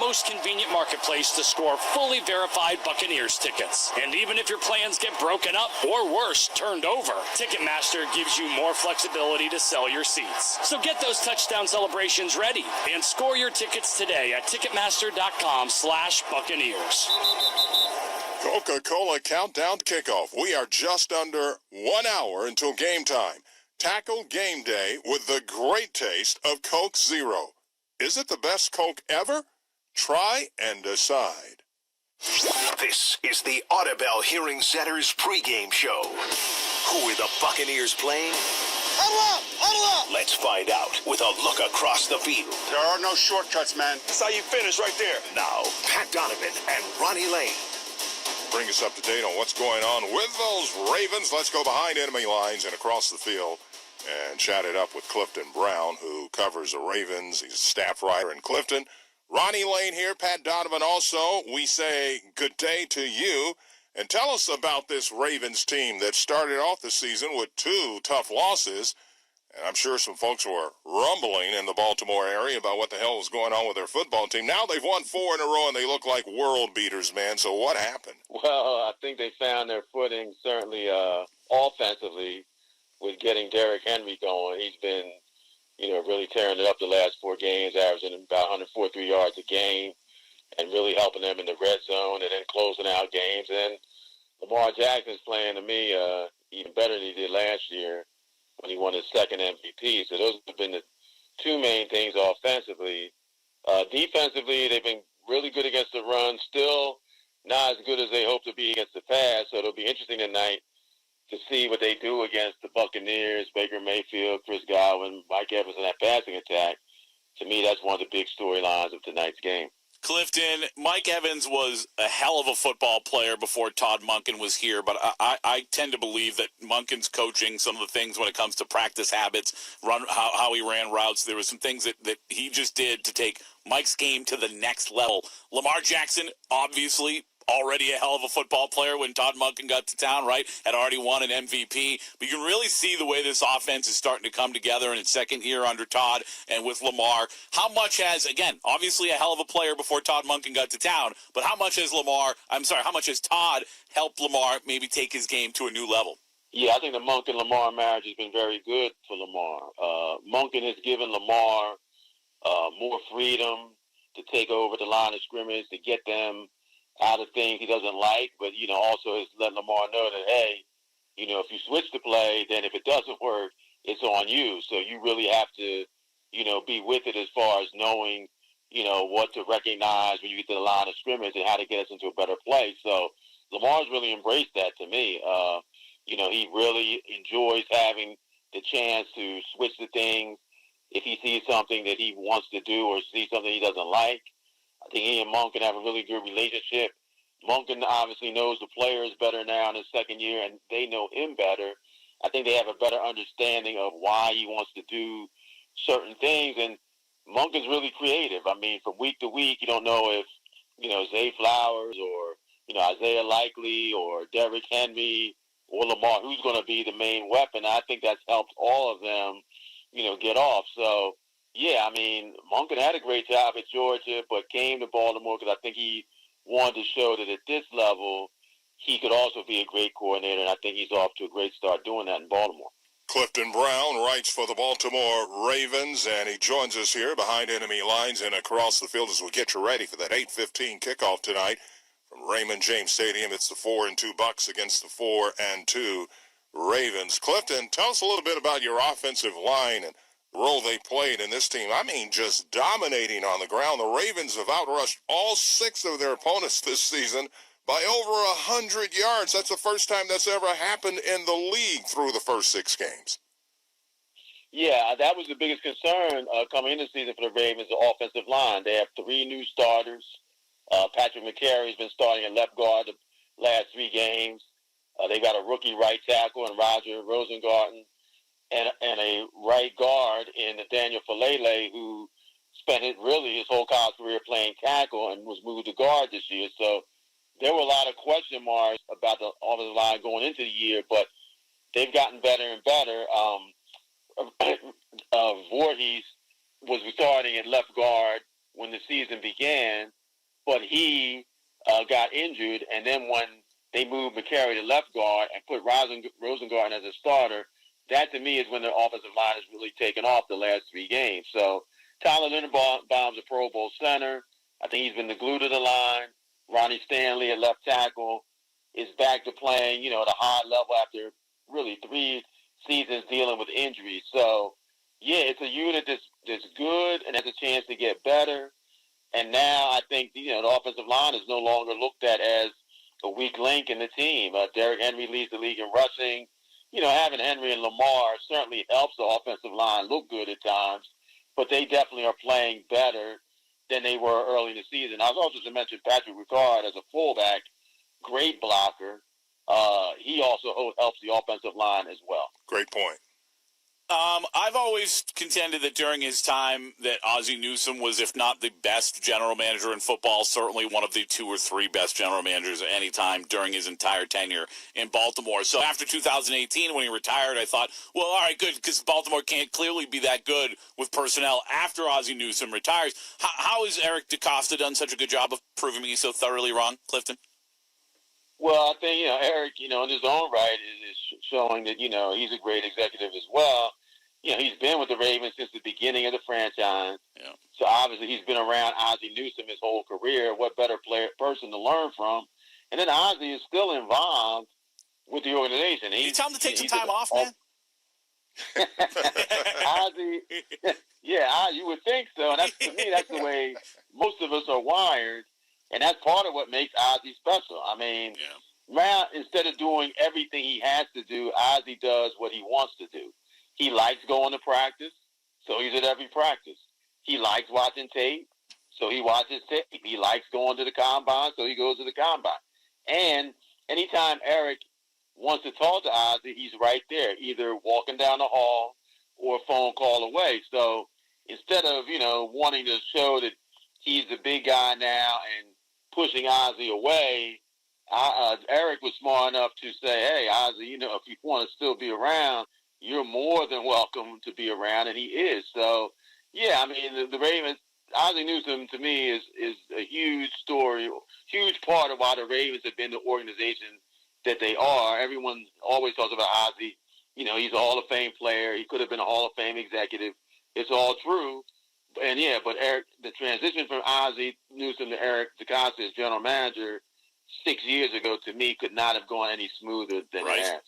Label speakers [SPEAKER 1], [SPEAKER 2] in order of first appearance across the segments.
[SPEAKER 1] most convenient marketplace to score fully verified Buccaneers tickets. And even if your plans get broken up or worse, turned over, Ticketmaster gives you more flexibility to sell your seats. So get those touchdown celebrations ready and score your tickets today at Ticketmaster.com/Buccaneers.
[SPEAKER 2] Coca-Cola Countdown Kickoff. We are just under 1 hour until game time. Tackle game day with the great taste of Coke Zero. Is it the best Coke ever? Try and decide.
[SPEAKER 3] This is the Audubell Hearing Center's pregame show. Who are the Buccaneers playing?
[SPEAKER 4] Huddle up! Huddle up!
[SPEAKER 3] Let's find out with a look across the field.
[SPEAKER 4] There are no shortcuts, man.
[SPEAKER 5] That's how you finish right there.
[SPEAKER 3] Now, Pat Donovan and Ronnie Lane.
[SPEAKER 2] Bring us up to date on what's going on with those Ravens. Let's go behind enemy lines and across the field and chat it up with Clifton Brown, who covers the Ravens. He's a staff writer in Clifton. Ronnie Lane here, Pat Donovan also. We say good day to you. And tell us about this Ravens team that started off the season with 2 tough losses. And I'm sure some folks were rumbling in the Baltimore area about what the hell was going on with their football team. Now they've won 4 in a row, and they look like world beaters, man. So what happened?
[SPEAKER 6] Well, I think they found their footing, certainly offensively, with getting Derrick Henry going. He's been, really tearing it up the last 4 games, averaging about 143 yards a game, and really helping them in the red zone and then closing out games. And Lamar Jackson's playing, to me, even better than he did last year when he won his second MVP. So those have been the 2 main things offensively. Defensively, they've been really good against the run, still not as good as they hope to be against the pass. So it'll be interesting tonight to see what they do against the Buccaneers, Baker Mayfield, Chris Godwin, Mike Evans in that passing attack. To me, that's one of the big storylines of tonight's game.
[SPEAKER 5] Clifton, Mike Evans was a hell of a football player before Todd Monken was here, but I tend to believe that Monken's coaching, some of the things when it comes to practice habits, how he ran routes, there were some things that he just did to take Mike's game to the next level. Lamar Jackson, obviously, already a hell of a football player when Todd Monken got to town, right? Had already won an MVP. But you can really see the way this offense is starting to come together in its second year under Todd and with Lamar. How much has, again, obviously a hell of a player before Todd Monken got to town, but how much has Todd helped Lamar maybe take his game to a new level?
[SPEAKER 6] Yeah, I think the Monken-Lamar marriage has been very good for Lamar. Monken has given Lamar more freedom to take over the line of scrimmage, to get them out of things he doesn't like, but, also has let Lamar know that, hey, if you switch the play, then if it doesn't work, it's on you. So you really have to, be with it as far as knowing, what to recognize when you get to the line of scrimmage and how to get us into a better place. So Lamar's really embraced that to me. He really enjoys having the chance to switch the things if he sees something that he wants to do or sees something he doesn't like. I think he and Monken have a really good relationship. Monken obviously knows the players better now in his second year, and they know him better. I think they have a better understanding of why he wants to do certain things, and Monken's really creative. I mean, from week to week, you don't know if, Zay Flowers or, Isaiah Likely or Derrick Henry or Lamar, who's going to be the main weapon. I think that's helped all of them, get off. So, yeah, I mean, Monken had a great job at Georgia, but came to Baltimore because I think he wanted to show that at this level he could also be a great coordinator, and I think he's off to a great start doing that in Baltimore.
[SPEAKER 2] Clifton Brown writes for the Baltimore Ravens, and he joins us here behind enemy lines and across the field as we get you ready for that 8:15 kickoff tonight from Raymond James Stadium. It's the 4-2 Bucks against the 4-2 Ravens. Clifton, tell us a little bit about your offensive line and role they played in this team. I mean, just dominating on the ground. The Ravens have outrushed all 6 of their opponents this season by over 100 yards. That's the first time that's ever happened in the league through the first 6 games.
[SPEAKER 6] Yeah, that was the biggest concern coming into the season for the Ravens, the offensive line. They have 3 new starters. Patrick McCarry's been starting at left guard the last 3 games. They've got a rookie right tackle in Roger Rosengarten, and a right guard in Daniel Falele, who spent his whole college career playing tackle and was moved to guard this year. So there were a lot of question marks about the offensive line going into the year, but they've gotten better and better. Voorhees was starting at left guard when the season began, but he got injured, and then when they moved McCary to left guard and put Rosengarten as a starter, that to me is when the offensive line has really taken off the last 3 games. So Tyler Linderbaum's a Pro Bowl center. I think he's been the glue to the line. Ronnie Stanley at left tackle is back to playing, at a high level after really 3 seasons dealing with injuries. So, yeah, it's a unit that's good and has a chance to get better. And now I think, the offensive line is no longer looked at as a weak link in the team. Derrick Henry leads the league in rushing. Having Henry and Lamar certainly helps the offensive line look good at times, but they definitely are playing better than they were early in the season. I was also to mention Patrick Ricard as a fullback, great blocker. He also helps the offensive line as well.
[SPEAKER 2] Great point.
[SPEAKER 5] I've always contended that during his time that Ozzie Newsome was, if not the best general manager in football, certainly one of the 2 or 3 best general managers at any time during his entire tenure in Baltimore. So after 2018, when he retired, I thought, well, all right, good, because Baltimore can't clearly be that good with personnel after Ozzie Newsome retires. How has Eric DeCosta done such a good job of proving me so thoroughly wrong, Clifton?
[SPEAKER 6] Well, I think, Eric, in his own right is showing that, he's a great executive as well. He's been with the Ravens since the beginning of the franchise. Yeah. So obviously he's been around Ozzie Newsome his whole career. What better person to learn from? And then Ozzie is still involved with the organization.
[SPEAKER 5] Can you tell him to take some time off, man?
[SPEAKER 6] Ozzie, yeah, you would think so. And to me, that's the way most of us are wired. And that's part of what makes Ozzie special. I mean, now instead of doing everything he has to do, Ozzie does what he wants to do. He likes going to practice, so he's at every practice. He likes watching tape, so he watches tape. He likes going to the combine, so he goes to the combine. And anytime Eric wants to talk to Ozzie, he's right there, either walking down the hall or a phone call away. So instead of, wanting to show that he's the big guy now and pushing Ozzie away, Eric was smart enough to say, hey, Ozzie, if you want to still be around, you're more than welcome to be around, and he is. So, yeah, I mean, the Ravens, Ozzie Newsome, to me, is a huge story, huge part of why the Ravens have been the organization that they are. Everyone always talks about Ozzie. He's a Hall of Fame player. He could have been a Hall of Fame executive. It's all true. And, yeah, but Eric, the transition from Ozzie Newsome to Eric DeCosta as general manager 6 years ago, to me, could not have gone any smoother than it has.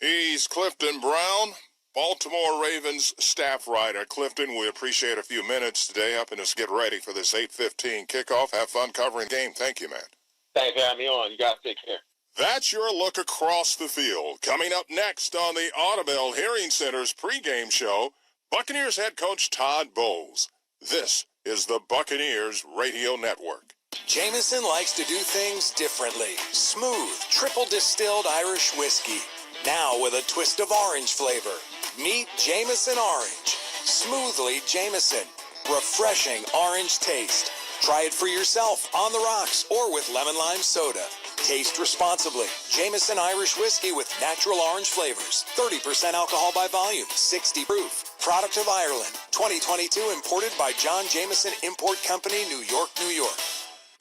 [SPEAKER 2] He's Clifton Brown, Baltimore Ravens staff writer. Clifton, we appreciate a few minutes today helping us get ready for this 8:15 kickoff. Have fun covering the game. Thank you, man.
[SPEAKER 6] Thanks for having me on. You guys take care.
[SPEAKER 2] That's your look across the field. Coming up next on the Audubell Hearing Center's pregame show, Buccaneers head coach Todd Bowles. This is the Buccaneers Radio Network.
[SPEAKER 7] Jameson likes to do things differently. Smooth, triple distilled Irish whiskey. Now with a twist of orange flavor. Meet Jameson Orange. Smoothly Jameson. Refreshing orange taste. Try it for yourself on the rocks or with lemon lime soda. Taste responsibly. Jameson Irish whiskey with natural orange flavors. 30% alcohol by volume. 60 proof. Product of Ireland. 2022 imported by John Jameson Import Company, New York, New York.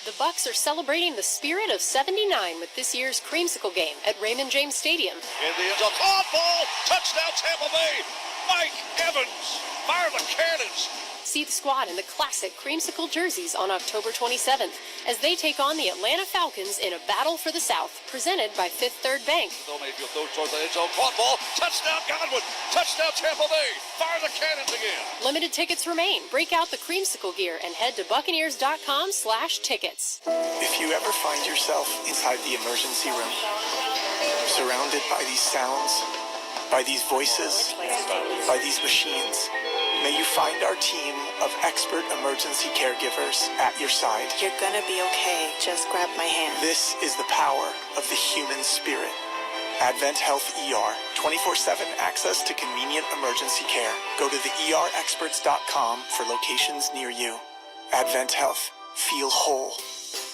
[SPEAKER 8] The Bucs are celebrating the spirit of '79 with this year's creamsicle game at Raymond James Stadium.
[SPEAKER 3] In the end zone, caught ball, touchdown Tampa Bay. Mike Evans, fire the cannons.
[SPEAKER 8] See the squad in the classic creamsicle jerseys on October 27th as they take on the Atlanta Falcons in a battle for the South, presented by Fifth Third Bank.
[SPEAKER 3] Mayfield throws towards the end zone, caught ball, touchdown Godwin, touchdown Tampa Bay. Fire the cannons again.
[SPEAKER 8] Limited tickets remain. Break out the creamsicle gear and head to Buccaneers.com/tickets.
[SPEAKER 9] If you ever find yourself inside the emergency room, surrounded by these sounds, by these voices, by these machines, may you find our team of expert emergency caregivers at your side.
[SPEAKER 10] You're gonna be okay. Just grab my hand.
[SPEAKER 9] This is the power of the human spirit. Advent Health ER, 24/7 access to convenient emergency care. Go to theerexperts.com for locations near you. Advent Health, feel whole.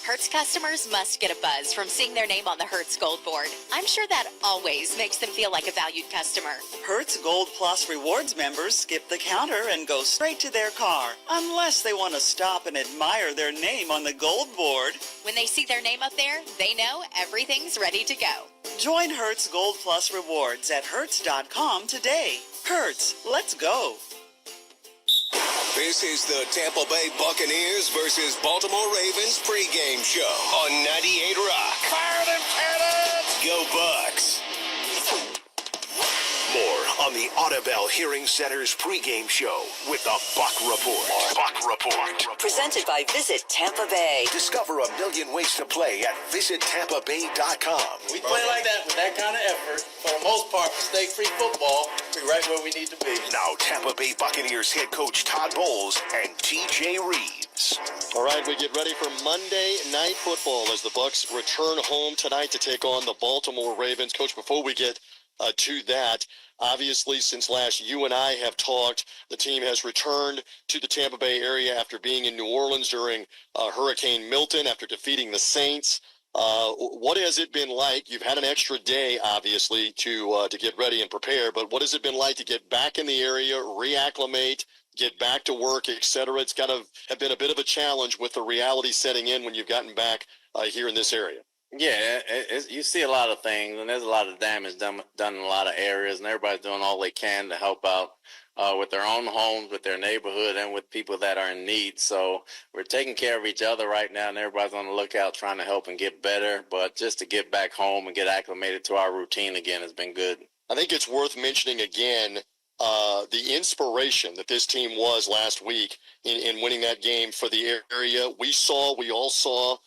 [SPEAKER 11] Hertz customers must get a buzz from seeing their name on the Hertz Gold Board. I'm sure that always makes them feel like a valued customer.
[SPEAKER 12] Hertz Gold Plus Rewards members skip the counter and go straight to their car, unless they want to stop and admire their name on the Gold Board.
[SPEAKER 11] When they see their name up there, they know everything's ready to go.
[SPEAKER 12] Join Hertz Gold Plus Rewards at Hertz.com today. Hertz, let's go.
[SPEAKER 3] This is the Tampa Bay Buccaneers versus Baltimore Ravens pregame show on 98 Rock.
[SPEAKER 4] Fire them cannons!
[SPEAKER 3] Go Bucks! More on the Audubell Hearing Center's pregame show with the Buck Report. Buck Report.
[SPEAKER 13] Presented by Visit Tampa Bay.
[SPEAKER 3] Discover a million ways to play at visitTampaBay.com.
[SPEAKER 14] We play like that with that kind of effort. For the most part, mistake-free football, we're right where we need to be.
[SPEAKER 3] Now Tampa Bay Buccaneers head coach Todd Bowles and TJ Reeves.
[SPEAKER 15] All right, we get ready for Monday Night Football as the Bucs return home tonight to take on the Baltimore Ravens. Coach, before we get to that, obviously, since last you and I have talked, the team has returned to the Tampa Bay area after being in New Orleans during Hurricane Milton, after defeating the Saints. What has it been like? You've had an extra day, obviously, to get ready and prepare, but what has it been like to get back in the area, reacclimate, get back to work, etc.? It's got to have been a bit of a challenge with the reality setting in when you've gotten back here in this area.
[SPEAKER 14] Yeah, you see a lot of things, and there's a lot of damage done in a lot of areas, and everybody's doing all they can to help out with their own homes, with their neighborhood, and with people that are in need. So we're taking care of each other right now, and everybody's on the lookout trying to help and get better. But just to get back home and get acclimated to our routine again has been good.
[SPEAKER 15] I think it's worth mentioning again the inspiration that this team was last week in winning that game for the area. We all saw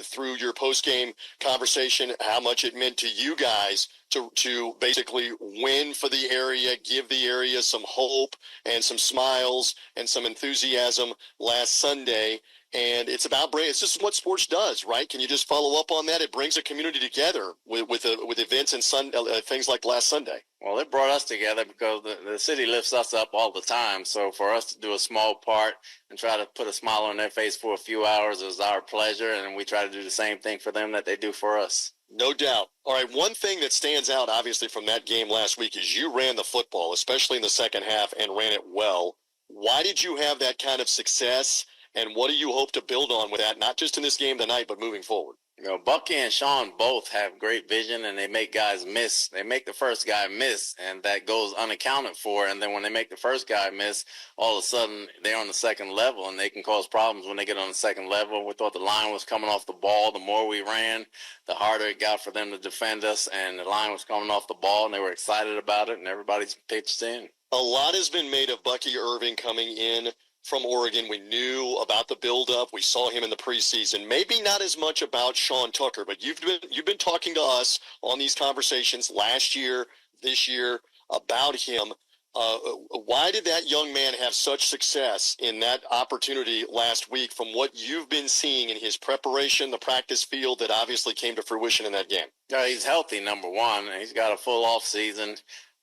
[SPEAKER 15] through your post-game conversation how much it meant to you guys to basically win for the area, give the area some hope and some smiles and some enthusiasm last Sunday. And it's about it's just what sports does, right? Can you just follow up on that? It brings a community together with events and things like last Sunday.
[SPEAKER 14] Well, it brought us together because the city lifts us up all the time. So for us to do a small part and try to put a smile on their face for a few hours is our pleasure, and we try to do the same thing for them that they do for us.
[SPEAKER 15] No doubt. All right, one thing that stands out, obviously, from that game last week is you ran the football, especially in the second half, and ran it well. Why did you have that kind of success, and what do you hope to build on with that, not just in this game tonight, but moving forward?
[SPEAKER 14] You know, Bucky and Sean both have great vision, and they make guys miss. They make the first guy miss, and that goes unaccounted for. And then when they make the first guy miss, all of a sudden they're on the second level, and they can cause problems when they get on the second level. We thought the line was coming off the ball. The more we ran, the harder it got for them to defend us, and the line was coming off the ball, and they were excited about it, and everybody's pitched in.
[SPEAKER 15] A lot has been made of Bucky Irving coming in from Oregon. We knew about the buildup. We saw him in the preseason. Maybe not as much about Sean Tucker, but you've been talking to us on these conversations last year, this year, about him. Why did that young man have such success in that opportunity last week from what you've been seeing in his preparation, the practice field that obviously came to fruition in that game?
[SPEAKER 14] He's healthy, number one. He's got a full off season.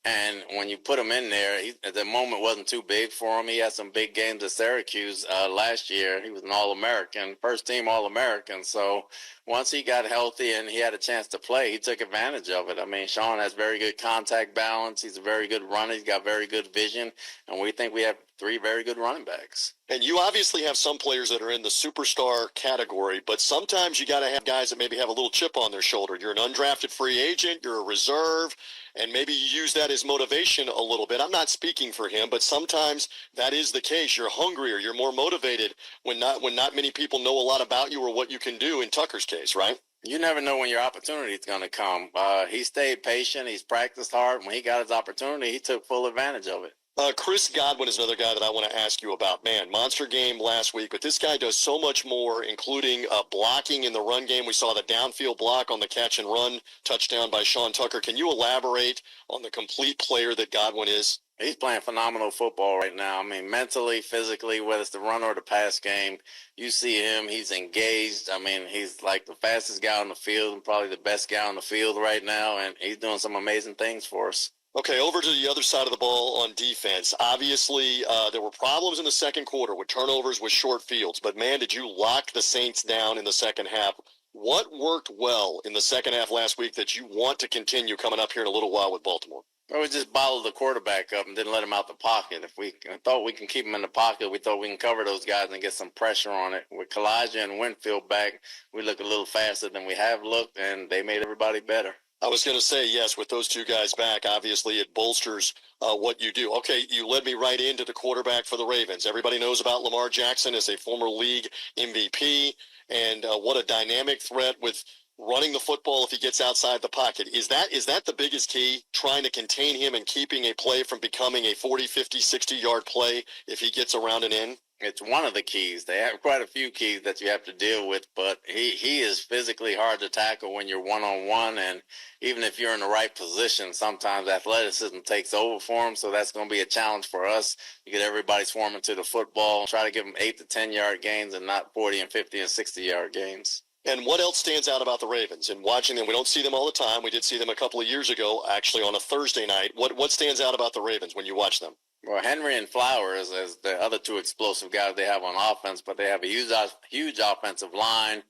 [SPEAKER 14] And when you put him in there, the moment wasn't too big for him. He had some big games at Syracuse last year. He was an All-American, first-team All-American. So once he got healthy and he had a chance to play, he took advantage of it. I mean, Sean has very good contact balance. He's a very good runner. He's got very good vision. And we think we have three very good running backs.
[SPEAKER 15] And you obviously have some players that are in the superstar category, but sometimes you got to have guys that maybe have a little chip on their shoulder. You're an undrafted free agent, you're a reserve, and maybe you use that as motivation a little bit. I'm not speaking for him, but sometimes that is the case. You're hungrier, you're more motivated when not many people know a lot about you or what you can do in Tucker's case, right?
[SPEAKER 14] You never know when your opportunity is going to come. He stayed patient. He's practiced hard. When he got his opportunity, he took full advantage of it.
[SPEAKER 15] Chris Godwin is another guy that I want to ask you about. Man, monster game last week, but this guy does so much more, including blocking in the run game. We saw the downfield block on the catch and run touchdown by Sean Tucker. Can you elaborate on the complete player that Godwin is?
[SPEAKER 14] He's playing phenomenal football right now. I mean, mentally, physically, whether it's the run or the pass game, you see him, he's engaged. I mean, he's like the fastest guy on the field and probably the best guy on the field right now, and he's doing some amazing things for us.
[SPEAKER 15] Okay, over to the other side of the ball on defense. Obviously, there were problems in the second quarter with turnovers, with short fields. But, man, did you lock the Saints down in the second half? What worked well in the second half last week that you want to continue coming up here in a little while with Baltimore?
[SPEAKER 14] Well, we just bottled the quarterback up and didn't let him out the pocket. If we thought we can keep him in the pocket, we thought we can cover those guys and get some pressure on it. With Taijhe and Winfield back, we look a little faster than we have looked, and they made everybody better.
[SPEAKER 15] I was going to say, yes, with those two guys back, obviously it bolsters what you do. Okay, you led me right into the quarterback for the Ravens. Everybody knows about Lamar Jackson as a former league MVP, and what a dynamic threat with running the football if he gets outside the pocket. Is that the biggest key, trying to contain him and keeping a play from becoming a 40, 50, 60-yard play if he gets around and in?
[SPEAKER 14] It's one of the keys. They have quite a few keys that you have to deal with, but he is physically hard to tackle when you're one-on-one, and even if you're in the right position, sometimes athleticism takes over for him, so that's going to be a challenge for us. You get everybody swarming to the football, try to give them 8 to 10-yard gains and not 40 and 50 and 60-yard gains.
[SPEAKER 15] And what else stands out about the Ravens? And watching them, we don't see them all the time. We did see them a couple of years ago, actually on a Thursday night. What stands out about the Ravens when you watch them?
[SPEAKER 14] Well, Henry and Flowers as the other two explosive guys they have on offense, but they have a huge offensive line.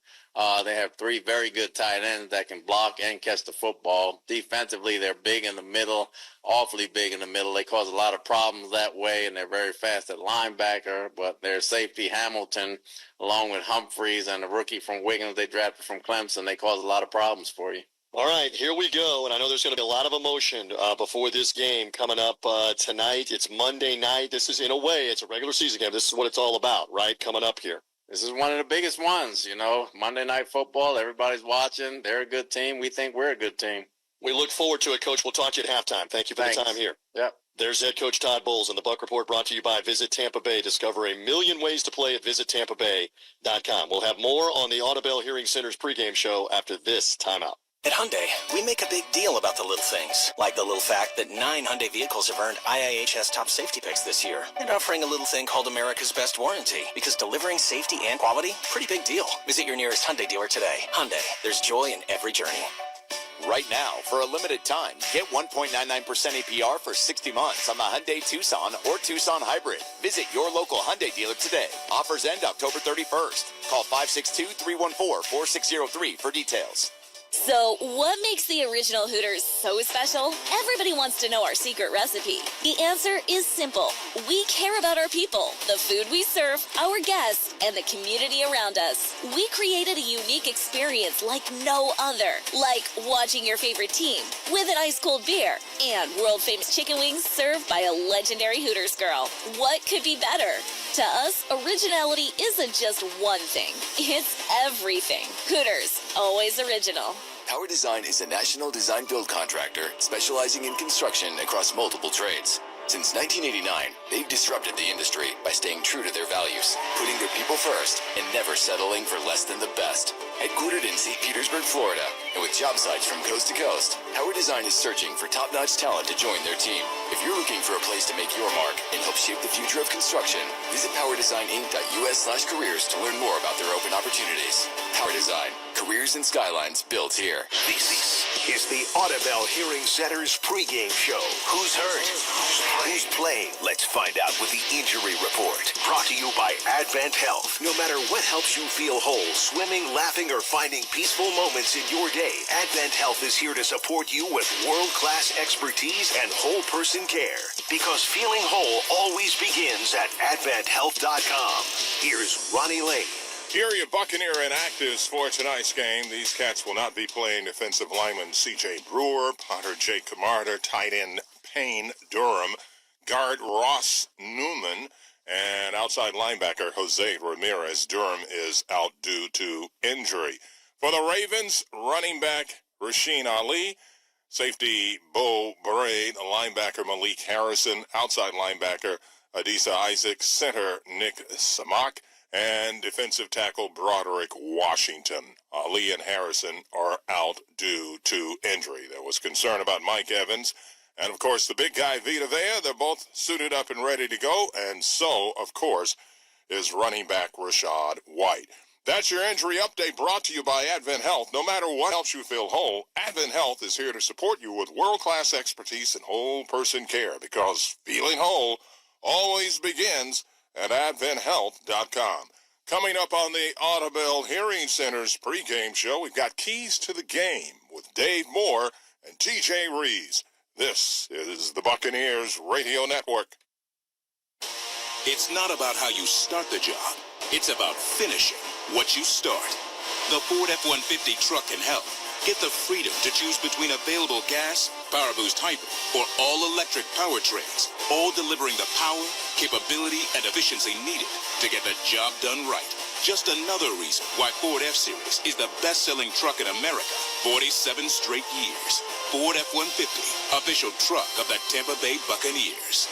[SPEAKER 14] They have 3 very good tight ends that can block and catch the football. Defensively, they're big in the middle, awfully big in the middle. They cause a lot of problems that way, and they're very fast at linebacker. But their safety, Hamilton, along with Humphreys and the rookie from Wiggins they drafted from Clemson, they cause a lot of problems for you.
[SPEAKER 15] All right, here we go, and I know there's going to be a lot of emotion before this game coming up tonight. It's Monday night. This is, in a way, it's a regular season game. This is what it's all about, right, coming up here.
[SPEAKER 14] This is one of the biggest ones, you know. Monday Night Football, everybody's watching. They're a good team. We think we're a good team.
[SPEAKER 15] We look forward to it, Coach. We'll talk to you at halftime. Thank you for the time here.
[SPEAKER 14] Yep.
[SPEAKER 15] There's head coach Todd Bowles, and the Buck Report brought to you by Visit Tampa Bay. Discover a million ways to play at visitTampaBay.com. We'll have more on the Audubell Hearing Center's pregame show after this timeout.
[SPEAKER 16] At Hyundai, we make a big deal about the little things, like the little fact that 9 Hyundai vehicles have earned IIHS top safety picks this year, and offering a little thing called America's Best Warranty, because delivering safety and quality, pretty big deal. Visit your nearest Hyundai dealer today. Hyundai, there's joy in every journey.
[SPEAKER 17] Right now, for a limited time, get 1.99% APR for 60 months on the Hyundai Tucson or Tucson Hybrid. Visit your local Hyundai dealer today. Offers end October 31st. Call 562-314-4603 for details.
[SPEAKER 18] So, what makes the original Hooters so special? Everybody wants to know our secret recipe. The answer is simple. We care about our people, the food we serve, our guests, and the community around us. We created a unique experience like no other, like watching your favorite team with an ice-cold beer and world-famous chicken wings served by a legendary Hooters girl. What could be better? To us, originality isn't just one thing. It's everything. Hooters, always original.
[SPEAKER 19] Power Design is a national design build contractor specializing in construction across multiple trades. Since 1989, they've disrupted the industry by staying true to their values, putting their people first, and never settling for less than the best. Headquartered in St. Petersburg, Florida, and with job sites from coast to coast, Power Design is searching for top-notch talent to join their team. If you're looking for a place to make your mark and help shape the future of construction, visit powerdesigninc.us/careers to learn more about their open opportunities. Power Design, careers and skylines built here.
[SPEAKER 3] This is the Audubell Hearing Center's pregame show. Who's hurt? Who's playing? Let's find out with the injury report. Brought to you by Advent Health. No matter what helps you feel whole, swimming, laughing, or finding peaceful moments in your day, Advent Health is here to support you with world-class expertise and whole person care. Because feeling whole always begins at AdventHealth.com. Here's Ronnie Lane.
[SPEAKER 2] Here are your Buccaneer inactives for tonight's game. These Cats will not be playing defensive lineman C.J. Brewer, punter Jake Camarda, tight end Payne Durham, guard Ross Newman, and outside linebacker Jose Ramirez. Durham is out due to injury. For the Ravens, running back Rasheen Ali, safety Bo Braid, linebacker Malik Harrison, outside linebacker Adisa Isaac, center Nick Samak, and defensive tackle Broderick Washington. Ali and Harrison are out due to injury. There was concern about Mike Evans, and of course the big guy Vita Vea. They're both suited up and ready to go, and so, of course, is running back Rashad White. That's your injury update brought to you by Advent Health. No matter what helps you feel whole, Advent Health is here to support you with world-class expertise and whole-person care, because feeling whole always begins at AdventHealth.com. Coming up on the Audubell Hearing Center's pregame show, we've got Keys to the Game with Dave Moore and TJ Reeves. This is the Buccaneers Radio Network.
[SPEAKER 20] It's not about how you start the job. It's about finishing what you start. The Ford F-150 truck can help. Get the freedom to choose between available gas, Power Boost Hybrid, or all-electric powertrains, all delivering the power, capability, and efficiency needed to get the job done right. Just another reason why Ford F-Series is the best-selling truck in America 47 straight years. Ford F-150, official truck of the Tampa Bay Buccaneers.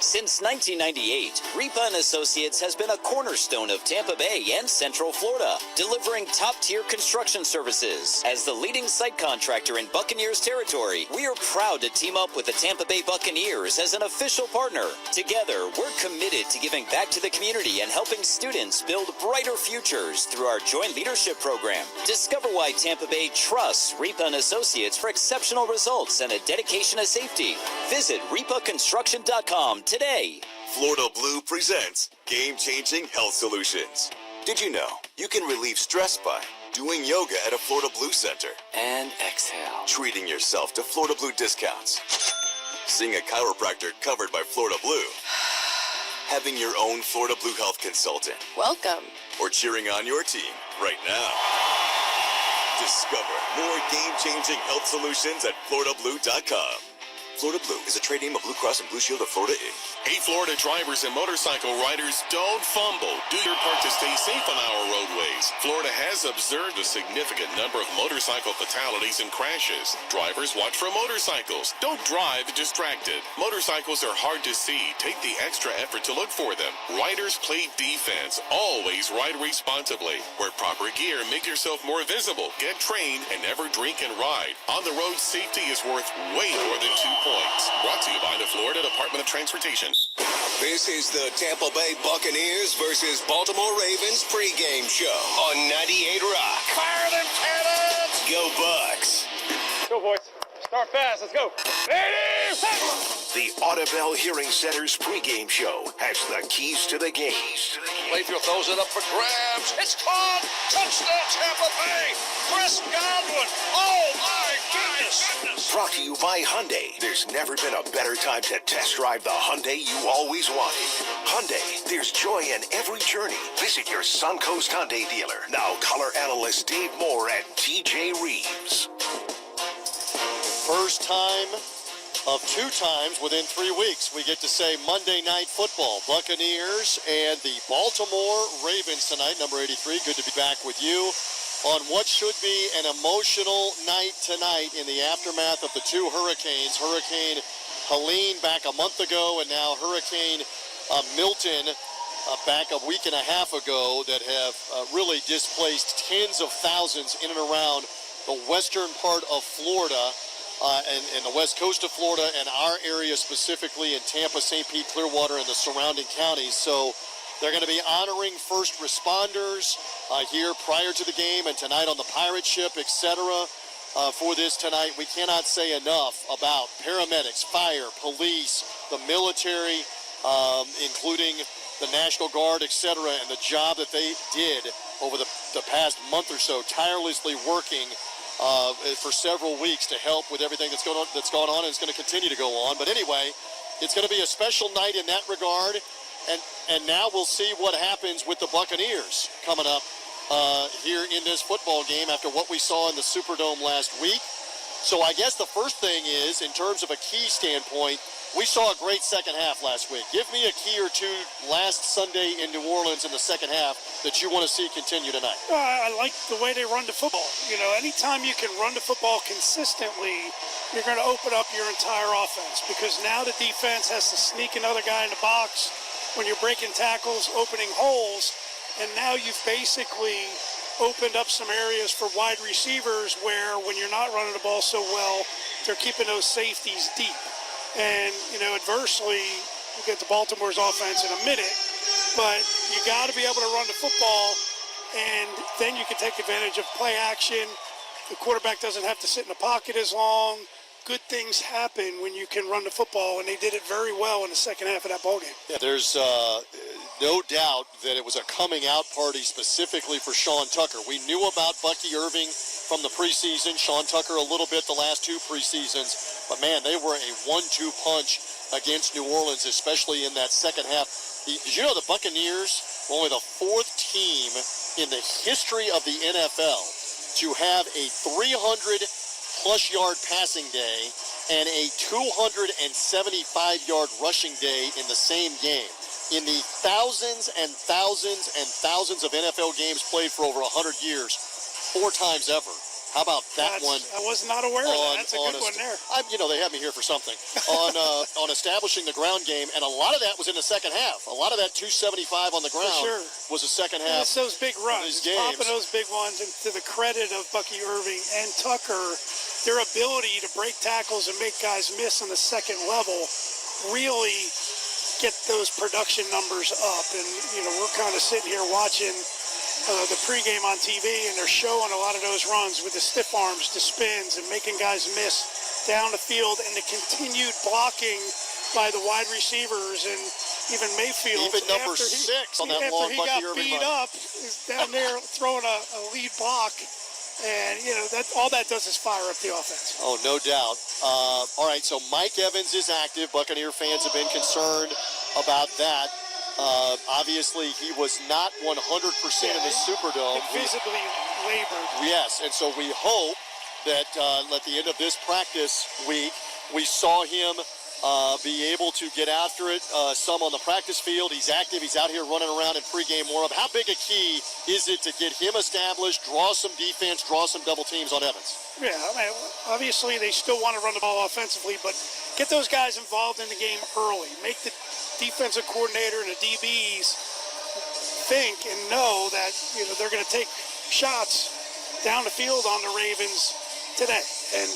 [SPEAKER 21] Since 1998, Ripa & Associates has been a cornerstone of Tampa Bay and Central Florida, delivering top-tier construction services. As the leading site contractor in Buccaneers territory, we are proud to team up with the Tampa Bay Buccaneers as an official partner. Together, we're committed to giving back to the community and helping students build brighter futures through our joint leadership program. Discover why Tampa Bay trusts Ripa & Associates for exceptional results and a dedication to safety. Visit ripaconstruction.com today.
[SPEAKER 19] Florida Blue presents game-changing health solutions. Did you know you can relieve stress by doing yoga at a Florida Blue center? And exhale. Treating yourself to Florida Blue discounts. Seeing a chiropractor covered by Florida Blue. Having your own Florida Blue health consultant.
[SPEAKER 8] Welcome.
[SPEAKER 19] Or cheering on your team right now. Discover more game-changing health solutions at FloridaBlue.com. Florida Blue is a trade name of Blue Cross and Blue Shield of Florida, Inc.
[SPEAKER 20] Hey, Florida drivers and motorcycle riders, don't fumble. Do your part to stay safe on our roadways. Florida has observed a significant number of motorcycle fatalities and crashes. Drivers, watch for motorcycles. Don't drive distracted. Motorcycles are hard to see. Take the extra effort to look for them. Riders, play defense. Always ride responsibly. Wear proper gear. Make yourself more visible. Get trained and never drink and ride. On the road, safety is worth way more than 2 points. Brought to you by the Florida Department of Transportation.
[SPEAKER 3] This is the Tampa Bay Buccaneers versus Baltimore Ravens pregame show on 98 Rock.
[SPEAKER 4] Fire them cannons!
[SPEAKER 3] Go Bucks!
[SPEAKER 4] Go, boys. Start fast. Let's go.
[SPEAKER 3] The Audubell Hearing Center's pregame show has the keys to the game.
[SPEAKER 4] Mayfield throws it up for grabs. It's caught. Touchdown, Tampa Bay. Chris Godwin. Oh, my goodness.
[SPEAKER 3] Brought to you by Hyundai. There's never been a better time to test drive the Hyundai you always wanted. Hyundai, there's joy in every journey. Visit your Suncoast Hyundai dealer. Now, color analyst Dave Moore and TJ Reeves.
[SPEAKER 15] First time of 2 times within 3 weeks, we get to say Monday Night Football. Buccaneers and the Baltimore Ravens tonight. Number 83, good to be back with you on what should be an emotional night tonight in the aftermath of the 2 hurricanes. Hurricane Helene back a month ago, and now Hurricane Milton back a week and a half ago, that have really displaced tens of thousands in and around the western part of Florida. And the west coast of Florida, and our area specifically in Tampa, St. Pete, Clearwater, and the surrounding counties. So they're going to be honoring first responders here prior to the game and tonight on the pirate ship, etc. For this tonight. We cannot say enough about paramedics, fire, police, the military, including the National Guard, etc., and the job that they did over the past month or so, tirelessly working for several weeks to help with everything that's going on, and it's going to continue to go on. But anyway, it's going to be a special night in that regard, and now we'll see what happens with the Buccaneers coming up here in this football game after what we saw in the Superdome last week. So I guess the first thing is, in terms of a key standpoint, we saw a great second half last week. Give me a key or two last Sunday in New Orleans in the second half that you want to see continue tonight.
[SPEAKER 22] I like the way they run the football. You know, anytime you can run the football consistently, you're going to open up your entire offense, because now the defense has to sneak another guy in the box when you're breaking tackles, opening holes, and now you've basically opened up some areas for wide receivers where, when you're not running the ball so well, they're keeping those safeties deep. And, you know, adversely, we'll get to Baltimore's offense in a minute, but you got to be able to run the football. then you can take advantage of play action. The quarterback doesn't have to sit in the pocket as long. Good things happen when you can run the football, and they did it very well in the second half of that ballgame.
[SPEAKER 15] Yeah, there's no doubt that it was a coming out party specifically for Sean Tucker. We knew about Bucky Irving from the preseason, Sean Tucker a little bit the last two preseasons, but man, they were a 1-2 punch against New Orleans, especially in that second half. Did you know the Buccaneers were only the fourth team in the history of the NFL to have a 300-plus yard passing day and a 275-yard rushing day in the same game? In the thousands and thousands and thousands of NFL games played for over 100 years, 4 times ever. How about that one?
[SPEAKER 22] I was not aware of that. That's a good one there.
[SPEAKER 15] They have me here for something. On establishing the ground game, and a lot of that was in the second half. A lot of that 275 on the ground was the second half.
[SPEAKER 22] It's those big runs, popping those big ones, and to the credit of Bucky Irving and Tucker, their ability to break tackles and make guys miss on the second level really get those production numbers up. And, we're kind of sitting here watching the pregame on TV, and they're showing a lot of those runs with the stiff arms, the spins, and making guys miss down the field, and the continued blocking by the wide receivers and even Mayfield.
[SPEAKER 15] Even number 6 on that long Bucky Irving
[SPEAKER 22] run. After he got beat up, is down there throwing a lead block, and all that does is fire up the offense.
[SPEAKER 15] Oh, no doubt. All right, so Mike Evans is active. Buccaneer fans have been concerned about that. Obviously, he was not 100% in the Superdome.
[SPEAKER 22] Visibly labored.
[SPEAKER 15] Yes, and so we hope that at the end of this practice week, we saw him be able to get after it some on the practice field. He's active. He's out here running around in pregame warm-up. How big a key is it to get him established, draw some defense, draw some double teams on Evans?
[SPEAKER 22] Yeah, obviously they still want to run the ball offensively, but get those guys involved in the game early. Make the defensive coordinator and the DBs think and know that they're going to take shots down the field on the Ravens today. And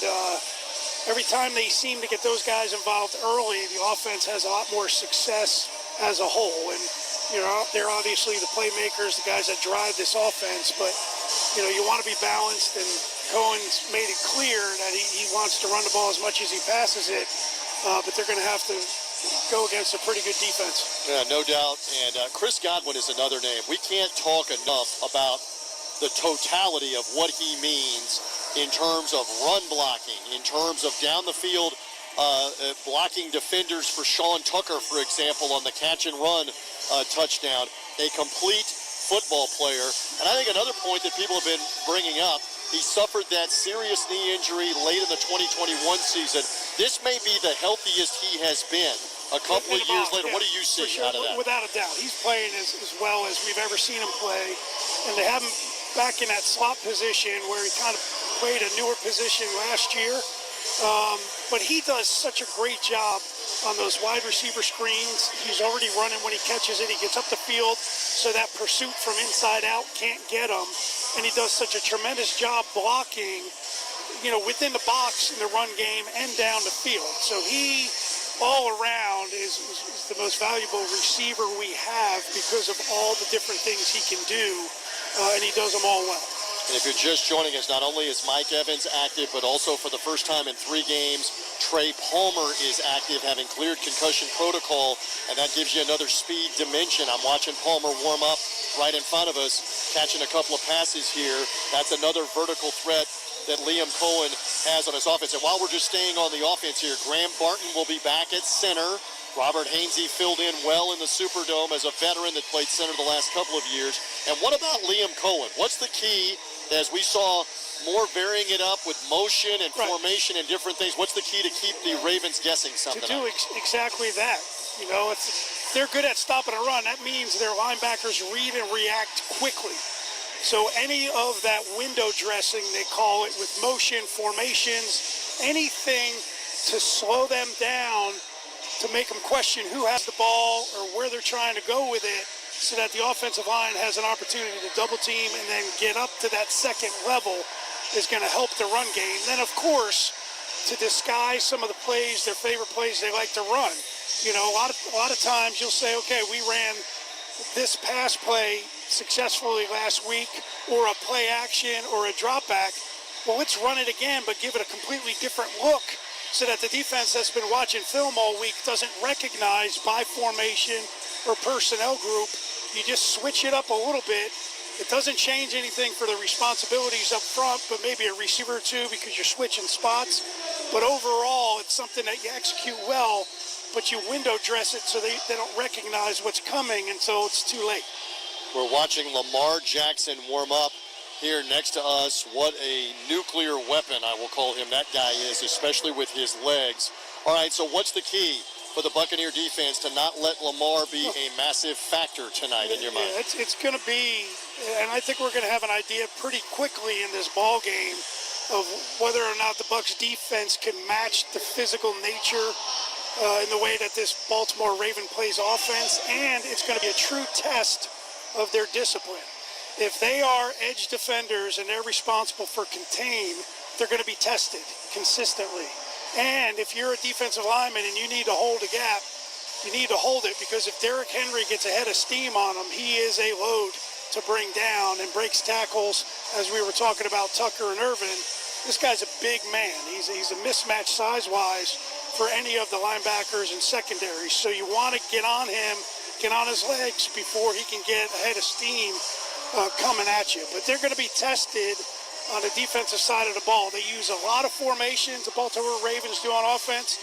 [SPEAKER 22] every time they seem to get those guys involved early, the offense has a lot more success as a whole. And they're obviously the playmakers, the guys that drive this offense. But you want to be balanced, and Cohen's made it clear that he wants to run the ball as much as he passes it. But they're going to have to go against a pretty good defense.
[SPEAKER 15] Yeah, no doubt. And Chris Godwin is another name. We can't talk enough about the totality of what he means in terms of run blocking, in terms of down the field blocking defenders for Sean Tucker, for example, on the catch and run touchdown. A complete football player. And I think another point that people have been bringing up, he suffered that serious knee injury late in the 2021 season. This may be the healthiest he has been a couple of years later. What do you see out of that?
[SPEAKER 22] Without a doubt. He's playing as well as we've ever seen him play. And they have him back in that slot position where he kind of played a newer position last year. But he does such a great job on those wide receiver screens. He's already running when he catches it. He gets up the field so that pursuit from inside out can't get him. And he does such a tremendous job blocking, within the box in the run game and down the field. So he, all around, is the most valuable receiver we have because of all the different things he can do, and he does them all well.
[SPEAKER 15] And if you're just joining us, not only is Mike Evans active, but also for the first time in 3 games, Trey Palmer is active, having cleared concussion protocol, and that gives you another speed dimension. I'm watching Palmer warm up right in front of us, catching a couple of passes here. That's another vertical threat that Liam Cohen has on his offense. And while we're just staying on the offense here, Graham Barton will be back at center. Robert Hainsey filled in well in the Superdome as a veteran that played center the last couple of years. And what about Liam Cohen? What's the key, as we saw more varying it up with motion and formation and different things? What's the key to keep the Ravens guessing something?
[SPEAKER 22] To do exactly that. If they're good at stopping a run, that means their linebackers read and react quickly. So any of that window dressing, they call it, with motion, formations, anything to slow them down, to make them question who has the ball or where they're trying to go with it, so that the offensive line has an opportunity to double team and then get up to that second level, is going to help the run game. Then, of course, to disguise some of the plays, their favorite plays they like to run. A lot of times you'll say, okay, we ran this pass play successfully last week, or a play action or a drop back. Well, let's run it again, but give it a completely different look so that the defense that's been watching film all week doesn't recognize by formation or personnel group. You just switch it up a little bit. It doesn't change anything for the responsibilities up front, but maybe a receiver or two because you're switching spots. But overall, it's something that you execute well, but you window dress it so they don't recognize what's coming until it's too late.
[SPEAKER 15] We're watching Lamar Jackson warm up here next to us. What a nuclear weapon, I will call him, that guy is, especially with his legs. All right, so what's the key for the Buccaneer defense to not let Lamar be a massive factor tonight in your mind?
[SPEAKER 22] Yeah, it's going to be, and I think we're going to have an idea pretty quickly in this ball game of whether or not the Bucs defense can match the physical nature in the way that this Baltimore Raven plays offense, and it's going to be a true test of their discipline. If they are edge defenders and they're responsible for contain, they're going to be tested consistently. And if you're a defensive lineman and you need to hold a gap, you need to hold it, because if Derrick Henry gets a head of steam on him, he is a load to bring down and breaks tackles. As we were talking about Tucker and Irvin, this guy's a big man. He's a mismatch size-wise for any of the linebackers and secondaries. So you want to get on him, get on his legs before he can get a head of steam coming at you. But they're going to be tested on the defensive side of the ball. They use a lot of formations, the Baltimore Ravens do on offense.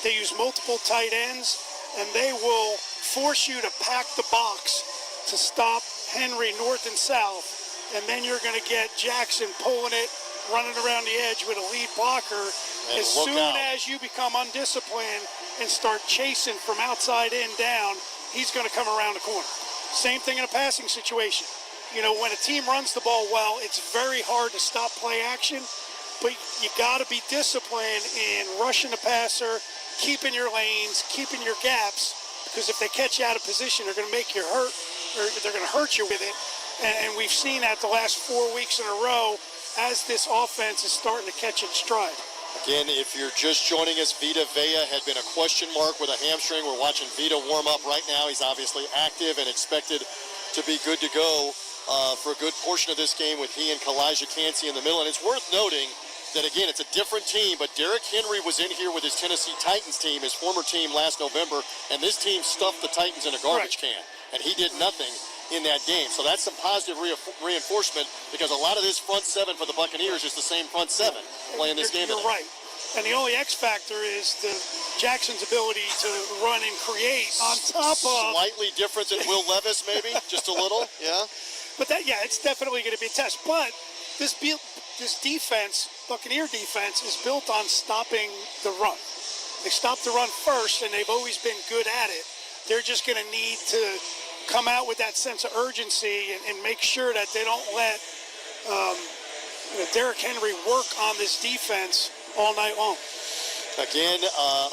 [SPEAKER 22] They use multiple tight ends, and they will force you to pack the box to stop Henry north and south. And then you're going to get Jackson pulling it, running around the edge with a lead blocker.
[SPEAKER 15] And
[SPEAKER 22] as soon as you become undisciplined and start chasing from outside in down, he's going to come around the corner. Same thing in a passing situation. You know, when a team runs the ball well, it's very hard to stop play action, but you got to be disciplined in rushing the passer, keeping your lanes, keeping your gaps, because if they catch you out of position, they're going to make you hurt, or they're going to hurt you with it. And we've seen that the last 4 weeks in a row as this offense is starting to catch its stride.
[SPEAKER 15] Again, if you're just joining us, Vita Vea had been a question mark with a hamstring. We're watching Vita warm up right now. He's obviously active and expected to be good to go for a good portion of this game with he and Taijhe Smith in the middle. And it's worth noting that, again, it's a different team, but Derrick Henry was in here with his Tennessee Titans team, his former team last November, and this team stuffed the Titans in a garbage can, and he did nothing in that game. So that's some positive reinforcement, because a lot of this front seven for the Buccaneers is the same front seven playing this game.
[SPEAKER 22] You're right. And the only X factor is Jackson's ability to run and create on top of...
[SPEAKER 15] Slightly different than Will Levis, maybe? Just a little, yeah?
[SPEAKER 22] But it's definitely going to be a test. But this defense, Buccaneer defense, is built on stopping the run. They stop the run first, and they've always been good at it. They're just going to need to come out with that sense of urgency and make sure that they don't let Derrick Henry work on this defense all night long.
[SPEAKER 15] Again,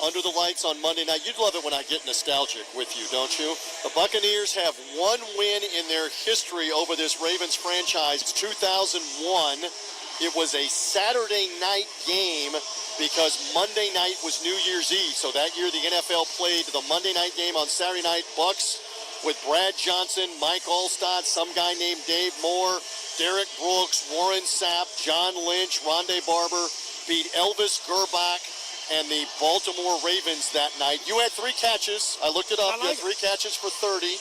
[SPEAKER 15] under the lights on Monday night. You'd love it when I get nostalgic with you, don't you? The Buccaneers have one win in their history over this Ravens franchise. It's 2001. It was a Saturday night game because Monday night was New Year's Eve. So that year the NFL played the Monday night game on Saturday night. Bucs with Brad Johnson, Mike Allstott, some guy named Dave Moore, Derek Brooks, Warren Sapp, John Lynch, Rondé Barber beat Elvis Gerbach and the Baltimore Ravens that night. You had 3 catches. I looked it up. You had 3 catches for 30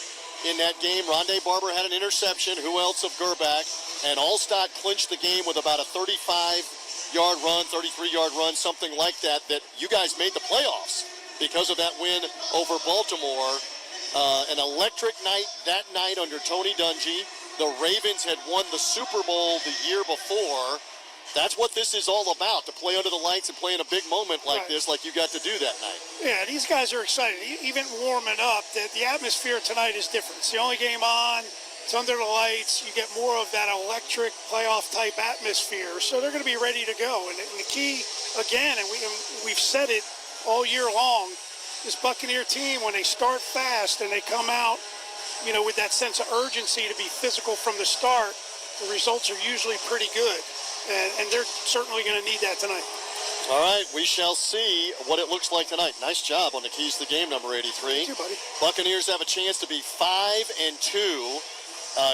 [SPEAKER 15] in that game. Rondé Barber had an interception. Who else of Gerbach? And Allstott clinched the game with about a 35-yard run, 33-yard run, something like that you guys made the playoffs because of that win over Baltimore. An electric night that night under Tony Dungy. The Ravens had won the Super Bowl the year before. That's what this is all about, to play under the lights and play in a big moment like this, like you got to do that night. Yeah,
[SPEAKER 22] these guys are excited. Even warming up, the atmosphere tonight is different. It's the only game on. It's under the lights. You get more of that electric playoff-type atmosphere. So they're going to be ready to go. And the key, again, and we've said it all year long, this Buccaneer team, when they start fast and they come out, with that sense of urgency to be physical from the start, the results are usually pretty good. And they're certainly going to need that tonight.
[SPEAKER 15] All right, we shall see what it looks like tonight. Nice job on the keys to the game, number 83.
[SPEAKER 22] Thank you, buddy.
[SPEAKER 15] Buccaneers have a chance to be 5-2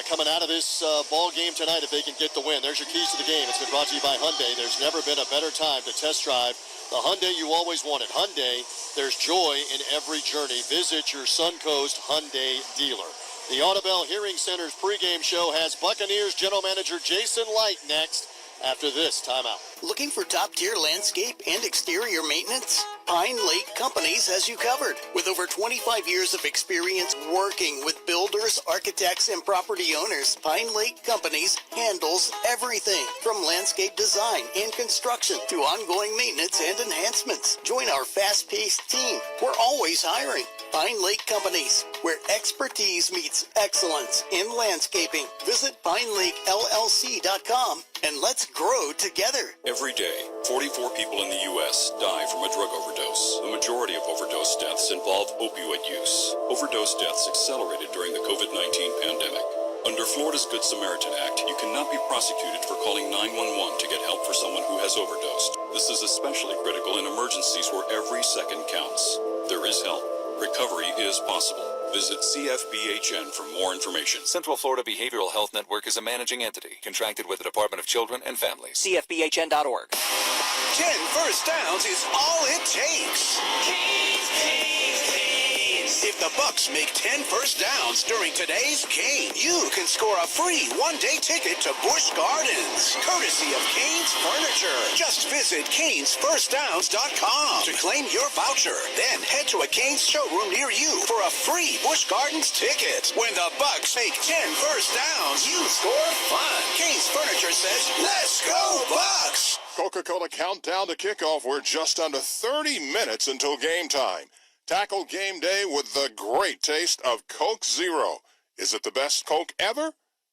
[SPEAKER 15] coming out of this ball game tonight if they can get the win. There's your keys to the game. It's been brought to you by Hyundai. There's never been a better time to test drive the Hyundai you always wanted. Hyundai, there's joy in every journey. Visit your Suncoast Hyundai dealer. The Audubell Hearing Center's pregame show has Buccaneers General Manager Jason Licht next after this timeout.
[SPEAKER 1] Looking for top-tier landscape and exterior maintenance? Pine Lake Companies has you covered. With over 25 years of experience working with builders, architects, and property owners, Pine Lake Companies handles everything from landscape design and construction to ongoing maintenance and enhancements. Join our fast-paced team. We're always hiring. Pine Lake Companies, where expertise meets excellence in landscaping. Visit PineLakeLLC.com and let's grow together.
[SPEAKER 5] Every day, 44 people in the U.S. die from a drug overdose. The majority of overdose deaths involve opioid use. Overdose deaths accelerated during the COVID-19 pandemic. Under Florida's Good Samaritan Act, you cannot be prosecuted for calling 911 to get help for someone who has overdosed. This is especially critical in emergencies where every second counts. There is help. Recovery is possible. Visit CFBHN for more information.
[SPEAKER 23] Central Florida Behavioral Health Network is a managing entity contracted with the Department of Children and Families.
[SPEAKER 1] CFBHN.org.
[SPEAKER 3] 10 first downs is all it takes. If the Bucks make 10 first downs during today's game, you can score a free one-day ticket to Busch Gardens, courtesy of Canes Furniture. Just visit CanesFirstDowns.com to claim your voucher. Then head to a Canes showroom near you for a free Busch Gardens ticket. When the Bucks make 10 first downs, you score fun. Canes Furniture says, let's go Bucks!
[SPEAKER 2] Coca-Cola countdown to kickoff. We're just under 30 minutes until game time. Tackle game day with the great taste of Coke Zero. Is it the best Coke ever?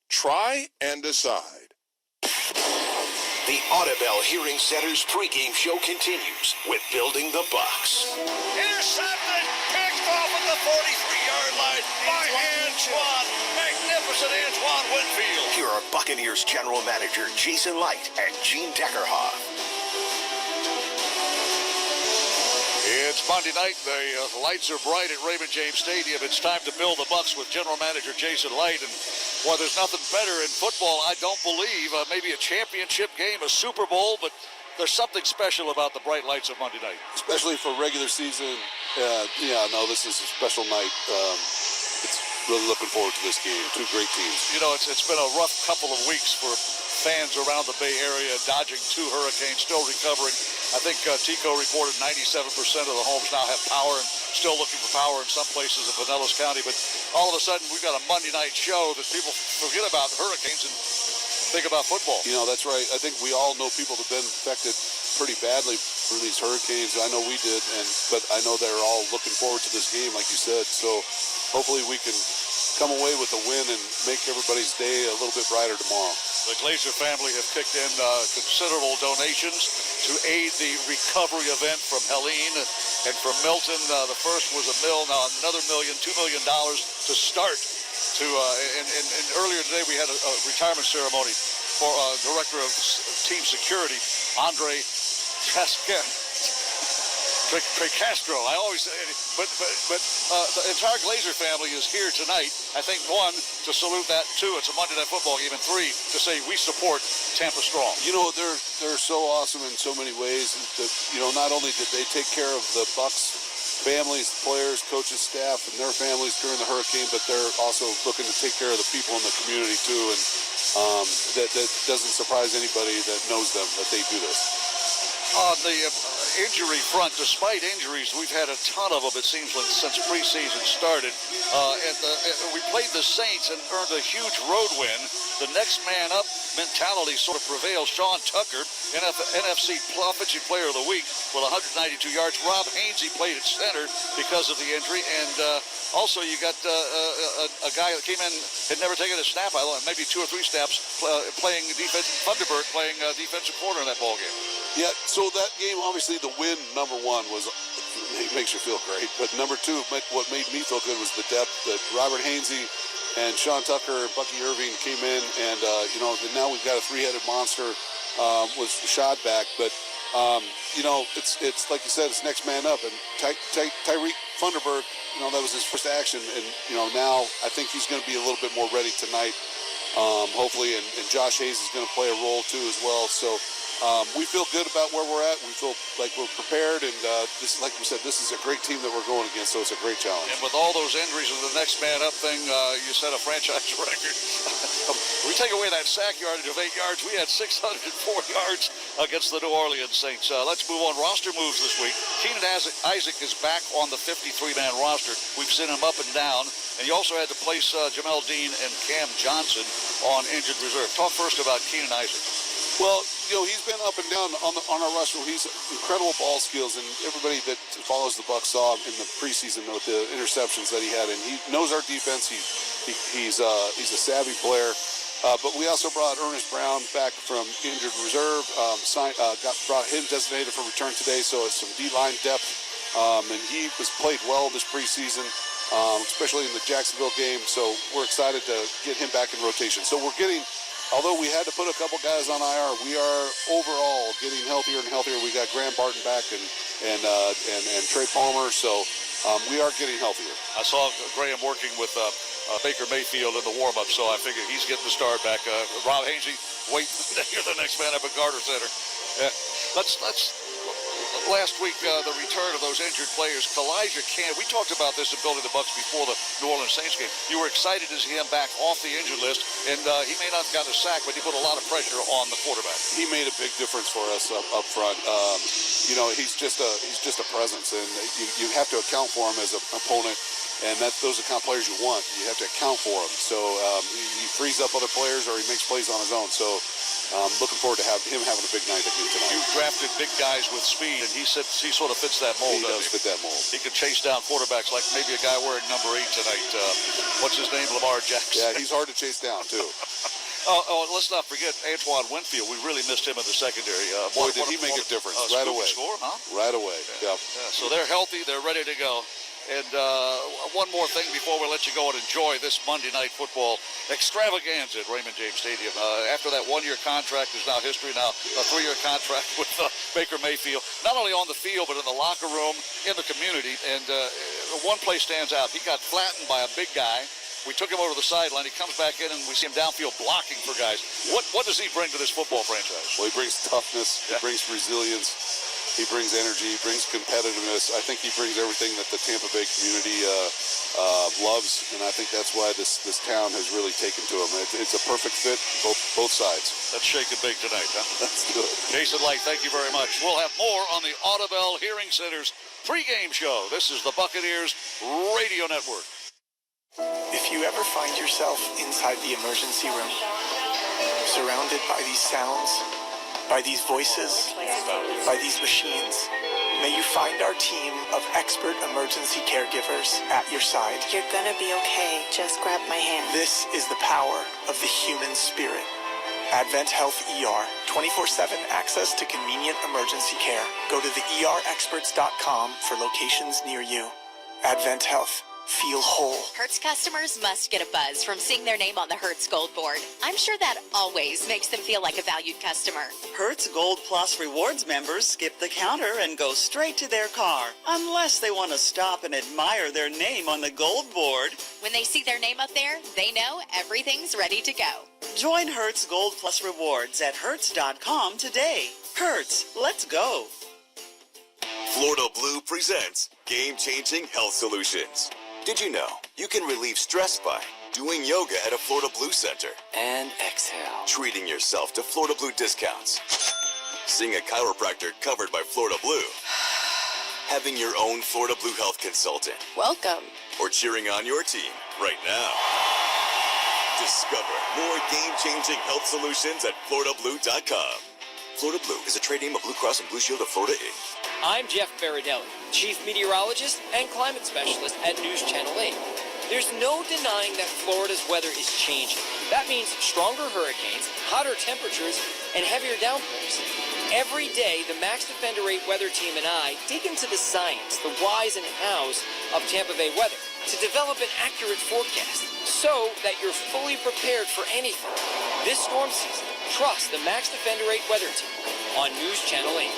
[SPEAKER 2] Try and decide.
[SPEAKER 3] The Audubell Hearing Center's pregame show continues with Building the Bucks.
[SPEAKER 4] Intercepted, picked off at the 43-yard line by Antoine. Magnificent Antoine Winfield.
[SPEAKER 3] Here are Buccaneers General Manager Jason Licht and Gene Deckerhoff.
[SPEAKER 4] It's Monday night. The lights are bright at Raymond James Stadium. It's time to build the Bucks with General Manager Jason Licht. And while there's nothing better in football, I don't believe, maybe a championship game, a Super Bowl, but there's something special about the bright lights of Monday night.
[SPEAKER 24] Especially for regular season. This is a special night. It's really looking forward to this game. Two great teams.
[SPEAKER 4] You know, it's been a rough couple of weeks for fans around the Bay Area, dodging two hurricanes, still recovering. I think Tico reported 97% of the homes now have power and still looking for power in some places in Pinellas County. But all of a sudden, we've got a Monday night show that people forget about hurricanes and think about football.
[SPEAKER 24] You know, that's right. I think we all know people that have been affected pretty badly from these hurricanes. I know we did, but I know they're all looking forward to this game, like you said. So hopefully we can come away with a win and make everybody's day a little bit brighter tomorrow.
[SPEAKER 4] The Glazer family have kicked in considerable donations to aid the recovery event from Helene and from Milton. The first was $1 million, now another $2 million to start. And earlier today we had a retirement ceremony for Director of Team Security, Andre Castro. I always say, but the entire Glazer family is here tonight. I think, one, to salute that. Two, it's a Monday Night Football game. And three, to say we support Tampa strong.
[SPEAKER 24] You know, they're so awesome in so many ways. That, you know, not only did they take care of the Bucks families, players, coaches, staff, and their families during the hurricane, but they're also looking to take care of the people in the community too. And that doesn't surprise anybody that knows them that they do this.
[SPEAKER 4] On the injury front, despite injuries, we've had a ton of them, it seems like, since preseason started. We played the Saints and earned a huge road win. The next man up mentality sort of prevails. Sean Tucker, NFC Offensive Player of the Week with 192 yards. Rob Hainsey played at center because of the injury. And also you got a guy that came in, had never taken a snap, maybe 2 or 3 snaps, playing defense. Thunderbird playing defensive corner in that ball game.
[SPEAKER 24] Yeah, so that game, obviously the win, number one, it makes you feel great. But number two, what made me feel good was the depth that Robert Hainsey and Sean Tucker and Bucky Irving came in. And, now we've got a three-headed monster was shot back. But, it's like you said, it's next man up. And Tyreek Thunderbird that was his first action, and now I think he's going to be a little bit more ready tonight, hopefully, and Josh Hayes is going to play a role too as well. So we feel good about where we're at. We feel like we're prepared, and this, like we said, this is a great team that we're going against, so it's a great challenge.
[SPEAKER 4] And with all those injuries and the next man up thing, you set a franchise record. We take away that sack yardage of 8 yards. We had 604 yards against the New Orleans Saints. Let's move on. Roster moves this week. Keenan Isaac is back on the 53-man roster. We've seen him up and down. And you also had to place Jamel Dean and Cam Johnson on injured reserve. Talk first about Keenan Isaac.
[SPEAKER 24] Well, he's been up and down on our roster. He's incredible ball skills, and everybody that follows the Bucs saw in the preseason with the interceptions that he had. And he knows our defense. He's a savvy player. But we also brought Ernest Brown back from injured reserve. Brought him designated for return today, so it's some D-line depth. And he was played well this preseason, especially in the Jacksonville game. So we're excited to get him back in rotation. So we're getting. Although we had to put a couple guys on IR, we are overall getting healthier and healthier. We got Graham Barton back and Trey Palmer, so we are getting healthier.
[SPEAKER 4] I saw Graham working with Baker Mayfield in the warm-up, so I figured he's getting the start back. Rob Hainsey, wait to hear the next man up at Carter Center. Yeah. Let's last week, the return of those injured players. Taijhe Smith, we talked about this in building the Bucs before the New Orleans Saints game. You were excited to see him back off the injured list, and he may not have gotten a sack, but he put a lot of pressure on the quarterback.
[SPEAKER 24] He made a big difference for us up front. He's just a presence, and you have to account for him as an opponent. And those are the kind of players you want. You have to account for him. So he frees up other players, or he makes plays on his own. So looking forward to him having a big night again tonight.
[SPEAKER 4] You drafted big guys with speed, and he sort of fits that mold.
[SPEAKER 24] He does fit that mold.
[SPEAKER 4] He could chase down quarterbacks like maybe a guy wearing number 8 tonight. What's his name? Lamar Jackson.
[SPEAKER 24] Yeah, he's hard to chase down too.
[SPEAKER 4] Let's not forget Antoine Winfield. We really missed him in the secondary.
[SPEAKER 24] Boy, did he make a difference right away.
[SPEAKER 4] Score, huh?
[SPEAKER 24] Right away.
[SPEAKER 4] Yeah. So they're healthy. They're ready to go. And one more thing before we let you go and enjoy this Monday Night Football extravaganza at Raymond James Stadium. After that one-year contract is now history, now a 3-year contract with Baker Mayfield, not only on the field but in the locker room, in the community. And one play stands out. He got flattened by a big guy. We took him over to the sideline. He comes back in, and we see him downfield blocking for guys. What does he bring to this football franchise?
[SPEAKER 24] Well, he brings toughness. Yeah. He brings resilience. He brings energy, he brings competitiveness. I think he brings everything that the Tampa Bay community loves, and I think that's why this town has really taken to him. It's a perfect fit, both sides.
[SPEAKER 4] Let's shake and bake tonight, huh?
[SPEAKER 24] Let's do it.
[SPEAKER 4] Jason Licht, thank you very much. We'll have more on the Audubell Hearing Center's pregame show. This is the Buccaneers Radio Network.
[SPEAKER 6] If you ever find yourself inside the emergency room, surrounded by these sounds, by these voices, by these machines, may you find our team of expert emergency caregivers at your side.
[SPEAKER 7] You're gonna be okay. Just grab my hand.
[SPEAKER 6] This is the power of the human spirit. Advent Health ER, 24/7 access to convenient emergency care. Go to theerexperts.com for locations near you. Advent Health. Feel whole.
[SPEAKER 11] Hertz customers must get a buzz from seeing their name on the Hertz Gold Board. I'm sure that always makes them feel like a valued customer.
[SPEAKER 12] Hertz Gold Plus Rewards members skip the counter and go straight to their car, unless they want to stop and admire their name on the Gold Board.
[SPEAKER 11] When they see their name up there, they know everything's ready to go.
[SPEAKER 12] Join Hertz Gold Plus Rewards at Hertz.com today. Hertz, let's go.
[SPEAKER 19] Florida Blue presents Game-Changing Health Solutions. Did you know you can relieve stress by doing yoga at a Florida Blue Center? And exhale. Treating yourself to Florida Blue discounts. Seeing a chiropractor covered by Florida Blue. Having your own Florida Blue health consultant.
[SPEAKER 7] Welcome.
[SPEAKER 19] Or cheering on your team right now. Discover more game-changing health solutions at FloridaBlue.com. Florida Blue is a trade name of Blue Cross and Blue Shield of Florida, Inc.
[SPEAKER 9] I'm Jeff Baradelli, Chief Meteorologist and Climate Specialist at News Channel 8. There's no denying that Florida's weather is changing. That means stronger hurricanes, hotter temperatures, and heavier downpours. Every day, the Max Defender 8 weather team and I dig into the science, the whys and hows of Tampa Bay weather to develop an accurate forecast so that you're fully prepared for anything. This storm season, trust the Max Defender 8 weather team on News Channel 8.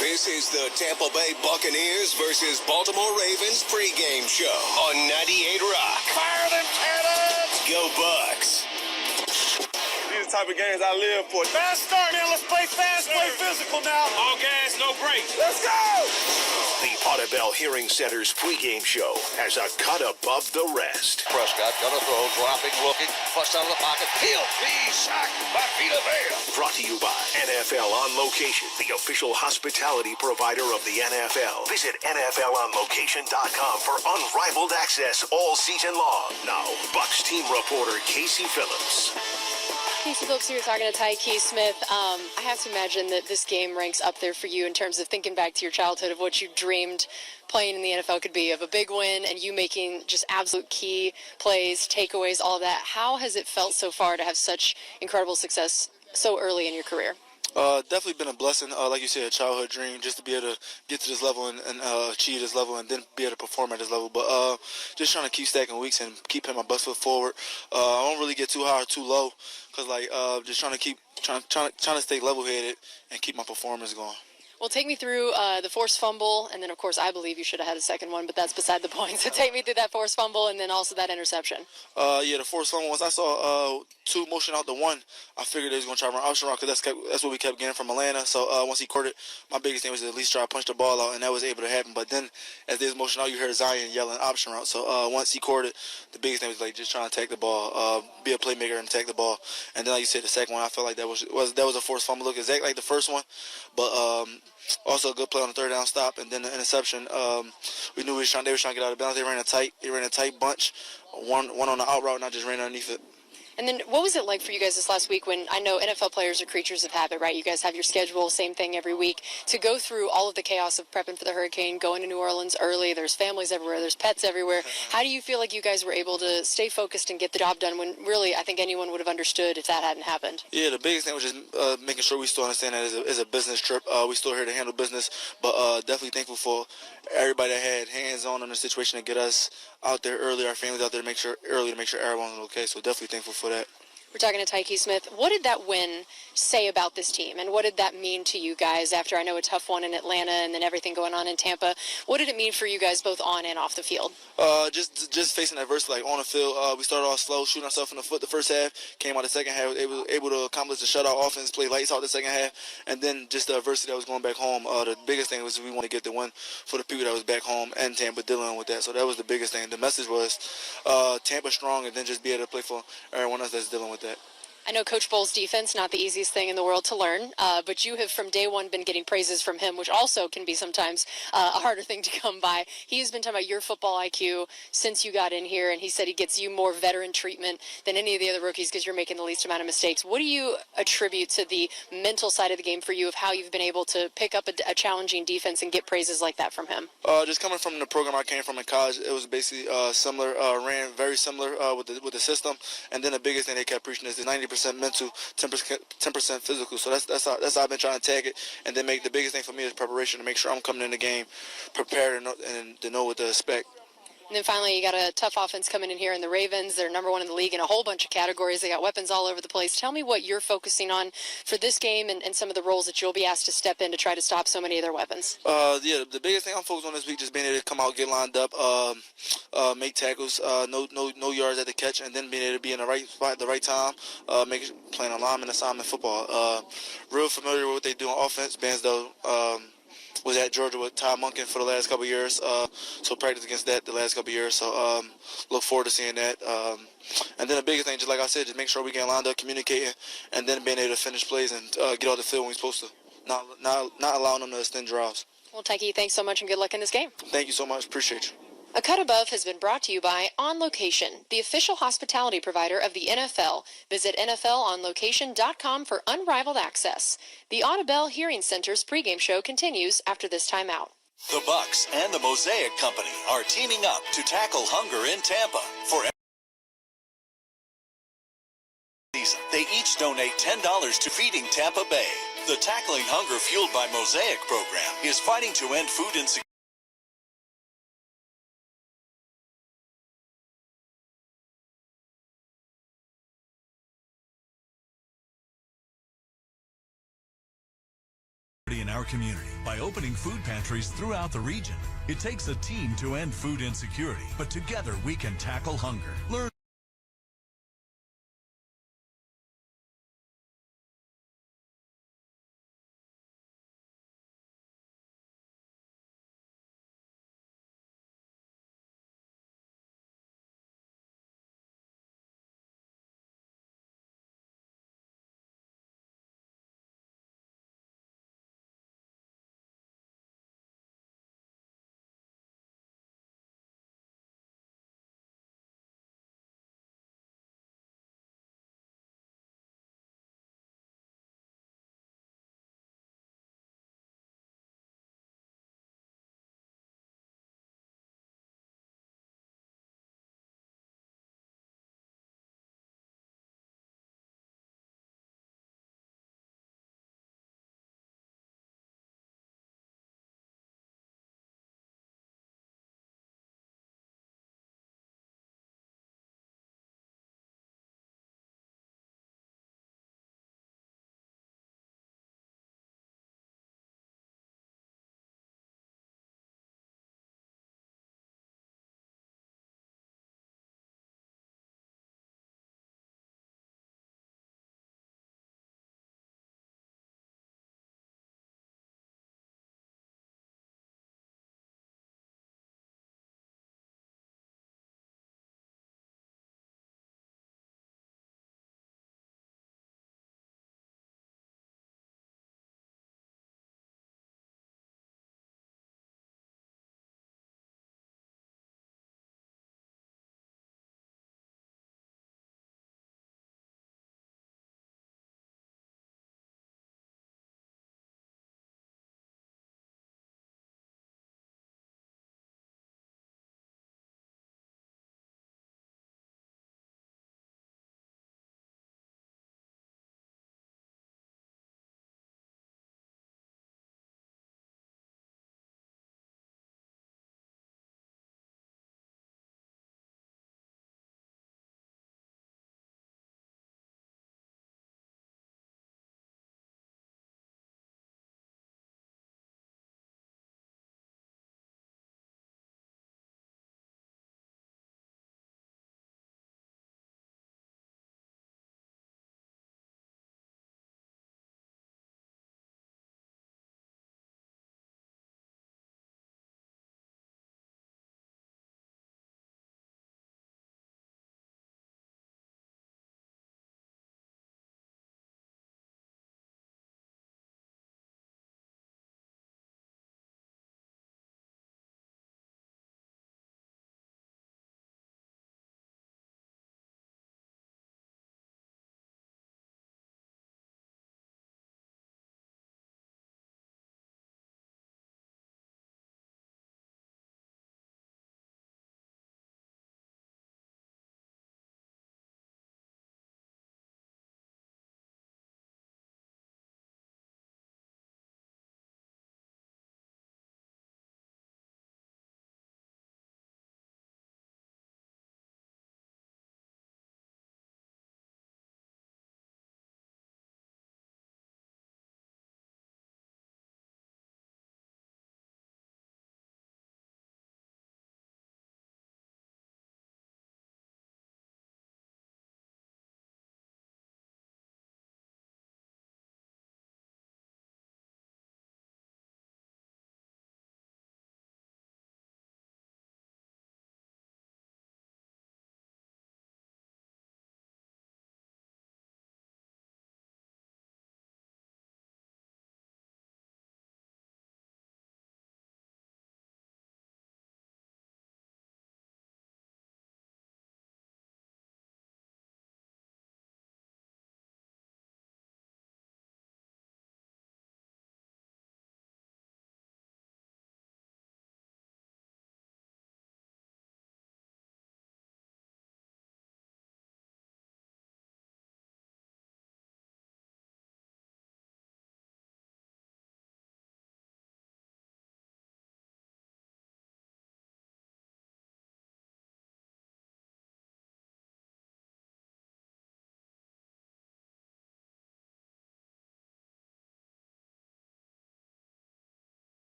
[SPEAKER 3] This is the Tampa Bay Buccaneers versus Baltimore Ravens pregame show on 98 Rock.
[SPEAKER 10] Fire them cannons!
[SPEAKER 3] Go Bucks!
[SPEAKER 10] These are the type of games I live for. Fast start, man. Let's play fast, play physical now. All gas, no brakes. Let's go!
[SPEAKER 3] The Audubell Hearing Center's pregame show has a cut above the rest.
[SPEAKER 4] Prescott gonna throw, dropping, looking, flushed out of the pocket. He'll be sacked by Vita Vea.
[SPEAKER 3] Brought to you by NFL On Location, the official hospitality provider of the NFL. Visit NFLOnLocation.com for unrivaled access all season long. Now, Bucks team reporter Casey Phillips.
[SPEAKER 8] Casey Phillips here talking to Taijhe Smith. I have to imagine that this game ranks up there for you in terms of thinking back to your childhood of what you dreamed playing in the NFL could be, of a big win and you making just absolute key plays, takeaways, all of that. How has it felt so far to have such incredible success so early in your career?
[SPEAKER 13] Definitely been a blessing, like you said, a childhood dream, just to be able to get to this level and achieve this level and then be able to perform at this level. But just trying to keep stacking weeks and keep hitting my best foot forward. I don't really get too high or too low because, just trying to stay level-headed and keep my performance going.
[SPEAKER 8] Well, take me through the forced fumble, and then, of course, I believe you should have had a second one, but that's beside the point. So take me through that forced fumble and then also that interception.
[SPEAKER 13] Yeah, the forced fumble, once I saw two motion out the one, I figured they was going to try to run option route because that's what we kept getting from Atlanta. So once he caught it, my biggest thing was to at least try to punch the ball out, and that was able to happen. But then as they was motion out, you heard Zion yelling option route. So once he caught it, the biggest thing was just trying to attack the ball, be a playmaker and attack the ball. And then, like you said, the second one, I felt like that was a forced fumble, look exactly like the first one, but also a good play on the third down stop, and then the interception. We knew they were trying to get out of bounds. They ran a tight bunch, one on the out route, and I just ran underneath it.
[SPEAKER 8] And then what was it like for you guys this last week when, I know NFL players are creatures of habit, right? You guys have your schedule, same thing every week. To go through all of the chaos of prepping for the hurricane, going to New Orleans early, there's families everywhere, there's pets everywhere. How do you feel like you guys were able to stay focused and get the job done when really I think anyone would have understood if that hadn't happened?
[SPEAKER 13] Yeah, the biggest thing was just making sure we still understand that it's a business trip. We still here to handle business, but definitely thankful for everybody that had hands-on the situation to get us out there early, our families out there to make sure everyone was okay. So definitely thankful for that.
[SPEAKER 8] We're talking to Taijhe Smith. What did that win say about this team, and what did that mean to you guys after, I know, a tough one in Atlanta and then everything going on in Tampa? What did it mean for you guys both on and off the field?
[SPEAKER 13] Just facing adversity, like on the field. We started off slow, shooting ourselves in the foot the first half, came out the second half, able to accomplish the shutout offense, play lights out the second half, and then just the adversity that was going back home. The biggest thing was we wanted to get the win for the people that was back home and Tampa dealing with that. So that was the biggest thing. The message was Tampa strong, and then just be able to play for everyone else that's dealing with that.
[SPEAKER 8] I know Coach Bowles' defense, not the easiest thing in the world to learn, but you have from day one been getting praises from him, which also can be sometimes a harder thing to come by. He has been talking about your football IQ since you got in here, and he said he gets you more veteran treatment than any of the other rookies because you're making the least amount of mistakes. What do you attribute to the mental side of the game for you of how you've been able to pick up a challenging defense and get praises like that from him?
[SPEAKER 13] Just coming from the program I came from in college, it was basically similar, ran very similar with the system, and then the biggest thing they kept preaching is the 90% mental, 10% physical. So that's how I've been trying to tag it. And then the biggest thing for me is preparation, to make sure I'm coming in the game prepared and to know what to expect.
[SPEAKER 8] And then finally, you got a tough offense coming in here in the Ravens. They're number one in the league in a whole bunch of categories. They got weapons all over the place. Tell me what you're focusing on for this game and some of the roles that you'll be asked to step in to try to stop so many of their weapons.
[SPEAKER 13] Yeah, the biggest thing I'm focused on this week just being able to come out, get lined up, make tackles, no yards at the catch, and then being able to be in the right spot at the right time, playing a lineman assignment football. Real familiar with what they do on offense. Bansdale was at Georgia with Todd Monken for the last couple of years, so practiced against that the last couple of years. So look forward to seeing that. And then the biggest thing, just like I said, just make sure we get lined up, communicating, and then being able to finish plays and get off the field when we're supposed to. Not allowing them to extend drives.
[SPEAKER 8] Well, Taijhe, thanks so much and good luck in this game.
[SPEAKER 13] Thank you so much. Appreciate you.
[SPEAKER 8] A Cut Above has been brought to you by On Location, the official hospitality provider of the NFL. Visit NFLOnLocation.com for unrivaled access. The Audubell Hearing Center's pregame show continues after this timeout.
[SPEAKER 14] The Bucks and the Mosaic Company are teaming up to tackle hunger in Tampa. For season, they each donate $10 to Feeding Tampa Bay. The Tackling Hunger Fueled by Mosaic program is fighting to end food insecurity
[SPEAKER 16] in our our community by opening food pantries throughout the region. It takes a team to end food insecurity, but together we can tackle hunger. Learn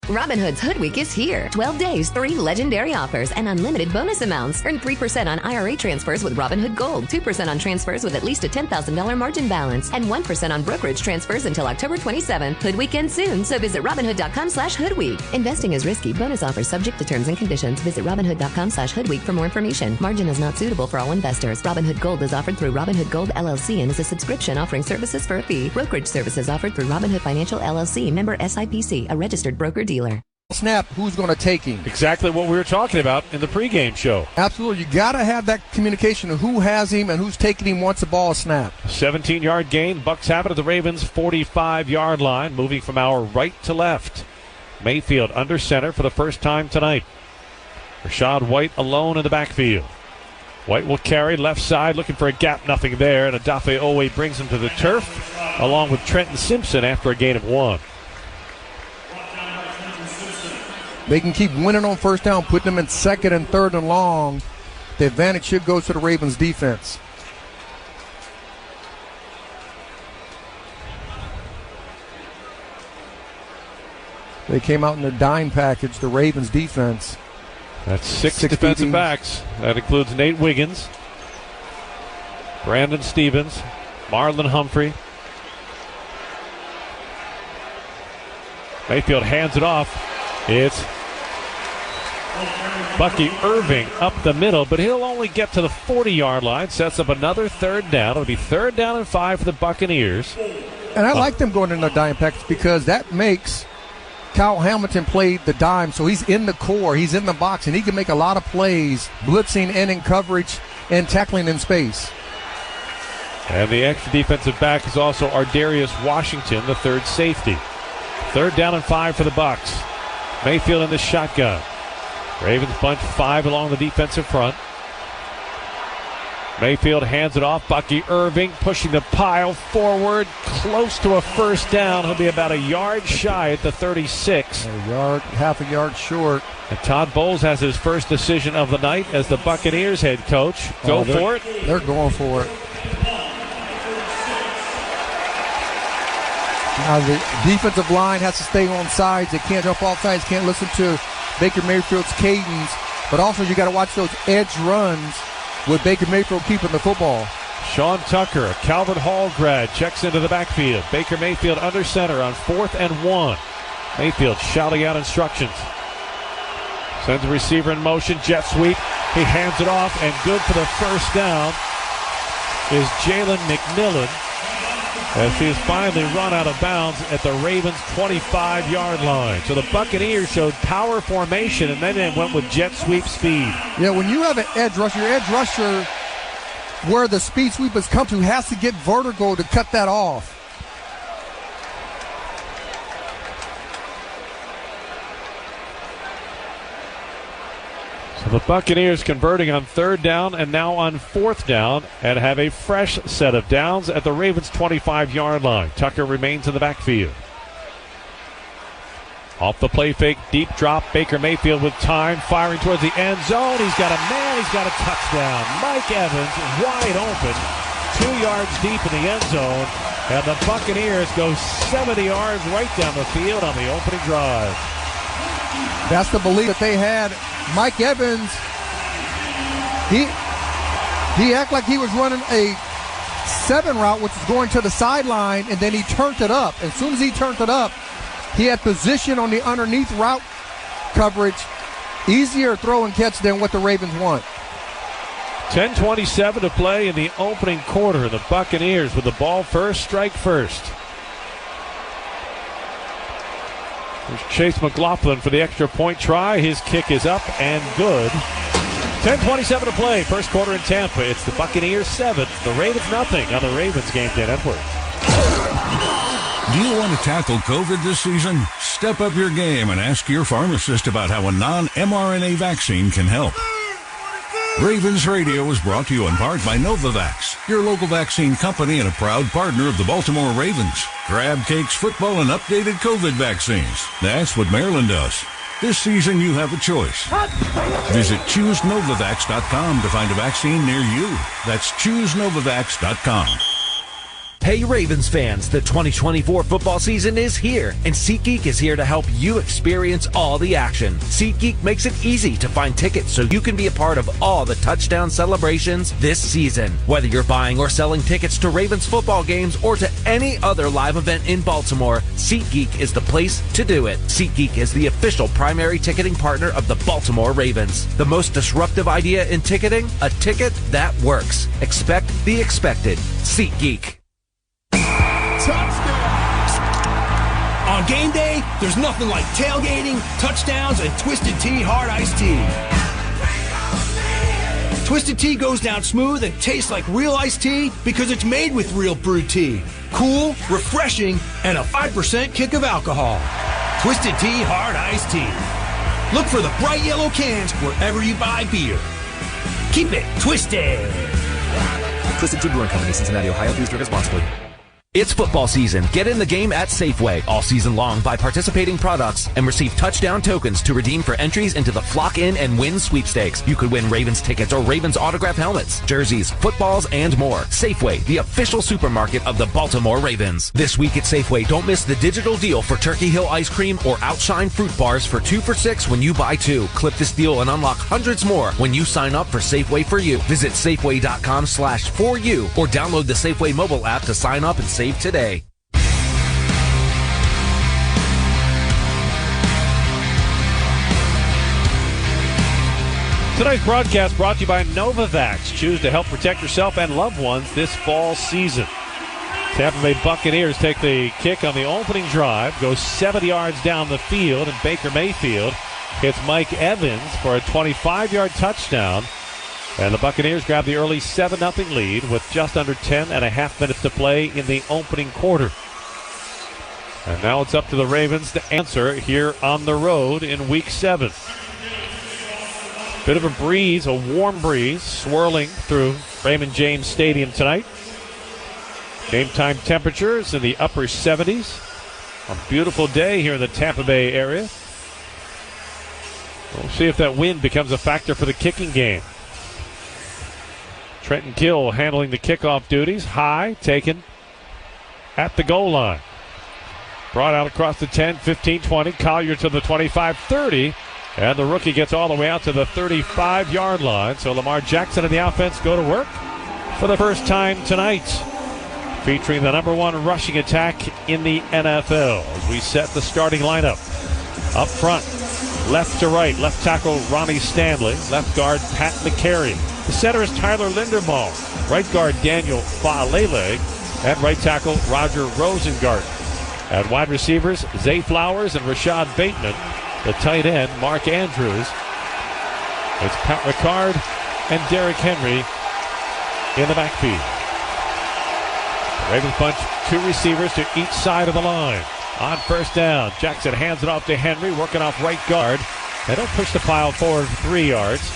[SPEAKER 17] Robinhood's Hood Week is here. 12 days, 3 legendary offers, and unlimited bonus amounts. Earn 3% on IRA transfers with Robinhood Gold, 2% on transfers with at least a $10,000 margin balance, and 1% on brokerage transfers until October 27th. Hood Week ends soon, so visit Robinhood.com/HoodWeek. Investing is risky. Bonus offers subject to terms and conditions. Visit Robinhood.com/HoodWeek for more information. Margin is not suitable for all investors. Robinhood Gold is offered through Robinhood Gold LLC and is a subscription offering services for a fee. Brokerage services offered through Robinhood Financial LLC, member SIPC, a registered broker-dealer.
[SPEAKER 18] Snap, who's going to take him?
[SPEAKER 20] Exactly what we were talking about in the pregame show.
[SPEAKER 18] Absolutely. You got to have that communication of who has him and who's taking him once the ball is snapped.
[SPEAKER 20] 17-yard gain. Bucks have it at the Ravens' 45-yard line, moving from our right to left. Mayfield under center for the first time tonight. Rashad White alone in the backfield. White will carry left side, looking for a gap, nothing there, and Adafe Owe brings him to the turf, along with Trenton Simpson after a gain of 1.
[SPEAKER 18] They can keep winning on first down, putting them in second and third and long. The advantage should go to the Ravens defense. They came out in the dime package, the Ravens defense.
[SPEAKER 20] That's six defensive backs. That includes Nate Wiggins, Brandon Stevens, Marlon Humphrey. Mayfield hands it off. It's Bucky Irving up the middle, but he'll only get to the 40-yard line. Sets up another third down. It'll be 3rd down and 5 for the Buccaneers.
[SPEAKER 18] And I like them going in the dime package because that makes Kyle Hamilton play the dime, so he's in the core, he's in the box, and he can make a lot of plays, blitzing and in coverage and tackling in space.
[SPEAKER 20] And the extra defensive back is also Ardarius Washington, the 3rd safety. 3rd down and 5 for the Bucs. Mayfield in the shotgun. Ravens bunch 5 along the defensive front. Mayfield hands it off. Bucky Irving pushing the pile forward, close to a first down. He'll be about a yard shy at the 36.
[SPEAKER 18] Half a yard short.
[SPEAKER 20] And Todd Bowles has his first decision of the night as the Buccaneers head coach. Go for it.
[SPEAKER 18] They're going for it. Now the defensive line has to stay on sides. They can't jump off sides, can't listen to Baker Mayfield's cadence. But also you got to watch those edge runs with Baker Mayfield keeping the football.
[SPEAKER 20] Sean Tucker, a Calvert Hall grad, checks into the backfield. Baker Mayfield under center on 4th and 1. Mayfield shouting out instructions. Sends the receiver in motion, jet sweep. He hands it off, and good for the first down is Jalen McMillan, as he has finally run out of bounds at the Ravens' 25-yard line. So the Buccaneers showed power formation, and then they went with jet sweep speed.
[SPEAKER 18] Yeah, when you have an edge rusher, your edge rusher, where the speed sweepers come to, has to get vertical to cut that off.
[SPEAKER 20] So the Buccaneers converting on 3rd down and now on 4th down and have a fresh set of downs at the Ravens' 25-yard line. Tucker remains in the backfield. Off the play fake, deep drop. Baker Mayfield with time, firing towards the end zone. He's got a man, he's got a touchdown. Mike Evans wide open, 2 yards deep in the end zone. And the Buccaneers go 70 yards right down the field on the opening drive.
[SPEAKER 18] That's the belief that they had. Mike Evans, he acted like he was running a 7 route, which is going to the sideline, and then he turned it up. As soon as he turned it up, he had position on the underneath route coverage. Easier throw and catch than what the Ravens want.
[SPEAKER 20] 10:27 to play in the opening quarter. The Buccaneers with the ball first, strike first. There's Chase McLaughlin for the extra point try. His kick is up and good. 10:27 to play. First quarter in Tampa. It's the Buccaneers 7, the Ravens nothing on the Ravens Game Day Network.
[SPEAKER 21] Do you want to tackle COVID this season? Step up your game and ask your pharmacist about how a non-mRNA vaccine can help. Ravens Radio is brought to you in part by Novavax, your local vaccine company and a proud partner of the Baltimore Ravens. Grab cakes, football, and updated COVID vaccines. That's what Maryland does. This season, you have a choice. Visit ChooseNovavax.com to find a vaccine near you. That's ChooseNovavax.com.
[SPEAKER 5] Hey Ravens fans, the 2024 football season is here, and SeatGeek is here to help you experience all the action. SeatGeek makes it easy to find tickets so you can be a part of all the touchdown celebrations this season. Whether you're buying or selling tickets to Ravens football games or to any other live event in Baltimore, SeatGeek is the place to do it. SeatGeek is the official primary ticketing partner of the Baltimore Ravens. The most disruptive idea in ticketing? A ticket that works. Expect the expected. SeatGeek.
[SPEAKER 15] Touchdowns! On game day, there's nothing like tailgating, touchdowns, and Twisted Tea Hard Iced Tea. Twisted Tea goes down smooth and tastes like real iced tea because it's made with real brewed tea. Cool, refreshing, and a 5% kick of alcohol. Twisted Tea Hard Iced Tea. Look for the bright yellow cans wherever you buy beer. Keep it twisted.
[SPEAKER 22] Twisted Tea Brewing Company, Cincinnati, Ohio. Please drink responsibly.
[SPEAKER 5] It's football season. Get in the game at Safeway all season long by participating products and receive touchdown tokens to redeem for entries into the Flock In and Win sweepstakes. You could win Ravens tickets or Ravens autograph helmets, jerseys, footballs, and more. Safeway, the official supermarket of the Baltimore Ravens. This week at Safeway, don't miss the digital deal for Turkey Hill ice cream or Outshine fruit bars for 2 for $6 when you buy 2. Clip this deal and unlock hundreds more when you sign up for Safeway for You. Visit Safeway.com/4U or download the Safeway mobile app to sign up and save today.
[SPEAKER 20] Tonight's broadcast brought to you by Novavax. Choose to help protect yourself and loved ones this fall season. Tampa Bay Buccaneers take the kick on the opening drive, goes 7 yards down the field, and Baker Mayfield hits Mike Evans for a 25-yard touchdown. And the Buccaneers grab the early 7-0 lead with just under 10.5 minutes to play in the opening quarter. And now it's up to the Ravens to answer here on the road in Week 7. Bit of a breeze, a warm breeze, swirling through Raymond James Stadium tonight. Game time temperatures in the upper 70s. A beautiful day here in the Tampa Bay area. We'll see if that wind becomes a factor for the kicking game. Trenton Gill handling the kickoff duties. High, taken at the goal line. Brought out across the 10, 15, 20. Collier to the 25, 30. And the rookie gets all the way out to the 35-yard line. So Lamar Jackson and the offense go to work for the first time tonight. Featuring the number 1 rushing attack in the NFL. As we set the starting lineup. Up front, left to right. Left tackle Ronnie Stanley. Left guard Pat McCary. The center is Tyler Linderbaum. Right guard Daniel Faalele. And right tackle Roger Rosengarten. At wide receivers, Zay Flowers and Rashad Bateman. The tight end, Mark Andrews. It's Pat Ricard and Derrick Henry in the backfield. The Ravens bunch 2 receivers to each side of the line. On first down, Jackson hands it off to Henry, working off right guard. They don't push the pile forward 3 yards.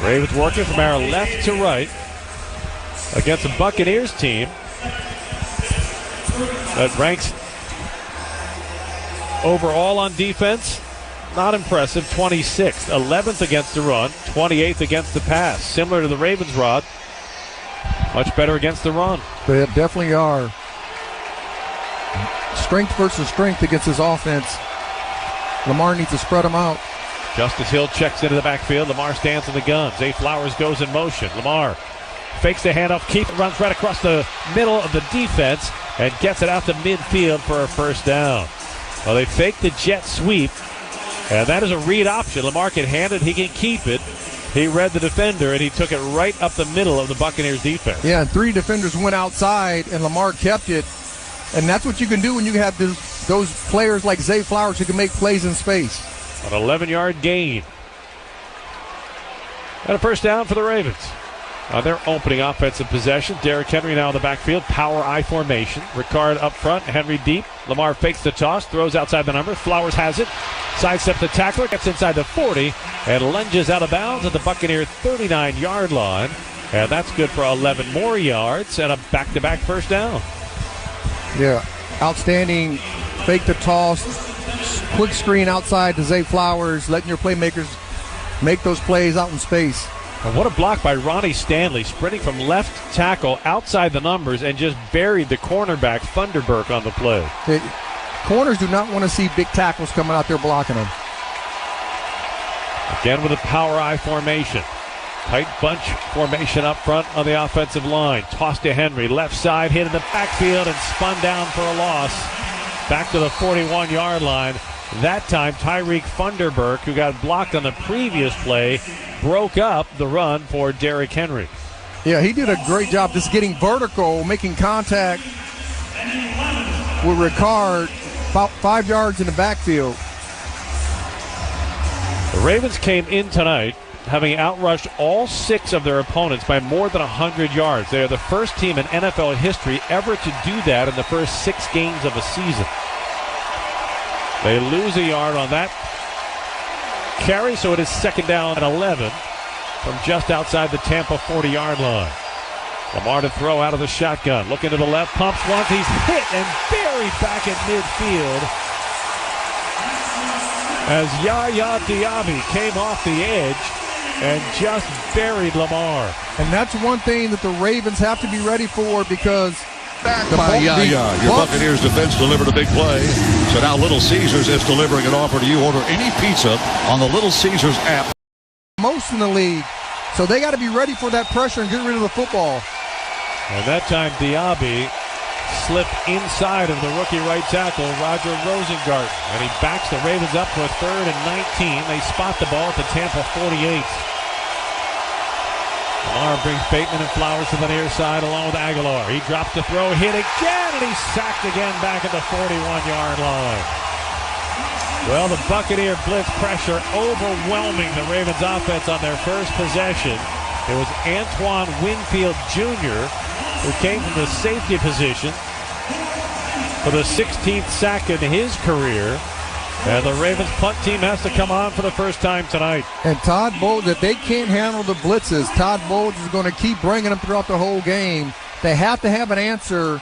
[SPEAKER 20] Ravens working from our left to right against a Buccaneers team that ranks overall on defense, not impressive, 26th, 11th against the run, 28th against the pass. Similar to the Ravens, Rod, much better against the run.
[SPEAKER 18] They definitely are. Strength versus strength against his offense. Lamar needs to spread them out.
[SPEAKER 20] Justice Hill checks into the backfield. Lamar stands in the gun. Zay Flowers goes in motion. Lamar fakes the handoff. Keith runs right across the middle of the defense and gets it out to midfield for a first down. Well, they fake the jet sweep, and that is a read option. Lamar can hand it. He can keep it. He read the defender, and he took it right up the middle of the Buccaneers defense.
[SPEAKER 18] Yeah, and 3 defenders went outside, and Lamar kept it. And that's what you can do when you have those players like Zay Flowers who can make plays in space.
[SPEAKER 20] An 11-yard gain. And a first down for the Ravens. On their opening offensive possession, Derrick Henry now in the backfield. Power I formation. Ricard up front, Henry deep. Lamar fakes the toss, throws outside the number. Flowers has it. Sidesteps the tackler, gets inside the 40, and lunges out of bounds at the Buccaneers 39-yard line. And that's good for 11 more yards and a back-to-back first down.
[SPEAKER 18] Yeah, outstanding. Fake the toss. Quick screen outside to Zay Flowers, letting your playmakers make those plays out in space.
[SPEAKER 20] And what a block by Ronnie Stanley, sprinting from left tackle outside the numbers and just buried the cornerback Funderburk on the play.
[SPEAKER 18] The corners do not want to see big tackles coming out there blocking them.
[SPEAKER 20] Again with a power I formation. Tight bunch formation up front on the offensive line. Toss to Henry, left side, hit in the backfield and spun down for a loss. Back to the 41-yard line. That time, Tyreek Funderburk, who got blocked on the previous play, broke up the run for Derrick Henry.
[SPEAKER 18] Yeah, he did a great job just getting vertical, making contact with Ricard about 5 yards in the backfield.
[SPEAKER 20] The Ravens came in tonight having outrushed all 6 of their opponents by more than 100 yards. They are the first team in NFL history ever to do that in the first 6 games of a season. They lose a yard on that carry, so it is second down and 11 from just outside the Tampa 40-yard line. Lamar to throw out of the shotgun. Looking to the left, pumps once. He's hit and buried back at midfield as Yaya Diaby came off the edge and just buried Lamar.
[SPEAKER 18] And that's one thing that the Ravens have to be ready for, because
[SPEAKER 1] by Yaya. Your Buccaneers defense delivered a big play. So now Little Caesars is delivering an offer to you. Order any pizza on the Little Caesars app.
[SPEAKER 18] Most in the league. So they got to be ready for that pressure and get rid of the football.
[SPEAKER 20] And that time Diaby slipped inside of the rookie right tackle, Roger Rosengart. And he backs the Ravens up to a 3rd and 19. They spot the ball at the Tampa 48. Lamar brings Bateman and Flowers to the near side along with Aguilar. He drops the throw, hit again, and he's sacked again back at the 41-yard line. Well, the Buccaneer blitz pressure overwhelming the Ravens offense on their first possession. It was Antoine Winfield Jr. who came from the safety position for the 16th sack in his career. And the Ravens punt team has to come on for the first time tonight.
[SPEAKER 18] And Todd Bowles, if they can't handle the blitzes, Todd Bowles is going to keep bringing them throughout the whole game. They have to have an answer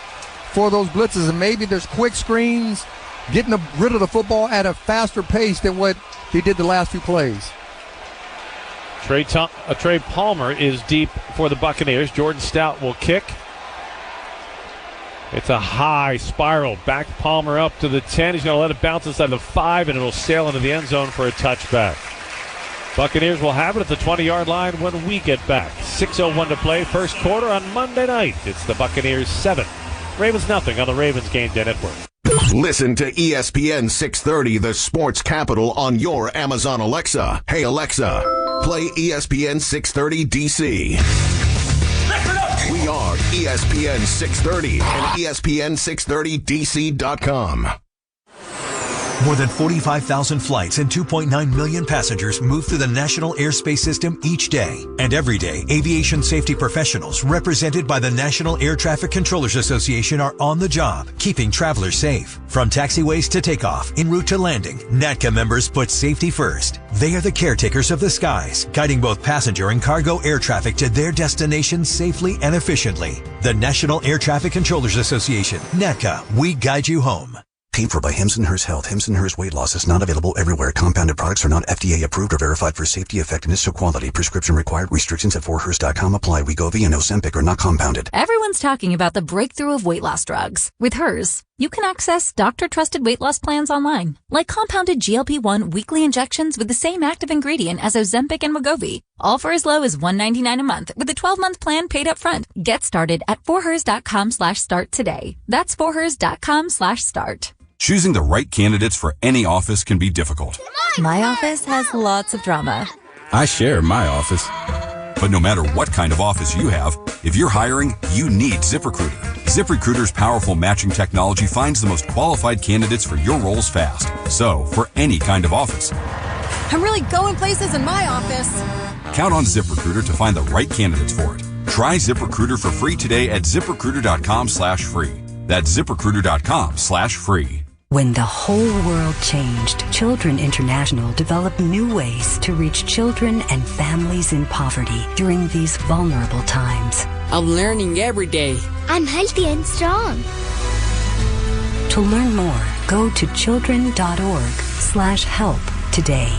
[SPEAKER 18] for those blitzes. And maybe there's quick screens, getting rid of the football at a faster pace than what he did the last few plays.
[SPEAKER 20] Trey Palmer is deep for the Buccaneers. Jordan Stout will kick. It's a high spiral. Back Palmer up to the 10. He's going to let it bounce inside the 5, and it'll sail into the end zone for a touchback. Buccaneers will have it at the 20-yard line when we get back. 6:01 to play, first quarter on Monday night. It's the Buccaneers 7, Ravens nothing on the Ravens Game Day Network.
[SPEAKER 3] Listen to ESPN 630, the sports capital, on your Amazon Alexa. Hey, Alexa, play ESPN 630 DC. We are ESPN 630 and ESPN630DC.com.
[SPEAKER 2] More than 45,000 flights and 2.9 million passengers move through the National Airspace System each day. And every day, aviation safety professionals represented by the National Air Traffic Controllers Association are on the job, keeping travelers safe. From taxiways to takeoff, en route to landing, NATCA members put safety first. They are the caretakers of the skies, guiding both passenger and cargo air traffic to their destinations safely and efficiently. The National Air Traffic Controllers Association, NATCA, we guide you home.
[SPEAKER 23] Paid for by Hims & Hers Health. Hims & Hers Weight Loss is not available everywhere. Compounded products are not FDA approved or verified for safety, effectiveness, or quality. Prescription required. Restrictions at forhers.com apply. Wegovy and Ozempic are not compounded.
[SPEAKER 24] Everyone's talking about the breakthrough of weight loss drugs. With Hers, you can access doctor-trusted weight loss plans online, like compounded GLP-1 weekly injections with the same active ingredient as Ozempic and Wegovy, all for as low as $199 a month with a 12-month plan paid up front. Get started at forhers.com/start today. That's forhers.com/start.
[SPEAKER 25] Choosing the right candidates for any office can be difficult.
[SPEAKER 24] My office has lots of drama.
[SPEAKER 25] I share my office. But no matter what kind of office you have, if you're hiring, you need ZipRecruiter. ZipRecruiter's powerful matching technology finds the most qualified candidates for your roles fast. So, for any kind of office.
[SPEAKER 24] I'm really going places in my office.
[SPEAKER 25] Count on ZipRecruiter to find the right candidates for it. Try ZipRecruiter for free today at ZipRecruiter.com/free. That's ZipRecruiter.com/free.
[SPEAKER 26] When the whole world changed, Children International developed new ways to reach children and families in poverty during these vulnerable times.
[SPEAKER 27] I'm learning every day.
[SPEAKER 28] I'm healthy and strong.
[SPEAKER 26] To learn more, go to children.org/help today.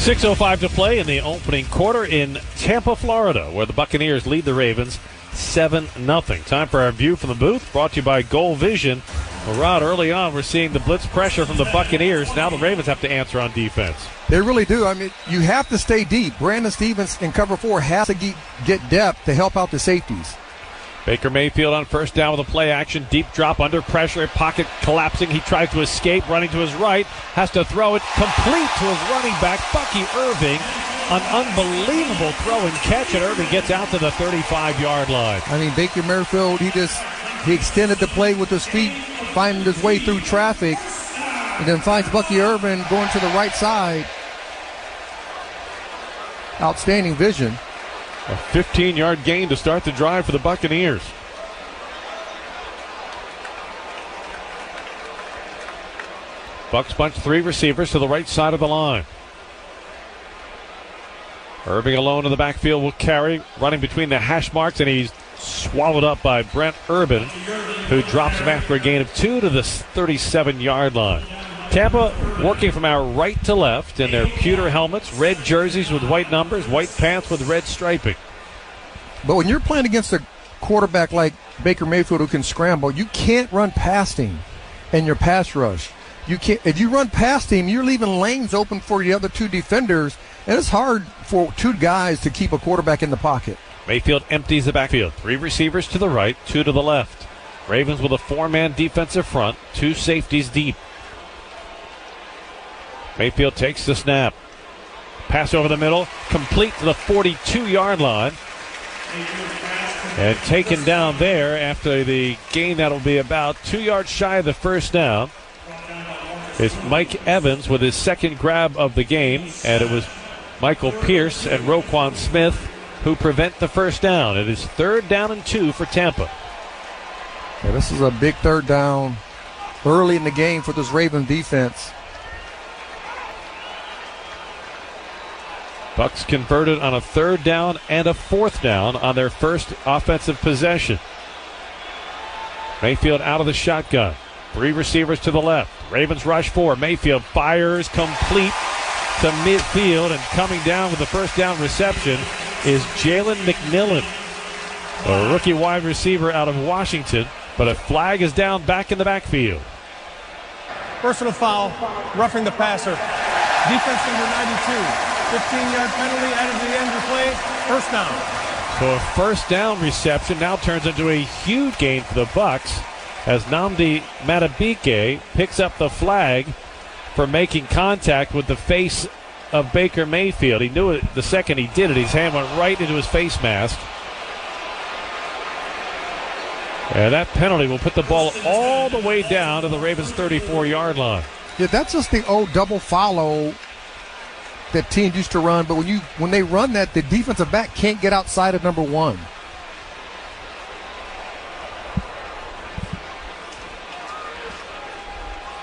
[SPEAKER 20] 6:05 to play in the opening quarter in Tampa, Florida, where the Buccaneers lead the Ravens 7-0. Time for our view from the booth, brought to you by Goal Vision. Well, Rod, early on, we're seeing the blitz pressure from the Buccaneers. Now the Ravens have to answer on defense.
[SPEAKER 18] They really do. I mean, you have to stay deep. Brandon Stevens in cover 4 has to get depth to help out the safeties.
[SPEAKER 20] Baker Mayfield on first down with a play action. Deep drop under pressure. Pocket collapsing. He tries to escape. Running to his right. Has to throw it complete to his running back, Bucky Irving. An unbelievable throw and catch, and Irving gets out to the 35-yard line.
[SPEAKER 18] I mean, Baker Mayfield, he extended the play with his feet, finding his way through traffic, and then finds Bucky Irving going to the right side. Outstanding vision.
[SPEAKER 20] A 15-yard gain to start the drive for the Buccaneers. Bucks bunch 3 receivers to the right side of the line. Irving alone in the backfield will carry, running between the hash marks, and he's swallowed up by Brent Urban, who drops him after a gain of 2 to the 37-yard line. Tampa working from our right to left in their pewter helmets, red jerseys with white numbers, white pants with red striping.
[SPEAKER 18] But when you're playing against a quarterback like Baker Mayfield who can scramble, you can't run past him in your pass rush. You can't. If you run past him, you're leaving lanes open for the other 2 defenders, and it's hard for 2 guys to keep a quarterback in the pocket.
[SPEAKER 20] Mayfield empties the backfield. 3 receivers to the right, 2 to the left. Ravens with a 4-man defensive front, 2 safeties deep. Mayfield takes the snap. Pass over the middle, complete to the 42-yard line. And taken down there after the gain that'll be about 2 yards shy of the first down. It's Mike Evans with his second grab of the game, and it was Michael Pierce and Roquan Smith who prevent the first down. It is 3rd down and 2 for Tampa.
[SPEAKER 18] Yeah, this is a big 3rd down early in the game for this Raven defense.
[SPEAKER 20] Bucks converted on a 3rd down and a 4th down on their first offensive possession. Mayfield out of the shotgun. 3 receivers to the left. Ravens rush 4. Mayfield fires complete to midfield, and coming down with the first down reception is Jalen McMillan, a rookie wide receiver out of Washington, but a flag is down back in the backfield.
[SPEAKER 4] Personal foul, roughing the passer. Defense number 92. 15-yard penalty, added to the end of the play, first down.
[SPEAKER 20] So a first down reception now turns into a huge gain for the Bucks as Nnamdi Madubuike picks up the flag for making contact with the face of Baker Mayfield. He knew it the second he did it. His hand went right into his face mask. And that penalty will put the ball all the way down to the Ravens' 34-yard line.
[SPEAKER 18] Yeah, that's just the old double follow that teams used to run, but when they run that, the defensive back can't get outside of number 1.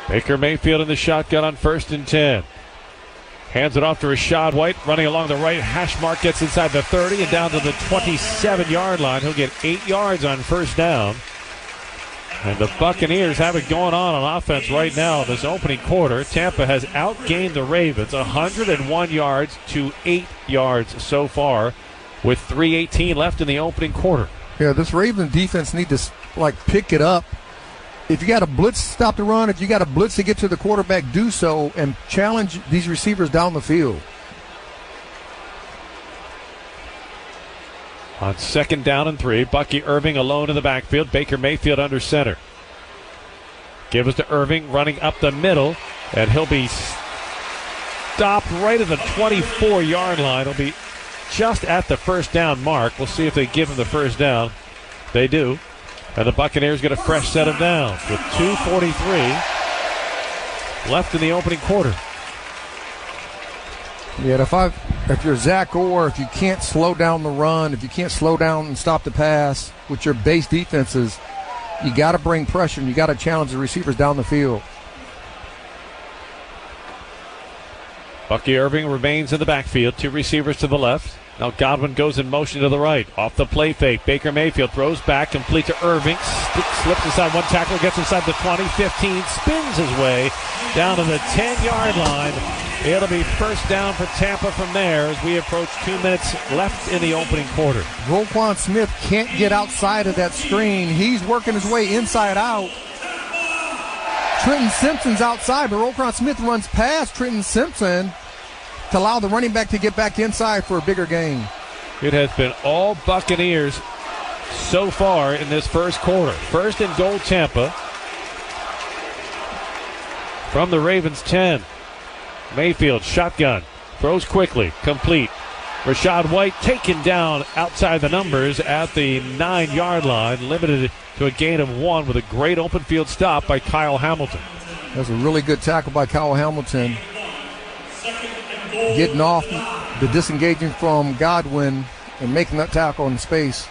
[SPEAKER 20] Baker Mayfield in the shotgun on 1st and 10. Hands it off to Rachaad White, running along the right hash mark, gets inside the 30 and down to the 27-yard line. He'll get 8 yards on first down. And the Buccaneers have it going on offense right now this opening quarter. Tampa has outgained the Ravens 101 yards to 8 yards so far with 3:18 left in the opening quarter.
[SPEAKER 18] Yeah, this Ravens defense need to pick it up. If you got a blitz, stop the run. If you got a blitz to get to the quarterback, do so and challenge these receivers down the field.
[SPEAKER 20] On 2nd down and 3, Bucky Irving alone in the backfield. Baker Mayfield under center. Give us to Irving running up the middle, and he'll be stopped right at the 24-yard line. He'll be just at the first down mark. We'll see if they give him the first down. They do. And the Buccaneers get a fresh set of downs with 2:43 left in the opening quarter.
[SPEAKER 18] Yeah, if you're Zach Orr, if you can't slow down the run, if you can't slow down and stop the pass with your base defenses, you got to bring pressure and you got to challenge the receivers down the field.
[SPEAKER 20] Bucky Irving remains in the backfield. 2 receivers to the left. Now Godwin goes in motion to the right. Off the play fake. Baker Mayfield throws back, complete to Irving. Slips inside one tackle, gets inside the 20, 15, spins his way down to the 10-yard line. It'll be first down for Tampa from there as we approach 2 minutes left in the opening quarter.
[SPEAKER 18] Roquan Smith can't get outside of that screen. He's working his way inside out. Trenton Simpson's outside, but Roquan Smith runs past Trenton Simpson to allow the running back to get back inside for a bigger gain.
[SPEAKER 20] It has been all Buccaneers so far in this first quarter. First and goal, Tampa. From the Ravens 10. Mayfield, shotgun. Throws quickly. Complete. Rashad White taken down outside the numbers at the 9-yard line. Limited to a gain of 1 with a great open field stop by Kyle Hamilton.
[SPEAKER 18] That's a really good tackle by Kyle Hamilton. Getting off the disengaging from Godwin and making that tackle in space.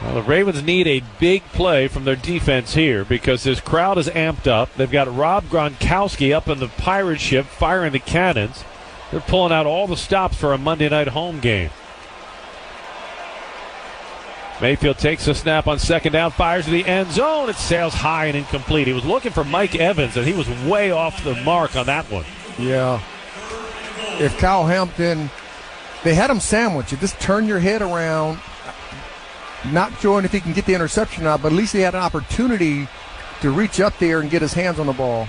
[SPEAKER 20] Well, the Ravens need a big play from their defense here because this crowd is amped up. They've got Rob Gronkowski up in the pirate ship firing the cannons. They're pulling out all the stops for a Monday night home game. Mayfield takes a snap on second down, fires to the end zone. It sails high and incomplete. He was looking for Mike Evans, and he was way off the mark on that one.
[SPEAKER 18] Yeah. If Kyle Hamilton, they had him sandwiched. You just turn your head around. Not sure if he can get the interception out, but at least he had an opportunity to reach up there and get his hands on the ball.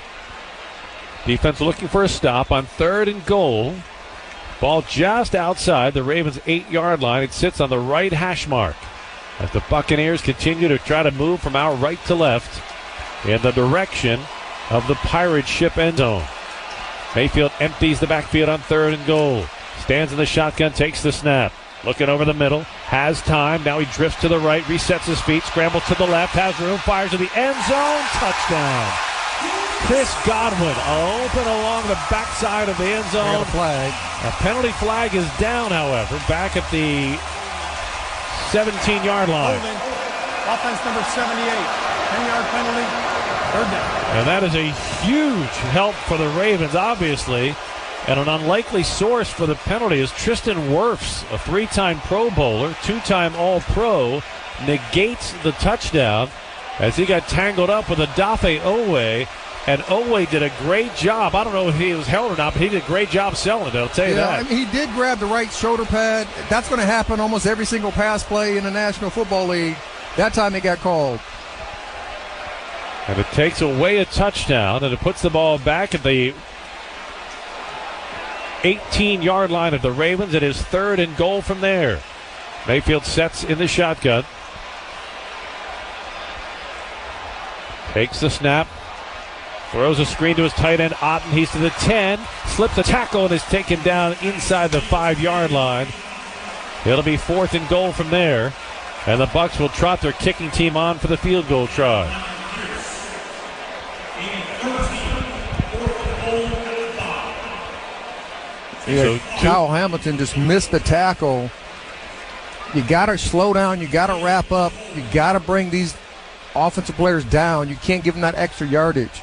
[SPEAKER 20] Defense looking for a stop on third and goal. Ball just outside the Ravens' 8-yard line. It sits on the right hash mark as the Buccaneers continue to try to move from our right to left in the direction of the pirate ship end zone. Mayfield empties the backfield on third and goal. Stands in the shotgun, takes the snap. Looking over the middle, has time. Now he drifts to the right, resets his feet, scrambles to the left, has room, fires to the end zone. Touchdown. Chris Godwin open along the backside of the end zone. A penalty flag is down, however, back at the 17-yard line.
[SPEAKER 4] Offense number 78. 10-yard penalty. Third down.
[SPEAKER 20] And that is a huge help for the Ravens, obviously. And an unlikely source for the penalty is Tristan Wirfs, a 3-time Pro Bowler, 2-time All-Pro, negates the touchdown as he got tangled up with Odafe Owe. And Owe did a great job. I don't know if he was held or not, but he did a great job selling it, I'll tell you that.
[SPEAKER 18] I mean, he did grab the right shoulder pad. That's going to happen almost every single pass play in the National Football League. That time it got called.
[SPEAKER 20] And it takes away a touchdown, and it puts the ball back at the 18-yard line of the Ravens. It is third and goal from there. Mayfield sets in the shotgun. Takes the snap. Throws a screen to his tight end, Otten. He's to the 10. Slips a tackle and is taken down inside the 5-yard line. It'll be fourth and goal from there. And the Bucs will trot their kicking team on for the field goal try.
[SPEAKER 18] Yeah, so Kyle Hamilton just missed the tackle. You got to slow down. You got to wrap up. You got to bring these offensive players down. You can't give them that extra yardage.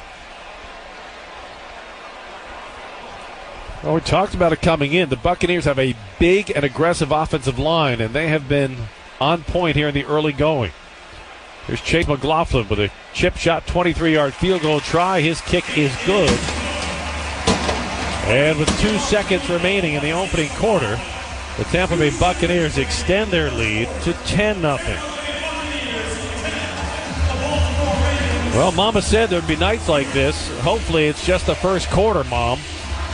[SPEAKER 20] Well, we talked about it coming in. The Buccaneers have a big and aggressive offensive line, and they have been on point here in the early going. Here's Chase McLaughlin with a chip shot 23-yard field goal try. His kick is good. And with 2 seconds remaining in the opening quarter, the Tampa Bay Buccaneers extend their lead to 10-0. Well, Mama said there'd be nights like this. Hopefully it's just the first quarter, Mom,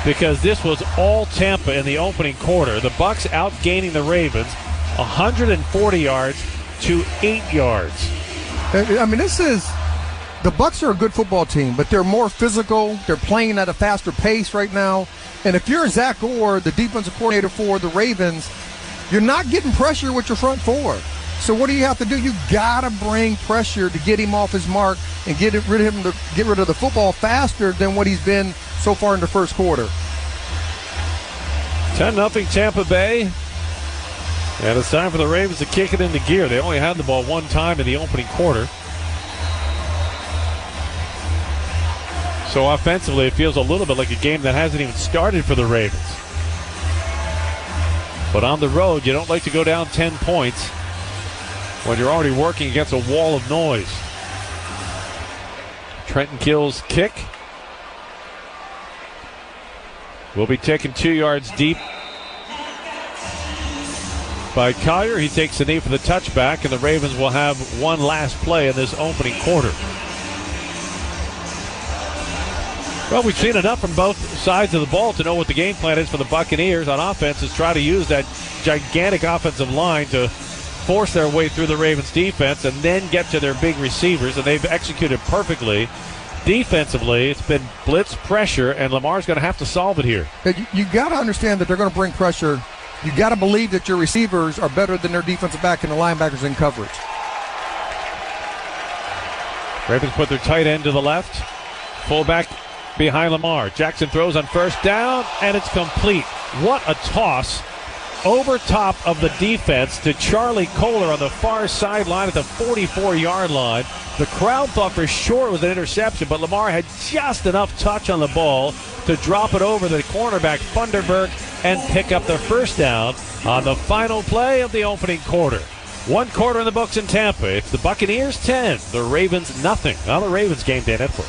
[SPEAKER 20] because this was all Tampa in the opening quarter. The Bucs outgaining the Ravens 140 yards to 8 yards.
[SPEAKER 18] I mean, the Bucs are a good football team, but they're more physical. They're playing at a faster pace right now. And if you're Zach Orr, the defensive coordinator for the Ravens, you're not getting pressure with your front four. So what do you have to do? You got to bring pressure to get him off his mark and get rid of the football faster than what he's been so far in the first quarter.
[SPEAKER 20] 10-0 Tampa Bay. And it's time for the Ravens to kick it into gear. They only had the ball one time in the opening quarter. So offensively, it feels a little bit like a game that hasn't even started for the Ravens. But on the road, you don't like to go down 10 points when you're already working against a wall of noise. Trenton Kill's kick will be taken 2 yards deep by Collier. He takes the knee for the touchback, and the Ravens will have one last play in this opening quarter. Well, we've seen enough from both sides of the ball to know what the game plan is for the Buccaneers on offense, is try to use that gigantic offensive line to force their way through the Ravens defense and then get to their big receivers, and they've executed perfectly. Defensively, it's been blitz pressure, and Lamar's going to have to solve it here.
[SPEAKER 18] You got to understand that they're going to bring pressure. You got to believe that your receivers are better than their defensive back and the linebackers in coverage.
[SPEAKER 20] Ravens put their tight end to the left. Fullback behind Lamar. Jackson throws on first down, and it's complete. What a toss over top of the defense to Charlie Kohler on the far sideline at the 44-yard line. The crowd thought for sure it was an interception, but Lamar had just enough touch on the ball to drop it over the cornerback Funderburk and pick up the first down on the final play of the opening quarter. 1 quarter in the books in Tampa. It's the Buccaneers 10, the Ravens nothing on the Ravens Game Day Network.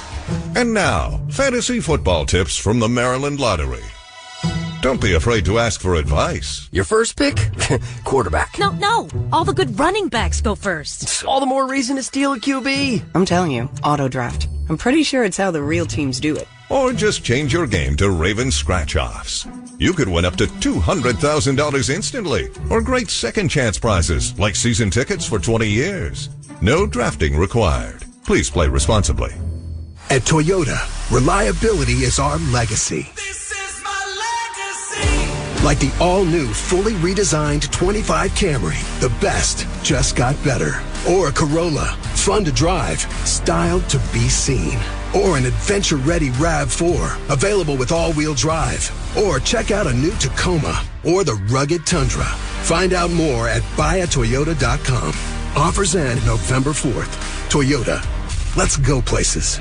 [SPEAKER 6] And now, fantasy football tips from the Maryland Lottery. Don't be afraid to ask for advice.
[SPEAKER 7] Your first pick? Quarterback.
[SPEAKER 9] No. All the good running backs go first.
[SPEAKER 7] All the more reason to steal a QB.
[SPEAKER 10] I'm telling you, auto draft. I'm pretty sure it's how the real teams do it.
[SPEAKER 6] Or just change your game to Ravens Scratch-Offs. You could win up to $200,000 instantly, or great second chance prizes like season tickets for 20 years. No drafting required. Please play responsibly.
[SPEAKER 11] At Toyota, reliability is our legacy. Like the all-new, fully redesigned 25 Camry, the best just got better. Or a Corolla, fun to drive, styled to be seen. Or an adventure-ready RAV4, available with all-wheel drive. Or check out a new Tacoma or the rugged Tundra. Find out more at buyatoyota.com. Offers end November 4th. Toyota, let's go places.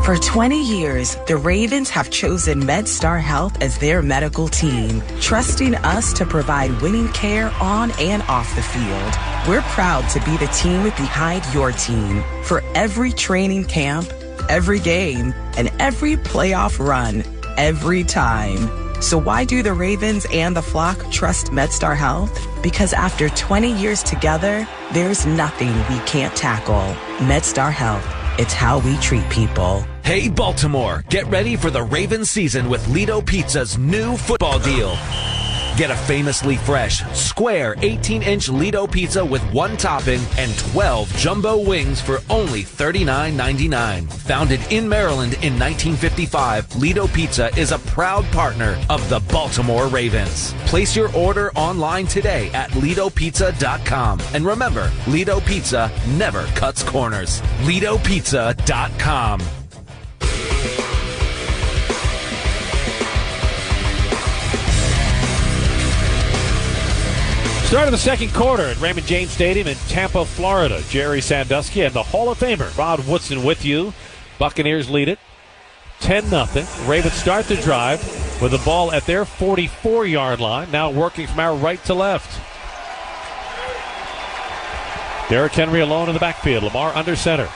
[SPEAKER 12] For 20 years, the Ravens have chosen MedStar Health as their medical team, trusting us to provide winning care on and off the field. We're proud to be the team behind your team for every training camp, every game, and every playoff run, every time. So why do the Ravens and the flock trust MedStar Health? Because after 20 years together, there's nothing we can't tackle. MedStar Health. It's how we treat people.
[SPEAKER 5] Hey, Baltimore, get ready for the Ravens season with Lido Pizza's new football deal. Get a famously fresh, square 18-inch Lido pizza with 1 topping and 12 jumbo wings for only $39.99. Founded in Maryland in 1955, Lido Pizza is a proud partner of the Baltimore Ravens. Place your order online today at LidoPizza.com. And remember, Lido Pizza never cuts corners. LidoPizza.com.
[SPEAKER 20] Start of the second quarter at Raymond James Stadium in Tampa, Florida. Jerry Sandusky and the Hall of Famer Rod Woodson with you. Buccaneers lead it 10-0. Ravens start the drive with the ball at their 44-yard line. Now working from our right to left. Derrick Henry alone in the backfield. Lamar under center.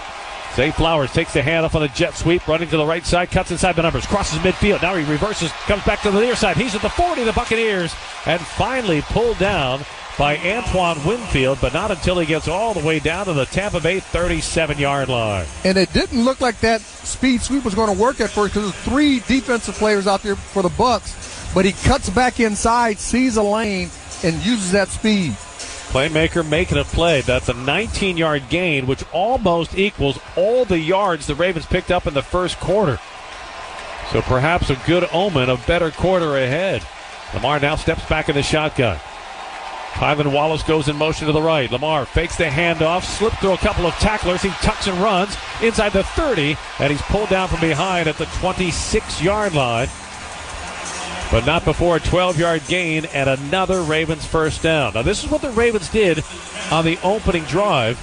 [SPEAKER 20] Zay Flowers takes the handoff on the jet sweep, running to the right side, cuts inside the numbers, crosses midfield. Now he reverses, comes back to the near side. He's at the 40 of the Buccaneers, and finally pulled down by Antoine Winfield, but not until he gets all the way down to the Tampa Bay 37-yard line.
[SPEAKER 18] And it didn't look like that speed sweep was going to work at first because there's 3 defensive players out there for the Bucs, but he cuts back inside, sees a lane, and uses that speed.
[SPEAKER 20] Playmaker making a play. That's a 19-yard gain, which almost equals all the yards the Ravens picked up in the first quarter. So perhaps a good omen of better quarter ahead. Lamar now steps back in the shotgun. Tylan Wallace goes in motion to the right. Lamar fakes the handoff, slipped through a couple of tacklers. He tucks and runs inside the 30, and he's pulled down from behind at the 26-yard line. But not before a 12-yard gain and another Ravens first down. Now, this is what the Ravens did on the opening drive.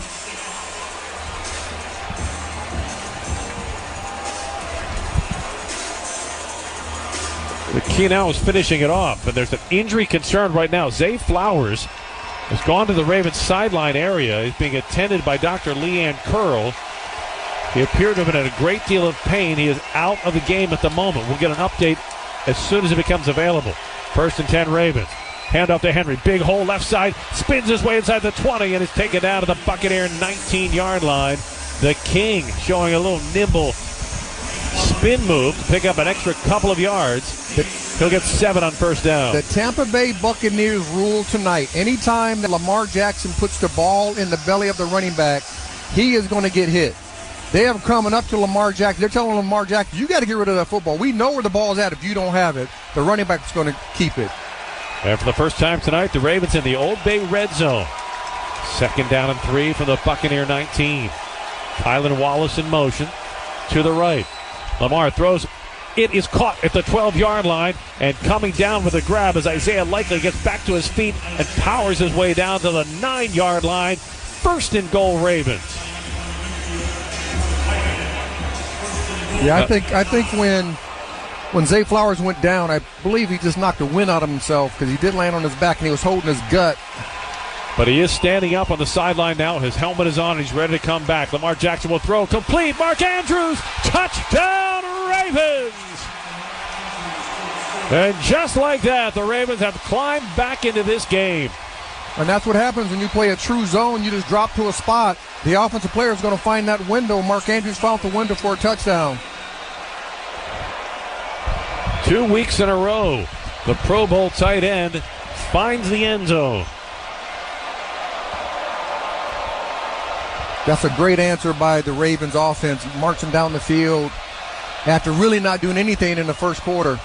[SPEAKER 20] The key now is finishing it off, and there's an injury concern right now. Zay Flowers has gone to the Ravens sideline area. He's being attended by Dr. Leanne Curl. He appeared to have been in a great deal of pain. He is out of the game at the moment. We'll get an update as soon as it becomes available. 1st and 10 Ravens. Hand off to Henry. Big hole left side. Spins his way inside the 20 and is taken down to the Buccaneer 19-yard line. The King showing a little nimble spin move to pick up an extra couple of yards. He'll get 7 on 1st down.
[SPEAKER 18] The Tampa Bay Buccaneers rule tonight. Anytime that Lamar Jackson puts the ball in the belly of the running back, he is going to get hit. They have coming up to Lamar Jackson. They're telling Lamar Jackson, you got to get rid of that football. We know where the ball's at. If you don't have it, the running back is going to keep it.
[SPEAKER 20] And for the first time tonight, the Ravens in the Old Bay red zone. 2nd down and 3 from the Buccaneer 19. Kylan Wallace in motion to the right. Lamar throws. It is caught at the 12-yard line, and coming down with a grab as Isaiah Likely gets back to his feet and powers his way down to the 9-yard line. 1st and goal, Ravens.
[SPEAKER 18] Yeah, I think when Zay Flowers went down, I believe he just knocked the wind out of himself because he did land on his back and he was holding his gut.
[SPEAKER 20] But he is standing up on the sideline now. His helmet is on and he's ready to come back. Lamar Jackson will throw complete. Mark Andrews, touchdown Ravens! And just like that, the Ravens have climbed back into this game.
[SPEAKER 18] And that's what happens when you play a true zone. You just drop to a spot. The offensive player is going to find that window. Mark Andrews found the window for a touchdown.
[SPEAKER 20] 2 weeks in a row, the Pro Bowl tight end finds the end zone.
[SPEAKER 18] That's a great answer by the Ravens offense, marching down the field after really not doing anything in the first quarter.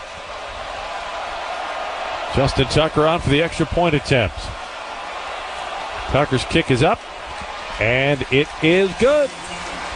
[SPEAKER 20] Justin Tucker on for the extra point attempt. Tucker's kick is up, and it is good.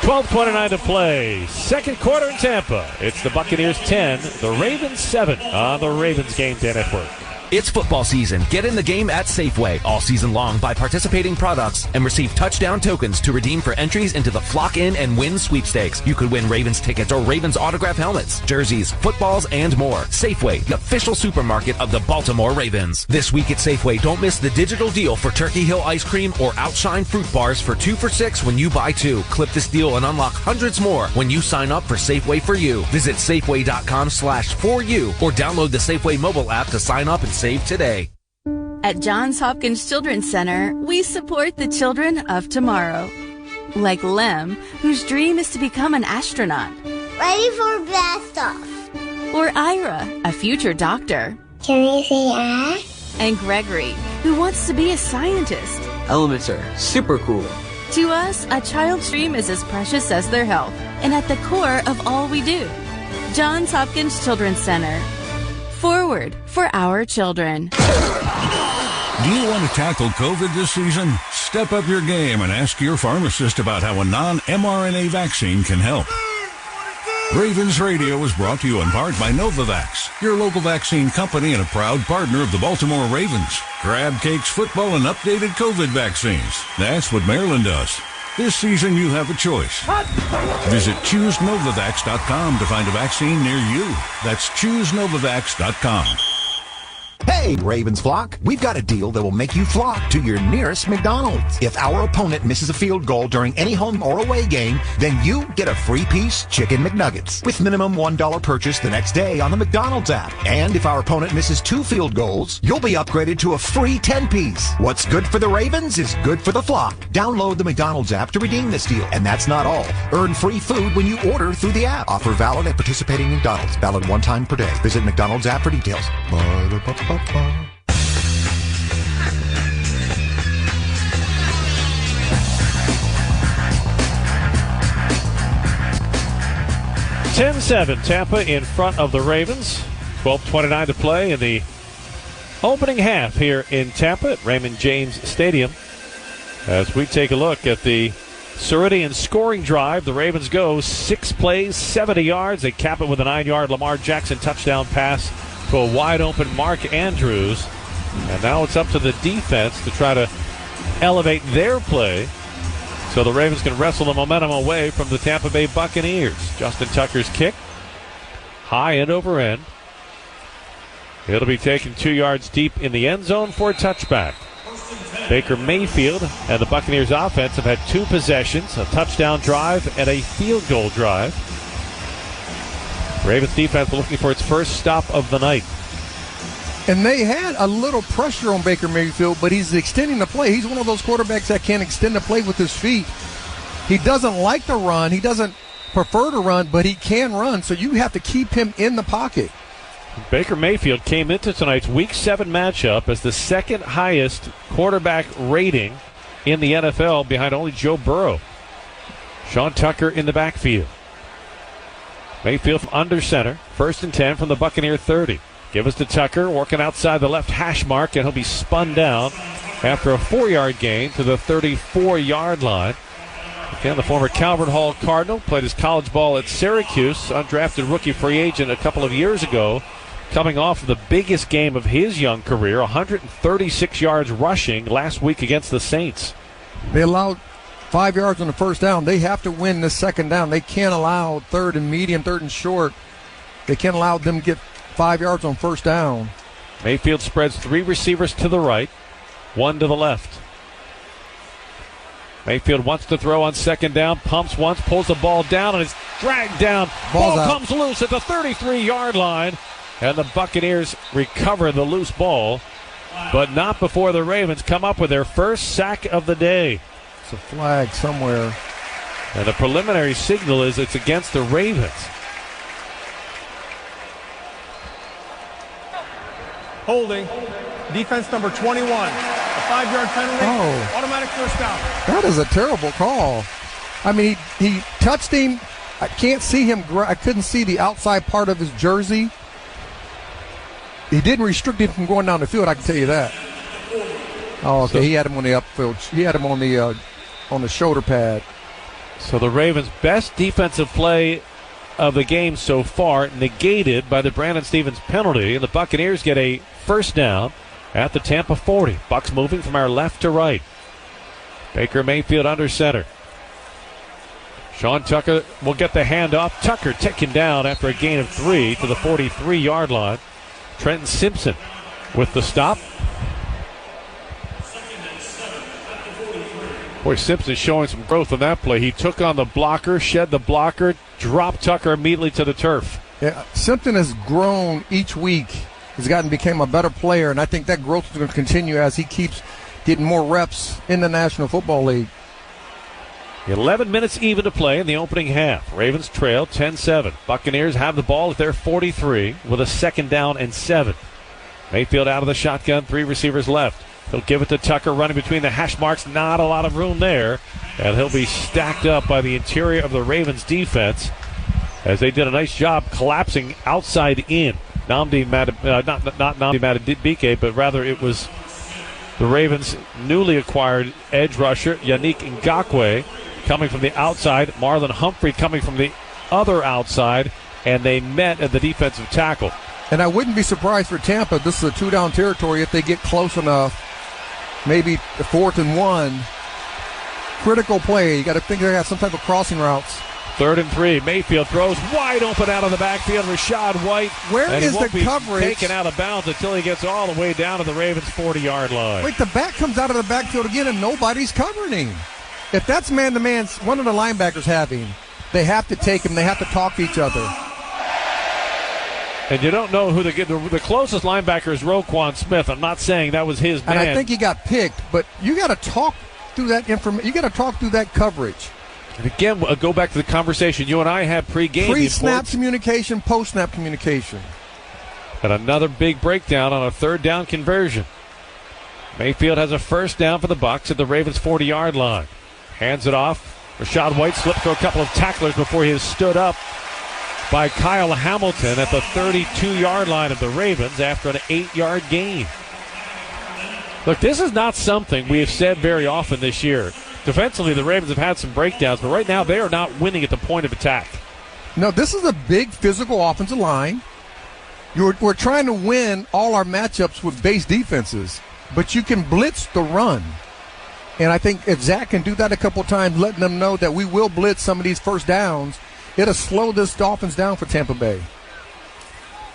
[SPEAKER 20] 12:29 to play. 2nd quarter in Tampa. It's the Buccaneers 10, the Ravens 7 on the Ravens Game Day Network.
[SPEAKER 5] It's football season. Get in the game at Safeway all season long by participating products and receive touchdown tokens to redeem for entries into the Flock In and Win sweepstakes. You could win Ravens tickets or Ravens autograph helmets, jerseys, footballs, and more. Safeway, the official supermarket of the Baltimore Ravens. This week at Safeway, don't miss the digital deal for Turkey Hill ice cream or Outshine fruit bars for 2 for $6 when you buy 2. Clip this deal and unlock hundreds more when you sign up for Safeway for You. Visit Safeway.com/4U or download the Safeway mobile app to sign up and save today.
[SPEAKER 8] At Johns Hopkins Children's Center, we support the children of tomorrow. Like Lem, whose dream is to become an astronaut.
[SPEAKER 28] Ready for blast off.
[SPEAKER 8] Or Ira, a future doctor.
[SPEAKER 28] Can I say ah?
[SPEAKER 8] And Gregory, who wants to be a scientist.
[SPEAKER 13] Elements are super cool.
[SPEAKER 8] To us, a child's dream is as precious as their health, and at the core of all we do. Johns Hopkins Children's Center. Forward for our children.
[SPEAKER 14] Do you want to tackle COVID this season? Step up your game and ask your pharmacist about how a non-mRNA vaccine can help. Ravens Radio is brought to you in part by Novavax, your local vaccine company and a proud partner of the Baltimore Ravens. Crab cakes, football, and updated COVID vaccines. That's what Maryland does. This season, you have a choice. Visit ChooseNovavax.com to find a vaccine near you. That's ChooseNovavax.com.
[SPEAKER 15] Hey, Ravens flock, we've got a deal that will make you flock to your nearest McDonald's. If our opponent misses a field goal during any home or away game, then you get a free-piece Chicken McNuggets with minimum $1 purchase the next day on the McDonald's app. And if our opponent misses 2 field goals, you'll be upgraded to a free 10-piece. What's good for the Ravens is good for the flock. Download the McDonald's app to redeem this deal. And that's not all. Earn free food when you order through the app. Offer valid at participating McDonald's. Valid 1 time per day. Visit McDonald's app for details. Ba-da-ba-ba-ba.
[SPEAKER 20] 10-7, Tampa in front of the Ravens. 12:29 to play in the opening half here in Tampa at Raymond James Stadium. As we take a look at the Ceridian scoring drive, the Ravens go 6 plays, 70 yards. They cap it with a 9-yard Lamar Jackson touchdown pass to a wide-open Mark Andrews. And now it's up to the defense to try to elevate their play so the Ravens can wrestle the momentum away from the Tampa Bay Buccaneers. Justin Tucker's kick, high end over end. It'll be taken 2 yards deep in the end zone for a touchback. Baker Mayfield and the Buccaneers offense have had 2 possessions, a touchdown drive and a field goal drive. Ravens defense looking for its first stop of the night.
[SPEAKER 18] And they had a little pressure on Baker Mayfield, but he's extending the play. He's one of those quarterbacks that can extend the play with his feet. He doesn't like to run. He doesn't prefer to run, but he can run, so you have to keep him in the pocket.
[SPEAKER 20] Baker Mayfield came into tonight's Week 7 matchup as the second highest quarterback rating in the NFL behind only Joe Burrow. Sean Tucker in the backfield. Mayfield from under center, 1st and 10 from the Buccaneer 30. Give us to Tucker, working outside the left hash mark, and he'll be spun down after a 4-yard gain to the 34-yard line. Again, the former Calvert Hall Cardinal played his college ball at Syracuse, undrafted rookie free agent a couple of years ago, coming off of the biggest game of his young career, 136 yards rushing last week against the Saints.
[SPEAKER 18] They allowed 5 yards on the first down. They have to win this second down. They can't allow 3rd and medium, 3rd and short. They can't allow them to get 5 yards on first down.
[SPEAKER 20] Mayfield spreads 3 receivers to the right, 1 to the left. Mayfield wants to throw on second down, pumps once, pulls the ball down, and is dragged down. Ball comes loose at the 33-yard line, and the Buccaneers recover the loose ball, but not before the Ravens come up with their first sack of the day.
[SPEAKER 18] It's a flag somewhere.
[SPEAKER 20] And the preliminary signal is it's against the Ravens.
[SPEAKER 4] Holding. Defense number 21. A 5-yard penalty. Automatic first down.
[SPEAKER 18] That is a terrible call. I mean, he touched him. I can't see him. I couldn't see the outside part of his jersey. He didn't restrict him from going down the field, I can tell you that. Oh, okay. He had him on the upfield. He had him on the shoulder pad.
[SPEAKER 20] So the Ravens' best defensive play of the game so far negated by the Brandon Stevens penalty, and the Buccaneers get a first down at the Tampa 40. Bucks moving from our left to right. Baker Mayfield under center. Sean Tucker will get the handoff. Tucker taken down after a gain of 3 to the 43-yard line. Trenton Simpson with the stop. Boy, Simpson showing some growth on that play. He took on the blocker, shed the blocker, dropped Tucker immediately to the turf.
[SPEAKER 18] Yeah, Simpson has grown each week. He's became a better player, and I think that growth is going to continue as he keeps getting more reps in the National Football League.
[SPEAKER 20] 11 minutes even to play in the opening half. Ravens trail 10-7. Buccaneers have the ball at their 43 with a 2nd down and 7. Mayfield out of the shotgun, 3 receivers left. He'll give it to Tucker running between the hash marks. Not a lot of room there. And he'll be stacked up by the interior of the Ravens defense as they did a nice job collapsing outside in. Not Nnamdi Madubuike, but rather it was the Ravens' newly acquired edge rusher, Yannick Ngakoue, coming from the outside. Marlon Humphrey coming from the other outside. And they met at the defensive tackle.
[SPEAKER 18] And I wouldn't be surprised for Tampa. This is a 2-down territory if they get close enough. Maybe the 4th and 1. Critical play. You got to think they have some type of crossing routes.
[SPEAKER 20] 3rd and 3. Mayfield throws wide open out of the backfield. Rashad White.
[SPEAKER 18] Where is the coverage?
[SPEAKER 20] Taken out of bounds until he gets all the way down to the Ravens' 40-yard line.
[SPEAKER 18] Wait, the back comes out of the backfield again, and nobody's covering him. If that's man-to-man, one of the linebackers have him. They have to take him. They have to talk to each other.
[SPEAKER 20] And you don't know who the closest linebacker is. Roquan Smith. I'm not saying that was his man.
[SPEAKER 18] And I think he got picked, but you got to talk through that information. You got to talk through that coverage.
[SPEAKER 20] And again, go back to the conversation you and I had pregame.
[SPEAKER 18] Pre-snap communication, post-snap communication.
[SPEAKER 20] And another big breakdown on a 3rd down conversion. Mayfield has a first down for the Bucs at the Ravens' 40-yard line. Hands it off. Rashad White slipped through a couple of tacklers before he is stood up by Kyle Hamilton at the 32-yard line of the Ravens after an 8-yard gain. Look, this is not something we have said very often this year. Defensively, the Ravens have had some breakdowns, but right now they are not winning at the point of attack.
[SPEAKER 18] No, this is a big physical offensive line. We're trying to win all our matchups with base defenses, but you can blitz the run. And I think if Zach can do that a couple times, letting them know that we will blitz some of these first downs, it'll slow this offense down for Tampa Bay.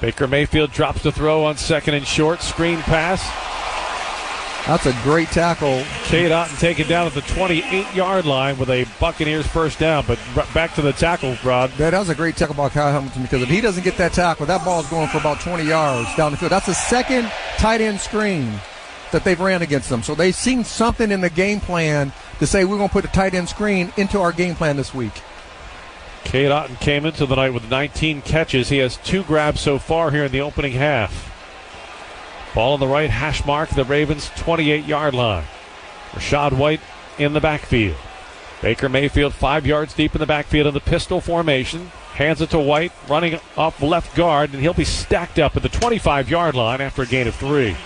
[SPEAKER 20] Baker Mayfield drops the throw on 2nd and short. Screen pass.
[SPEAKER 18] That's a great tackle.
[SPEAKER 20] Cade Otton taken down at the 28-yard line with a Buccaneers first down. But back to the tackle, Rod.
[SPEAKER 18] That was a great tackle by Kyle Hamilton, because if he doesn't get that tackle, that ball's going for about 20 yards down the field. That's the second tight end screen that they've ran against them. So they've seen something in the game plan to say we're going to put a tight end screen into our game plan this week.
[SPEAKER 20] Cade Otton came into the night with 19 catches. He has 2 grabs so far here in the opening half. Ball on the right hash mark, the Ravens' 28-yard line. Rashad White in the backfield. Baker Mayfield 5 yards deep in the backfield in the pistol formation. Hands it to White, running off left guard, and he'll be stacked up at the 25-yard line after a gain of 3.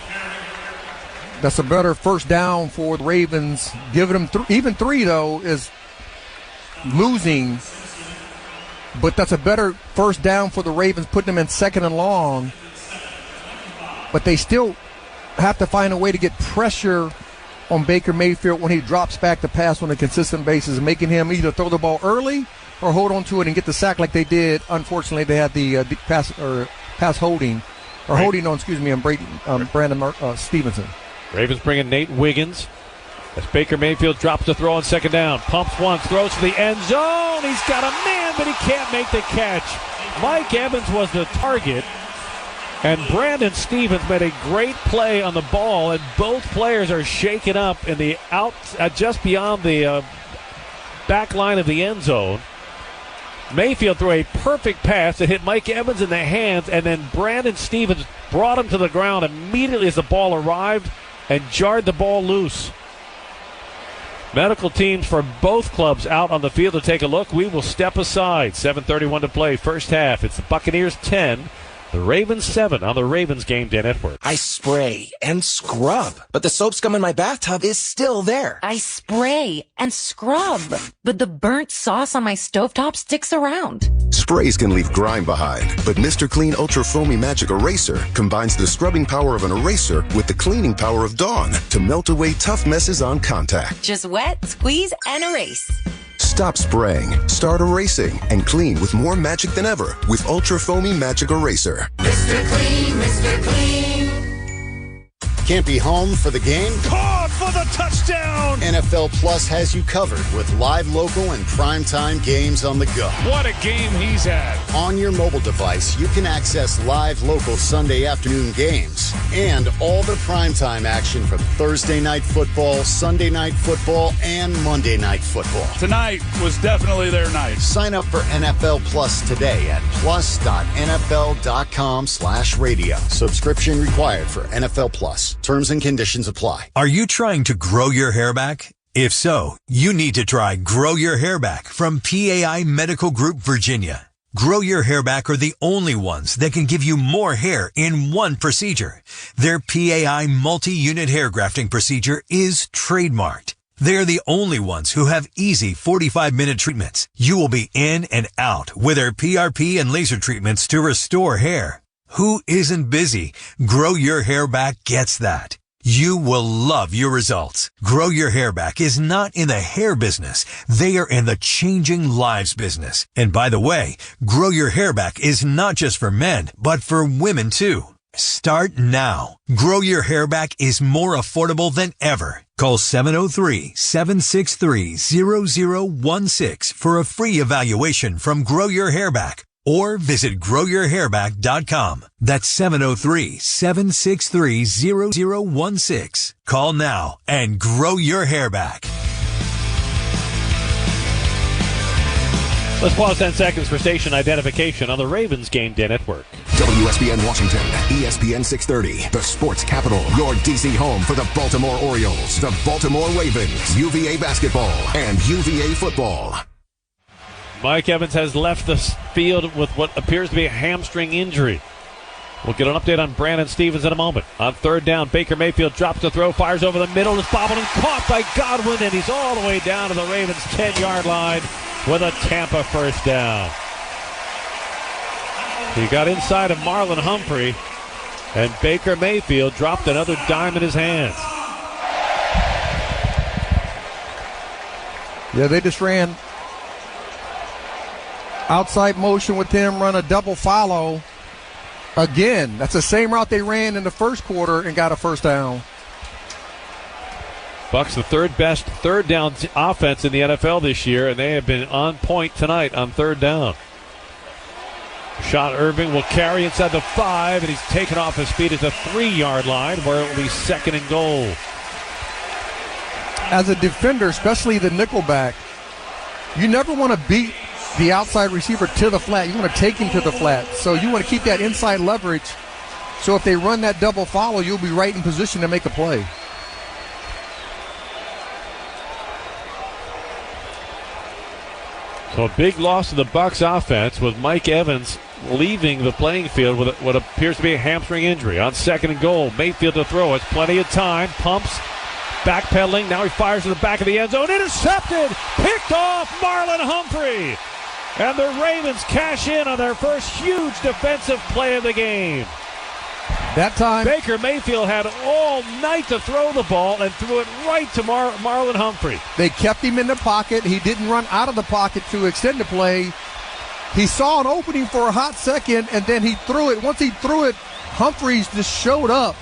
[SPEAKER 18] That's a better first down for the Ravens. Giving them even 3, though, is losing. But that's a better first down for the Ravens, putting them in second and long. But they still have to find a way to get pressure on Baker Mayfield when he drops back to pass on a consistent basis, making him either throw the ball early or hold on to it and get the sack like they did. Unfortunately, they had the pass holding, or holding on, on Brandon Stevenson.
[SPEAKER 20] Ravens bring in Nate Wiggins as Baker Mayfield drops to throw on second down. Pumps once, throws to the end zone. He's got a man, but he can't make the catch. Mike Evans was the target. And Brandon Stevens made a great play on the ball, and both players are shaken up in the just beyond the back line of the end zone. Mayfield threw a perfect pass that hit Mike Evans in the hands, and then Brandon Stevens brought him to the ground immediately as the ball arrived and jarred the ball loose. Medical teams for both clubs out on the field to take a look. We will step aside. 7:31 to play, first half. It's the Buccaneers 10. The Ravens 7 on the Ravens Game Day Network.
[SPEAKER 7] I spray and scrub, but the soap scum in my bathtub is still there.
[SPEAKER 9] I spray and scrub, but the burnt sauce on my stovetop sticks around.
[SPEAKER 1] Sprays can leave grime behind, but Mr. Clean Ultra Foamy Magic Eraser combines the scrubbing power of an eraser with the cleaning power of Dawn to melt away tough messes on contact.
[SPEAKER 9] Just wet, squeeze, and erase.
[SPEAKER 1] Stop spraying, start erasing, and clean with more magic than ever with Ultra Foamy Magic Eraser.
[SPEAKER 2] Mr. Clean, Mr. Clean.
[SPEAKER 3] Can't be home for the game?
[SPEAKER 20] Caught for the touchdown!
[SPEAKER 3] NFL Plus has you covered with live, local, and primetime games on the go.
[SPEAKER 20] What a game he's had.
[SPEAKER 3] On your mobile device, you can access live, local Sunday afternoon games and all the primetime action from Thursday Night Football, Sunday Night Football, and Monday Night Football.
[SPEAKER 16] Tonight was definitely their night.
[SPEAKER 3] Sign up for NFL Plus today at plus.nfl.com/radio. Subscription required for NFL Plus. Terms and conditions apply.
[SPEAKER 17] Are you trying to grow your hair back? If so, you need to try Grow Your Hair Back from PAI Medical Group Virginia. Grow Your Hair Back are the only ones that can give you more hair in one procedure. Their PAI multi-unit hair grafting procedure is trademarked. They're the only ones who have easy 45-minute treatments. You will be in and out with their PRP and laser treatments to restore hair. Who isn't busy? Grow Your Hair Back gets that. You will love your results. Grow Your Hair Back is not in the hair business. They are in the changing lives business. And by the way, Grow Your Hair Back is not just for men, but for women too. Start now. Grow Your Hair Back is more affordable than ever. Call 703-763-0016 for a free evaluation from Grow Your Hair Back. Or visit growyourhairback.com. That's 703-763-0016. Call now and grow your hair back.
[SPEAKER 20] Let's pause 10 seconds for station identification on the Ravens Game Day Network.
[SPEAKER 23] WSBN Washington, ESPN 630, the sports capital, your DC home for the Baltimore Orioles, the Baltimore Ravens, UVA basketball, and UVA football.
[SPEAKER 20] Mike Evans has left the field with what appears to be a hamstring injury. We'll get an update on Brandon Stevens in a moment. On third down, Baker Mayfield drops the throw, fires over the middle, is bobbled and caught by Godwin, and he's all the way down to the Ravens' 10-yard line with a Tampa first down. He got inside of Marlon Humphrey, and Baker Mayfield dropped another dime in his hands.
[SPEAKER 18] Yeah, they just ran outside motion with him, run a double follow. Again, that's the same route they ran in the first quarter and got a first down.
[SPEAKER 20] Bucks, the third best third down offense in the NFL this year, and they have been on point tonight on third down. Shot Irving will carry inside the 5, and he's taken off his feet at the 3-yard line, where it will be 2nd and goal.
[SPEAKER 18] As a defender, especially the nickelback, you never want to beat the outside receiver to the flat. You want to take him to the flat. So you want to keep that inside leverage. So if they run that double follow, you'll be right in position to make a play.
[SPEAKER 20] So a big loss to the Bucs offense with Mike Evans leaving the playing field with what appears to be a hamstring injury. On 2nd and goal, Mayfield to throw. It's plenty of time. Pumps, backpedaling. Now he fires to the back of the end zone. Intercepted. Picked off Marlon Humphrey. And the Ravens cash in on their first huge defensive play of the game.
[SPEAKER 18] That time,
[SPEAKER 20] Baker Mayfield had all night to throw the ball and threw it right to Marlon Humphrey.
[SPEAKER 18] They kept him in the pocket. He didn't run out of the pocket to extend the play. He saw an opening for a hot second, and then he threw it. Once he threw it, Humphreys just showed up.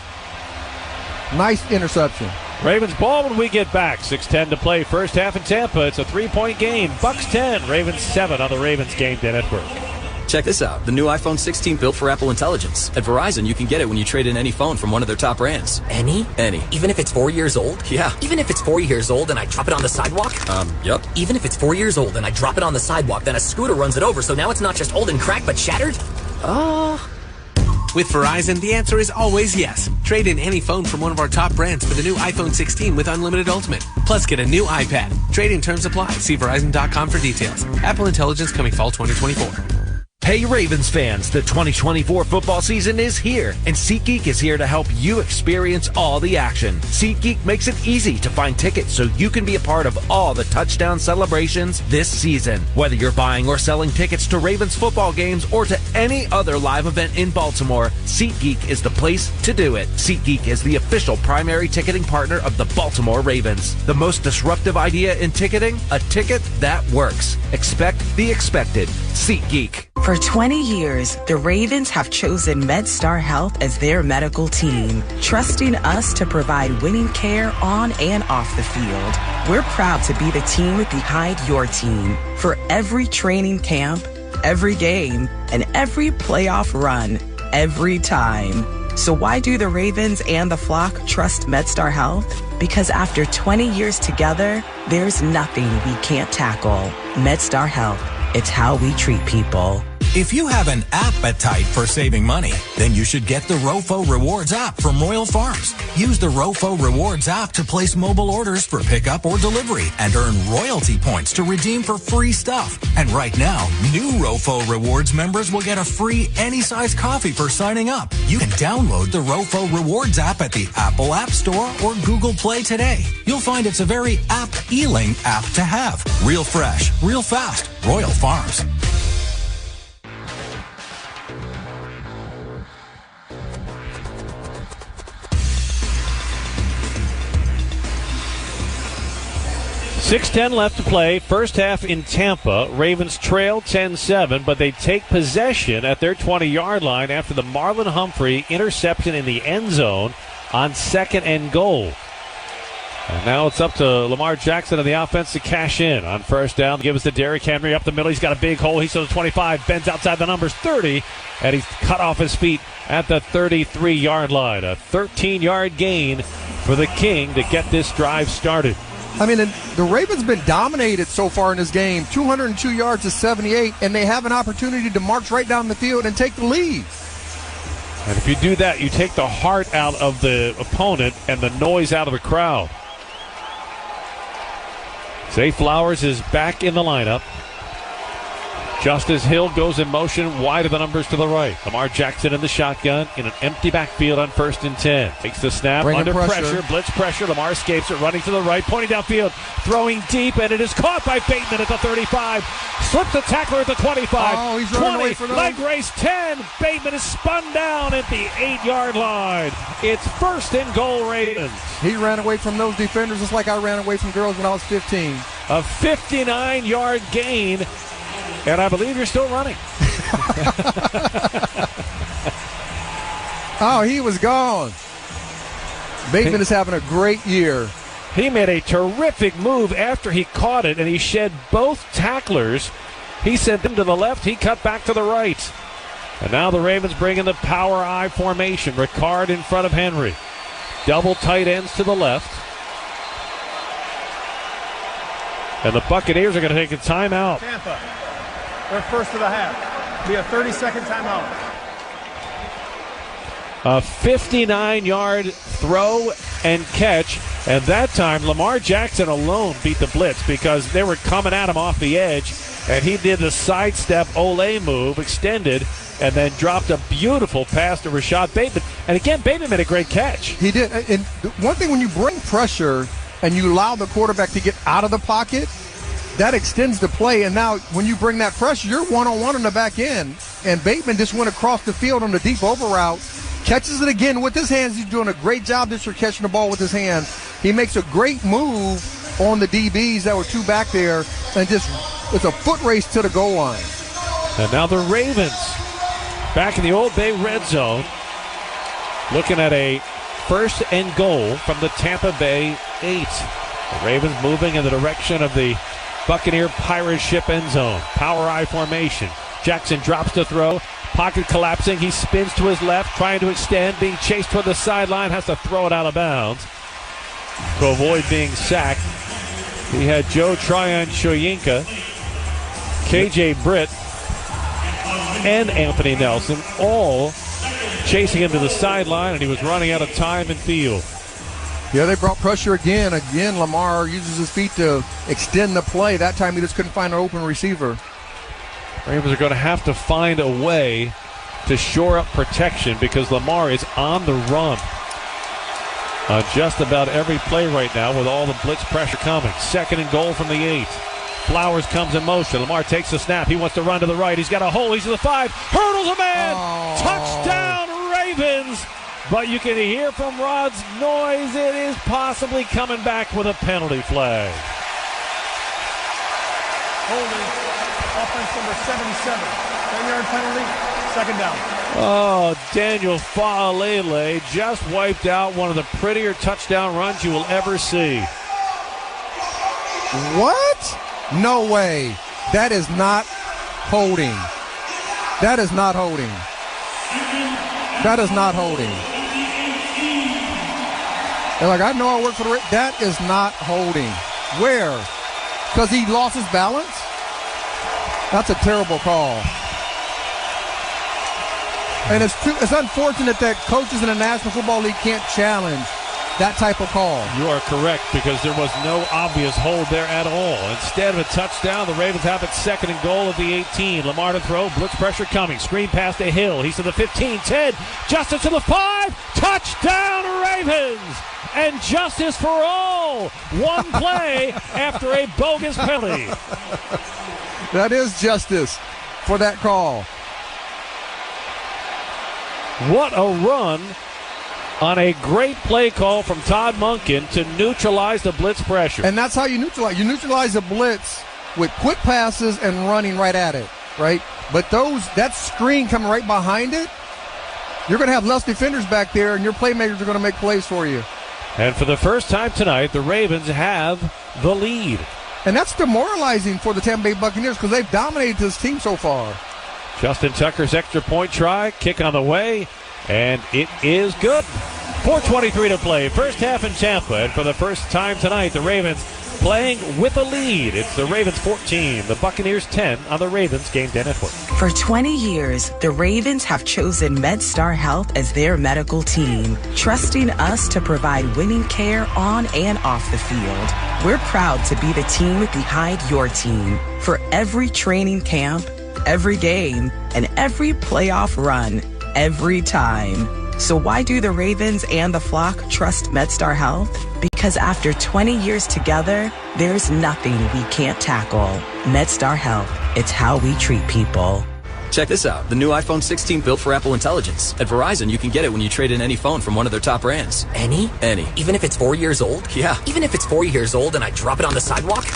[SPEAKER 18] Nice interception.
[SPEAKER 20] Ravens ball when we get back. 6:10 to play. First half in Tampa. It's a 3-point game. Bucs 10, Ravens 7 on the Ravens Game Day Network.
[SPEAKER 13] Check this out. The new iPhone 16 built for Apple Intelligence. At Verizon, you can get it when you trade in any phone from one of their top brands.
[SPEAKER 7] Any?
[SPEAKER 13] Any.
[SPEAKER 7] Even if it's 4 years old?
[SPEAKER 13] Yeah.
[SPEAKER 7] Even if it's 4 years old and I drop it on the sidewalk?
[SPEAKER 13] Yep.
[SPEAKER 7] Even if it's 4 years old and I drop it on the sidewalk, then a scooter runs it over, so now it's not just old and cracked, but shattered?
[SPEAKER 10] With Verizon, the answer is always yes. Trade in any phone from one of our top brands for the new iPhone 16 with Unlimited Ultimate. Plus, get a new iPad. Trade-in terms apply. See Verizon.com for details. Apple Intelligence coming fall 2024.
[SPEAKER 5] Hey Ravens fans, the 2024 football season is here, and SeatGeek is here to help you experience all the action. SeatGeek makes it easy to find tickets so you can be a part of all the touchdown celebrations this season. Whether you're buying or selling tickets to Ravens football games or to any other live event in Baltimore, SeatGeek is the place to do it. SeatGeek is the official primary ticketing partner of the Baltimore Ravens. The most disruptive idea in ticketing? A ticket that works. Expect the expected. SeatGeek.
[SPEAKER 12] For 20 years, the Ravens have chosen MedStar Health as their medical team, trusting us to provide winning care on and off the field. We're proud to be the team behind your team for every training camp, every game, and every playoff run, every time. So why do the Ravens and the flock trust MedStar Health? Because after 20 years together, there's nothing we can't tackle. MedStar Health, it's how we treat people.
[SPEAKER 19] If you have an appetite for saving money, then you should get the ROFO Rewards app from Royal Farms. Use the ROFO Rewards app to place mobile orders for pickup or delivery and earn royalty points to redeem for free stuff. And right now, new ROFO Rewards members will get a free any-size coffee for signing up. You can download the ROFO Rewards app at the Apple App Store or Google Play today. You'll find it's a very appealing app to have. Real fresh, real fast. Royal Farms.
[SPEAKER 20] .6:10 left to play. First half in Tampa. Ravens trail 10-7, but they take possession at their 20-yard line after the Marlon Humphrey interception in the end zone on 2nd and goal. And now it's up to Lamar Jackson and the offense to cash in on first down. Give us to Derrick Henry up the middle. He's got a big hole. He's to the 25, bends outside the numbers 30, and he's cut off his feet at the 33-yard line. A 13-yard gain for the King to get this drive started.
[SPEAKER 18] I mean, the Ravens been dominated so far in this game, 202 yards to 78, and they have an opportunity to march right down the field and take the lead.
[SPEAKER 20] And if you do that, you take the heart out of the opponent and the noise out of the crowd. Zay Flowers is back in the lineup. Justice Hill goes in motion wide of the numbers to the right. Lamar Jackson in the shotgun in an empty backfield on 1st and 10. Takes the snap, under pressure, blitz pressure. Lamar escapes it, running to the right, pointing downfield, throwing deep, and it is caught by Bateman at the 35. Slips the tackler at the 25.
[SPEAKER 18] Oh, he's running away from them.
[SPEAKER 20] Leg race 10. Bateman is spun down at the 8-yard line. It's 1st and goal Ravens.
[SPEAKER 18] He ran away from those defenders just like I ran away from girls when I was 15.
[SPEAKER 20] A 59-yard gain. And I believe you're still running.
[SPEAKER 18] Oh, he was gone. Bateman is having a great year.
[SPEAKER 20] He made a terrific move after he caught it, and he shed both tacklers. He sent them to the left. He cut back to the right. And now the Ravens bring in the power I formation. Ricard in front of Henry. Double tight ends to the left. And the Buccaneers are going to take a timeout.
[SPEAKER 4] Tampa, their first of the half. Be a 30-second timeout.
[SPEAKER 20] A 59-yard throw and catch. And that time, Lamar Jackson alone beat the blitz because they were coming at him off the edge. And he did the sidestep Ole move, extended, and then dropped a beautiful pass to Rashad Bateman. And again, Bateman made a great catch.
[SPEAKER 18] He did. And one thing, when you bring pressure and you allow the quarterback to get out of the pocket, that extends the play. And now when you bring that pressure, you're one-on-one on the back end. And Bateman just went across the field on the deep over route, catches it again with his hands. He's doing a great job this year catching the ball with his hands. He makes a great move on the DBs that were two back there, and just it's a foot race to the goal line.
[SPEAKER 20] And now the Ravens back in the Old Bay red zone, looking at a 1st and goal from the Tampa Bay 8. The Ravens moving in the direction of the Buccaneer pirate ship end zone. Power I formation. Jackson drops to throw. Pocket collapsing. He spins to his left, trying to extend, being chased toward the sideline, has to throw it out of bounds to avoid being sacked. He had Joe Tryon-Shoyinka, KJ Britt, and Anthony Nelson all chasing him to the sideline, and he was running out of time and field.
[SPEAKER 18] Yeah, they brought pressure again. Again, Lamar uses his feet to extend the play. That time he just couldn't find an open receiver.
[SPEAKER 20] Ravens are going to have to find a way to shore up protection because Lamar is on the run on just about every play right now with all the blitz pressure coming. 2nd and goal from the 8. Flowers comes in motion. Lamar takes the snap. He wants to run to the right. He's got a hole. He's to the 5. Hurdles a man. Touchdown, Ravens. But you can hear from Rod's noise, it is possibly coming back with a penalty flag.
[SPEAKER 4] Holding, offense number 77. 10-yard penalty, 2nd down.
[SPEAKER 20] Oh, Daniel Faalele just wiped out one of the prettier touchdown runs you will ever see.
[SPEAKER 18] What? No way. That is not holding. That is not holding. That is not holding. And like, I know I work for the... That is not holding. Where? Because he lost his balance? That's a terrible call. And it's unfortunate that coaches in the National Football League can't challenge that type of call.
[SPEAKER 20] You are correct, because there was no obvious hold there at all. Instead of a touchdown, the Ravens have it 2nd and goal at the 18. Lamar to throw, blitz pressure coming. Screen pass to Hill. He's to the 15, 10. Justice to the 5. Touchdown, Ravens! And justice for all. One play after a bogus penalty.
[SPEAKER 18] That is justice for that call.
[SPEAKER 20] What a run on a great play call from Todd Monken to neutralize the blitz pressure.
[SPEAKER 18] And that's how you neutralize. You neutralize the blitz with quick passes and running right at it, right? But that screen coming right behind it, you're going to have less defenders back there, and your playmakers are going to make plays for you.
[SPEAKER 20] And for the first time tonight, the Ravens have the lead.
[SPEAKER 18] And that's demoralizing for the Tampa Bay Buccaneers because they've dominated this team so far.
[SPEAKER 20] Justin Tucker's extra point try, kick on the way, and it is good. 4:23 to play, first half in Tampa, and for the first time tonight, the Ravens playing with a lead. It's the Ravens 14, the Buccaneers 10 on the Ravens Game Day Network.
[SPEAKER 12] For 20 years, the Ravens have chosen MedStar Health as their medical team, trusting us to provide winning care on and off the field. We're proud to be the team behind your team for every training camp, every game, and every playoff run, every time. So why do the Ravens and the flock trust MedStar Health? Because after 20 years together, there's nothing we can't tackle. MedStar Health, it's how we treat people.
[SPEAKER 13] Check this out, the new iPhone 16 built for Apple Intelligence. At Verizon, you can get it when you trade in any phone from one of their top brands.
[SPEAKER 7] Any?
[SPEAKER 13] Any.
[SPEAKER 7] Even if it's 4 years old?
[SPEAKER 13] Yeah.
[SPEAKER 7] Even if it's 4 years old and I drop it on the sidewalk?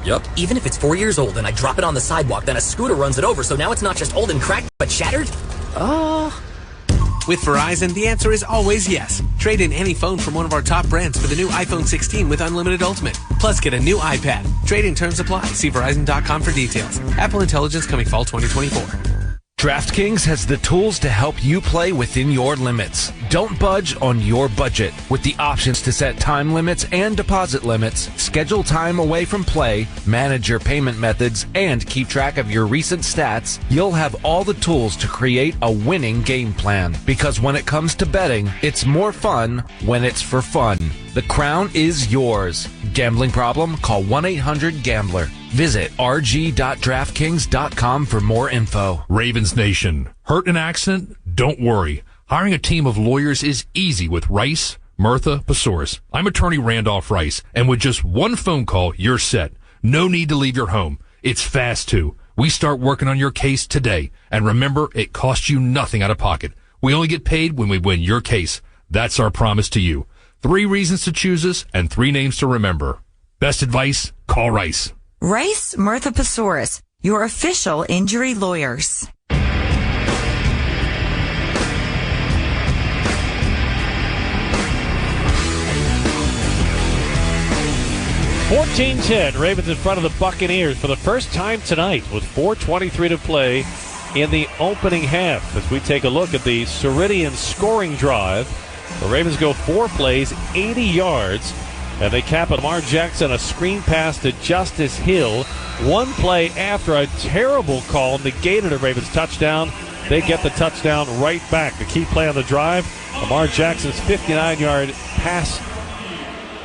[SPEAKER 13] Yep.
[SPEAKER 7] Even if it's 4 years old and I drop it on the sidewalk, then a scooter runs it over, so now it's not just old and cracked, but shattered?
[SPEAKER 10] With Verizon, the answer is always yes. Trade in any phone from one of our top brands for the new iPhone 16 with unlimited Ultimate. Plus, get a new iPad. Trade-in terms apply. See Verizon.com for details. Apple Intelligence coming fall 2024.
[SPEAKER 5] DraftKings has the tools to help you play within your limits. Don't budge on your budget. With the options to set time limits and deposit limits, schedule time away from play, manage your payment methods, and keep track of your recent stats, you'll have all the tools to create a winning game plan. Because when it comes to betting, it's more fun when it's for fun. The crown is yours. Gambling problem? Call 1-800-GAMBLER. Visit rg.draftkings.com for more info.
[SPEAKER 6] Ravens Nation. Hurt in an accident? Don't worry. Hiring a team of lawyers is easy with Rice, Murtha, Pesaurus. I'm attorney Randolph Rice, and with just one phone call, you're set. No need to leave your home. It's fast, too. We start working on your case today. And remember, it costs you nothing out of pocket. We only get paid when we win your case. That's our promise to you. 3 reasons to choose us and 3 names to remember. Best advice? Call Rice.
[SPEAKER 11] Rice, Murtha, Pesaurus, your official injury lawyers.
[SPEAKER 20] 14-10, Ravens in front of the Buccaneers for the first time tonight with 4:23 to play in the opening half. As we take a look at the Ceridian scoring drive, the Ravens go 4 plays, 80 yards, and they cap Lamar Jackson a screen pass to Justice Hill. 1 play after a terrible call negated a Ravens touchdown. They get the touchdown right back. The key play on the drive, Lamar Jackson's 59-yard pass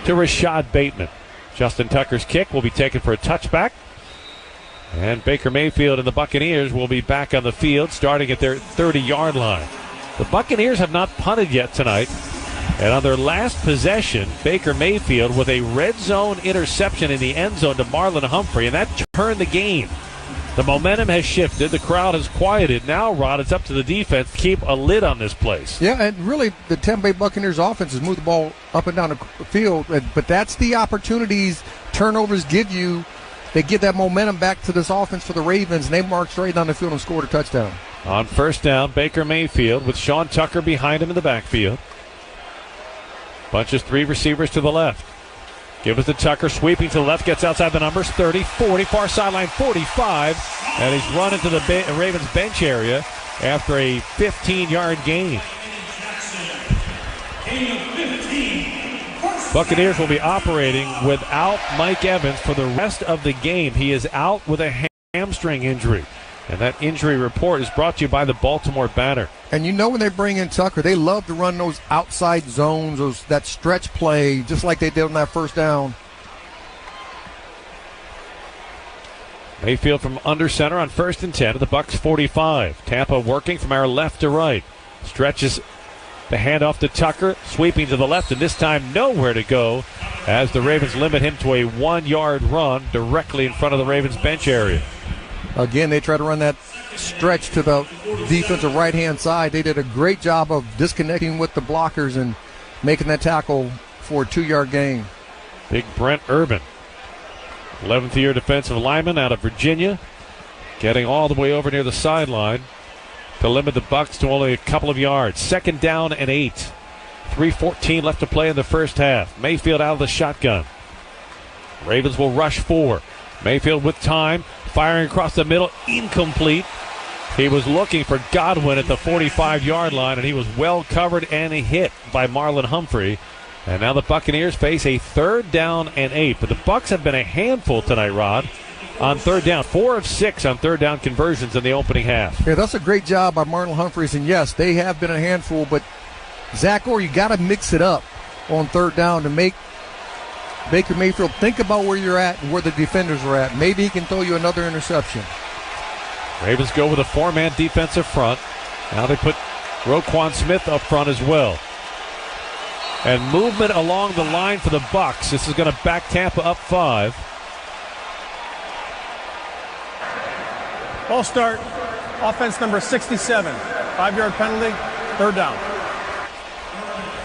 [SPEAKER 20] to Rashad Bateman. Justin Tucker's kick will be taken for a touchback. And Baker Mayfield and the Buccaneers will be back on the field starting at their 30-yard line. The Buccaneers have not punted yet tonight. And on their last possession, Baker Mayfield with a red zone interception in the end zone to Marlon Humphrey, and that turned the game. The momentum has shifted. The crowd has quieted. Now, Rod, it's up to the defense to keep a lid on this place.
[SPEAKER 18] Yeah, and really the Tampa Bay Buccaneers offense has moved the ball up and down the field, but that's the opportunities turnovers give you. They give that momentum back to this offense for the Ravens, and they march straight down the field and scored a touchdown.
[SPEAKER 20] On first down, Baker Mayfield with Sean Tucker behind him in the backfield. Bunches 3 receivers to the left. Give it to Tucker, sweeping to the left, gets outside the numbers, 30, 40, far sideline, 45, and he's run into the Ravens bench area after a 15-yard gain. Buccaneers will be operating without Mike Evans for the rest of the game. He is out with a hamstring injury. And that injury report is brought to you by the Baltimore Banner.
[SPEAKER 18] And you know when they bring in Tucker, they love to run those outside zones, that stretch play, just like they did on that first down.
[SPEAKER 20] Mayfield from under center on 1st and 10 at the Bucs 45. Tampa working from our left to right. Stretches the handoff to Tucker, sweeping to the left, and this time nowhere to go as the Ravens limit him to a 1-yard run directly in front of the Ravens bench area.
[SPEAKER 18] Again, they try to run that stretch to the defensive right-hand side. They did a great job of disconnecting with the blockers and making that tackle for a 2-yard gain.
[SPEAKER 20] Big Brent Urban, 11th-year defensive lineman out of Virginia, getting all the way over near the sideline to limit the Bucs to only a couple of yards. 2nd down and 8. 3:14 left to play in the first half. Mayfield out of the shotgun. Ravens will rush 4. Mayfield with time, firing across the middle, incomplete. He was looking for Godwin at the 45-yard line, and he was well covered and hit by Marlon Humphrey. And now the Buccaneers face a 3rd down and 8. But the Bucs have been a handful tonight, Rod, on 3rd down. 4 of 6 on 3rd down conversions in the opening half.
[SPEAKER 18] Yeah, that's a great job by Marlon Humphreys. And, yes, they have been a handful. But, Zach Orr, you got to mix it up on 3rd down to make Baker Mayfield think about where you're at and where the defenders are at. Maybe he can throw you another interception.
[SPEAKER 20] Ravens go with a 4-man defensive front. Now they put Roquan Smith up front as well. And movement along the line for the Bucs. This is going to back Tampa up 5.
[SPEAKER 4] Ball start. Offense number 67. 5-yard penalty. 3rd down.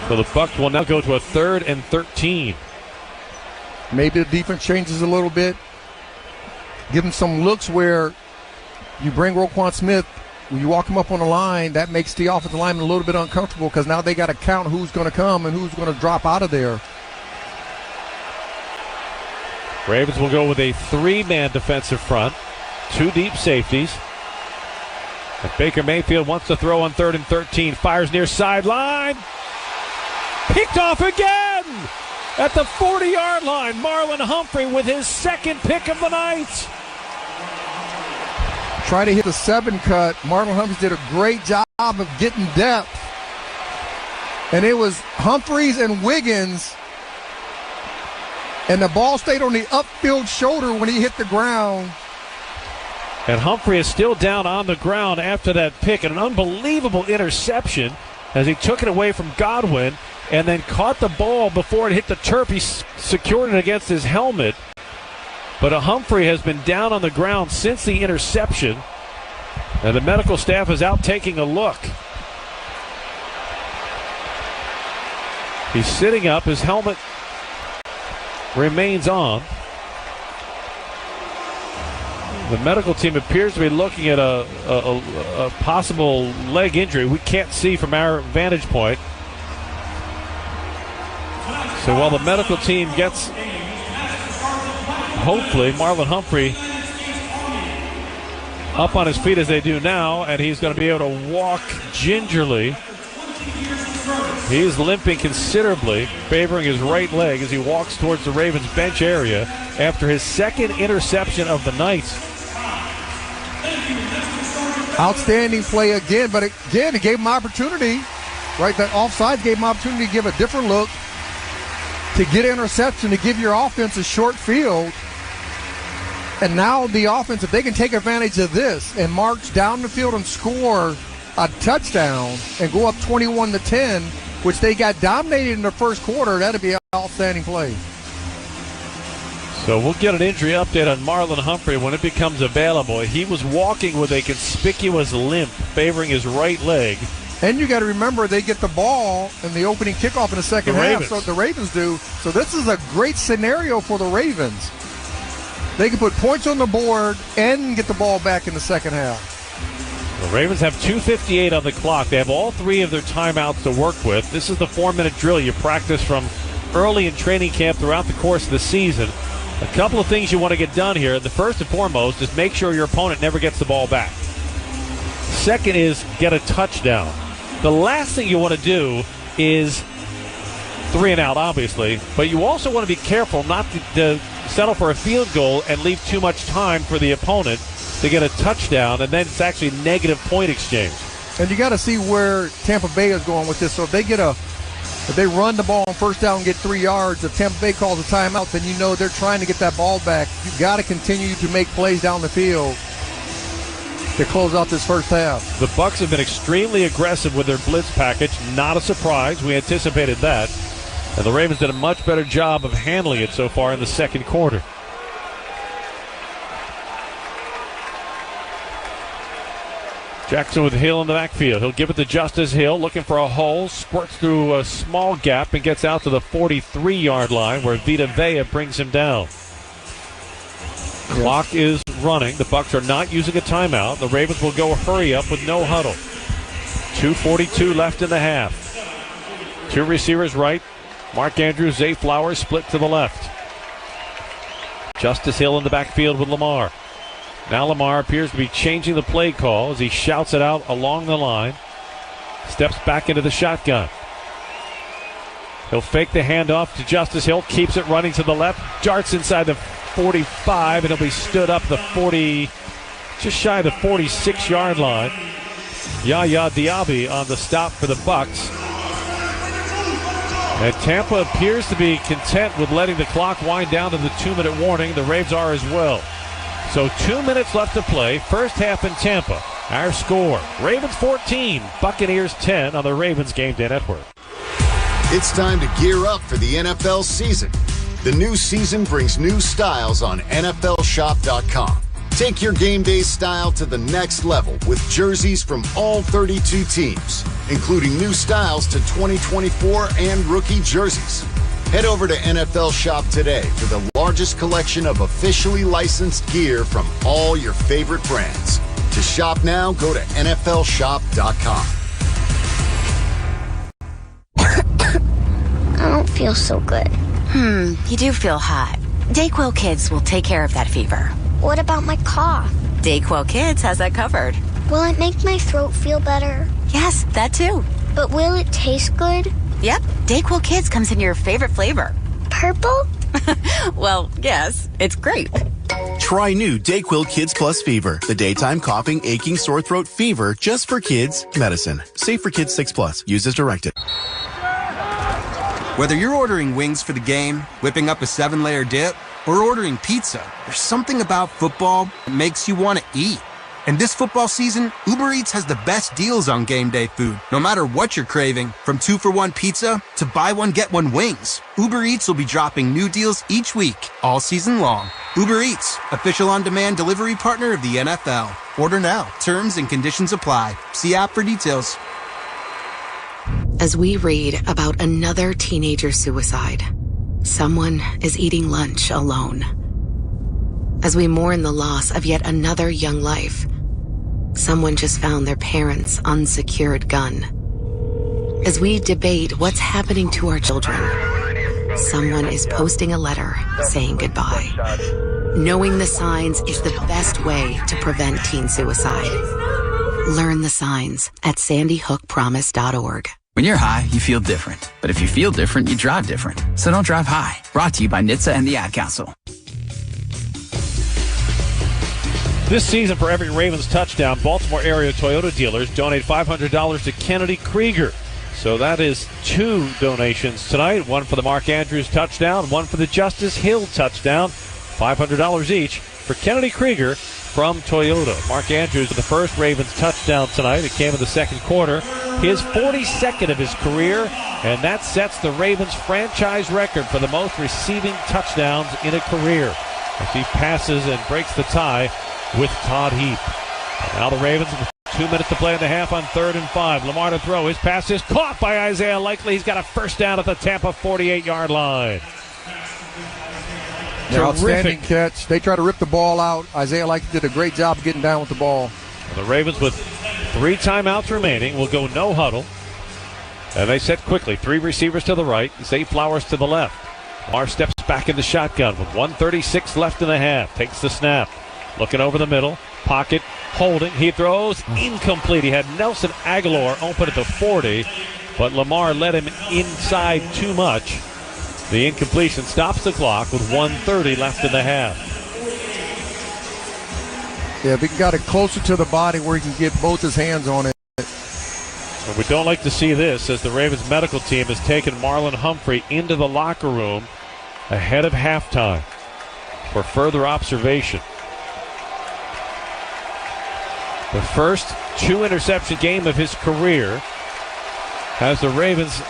[SPEAKER 20] So the Bucs will now go to a 3rd and 13.
[SPEAKER 18] Maybe the defense changes a little bit. Give them some looks where you bring Roquan Smith when you walk them up on the line, that makes the offensive lineman a little bit uncomfortable because now they got to count who's going to come and who's going to drop out of there.
[SPEAKER 20] Ravens will go with a 3-man defensive front, 2 deep safeties. And Baker Mayfield wants to throw on 3rd and 13. Fires near sideline. Picked off again at the 40-yard line. Marlon Humphrey with his 2nd pick of the night.
[SPEAKER 18] Try to hit the 7 cut. Marlon Humphreys did a great job of getting depth. And it was Humphreys and Wiggins. And the ball stayed on the upfield shoulder when he hit the ground.
[SPEAKER 20] And Humphrey is still down on the ground after that pick. And an unbelievable interception as he took it away from Godwin and then caught the ball before it hit the turf. He secured it against his helmet. But Humphrey has been down on the ground since the interception. And the medical staff is out taking a look. He's sitting up. His helmet remains on. The medical team appears to be looking at a possible leg injury. We can't see from our vantage point. So while the medical team gets, hopefully, Marlon Humphrey up on his feet as they do now, and he's going to be able to walk gingerly. He's limping considerably, favoring his right leg as he walks towards the Ravens bench area after his 2nd interception of the night.
[SPEAKER 18] Outstanding play again, but again, it gave him opportunity. Right, that offside gave him opportunity to give a different look, to get an interception, to give your offense a short field. And now the offense, if they can take advantage of this and march down the field and score a touchdown and go up 21-10, which they got dominated in the first quarter, that'd be an outstanding play.
[SPEAKER 20] So we'll get an injury update on Marlon Humphrey when it becomes available. He was walking with a conspicuous limp, favoring his right leg.
[SPEAKER 18] And you got to remember, they get the ball in the opening kickoff in the second half. So the Ravens do. So this is a great scenario for the Ravens. They can put points on the board and get the ball back in the second half.
[SPEAKER 20] The Ravens have 2:58 on the clock. They have all 3 of their timeouts to work with. This is the 4-minute drill you practice from early in training camp throughout the course of the season. A couple of things you want to get done here. The first and foremost is make sure your opponent never gets the ball back. Second is get a touchdown. The last thing you want to do is 3 and out, obviously, but you also want to be careful not to settle for a field goal and leave too much time for the opponent to get a touchdown, and then it's actually negative point exchange.
[SPEAKER 18] And you got to see where Tampa Bay is going with this. So if they run the ball on first down and get 3 yards, if Tampa Bay calls a timeout, then you know they're trying to get that ball back. You got to continue to make plays down the field to close out this first half.
[SPEAKER 20] The Bucs have been extremely aggressive with their blitz package. Not a surprise. We anticipated that. And the Ravens did a much better job of handling it so far in the second quarter. Jackson with Hill in the backfield. He'll give it to Justice Hill, looking for a hole, squirts through a small gap and gets out to the 43-yard line where Vita Vea brings him down. Clock is running. The Bucs are not using a timeout. The Ravens will go hurry up with no huddle. 2:42 left in the half. 2 receivers right. Mark Andrews, Zay Flowers split to the left. Justice Hill in the backfield with Lamar. Now Lamar appears to be changing the play call as he shouts it out along the line. Steps back into the shotgun. He'll fake the handoff to Justice Hill. Keeps it running to the left. Darts inside the 45, and he'll be stood up the 40, just shy of the 46-yard line. Yaya Diaby on the stop for the Bucs. And Tampa appears to be content with letting the clock wind down to the 2-minute warning. The Ravens are as well. So 2 minutes left to play. First half in Tampa. Our score, Ravens 14, Buccaneers 10 on the Ravens Game Day Network.
[SPEAKER 3] It's time to gear up for the NFL season. The new season brings new styles on NFLshop.com. Take your game day style to the next level with jerseys from all 32 teams, including new styles to 2024 and rookie jerseys. Head over to NFL Shop today for the largest collection of officially licensed gear from all your favorite brands. To shop now, go to NFLshop.com.
[SPEAKER 8] I don't feel so good.
[SPEAKER 11] You do feel hot. Dayquil Kids will take care of that fever.
[SPEAKER 8] What about my cough?
[SPEAKER 11] Dayquil Kids has that covered.
[SPEAKER 8] Will it make my throat feel better?
[SPEAKER 11] Yes, that too.
[SPEAKER 8] But will it taste good?
[SPEAKER 11] Yep, Dayquil Kids comes in your favorite flavor.
[SPEAKER 8] Purple?
[SPEAKER 11] Well, yes, it's grape.
[SPEAKER 21] Try new Dayquil Kids Plus Fever, the daytime coughing, aching, sore throat fever just for kids medicine. Safe for kids 6+. Use as directed.
[SPEAKER 7] Whether you're ordering wings for the game, whipping up a 7-layer dip, or ordering pizza, there's something about football that makes you want to eat. And this football season, Uber Eats has the best deals on game day food. No matter what you're craving, from 2-for-1 pizza to buy one, get one wings, Uber Eats will be dropping new deals each week, all season long. Uber Eats, official on-demand delivery partner of the NFL. Order now. Terms and conditions apply. See app for details.
[SPEAKER 22] As we read about another teenager suicide, someone is eating lunch alone. As we mourn the loss of yet another young life, someone just found their parents' unsecured gun. As we debate what's happening to our children, someone is posting a letter saying goodbye. Knowing the signs is the best way to prevent teen suicide. Learn the signs at sandyhookpromise.org.
[SPEAKER 24] When you're high, you feel different. But if you feel different, you drive different. So don't drive high. Brought to you by NHTSA and the Ad Council.
[SPEAKER 20] This season, for every Ravens touchdown, Baltimore area Toyota dealers donate $500 to Kennedy Krieger. So that is 2 donations tonight. One for the Mark Andrews touchdown, one for the Justice Hill touchdown. $500 each for Kennedy Krieger from Toyota. Mark Andrews with the first Ravens touchdown tonight. It came in the second quarter. His 42nd of his career, and that sets the Ravens franchise record for the most receiving touchdowns in a career, as he passes and breaks the tie with Todd Heap. Now the Ravens with 2 minutes to play in the half on 3rd and 5. Lamar to throw. His pass is caught by Isaiah Likely. He's got a first down at the Tampa 48-yard line.
[SPEAKER 18] Outstanding catch. They try to rip the ball out. Isaiah Likely did a great job of getting down with the ball.
[SPEAKER 20] And the Ravens with 3 timeouts remaining will go no huddle. And they set quickly. 3 receivers to the right. Zay Flowers to the left. Lamar steps back in the shotgun with 1:36 left in the half. Takes the snap. Looking over the middle. Pocket. Holding. He throws. Incomplete. He had Nelson Aguilar open at the 40. But Lamar led him inside too much. The incompletion stops the clock with 1:30 left in the half.
[SPEAKER 18] Yeah, if he got it closer to the body where he can get both his hands on it.
[SPEAKER 20] And we don't like to see this, as the Ravens medical team has taken Marlon Humphrey into the locker room ahead of halftime for further observation. The first 2-interception game of his career has the Ravens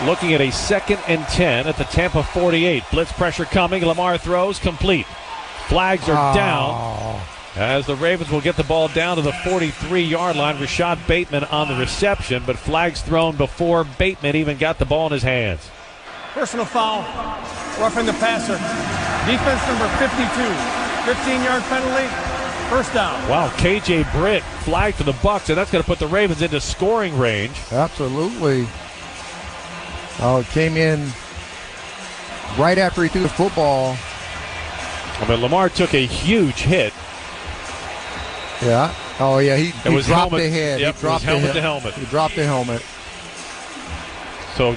[SPEAKER 20] looking at a 2nd and 10 at the Tampa 48. Blitz pressure coming. Lamar throws complete. Flags are down as the Ravens will get the ball down to the 43-yard line. Rashad Bateman on the reception, but flags thrown before Bateman even got the ball in his hands.
[SPEAKER 4] Personal foul, roughing the passer. Defense number 52, 15-yard penalty, first down.
[SPEAKER 20] Wow, KJ Britt flagged for the Bucs, and that's going to put the Ravens into scoring range.
[SPEAKER 18] Absolutely. Oh, it came in right after he threw the football.
[SPEAKER 20] I mean, Lamar took a huge hit.
[SPEAKER 18] Yeah. Oh, yeah. He dropped the head.
[SPEAKER 20] Yep,
[SPEAKER 18] he dropped
[SPEAKER 20] helmet to helmet.
[SPEAKER 18] He dropped the helmet.
[SPEAKER 20] So,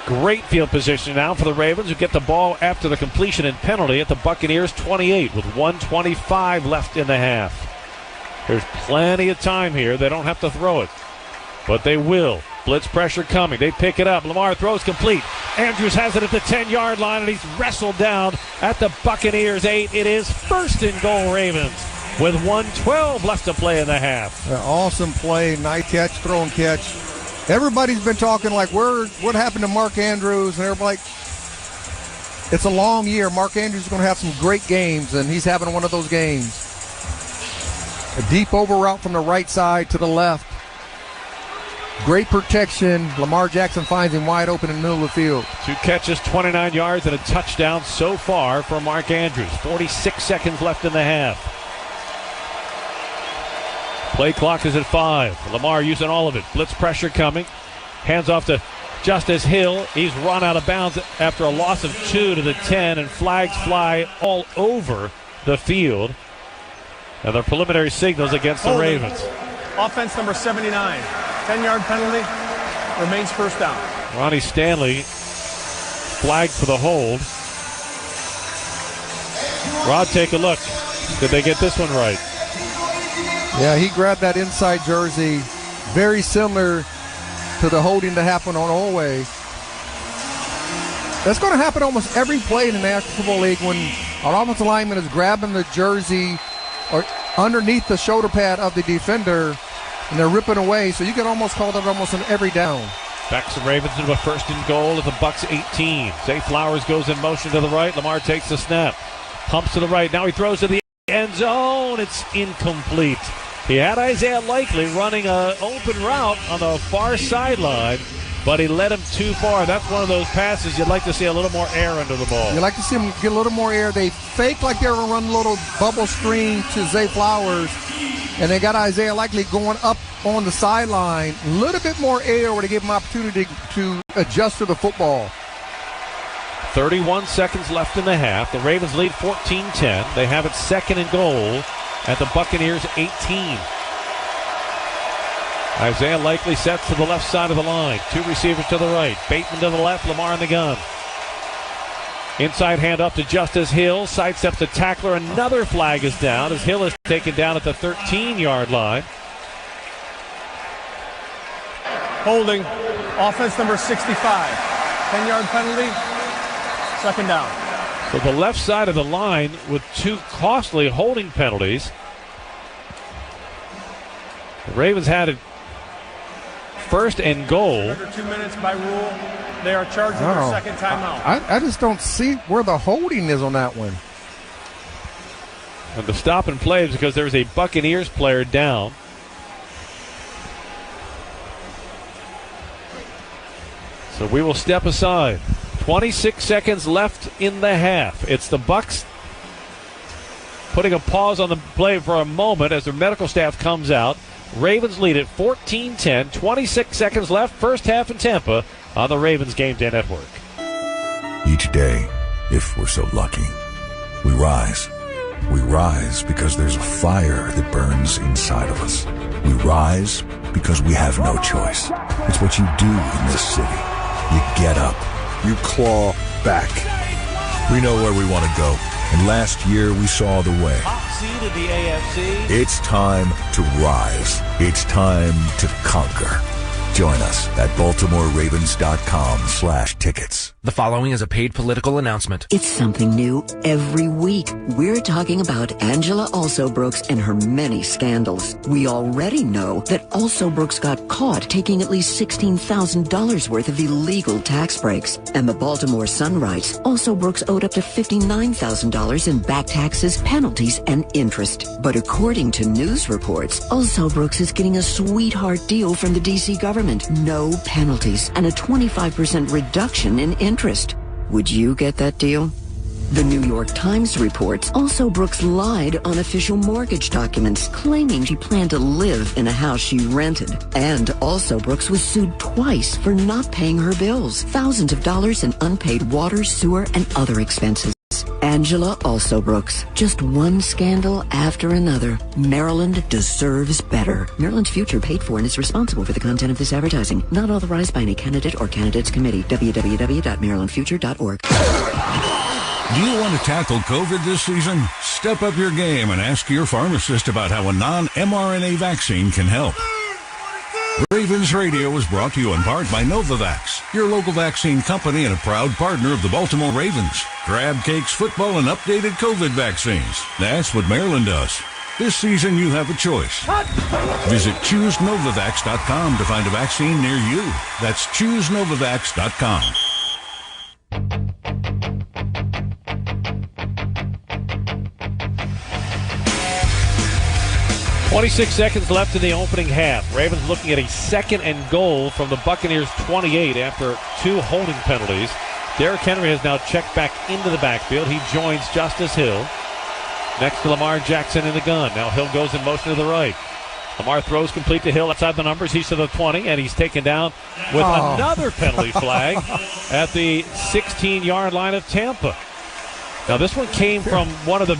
[SPEAKER 20] great field position now for the Ravens, who get the ball after the completion and penalty at the Buccaneers 28 with 1:25 left in the half. There's plenty of time here. They don't have to throw it, but they will. Blitz pressure coming. They pick it up. Lamar throws complete. Andrews has it at the 10-yard line, and he's wrestled down at the Buccaneers 8. It is 1st and goal Ravens with 1:12 left to play in the half.
[SPEAKER 18] Awesome play. Nice catch, throw and catch. Everybody's been talking like, what happened to Mark Andrews? And everybody, it's a long year. Mark Andrews is going to have some great games, and he's having one of those games. A deep over route from the right side to the left. Great protection. Lamar Jackson finds him wide open in the middle of the field.
[SPEAKER 20] 2 catches, 29 yards, and a touchdown so far for Mark Andrews. 46 seconds left in the half. Play clock is at 5. Lamar using all of it. Blitz pressure coming. Hands off to Justice Hill. He's run out of bounds after a loss of 2 to the 10, and flags fly all over the field. And the preliminary signals against the Ravens.
[SPEAKER 4] Offense number 79. 10-yard penalty. Remains first down.
[SPEAKER 20] Ronnie Stanley flagged for the hold. Rod, take a look. Did they get this one right?
[SPEAKER 18] Yeah, he grabbed that inside jersey. Very similar to the holding that happened on Olway. That's going to happen almost every play in the National Football League when an offensive lineman is grabbing the jersey or underneath the shoulder pad of the defender, and they're ripping away. So you can almost call that almost on every down.
[SPEAKER 20] Backs the Ravens into a first and goal at the Bucks 18. Zay Flowers goes in motion to the right. Lamar takes the snap. Pumps to the right. Now he throws to the end zone. It's incomplete. He had Isaiah Likely running an open route on the far sideline, but he led him too far. That's one of those passes you'd like to see a little more air under the ball.
[SPEAKER 18] You'd like to see him get a little more air. They fake like they were going to run a little bubble screen to Zay Flowers, and they got Isaiah Likely going up on the sideline. A little bit more air where they gave him opportunity to adjust to the football.
[SPEAKER 20] 31 seconds left in the half. The Ravens lead 14-10. They have it second and goal at the Buccaneers 18. Isaiah Likely sets to the left side of the line. 2 receivers to the right. Bateman to the left. Lamar in the gun. Inside hand up to Justice Hill. Sidesteps the tackler. Another flag is down as Hill is taken down at the 13-yard line.
[SPEAKER 4] Holding. Offense number 65. 10-yard penalty. Second down.
[SPEAKER 20] So the left side of the line with 2 costly holding penalties. The Ravens had it first and goal.
[SPEAKER 4] Under 2 minutes by rule. They are charging their second timeout.
[SPEAKER 18] I just don't see where the holding is on that one.
[SPEAKER 20] And the stop and play is because there was a Buccaneers player down. So we will step aside. 26 seconds left in the half. It's the Bucks putting a pause on the play for a moment as their medical staff comes out. Ravens lead at 14-10. 26 seconds left. First half in Tampa on the Ravens Game Day Network.
[SPEAKER 1] Each day, if we're so lucky, we rise. We rise because there's a fire that burns inside of us. We rise because we have no choice. It's what you do in this city. You get up. You claw back. We know where we want to go, and last year we saw the way.
[SPEAKER 20] Top seed in the AFC.
[SPEAKER 1] It's time to rise. It's time to conquer. Join us at BaltimoreRavens.com/tickets.
[SPEAKER 5] The following is a paid political announcement.
[SPEAKER 9] It's something new every week. We're talking about Angela Alsobrooks and her many scandals. We already know that Alsobrooks got caught taking at least $16,000 worth of illegal tax breaks. And the Baltimore Sun writes, Alsobrooks owed up to $59,000 in back taxes, penalties, and interest. But according to news reports, Alsobrooks is getting a sweetheart deal from the D.C. government. No penalties and a 25% reduction in interest. Would you get that deal? The New York Times reports Alsobrooks lied on official mortgage documents, claiming she planned to live in a house she rented. And Alsobrooks was sued twice for not paying her bills, thousands of dollars in unpaid water, sewer, and other expenses. Angela Alsobrooks. Just one scandal after another. Maryland deserves better. Maryland's future paid for and is responsible for the content of this advertising. Not authorized by any candidate or candidates committee. www.marylandfuture.org.
[SPEAKER 14] Do you want to tackle COVID this season? Step up your game and ask your pharmacist about how a non-mRNA vaccine can help. Ravens Radio is brought to you in part by Novavax, your local vaccine company and a proud partner of the Baltimore Ravens. Crab cakes, football, and updated COVID vaccines. That's what Maryland does. This season, you have a choice. Visit ChooseNovavax.com to find a vaccine near you. That's ChooseNovavax.com.
[SPEAKER 20] 26 seconds left in the opening half. Ravens looking at a second and goal from the Buccaneers 28 after 2 holding penalties. Derrick Henry has now checked back into the backfield. He joins Justice Hill next to Lamar Jackson in the gun. Now Hill goes in motion to the right. Lamar throws complete to Hill outside the numbers. He's to the 20, and he's taken down with another penalty flag at the 16-yard line of Tampa. Now, this one came from one of the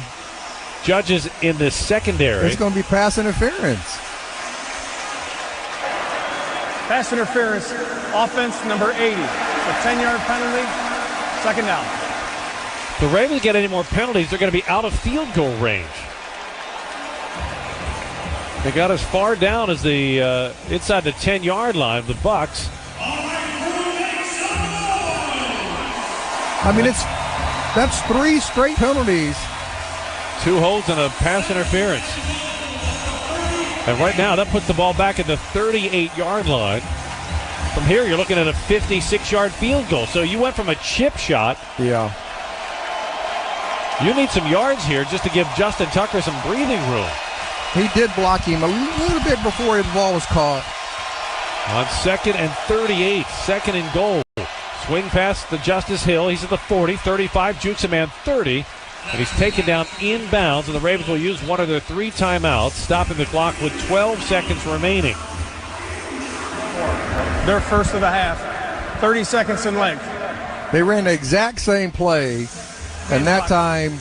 [SPEAKER 20] judges in the secondary.
[SPEAKER 18] It's going to be pass interference.
[SPEAKER 4] Pass interference, offense number 80. A 10-yard penalty, second down.
[SPEAKER 20] If the Ravens get any more penalties, they're going to be out of field goal range. They got as far down as the inside the 10-yard line of the Bucs.
[SPEAKER 18] I mean, that's 3 straight penalties.
[SPEAKER 20] 2 holds and a pass interference. And right now, that puts the ball back at the 38-yard line. From here, you're looking at a 56-yard field goal. So you went from a chip shot.
[SPEAKER 18] Yeah.
[SPEAKER 20] You need some yards here just to give Justin Tucker some breathing room.
[SPEAKER 18] He did block him a little bit before the ball was caught.
[SPEAKER 20] On 2nd and 38, 2nd and goal. Swing pass to Justice Hill. He's at the 40, 35, jukes a man 30. And he's taken down inbounds, and the Ravens will use one of their 3 timeouts, stopping the clock with 12 seconds remaining.
[SPEAKER 4] Their first of the half, 30 seconds in length.
[SPEAKER 18] They ran the exact same play, and that time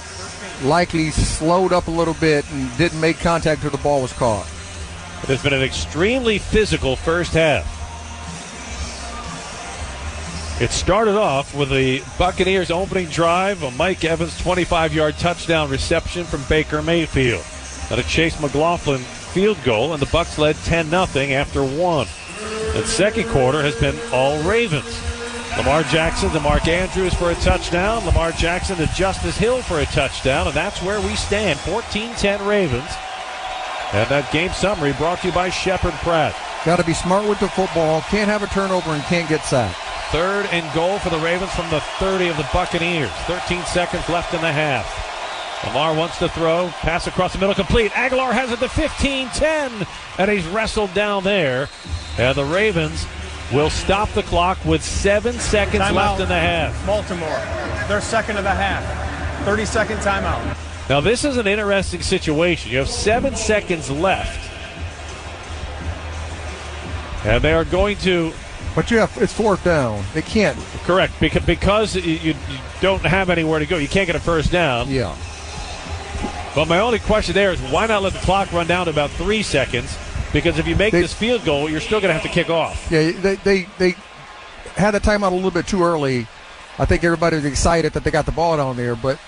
[SPEAKER 18] likely slowed up a little bit and didn't make contact until the ball was caught.
[SPEAKER 20] It has been an extremely physical first half. It started off with the Buccaneers opening drive, a Mike Evans 25-yard touchdown reception from Baker Mayfield. Then a Chase McLaughlin field goal, and the Bucs led 10-0 after 1. The second quarter has been all Ravens. Lamar Jackson to Mark Andrews for a touchdown. Lamar Jackson to Justice Hill for a touchdown, and that's where we stand. 14-10 Ravens. And that game summary brought to you by Shepherd Pratt.
[SPEAKER 18] Got to be smart with the football. Can't have a turnover and can't get sacked.
[SPEAKER 20] 3rd and goal for the Ravens from the 30 of the Buccaneers. 13 seconds left in the half. Lamar wants to throw. Pass across the middle, complete. Aguilar has it to 15-10, and he's wrestled down there. And the Ravens will stop the clock with 7 seconds left in the half.
[SPEAKER 4] Baltimore, their second of the half. 30-second timeout.
[SPEAKER 20] Now, this is an interesting situation. You have 7 seconds left. And they are going to...
[SPEAKER 18] But it's 4th down. They can't.
[SPEAKER 20] Correct, because you don't have anywhere to go. You can't get a first down.
[SPEAKER 18] Yeah.
[SPEAKER 20] But my only question there is why not let the clock run down to about 3 seconds? Because if you make this field goal, you're still going to have to kick off.
[SPEAKER 18] Yeah, they had the timeout a little bit too early. I think everybody was excited that they got the ball down there, but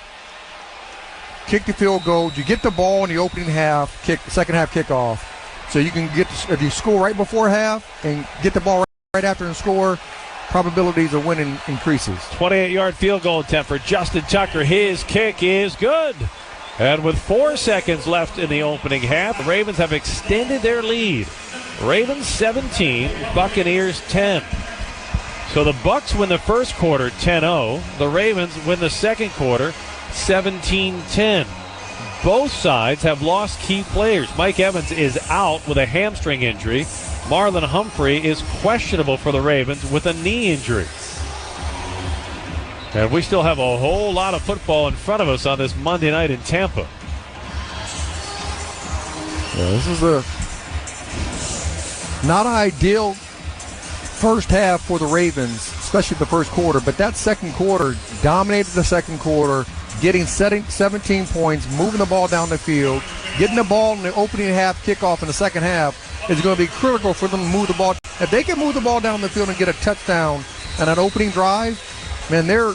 [SPEAKER 18] kick the field goal. You get the ball in the opening half, second half kickoff, so you can get if you score right before half and get the ball right after and score, probabilities of winning increases.
[SPEAKER 20] 28-yard field goal attempt for Justin Tucker. His kick is good. And with 4 seconds left in the opening half, the Ravens have extended their lead. Ravens 17, Buccaneers 10. So the Bucs win the first quarter 10-0. The Ravens win the second quarter 17-10. Both sides have lost key players. Mike Evans is out with a hamstring injury. Marlon Humphrey is questionable for the Ravens with a knee injury. And we still have a whole lot of football in front of us on this Monday night in Tampa.
[SPEAKER 18] Yeah, this is not an ideal first half for the Ravens, especially the first quarter. But that second quarter dominated the second quarter, getting 17 points, moving the ball down the field, getting the ball in the opening half kickoff in the second half is going to be critical for them to move the ball. If they can move the ball down the field and get a touchdown on an opening drive, man, their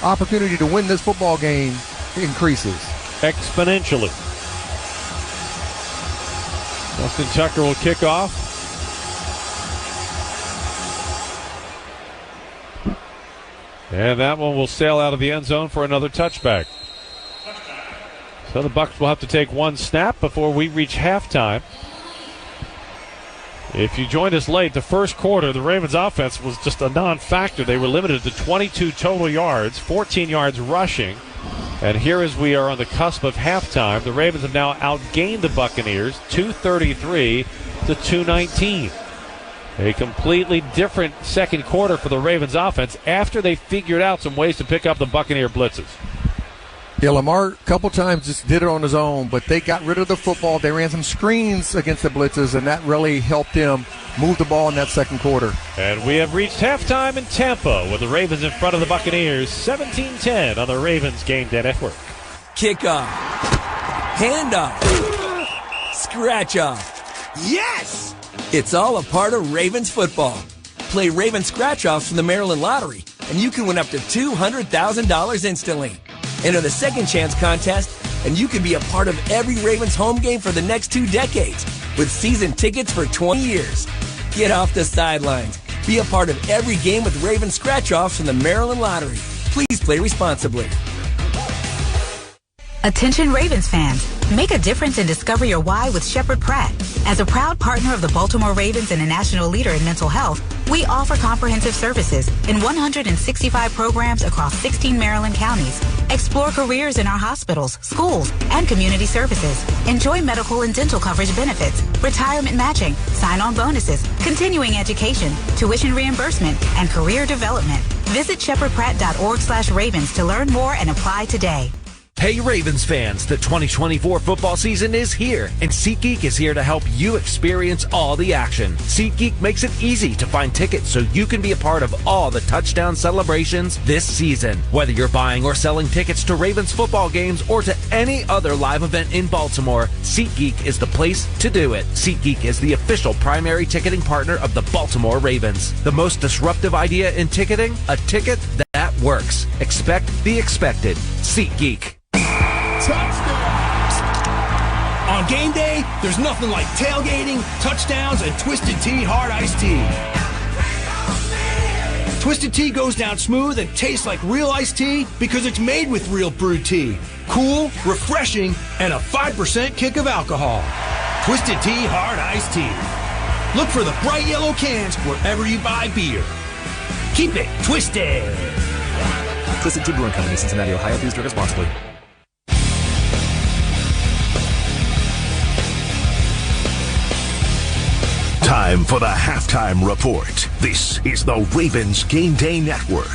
[SPEAKER 18] opportunity to win this football game increases
[SPEAKER 20] exponentially. Justin Tucker will kick off. And that one will sail out of the end zone for another touchback. So the Bucs will have to take one snap before we reach halftime. If you joined us late, the first quarter, the Ravens offense was just a non-factor. They were limited to 22 total yards, 14 yards rushing. And here as we are on the cusp of halftime, the Ravens have now outgained the Buccaneers 233 to 219. A completely different second quarter for the Ravens offense after they figured out some ways to pick up the Buccaneer blitzes.
[SPEAKER 18] Yeah, Lamar a couple times just did it on his own, but they got rid of the football. They ran some screens against the blitzes, and that really helped them move the ball in that second quarter.
[SPEAKER 20] And we have reached halftime in Tampa with the Ravens in front of the Buccaneers, 17-10 on the Ravens Game Day Network.
[SPEAKER 2] Kickoff. Handoff. Scratch off. Yes! It's all a part of Ravens football. Play Ravens scratch-offs from the Maryland Lottery, and you can win up to $200,000 instantly. Enter the Second Chance contest, and you can be a part of every Ravens home game for the next 2 decades with season tickets for 20 years. Get off the sidelines. Be a part of every game with Ravens scratch-offs from the Maryland Lottery. Please play responsibly.
[SPEAKER 15] Attention Ravens fans, make a difference and discover your why with Shepherd Pratt. As a proud partner of the Baltimore Ravens and a national leader in mental health, we offer comprehensive services in 165 programs across 16 Maryland counties. Explore careers in our hospitals, schools, and community services. Enjoy medical and dental coverage benefits, retirement matching, sign-on bonuses, continuing education, tuition reimbursement, and career development. Visit shepherdpratt.org/Ravens to learn more and apply today.
[SPEAKER 5] Hey Ravens fans, the 2024 football season is here, and SeatGeek is here to help you experience all the action. SeatGeek makes it easy to find tickets so you can be a part of all the touchdown celebrations this season. Whether you're buying or selling tickets to Ravens football games or to any other live event in Baltimore, SeatGeek is the place to do it. SeatGeek is the official primary ticketing partner of the Baltimore Ravens. The most disruptive idea in ticketing? A ticket that works. Expect the expected. SeatGeek.
[SPEAKER 2] Touchdowns! On game day, there's nothing like tailgating, touchdowns, and Twisted Tea Hard Iced Tea. Twisted Tea goes down smooth and tastes like real iced tea because it's made with real brewed tea. Cool, refreshing, and a 5% kick of alcohol. Twisted Tea Hard Iced Tea. Look for the bright yellow cans wherever you buy beer. Keep it twisted.
[SPEAKER 13] Twisted Tea Brewing Company, Cincinnati, Ohio. Please drink responsibly.
[SPEAKER 16] Time for the halftime report. This is the Ravens Game Day Network.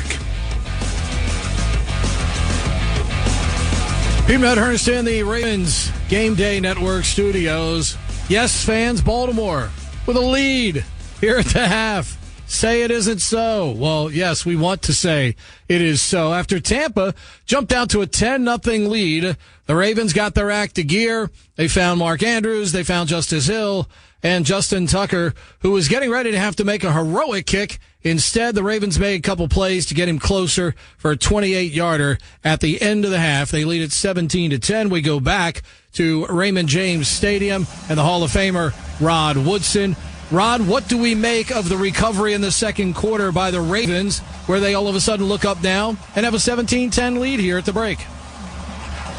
[SPEAKER 17] Pete Matt Herniston, the Ravens Game Day Network studios. Yes, fans, Baltimore with a lead here at the half. Say it isn't so. Well, yes, we want to say it is so. After Tampa jumped out to a 10-0 lead, the Ravens got their act to gear. They found Mark Andrews. They found Justice Hill and Justin Tucker, who was getting ready to have to make a heroic kick. Instead, the Ravens made a couple plays to get him closer for a 28-yarder at the end of the half. They lead it 17-10. We go back to Raymond James Stadium and the Hall of Famer Rod Woodson. Rod, what do we make of the recovery in the second quarter by the Ravens, where they all of a sudden look up now and have a 17-10 lead here at the break?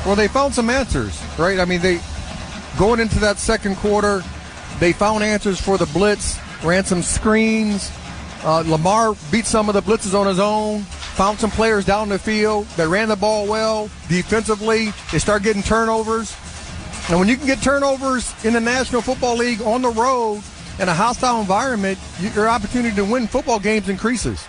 [SPEAKER 18] Well, they found some answers, right? I mean, they going into that second quarter, they found answers for the blitz, ran some screens. Lamar beat some of the blitzes on his own, found some players down the field that ran the ball well. Defensively, they start getting turnovers. And when you can get turnovers in the National Football League on the road in a hostile environment, your opportunity to win football games increases.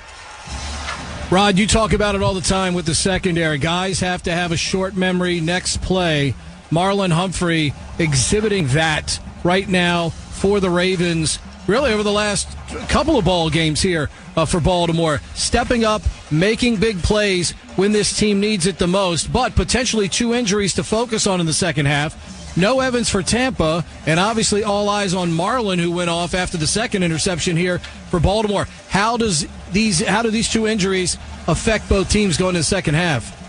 [SPEAKER 17] Rod, you talk about it all the time with the secondary. Guys have to have a short memory next play. Marlon Humphrey exhibiting that right now for the Ravens, really over the last couple of ball games here for Baltimore. Stepping up, making big plays when this team needs it the most, but potentially 2 injuries to focus on in the second half. No Evans for Tampa, and obviously all eyes on Marlon, who went off after the second interception here for Baltimore. How do these 2 injuries affect both teams going into the second half?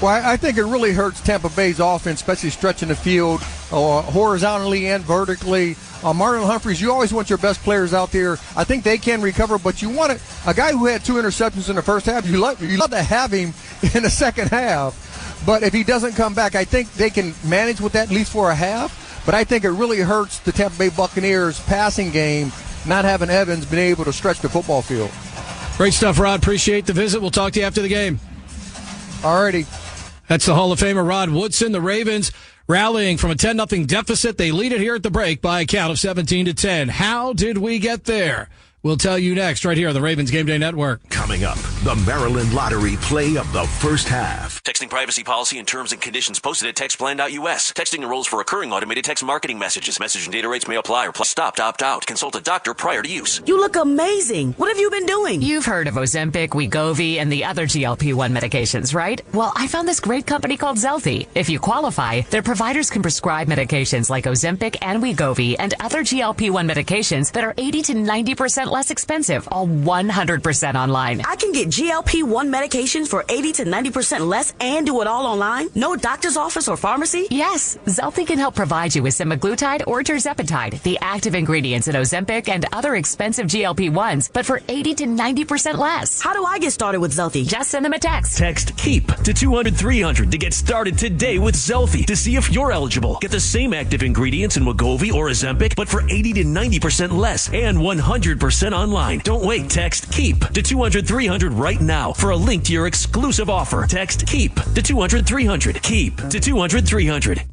[SPEAKER 18] Well, I think it really hurts Tampa Bay's offense, especially stretching the field horizontally and vertically. Marlon Humphreys, you always want your best players out there. I think they can recover, but you want a guy who had 2 interceptions in the first half. You love to have him in the second half. But if he doesn't come back, I think they can manage with that at least for a half. But I think it really hurts the Tampa Bay Buccaneers passing game, not having Evans been able to stretch the football field.
[SPEAKER 17] Great stuff, Rod. Appreciate the visit. We'll talk to you after the game.
[SPEAKER 18] Alrighty.
[SPEAKER 17] That's the Hall of Famer Rod Woodson. The Ravens rallying from a 10-0 deficit. They lead it here at the break by a count of 17-10. How did we get there? We'll tell you next right here on the Ravens Game Day Network.
[SPEAKER 16] Coming up, the Maryland Lottery play of the first half.
[SPEAKER 10] Texting privacy policy and terms and conditions posted at textplan.us. Texting enrolls for recurring automated text marketing messages. Message and data rates may apply or stop to opt out. Consult a doctor prior to use.
[SPEAKER 12] You look amazing. What have you been doing?
[SPEAKER 19] You've heard of Ozempic, Wegovy, and the other GLP-1 medications, right? Well, I found this great company called Zelty. If you qualify, their providers can prescribe medications like Ozempic and Wegovy and other GLP-1 medications that are 80 to 90% less expensive, all 100% online.
[SPEAKER 12] I can get GLP-1 medications for 80 to 90% less and do it all online? No doctor's office or pharmacy?
[SPEAKER 19] Yes, Zelty can help provide you with semaglutide or tirzepatide, the active ingredients in Ozempic and other expensive GLP-1s, but for 80 to 90% less.
[SPEAKER 12] How do I get started with Zelty?
[SPEAKER 19] Just send them a text.
[SPEAKER 10] Text KEEP to 200-300 to get started today with Zelty to see if you're eligible. Get the same active ingredients in Wegovy or Ozempic, but for 80 to 90% less and 100% online. Don't wait. Text KEEP to 200-300 right now for a link to your exclusive offer. Text KEEP to 200-300. KEEP to 200-300.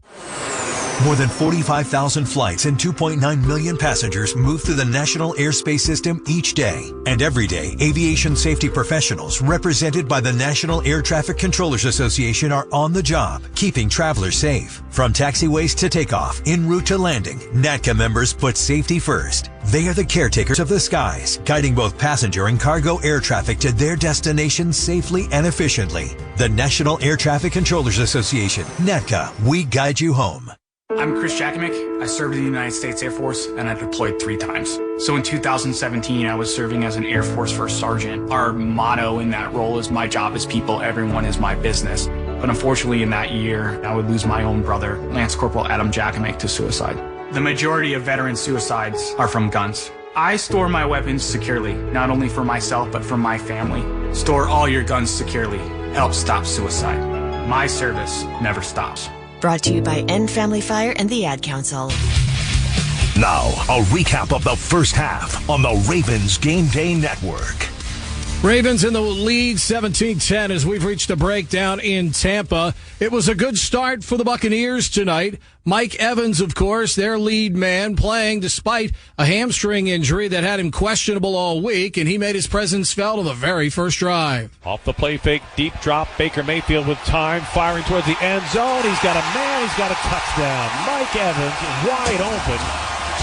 [SPEAKER 23] More than 45,000 flights and 2.9 million passengers move through the national airspace system each day. And every day, aviation safety professionals represented by the National Air Traffic Controllers Association are on the job, keeping travelers safe. From taxiways to takeoff, en route to landing, NATCA members put safety first. They are the caretakers of the skies, guiding both passenger and cargo air traffic to their destinations safely and efficiently. The National Air Traffic Controllers Association, NATCA, we guide you home.
[SPEAKER 25] I'm Chris Jakimick. I served in the United States Air Force, and I deployed 3 times. So in 2017, I was serving as an Air Force First Sergeant. Our motto in that role is, my job is people, everyone is my business. But unfortunately, in that year, I would lose my own brother, Lance Corporal Adam Jakimick, to suicide. The majority of veteran suicides are from guns. I store my weapons securely, not only for myself, but for my family. Store all your guns securely. Help stop suicide. My service never stops.
[SPEAKER 26] Brought to you by End Family Fire and the Ad Council.
[SPEAKER 16] Now, a recap of the first half on the Ravens Game Day Network.
[SPEAKER 17] Ravens in the lead 17-10 as we've reached a breakdown in Tampa. It was a good start for the Buccaneers tonight. Mike Evans, of course, their lead man, playing despite a hamstring injury that had him questionable all week, and he made his presence felt on the very first drive.
[SPEAKER 20] Off the play fake, deep drop, Baker Mayfield with time, firing towards the end zone. He's got a man, he's got a touchdown. Mike Evans wide open,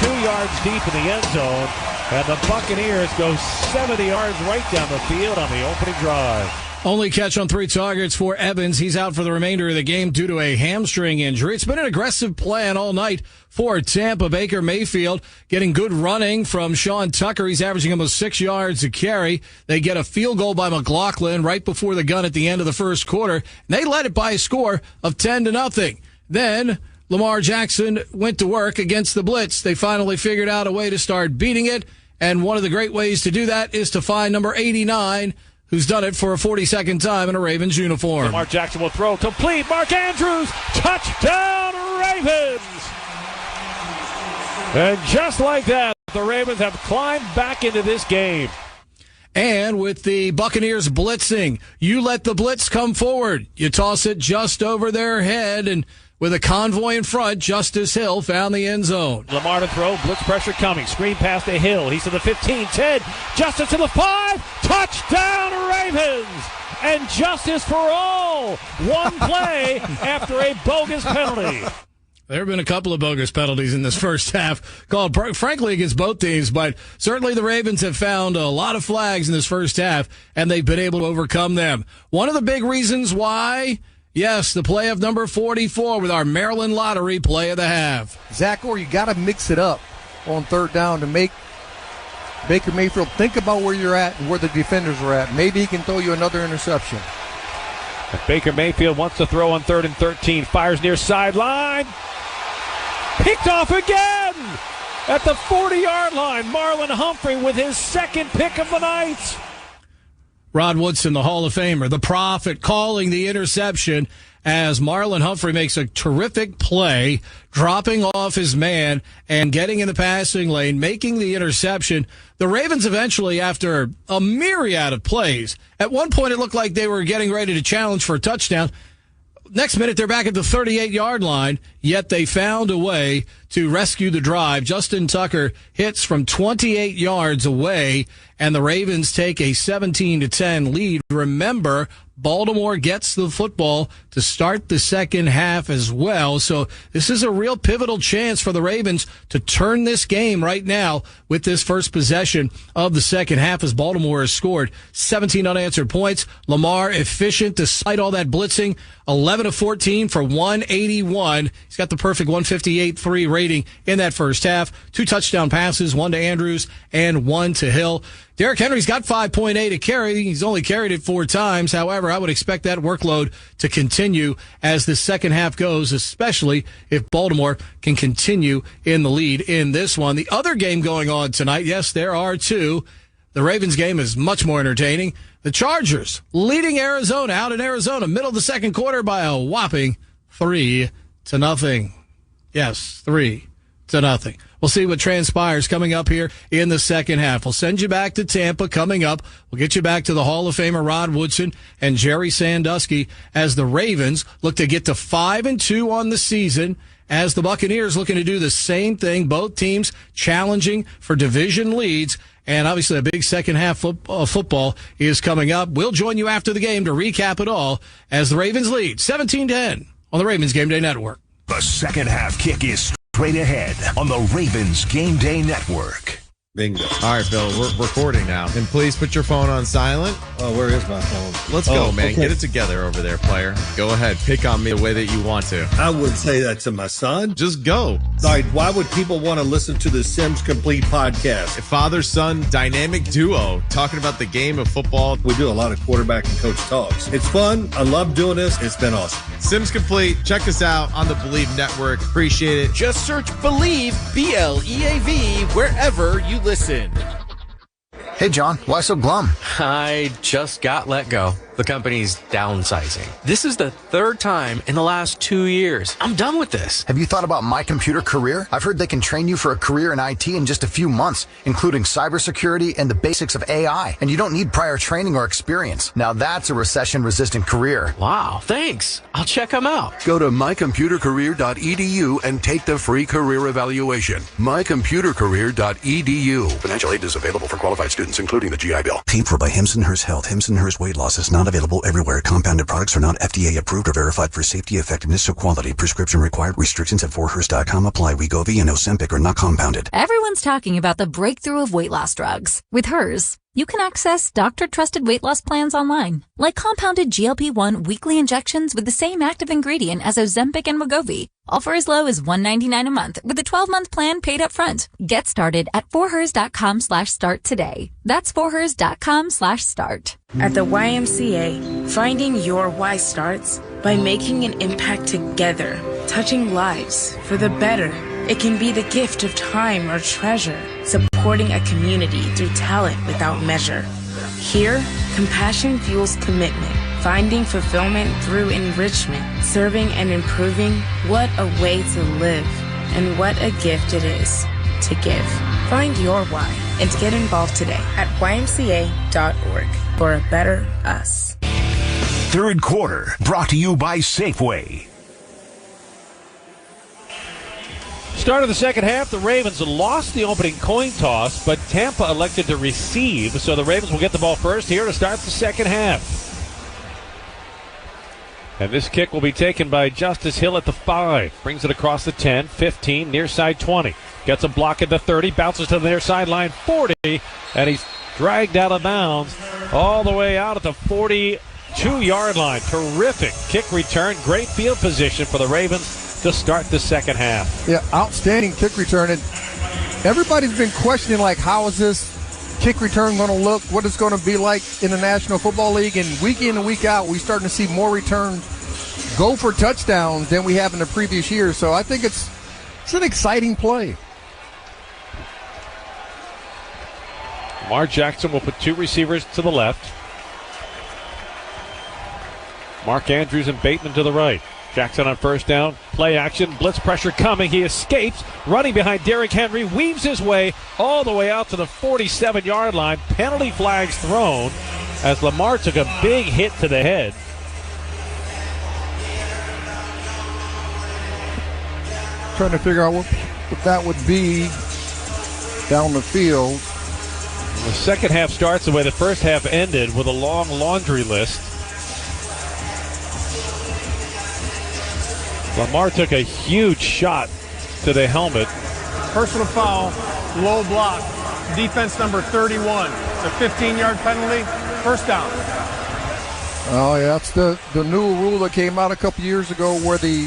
[SPEAKER 20] 2 yards deep in the end zone. And the Buccaneers go 70 yards right down the field on the opening drive.
[SPEAKER 17] Only catch on 3 targets for Evans. He's out for the remainder of the game due to a hamstring injury. It's been an aggressive plan all night for Tampa. Baker Mayfield getting good running from Sean Tucker. He's averaging almost 6 yards a carry. They get a field goal by McLaughlin right before the gun at the end of the first quarter. And they led it by a score of 10-0. Then Lamar Jackson went to work against the blitz. They finally figured out a way to start beating it. And one of the great ways to do that is to find number 89, who's done it for a 42nd time in a Ravens uniform.
[SPEAKER 20] Lamar Jackson will throw complete. Mark Andrews, touchdown Ravens! And just like that, the Ravens have climbed back into this game.
[SPEAKER 17] And with the Buccaneers blitzing, you let the blitz come forward. You toss it just over their head, and with a convoy in front, Justice Hill found the end zone.
[SPEAKER 20] Lamar to throw, blitz pressure coming. Screen pass to Hill. He's to the 15, 10. Justice to the 5. Touchdown Ravens! And justice for all. One play after a bogus penalty.
[SPEAKER 17] There have been a couple of bogus penalties in this first half called, frankly, against both teams, but certainly the Ravens have found a lot of flags in this first half, and they've been able to overcome them. One of the big reasons why, yes, the play of number 44 with our Maryland Lottery play of the half.
[SPEAKER 18] Zach Orr, you got to mix it up on third down to make Baker Mayfield think about where you're at and where the defenders are at. Maybe he can throw you another interception.
[SPEAKER 20] Baker Mayfield wants to throw on 3rd and 13. Fires near sideline. Picked off again at the 40-yard line. Marlon Humphrey with his second pick of the night.
[SPEAKER 17] Rod Woodson, the Hall of Famer, the prophet, calling the interception as Marlon Humphrey makes a terrific play, dropping off his man and getting in the passing lane, making the interception. The Ravens eventually, after a myriad of plays, at one point it looked like they were getting ready to challenge for a touchdown. next minute, they're back at the 38-yard line, yet they found a way to rescue the drive. Justin Tucker hits from 28 yards away, and the Ravens take a 17-10 lead. Remember, Baltimore gets the football to start the second half as well. So this is a real pivotal chance for the Ravens to turn this game right now with this first possession of the second half, as Baltimore has scored 17 unanswered points. Lamar efficient despite all that blitzing, 11 of 14 for 181. He's got the perfect 158.3 rating in that first half. 2 touchdown passes, 1 to Andrews and 1 to Hill. Derrick Henry's got 5.8 a carry. He's only carried it 4 times. However, I would expect that workload to continue as the second half goes, especially if Baltimore can continue in the lead in this one. The other game going on tonight, yes, there are 2. The Ravens game is much more entertaining. The Chargers leading Arizona out in Arizona, middle of the second quarter by a whopping 3-0. Yes, 3-0. We'll see what transpires coming up here in the second half. We'll send you back to Tampa coming up. We'll get you back to the Hall of Famer Rod Woodson and Jerry Sandusky as the Ravens look to get to 5-2 on the season, as the Buccaneers looking to do the same thing. Both teams challenging for division leads. And obviously a big second half football is coming up. We'll join you after the game to recap it all as the Ravens lead 17-10 on the Ravens Game Day Network.
[SPEAKER 16] The second half kick is straight ahead on the Ravens Game Day Network.
[SPEAKER 3] Bingo. All right, Phil, we're recording now. And please put your phone on silent.
[SPEAKER 6] Oh, where is my phone?
[SPEAKER 3] Let's go, man.
[SPEAKER 6] Okay.
[SPEAKER 3] Get it together over there, player. Go ahead. Pick on me the way that you want to.
[SPEAKER 6] I wouldn't say that to my son.
[SPEAKER 3] Just go.
[SPEAKER 6] Like, why would people want to listen to the Sims Complete podcast?
[SPEAKER 3] A father-son dynamic duo talking about the game of football.
[SPEAKER 6] We do a lot of quarterback and coach talks. It's fun. I love doing this. It's been awesome.
[SPEAKER 3] Sims Complete. Check us out on the Believe Network. Appreciate it.
[SPEAKER 7] Just search Believe, BLEAV, wherever you listen.
[SPEAKER 8] Hey, John, why so glum?
[SPEAKER 7] I just got let go. The company's downsizing. This is the 3rd time in the last 2 years. I'm done with this.
[SPEAKER 8] Have you thought about My Computer Career? I've heard they can train you for a career in IT in just a few months, including cybersecurity and the basics of AI. And you don't need prior training or experience. Now that's a recession-resistant career.
[SPEAKER 7] Wow, thanks. I'll check them out.
[SPEAKER 11] Go to mycomputercareer.edu and take the free career evaluation. mycomputercareer.edu. Financial aid is available for qualified students, including the GI Bill.
[SPEAKER 21] Paid for by Hims & Hers Health. Hims & Hers Weight Loss is not available everywhere. Compounded products are not FDA approved or verified for safety, effectiveness, or quality. Prescription required. Restrictions at forhers.com apply. Wegovy and Ozempic are not compounded.
[SPEAKER 27] Everyone's talking about the breakthrough of weight loss drugs. With Hers, you can access doctor-trusted weight loss plans online, like compounded GLP-1 weekly injections with the same active ingredient as Ozempic and Wegovy, all for as low as $199 a month with a 12-month plan paid up front. Get started at forhers.com/start today. That's forhers.com/start.
[SPEAKER 28] At the YMCA, finding your why starts by making an impact together, touching lives for the better. It can be the gift of time or treasure, supporting a community through talent without measure. Here, compassion fuels commitment, finding fulfillment through enrichment, serving and improving. What a way to live, and what a gift it is to give. Find your why and get involved today at ymca.org for a better us.
[SPEAKER 16] Third quarter, brought to you by Safeway.
[SPEAKER 20] Start of the second half, the Ravens lost the opening coin toss, but Tampa elected to receive, so the Ravens will get the ball first here to start the second half. And this kick will be taken by Justice Hill at the 5. Brings it across the 10, 15, near side 20. Gets a block at the 30, bounces to the near sideline 40, and he's dragged out of bounds all the way out at the 42-yard line. Terrific kick return, great field position for the Ravens to start the second half.
[SPEAKER 18] Yeah, outstanding kick return. And everybody's been questioning, like, how is this kick return going to look? What it's going to be like in the National Football League? And week in and week out, we're starting to see more returns go for touchdowns than we have in the previous years. So I think it's an exciting play.
[SPEAKER 20] Lamar Jackson will put 2 receivers to the left. Mark Andrews and Bateman to the right. Jackson on first down, play action, blitz pressure coming. He escapes, running behind Derrick Henry, weaves his way all the way out to the 47-yard line. Penalty flags thrown as Lamar took a big hit to the head.
[SPEAKER 18] trying to figure out what that would be down the field.
[SPEAKER 20] The second half starts the way the first half ended, with a long laundry list. Lamar took a huge shot to the helmet.
[SPEAKER 1] Personal foul, low block, defense number 31. It's a 15-yard penalty, first down.
[SPEAKER 18] Oh, yeah, that's the new rule that came out a couple years ago where the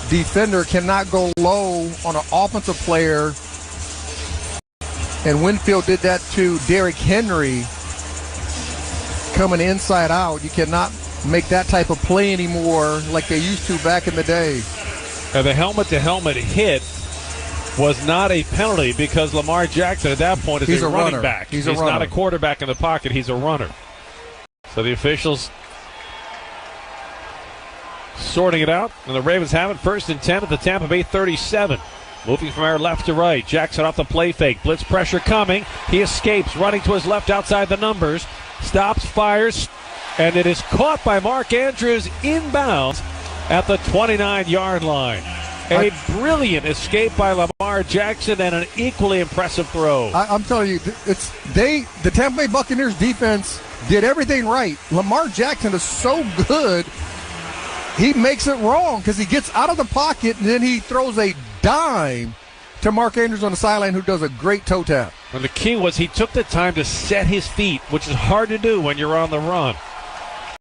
[SPEAKER 18] defender cannot go low on an offensive player. And Winfield did that to Derrick Henry coming inside out. You cannot make that type of play anymore like they used to back in the day.
[SPEAKER 20] And the helmet-to-helmet hit was not a penalty because Lamar Jackson at that point is a running back. He's not a quarterback in the pocket. He's a runner. So the officials sorting it out, and the Ravens have it 1st and 10 at the Tampa Bay 37. Moving from our left to right. Jackson off the play fake. Blitz pressure coming. He escapes, running to his left outside the numbers. Stops, fires, and it is caught by Mark Andrews inbounds at the 29-yard line. A brilliant escape by Lamar Jackson and an equally impressive throw.
[SPEAKER 18] I'm telling you, the Tampa Bay Buccaneers defense did everything right. Lamar Jackson is so good, he makes it wrong because he gets out of the pocket and then he throws a dime to Mark Andrews on the sideline, who does a great toe tap.
[SPEAKER 20] And the key was he took the time to set his feet, which is hard to do when you're on the run.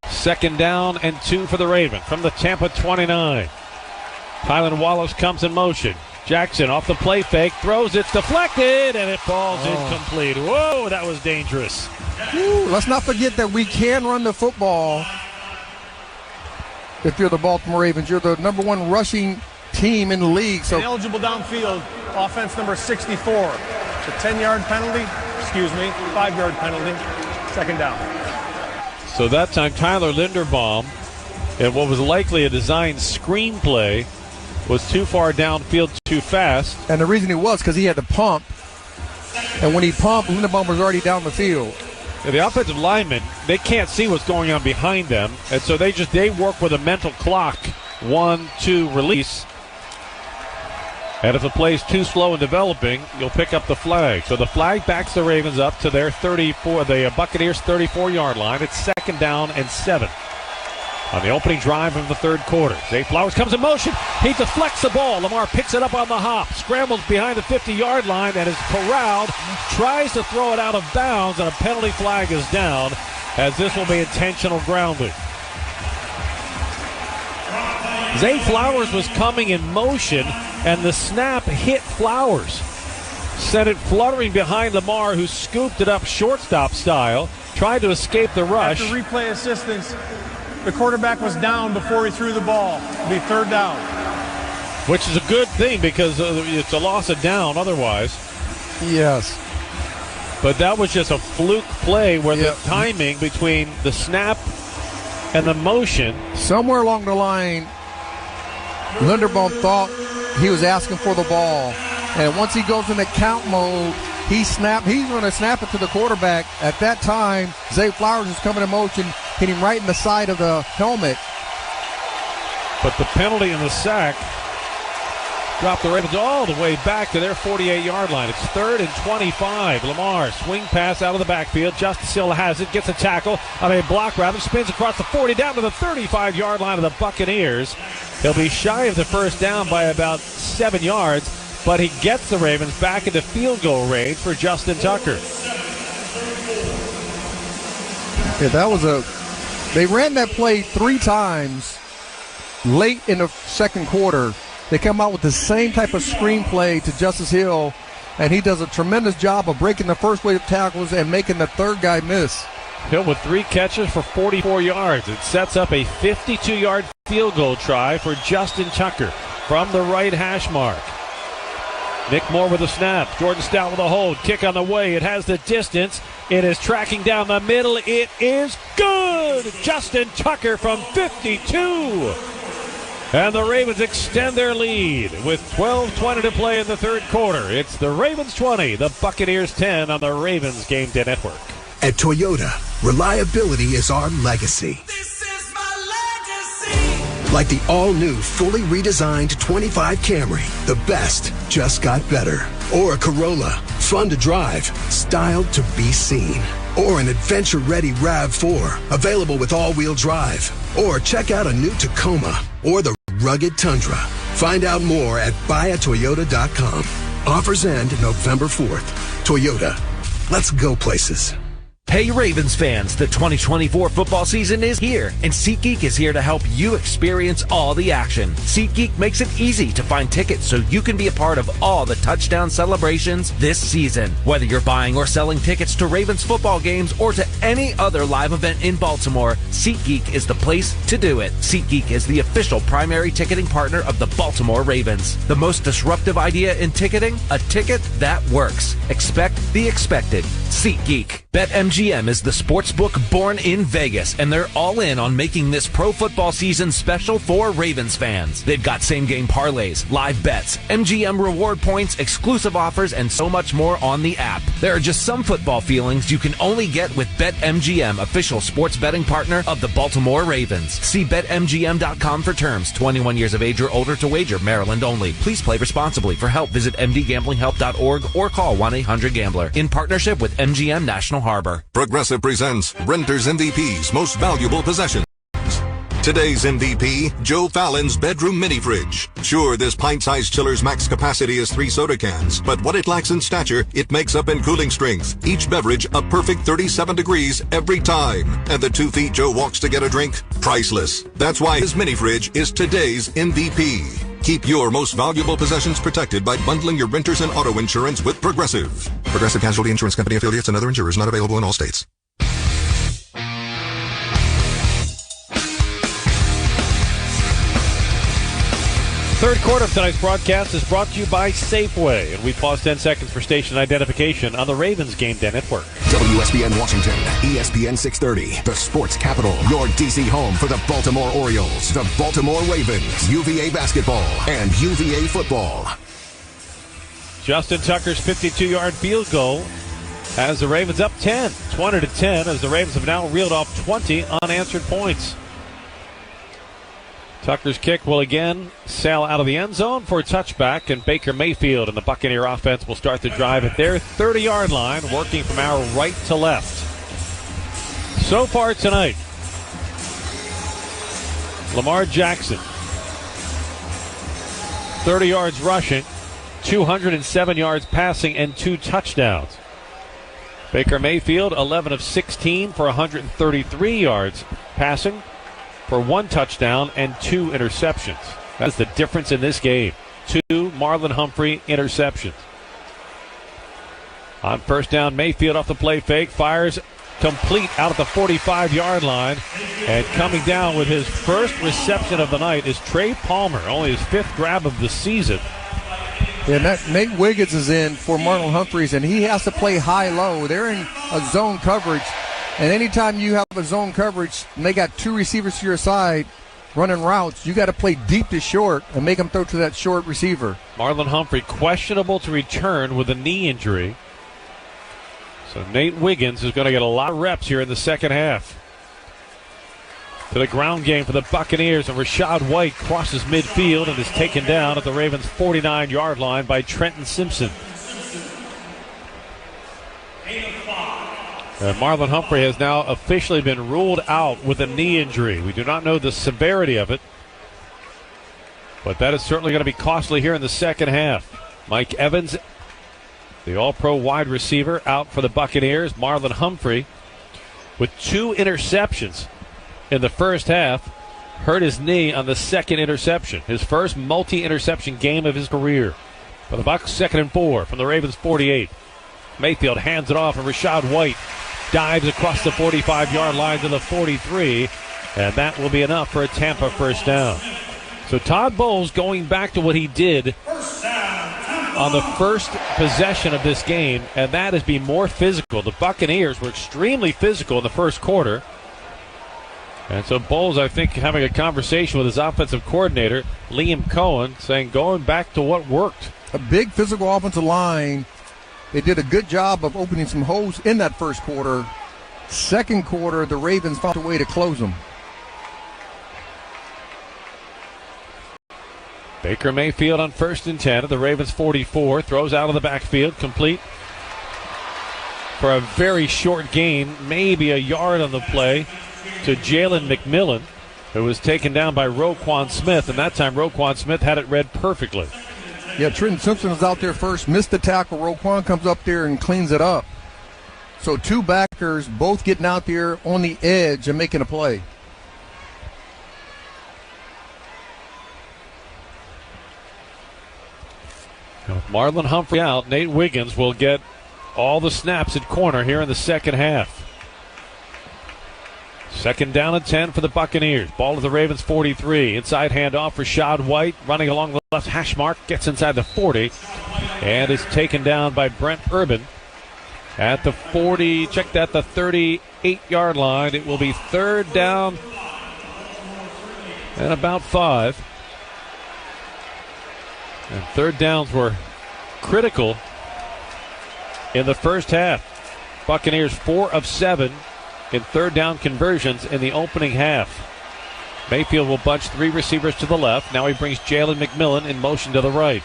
[SPEAKER 20] 2nd down and 2 for the Ravens from the Tampa 29. Tylan Wallace comes in motion. Jackson off the play fake, throws, it's deflected, and it falls incomplete. Whoa, that was dangerous.
[SPEAKER 18] Let's not forget that we can run the football. If you're the Baltimore Ravens, you're the number 1 rushing team in the league. So
[SPEAKER 1] eligible downfield, offense number 64. It's a 10-yard penalty, 5-yard penalty, 2nd down.
[SPEAKER 20] So that time, Tyler Linderbaum, in what was likely a designed screenplay, was too far downfield too fast.
[SPEAKER 18] And the reason he was because he had to pump. And when he pumped, Linderbaum was already down the field.
[SPEAKER 20] Yeah, the offensive linemen, they can't see what's going on behind them. And so they work with a mental clock. 1, 2, release. And if the play's too slow in developing, you'll pick up the flag. So the flag backs the Ravens up to their 34, the Buccaneers' 34-yard line. It's 2nd down and 7 on the opening drive of the 3rd quarter. Zay Flowers comes in motion. He deflects the ball. Lamar picks it up on the hop, scrambles behind the 50-yard line, and is corralled. Tries to throw it out of bounds, and a penalty flag is down, as this will be intentional grounding. Zay Flowers was coming in motion, and the snap hit Flowers. Sent it fluttering behind Lamar, who scooped it up shortstop style, tried to escape the rush.
[SPEAKER 1] After replay assistance, the quarterback was down before he threw the ball. It'll be 3rd down.
[SPEAKER 20] Which is a good thing because it's a loss of down otherwise.
[SPEAKER 18] Yes.
[SPEAKER 20] But that was just a fluke play where the timing between the snap and the motion.
[SPEAKER 18] Somewhere along the line, Linderbaum thought he was asking for the ball. And once he goes into count mode, he's going to snap it to the quarterback. At that time, Zay Flowers is coming in motion, hitting right in the side of the helmet.
[SPEAKER 20] But the penalty and the sack dropped the Ravens all the way back to their 48-yard line. It's 3rd and 25. Lamar, swing pass out of the backfield. Justice Hill has it, gets a tackle on a block rather, spins across the 40 down to the 35-yard line of the Buccaneers. He'll be shy of the 1st down by about 7 yards, but he gets the Ravens back into field goal range for Justin Tucker.
[SPEAKER 18] Yeah, they ran that play 3 times late in the 2nd quarter. They come out with the same type of screenplay to Justice Hill, and he does a tremendous job of breaking the first wave of tackles and making the 3rd guy miss.
[SPEAKER 20] Hill with 3 catches for 44 yards. It sets up a 52-yard field goal try for Justin Tucker from the right hash mark. Nick Moore with a snap. Jordan Stout with a hold. Kick on the way. It has the distance. It is tracking down the middle. It is good. Justin Tucker from 52. And the Ravens extend their lead with 12:20 to play in the 3rd quarter. It's the Ravens 20, the Buccaneers 10 on the Ravens Game Day Network.
[SPEAKER 4] At Toyota, reliability is our legacy.
[SPEAKER 2] Like the all-new, fully redesigned 25 Camry. The best just got better. Or a Corolla. Fun to drive, styled to be seen. Or an adventure-ready RAV4, available with all-wheel drive. Or check out a new Tacoma or the rugged Tundra. Find out more at buyatoyota.com. Offers end November 4th. Toyota. Let's go places.
[SPEAKER 4] Hey Ravens fans, the 2024 football season is here, and SeatGeek is here to help you experience all the action. SeatGeek makes it easy to find tickets so you can be a part of all the touchdown celebrations this season. Whether you're buying or selling tickets to Ravens football games or to any other live event in Baltimore, SeatGeek is the place to do it. SeatGeek is the official primary ticketing partner of the Baltimore Ravens. The most disruptive idea in ticketing? A ticket that works. Expect the expected. SeatGeek. BetMGM is the sportsbook born in Vegas, and they're all in on making this pro football season special for Ravens fans. They've got same-game parlays, live bets, MGM reward points, exclusive offers, and so much more on the app. There are just some football feelings you can only get with BetMGM, official sports betting partner of the Baltimore Ravens. See BetMGM.com for terms. 21 years of age or older to wager. Maryland only. Please play responsibly. For help, visit mdgamblinghelp.org or call 1-800-GAMBLER. In partnership with MGM National Harbor.
[SPEAKER 5] Progressive presents Renter's MVP's Most Valuable Possessions. Today's MVP, Joe Fallon's bedroom mini fridge. Sure, this pint-sized chiller's max capacity is 3 soda cans, but what it lacks in stature, it makes up in cooling strength. Each beverage a perfect 37 degrees every time. And the 2 feet Joe walks to get a drink, priceless. That's why his mini fridge is today's MVP. Keep your most valuable possessions protected by bundling your renters and auto insurance with Progressive. Progressive Casualty Insurance Company affiliates and other insurers not available in all states.
[SPEAKER 20] Third quarter of tonight's broadcast is brought to you by Safeway, and we pause 10 seconds for station identification on the Ravens Game Day Network.
[SPEAKER 9] WSBN Washington, ESPN 630, the sports capital, your DC home for the Baltimore Orioles, the Baltimore Ravens, UVA basketball, and UVA football.
[SPEAKER 20] Justin Tucker's 52-yard field goal has the Ravens up 10, 20-10, as the Ravens have now reeled off 20 unanswered points. Tucker's kick will again sail out of the end zone for a touchback, and Baker Mayfield and the Buccaneer offense will start the drive at their 30-yard line, working from our right to left. So far tonight, Lamar Jackson, 30 yards rushing, 207 yards passing, and 2 touchdowns. Baker Mayfield, 11 of 16 for 133 yards passing, for 1 touchdown and 2 interceptions. That is the difference in this game. 2 Marlon Humphrey interceptions. On first down, Mayfield off the play fake, fires complete out at the 45-yard line. And coming down with his first reception of the night is Trey Palmer, only his 5th grab of the season.
[SPEAKER 18] Yeah, Nate Wiggins is in for Marlon Humphreys, and he has to play high-low. They're in a zone coverage. And anytime you have a zone coverage and they got 2 receivers to your side running routes, you got to play deep to short and make them throw to that short receiver.
[SPEAKER 20] Marlon Humphrey questionable to return with a knee injury. So Nate Wiggins is going to get a lot of reps here in the second half. To the ground game for the Buccaneers, and Rashad White crosses midfield and is taken down at the Ravens' 49-yard line by Trenton Simpson. Marlon Humphrey has now officially been ruled out with a knee injury. We do not know the severity of it, but that is certainly going to be costly here in the second half. Mike Evans, the All-Pro wide receiver, out for the Buccaneers. Marlon Humphrey, with 2 interceptions in the first half, hurt his knee on the second interception. His first multi-interception game of his career. For the Bucs, 2nd and 4 from the Ravens' 48. Mayfield hands it off, and Rashad White dives across the 45-yard line to the 43, and that will be enough for a Tampa first down. So Todd Bowles going back to what he did on the first possession of this game, and that is be more physical. The Buccaneers were extremely physical in the first quarter. And so Bowles, I think, having a conversation with his offensive coordinator, Liam Cohen, saying going back to what worked.
[SPEAKER 18] A big physical offensive line. They did a good job of opening some holes in that first quarter. Second quarter, the Ravens found a way to close them.
[SPEAKER 20] Baker Mayfield on 1st and 10 at the Ravens 44. Throws out of the backfield, complete for a very short gain, maybe a yard on the play, to Jalen McMillan, who was taken down by Roquan Smith, and that time Roquan Smith had it read perfectly.
[SPEAKER 18] Yeah, Trenton Simpson is out there first, missed the tackle. Roquan comes up there and cleans it up. So two backers both getting out there on the edge and making a play.
[SPEAKER 20] With Marlon Humphrey out, Nate Wiggins will get all the snaps at corner here in the second half. 2nd down and 10 for the Buccaneers. Ball to the Ravens 43. Inside handoff for Rashad White. Running along the left hash mark. Gets inside the 40. And is taken down by Brent Urban at the 40. Check that, the 38-yard line. It will be 3rd down and about 5. And 3rd downs were critical in the first half. Buccaneers 4 of 7 in 3rd down conversions in the opening half. Mayfield will bunch 3 receivers to the left. Now he brings Jalen McMillan in motion to the right.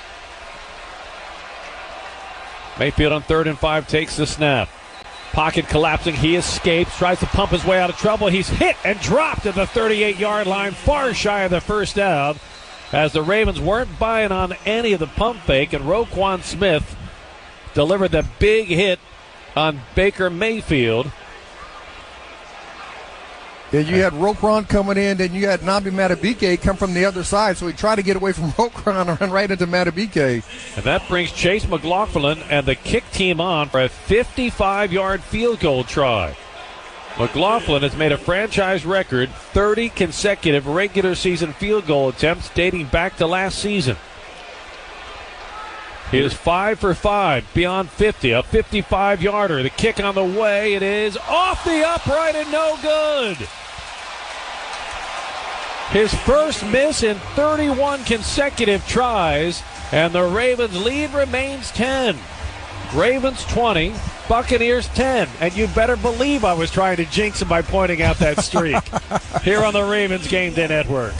[SPEAKER 20] Mayfield on 3rd and 5 takes the snap. Pocket collapsing. He escapes. Tries to pump his way out of trouble. He's hit and dropped at the 38-yard line, far shy of the first down, as the Ravens weren't buying on any of the pump fake, and Roquan Smith delivered the big hit on Baker Mayfield.
[SPEAKER 18] Yeah, you had Roquan coming in, then you had Nabi Matabike come from the other side, so he tried to get away from Roquan and run right into Matabike.
[SPEAKER 20] And that brings Chase McLaughlin and the kick team on for a 55-yard field goal try. McLaughlin has made a franchise record 30 consecutive regular season field goal attempts dating back to last season. He is 5 for 5 beyond 50, a 55-yarder. The kick on the way. It is off the upright and no good. His first miss in 31 consecutive tries, and the Ravens' lead remains 10. Ravens 20, Buccaneers 10. And you better believe I was trying to jinx him by pointing out that streak. Here on the Ravens Game Day Network.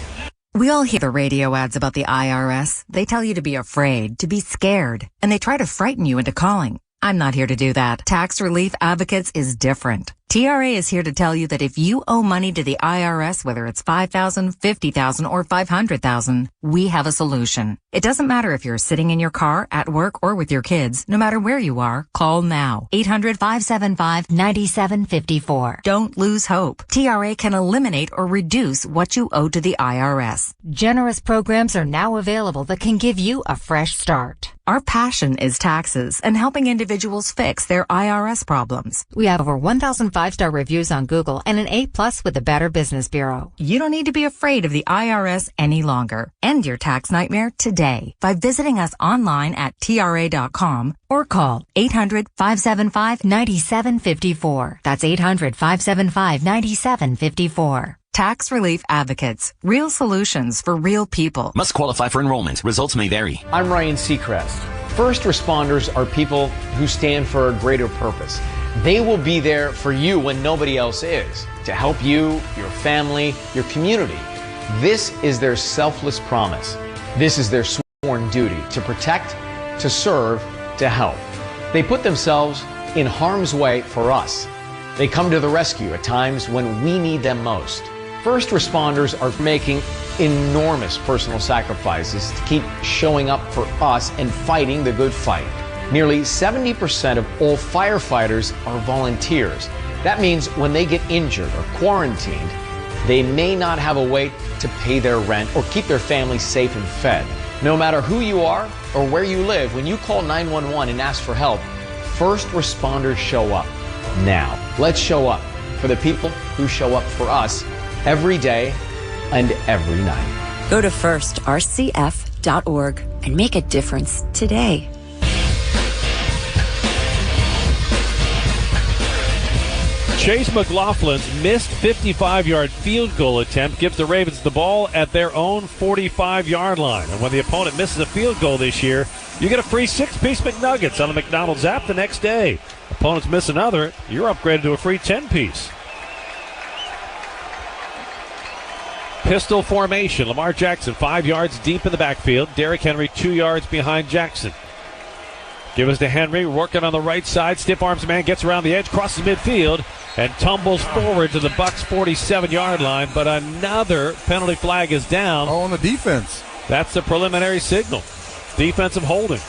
[SPEAKER 10] We all hear the radio ads about the IRS. They tell you to be afraid, to be scared, and they try to frighten you into calling. I'm not here to do that. Tax Relief Advocates is different. TRA is here to tell you that if you owe money to the IRS, whether it's $5,000, $50,000, or $500,000, we have a solution. It doesn't matter if you're sitting in your car, at work, or with your kids. No matter where you are, call now. 800-575-9754. Don't lose hope. TRA can eliminate or reduce what you owe to the IRS. Generous programs are now available that can give you a fresh start. Our passion is taxes and helping individuals fix their IRS problems. We have over 1,000 5-star reviews on Google and an A+ with the Better Business Bureau. You don't need to be afraid of the IRS any longer. End your tax nightmare today by visiting us online at TRA.com or call 800-575-9754. That's 800-575-9754. Tax Relief Advocates. Real solutions for real people.
[SPEAKER 12] Must qualify for enrollment. Results may vary.
[SPEAKER 13] I'm Ryan Seacrest. First responders are people who stand for a greater purpose. They will be there for you when nobody else is, to help you, your family, your community. This is their selfless promise. This is their sworn duty to protect, to serve, to help. They put themselves in harm's way for us. They come to the rescue at times when we need them most. First responders are making enormous personal sacrifices to keep showing up for us and fighting the good fight. Nearly 70% of all firefighters are volunteers. That means when they get injured or quarantined, they may not have a way to pay their rent or keep their family safe and fed. No matter who you are or where you live, when you call 911 and ask for help, first responders show up. Now, let's show up for the people who show up for us every day and every night.
[SPEAKER 14] Go to firstrcf.org and make a difference today.
[SPEAKER 20] Chase McLaughlin's missed 55-yard field goal attempt gives the Ravens the ball at their own 45-yard line. And when the opponent misses a field goal this year, you get a free 6-piece McNuggets on the McDonald's app the next day. Opponents miss another, you're upgraded to a free 10-piece. Pistol formation. Lamar Jackson 5 yards deep in the backfield. Derrick Henry 2 yards behind Jackson. Give us to Henry, working on the right side. Stiff arms man, gets around the edge, crosses midfield, and tumbles forward to the Bucs' 47-yard line. But another penalty flag is down.
[SPEAKER 18] Oh, on the defense.
[SPEAKER 20] That's the preliminary signal. Defensive holding.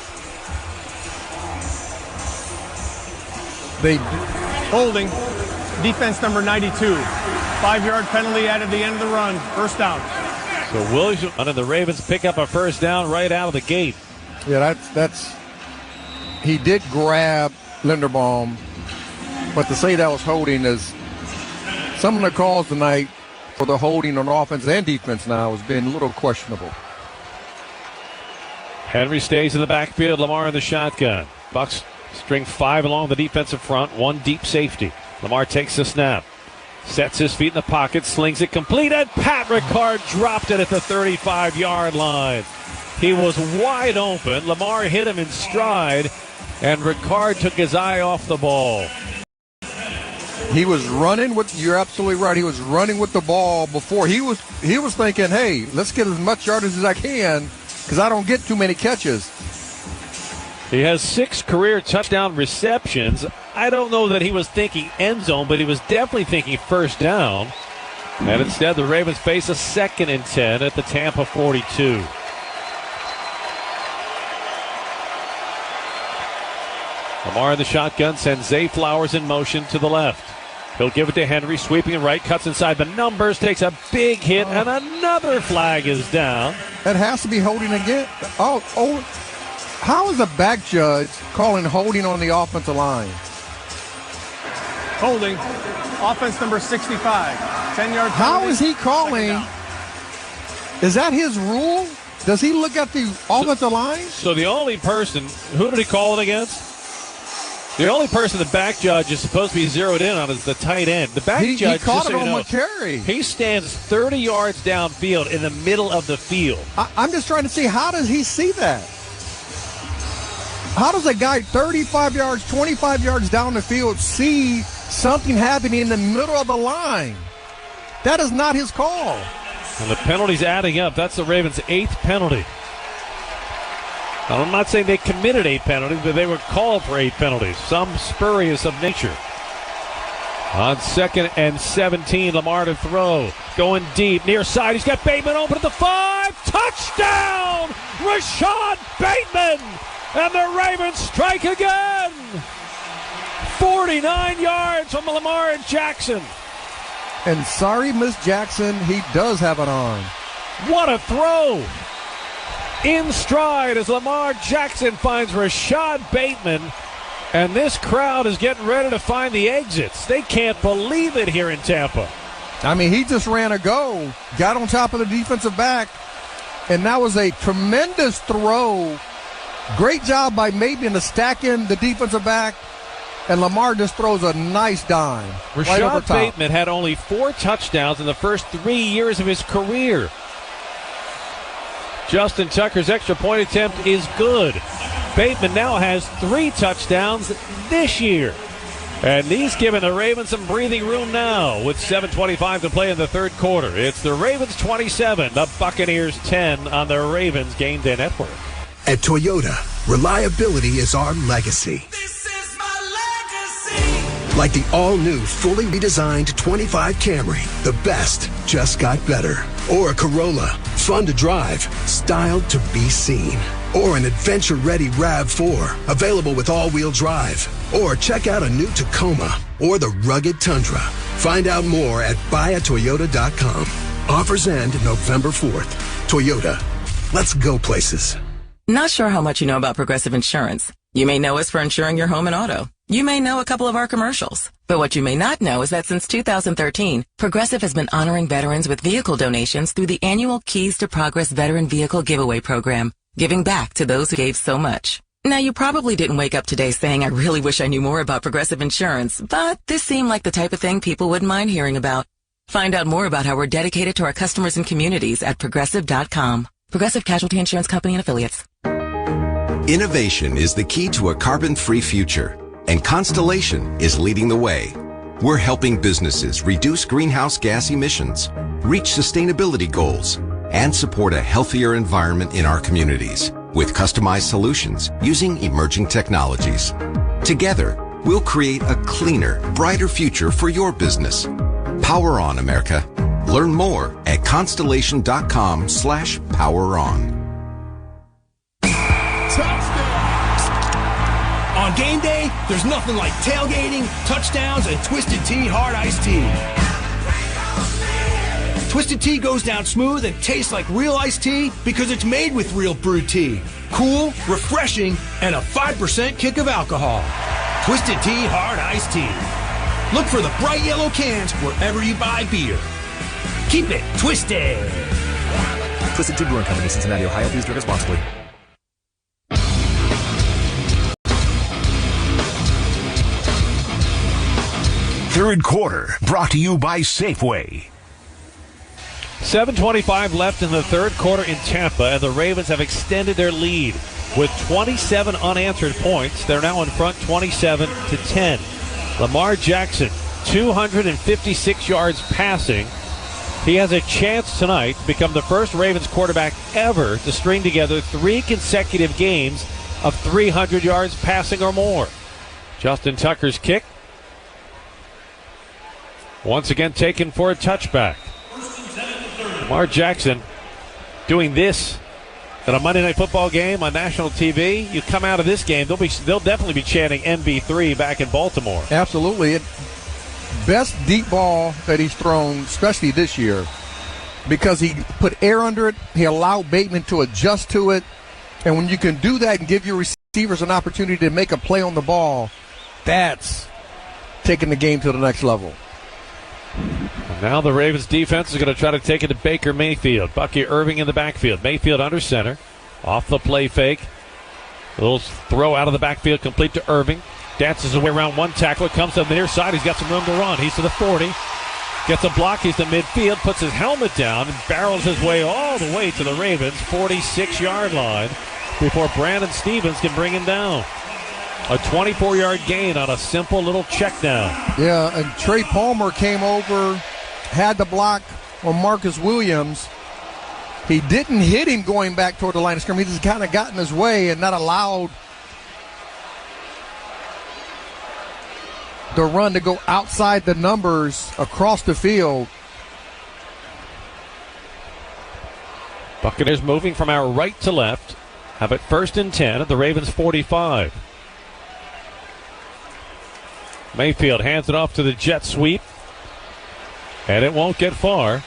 [SPEAKER 1] Holding. Defense number 92. 5-yard penalty added the end of the run. First down.
[SPEAKER 20] So Williams and the Ravens pick up a first down right out of the gate.
[SPEAKER 18] Yeah, that's he did grab Linderbaum, but to say that was holding is some of the calls tonight for the holding on offense and defense now has been a little questionable.
[SPEAKER 20] Henry stays in the backfield. Lamar in the shotgun. Bucs string 5 along the defensive front. 1 deep safety. Lamar takes the snap. Sets his feet in the pocket. Slings it complete. And Pat Ricard dropped it at the 35-yard line. He was wide open. Lamar hit him in stride. And Ricard took his eye off the ball.
[SPEAKER 18] He was running with, you're absolutely right, he was running with the ball before. He was thinking, hey, let's get as much yardage as I can because I don't get too many catches.
[SPEAKER 20] He has 6 career touchdown receptions. I don't know that he was thinking end zone, but he was definitely thinking first down. And instead, the Ravens face a 2nd and 10 at the Tampa 42. Lamar in the shotgun sends Zay Flowers in motion to the left. He'll give it to Henry, sweeping right, cuts inside the numbers, takes a big hit, and another flag is down.
[SPEAKER 18] That has to be holding again. Oh, how is a back judge calling holding on the offensive line?
[SPEAKER 1] Holding. Offense number 65. 10-yard penalty.
[SPEAKER 18] How is he calling? Is that his rule? Does he look at the offensive line?
[SPEAKER 20] So the only person, who did he call it against? The only person the back judge is supposed to be zeroed in on is the tight end. The back judge,
[SPEAKER 18] he caught
[SPEAKER 20] just
[SPEAKER 18] it
[SPEAKER 20] so
[SPEAKER 18] on
[SPEAKER 20] you know,
[SPEAKER 18] McCary.
[SPEAKER 20] He stands 30 yards downfield in the middle of the field.
[SPEAKER 18] I'm just trying to see, how does he see that? How does a guy 35 yards, 25 yards down the field see something happening in the middle of the line? That is not his call.
[SPEAKER 20] And the penalty's adding up. That's the Ravens' 8th penalty. Now, I'm not saying they committed 8 penalties, but they were called for 8 penalties, some spurious of nature. On 2nd and 17, Lamar to throw. Going deep, near side. He's got Bateman open at the 5. Touchdown! Rashad Bateman! And the Ravens strike again! 49 yards from Lamar Jackson.
[SPEAKER 18] And sorry, Miss Jackson, he does have an arm.
[SPEAKER 20] What a throw! In stride as Lamar Jackson finds Rashad Bateman. And this crowd is getting ready to find the exits. They can't believe it here in Tampa.
[SPEAKER 18] I mean, he just ran a go, got on top of the defensive back, and that was a tremendous throw. Great job by Bateman to stack in the defensive back, and Lamar just throws a nice dime.
[SPEAKER 20] Rashad
[SPEAKER 18] right over top.
[SPEAKER 20] Bateman had only 4 touchdowns in the first 3 years of his career. Justin Tucker's extra point attempt is good. Bateman now has 3 touchdowns this year. And he's giving the Ravens some breathing room now with 7:25 to play in the third quarter. It's the Ravens 27, the Buccaneers 10 on the Ravens Game Day Network.
[SPEAKER 2] At Toyota, reliability is our legacy. Like the all-new, fully redesigned 25 Camry, the best just got better. Or a Corolla, fun to drive, styled to be seen. Or an adventure-ready RAV4, available with all-wheel drive. Or check out a new Tacoma or the rugged Tundra. Find out more at buyatoyota.com. Offers end November 4th. Toyota, let's go places.
[SPEAKER 15] Not sure how much you know about Progressive Insurance. You may know us for insuring your home and auto. You may know a couple of our commercials. But what you may not know is that since 2013, Progressive has been honoring veterans with vehicle donations through the annual Keys to Progress Veteran Vehicle Giveaway Program, giving back to those who gave so much. Now, you probably didn't wake up today saying, I really wish I knew more about Progressive Insurance, but this seemed like the type of thing people wouldn't mind hearing about. Find out more about how we're dedicated to our customers and communities at Progressive.com. Progressive Casualty Insurance Company and Affiliates.
[SPEAKER 17] Innovation is the key to a carbon-free future, and Constellation is leading the way.
[SPEAKER 6] we're helping businesses reduce greenhouse gas emissions, reach sustainability goals, and support a healthier environment in our communities with customized solutions using emerging technologies. Together, we'll create a cleaner, brighter future for your business. Power on, America. Learn more at constellation.com/poweron.
[SPEAKER 17] On game day, there's nothing like tailgating, touchdowns, and Twisted Tea Hard Iced Tea. Twisted Tea goes down smooth and tastes like real iced tea because it's made with real brewed tea. Cool, refreshing, and a 5% kick of alcohol. Twisted Tea Hard Iced Tea. Look for the bright yellow cans wherever you buy beer. Keep it twisted.
[SPEAKER 19] Twisted Tea Brewing Company, Cincinnati, Ohio. Please drink responsibly.
[SPEAKER 16] Third quarter, brought to you by Safeway.
[SPEAKER 20] 7:25 left in the third quarter in Tampa, and the Ravens have extended their lead with 27 unanswered points. They're now in front 27-10. Lamar Jackson, 256 yards passing. He has a chance tonight to become the first Ravens quarterback ever to string together 3 consecutive games of 300 yards passing or more. Justin Tucker's kick, once again taken for a touchback. Lamar Jackson doing this at a Monday Night Football game on national TV. You come out of this game, they'll definitely be chanting MB3 back in Baltimore.
[SPEAKER 18] Absolutely. Best deep ball that he's thrown, especially this year, because he put air under it. He allowed Bateman to adjust to it. And when you can do that and give your receivers an opportunity to make a play on the ball, that's taking the game to the next level.
[SPEAKER 20] Now the Ravens defense is going to try to take it to Baker Mayfield. Bucky Irving in the backfield. Mayfield under center. Off the play fake. A little throw out of the backfield complete to Irving. Dances away around one tackler. Comes to the near side. He's got some room to run. He's to the 40. Gets a block. He's to midfield. Puts his helmet down and barrels his way all the way to the Ravens' 46-yard line before Brandon Stevens can bring him down. A 24-yard gain on a simple little check down.
[SPEAKER 18] Yeah, and Trey Palmer came over, had the block on Marcus Williams. He didn't hit him going back toward the line of scrimmage. He just kind of got in his way and not allowed the run to go outside the numbers across the field.
[SPEAKER 20] Buccaneers moving from our right to left. Have it 1st and 10 at the Ravens' 45. Mayfield hands it off to the jet sweep. And it won't get far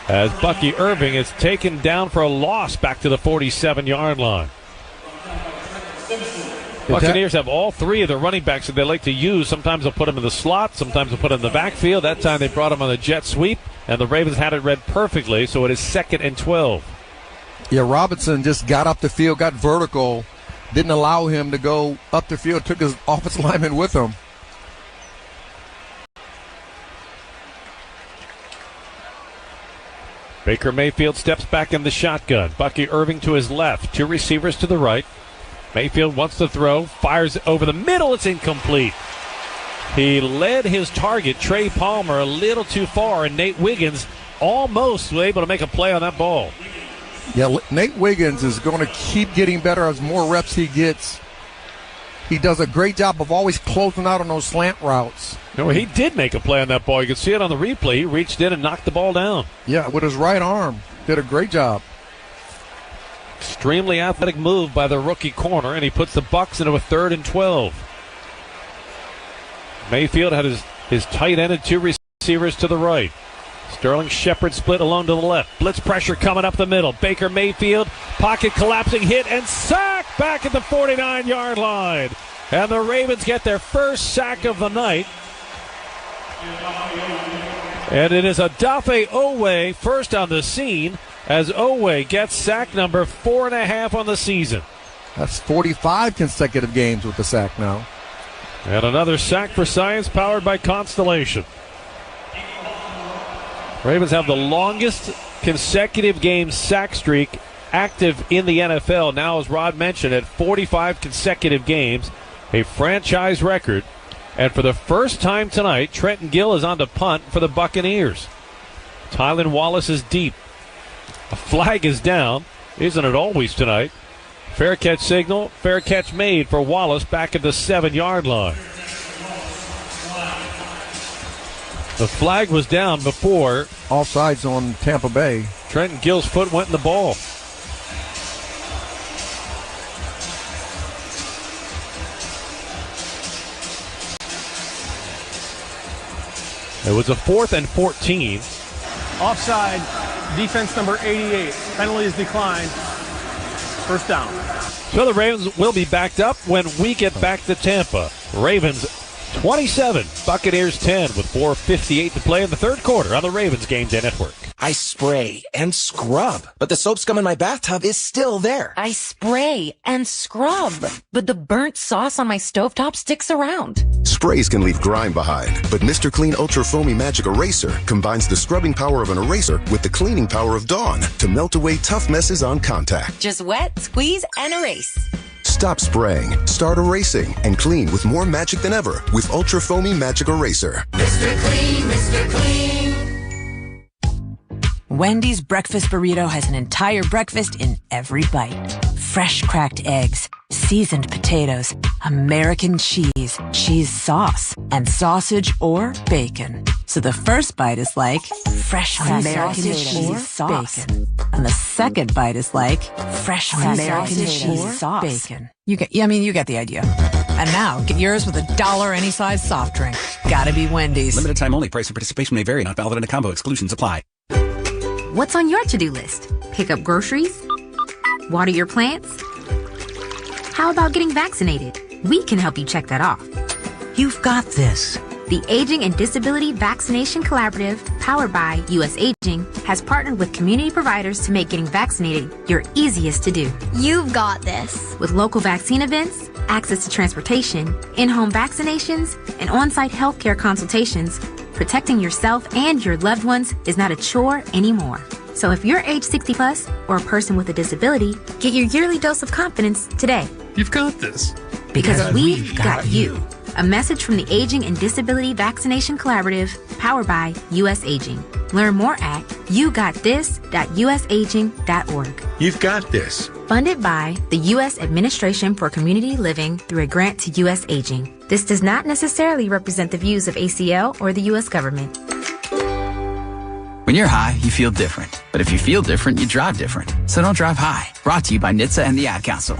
[SPEAKER 20] as Bucky Irving is taken down for a loss back to the 47-yard line. Buccaneers have all 3 of the running backs that they like to use. Sometimes they'll put them in the slot. Sometimes they'll put them in the backfield. That time they brought him on the jet sweep. And the Ravens had it read perfectly, so it is 2nd and 12.
[SPEAKER 18] Yeah, Robinson just got up the field, got vertical. Didn't allow him to go up the field. Took his offensive lineman with him.
[SPEAKER 20] Baker Mayfield steps back in the shotgun. Bucky Irving to his left. 2 receivers to the right. Mayfield wants to throw. Fires over the middle. It's incomplete. He led his target, Trey Palmer, a little too far, and Nate Wiggins almost was able to make a play on that ball.
[SPEAKER 18] Yeah, Nate Wiggins is going to keep getting better as more reps he gets. He does a great job of always closing out on those slant routes.
[SPEAKER 20] No, he did make a play on that ball. You can see it on the replay. He reached in and knocked the ball down.
[SPEAKER 18] Yeah, with his right arm. Did a great job.
[SPEAKER 20] Extremely athletic move by the rookie corner, and he puts the Bucs into a 3rd and 12. Mayfield had his tight end and 2 receivers to the right. Sterling Shepard split alone to the left. Blitz pressure coming up the middle. Baker Mayfield, pocket collapsing hit, and sack back at the 49-yard line. And the Ravens get their first sack of the night. And it is Odafe Owe first on the scene as Owe gets sack number 4.5 on the season.
[SPEAKER 18] That's 45 consecutive games with the sack now.
[SPEAKER 20] And another sack for Science powered by Constellation. Ravens have the longest consecutive game sack streak active in the NFL. Now, as Rod mentioned, at 45 consecutive games, a franchise record. And for the first time tonight, Trenton Gill is on to punt for the Buccaneers. Tylan Wallace is deep. A flag is down. Isn't it always tonight? Fair catch signal. Fair catch made for Wallace back at the 7-yard line. The flag was down before.
[SPEAKER 18] Offsides on Tampa Bay.
[SPEAKER 20] Trenton Gill's foot went in the ball. It was a 4th and 14.
[SPEAKER 1] Offside, defense number 88. Penalty is declined. First down.
[SPEAKER 20] So the Ravens will be backed up when we get back to Tampa. Ravens 27, Buccaneers 10 with 4:58 to play in the third quarter on the Ravens Game Day Network.
[SPEAKER 3] I spray and scrub, but the soap scum in my bathtub is still there.
[SPEAKER 10] I spray and scrub, but the burnt sauce on my stovetop sticks around.
[SPEAKER 9] Sprays can leave grime behind, but Mr. Clean Ultra Foamy Magic Eraser combines the scrubbing power of an eraser with the cleaning power of Dawn to melt away tough messes on contact.
[SPEAKER 10] Just wet, squeeze, and erase.
[SPEAKER 9] Stop spraying, start erasing, and clean with more magic than ever with Ultra Foamy Magic Eraser.
[SPEAKER 7] Mr. Clean, Mr. Clean.
[SPEAKER 8] Wendy's breakfast burrito has an entire breakfast in every bite. Fresh cracked eggs, seasoned potatoes, American cheese, cheese sauce, and sausage or bacon. So the first bite is like fresh American cheese sauce. Bacon. And the second bite is like fresh American cheese sauce. Bacon.
[SPEAKER 22] You get the idea. And now, get yours with $1 any size soft drink. Gotta be Wendy's.
[SPEAKER 12] Limited time only. Price and participation may vary. Not valid in a combo. Exclusions apply.
[SPEAKER 23] What's on your to-do list? Pick up groceries? Water your plants? How about getting vaccinated? We can help you check that off.
[SPEAKER 22] You've got this.
[SPEAKER 23] The Aging and Disability Vaccination Collaborative, powered by U.S. Aging, has partnered with community providers to make getting vaccinated your easiest to do.
[SPEAKER 24] You've got this.
[SPEAKER 23] With local vaccine events, access to transportation, in-home vaccinations, and on-site healthcare consultations, protecting yourself and your loved ones is not a chore anymore. So if you're age 60 plus or a person with a disability, get your yearly dose of confidence today.
[SPEAKER 25] You've got this.
[SPEAKER 23] Because we've got you. A message from the Aging and Disability Vaccination Collaborative, powered by U.S. Aging. Learn more at yougottthis.usaging.org.
[SPEAKER 25] You've got this.
[SPEAKER 23] Funded by the U.S. Administration for Community Living through a grant to U.S. Aging. This does not necessarily represent the views of ACL or the U.S. government.
[SPEAKER 12] When you're high, you feel different. But if you feel different, you drive different. So don't drive high. Brought to you by NHTSA and the Ad Council.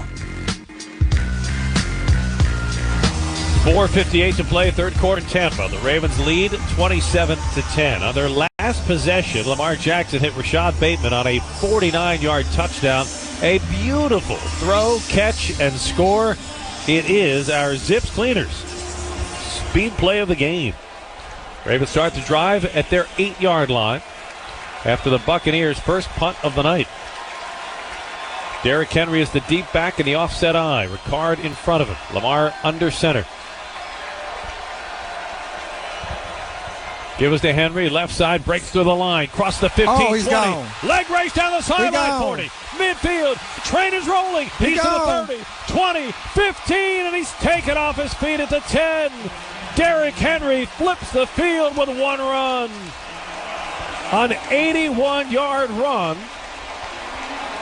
[SPEAKER 20] 4:58 to play, third quarter in Tampa. The Ravens lead 27-10. On their last possession, Lamar Jackson hit Rashad Bateman on a 49-yard touchdown. A beautiful throw, catch, and score. It is our Zips Cleaners speed play of the game. Ravens start the drive at their 8-yard line after the Buccaneers' first punt of the night. Derrick Henry is the deep back in the offset eye. Ricard in front of him. Lamar under center. Give us to Henry, left side, breaks through the line, cross the 15, 20.
[SPEAKER 18] Gone.
[SPEAKER 20] Leg race down the sideline, 40. Midfield, train is rolling. He's to the 30, 20, 15, and he's taken off his feet at the 10. Derrick Henry flips the field with one run. An 81-yard run.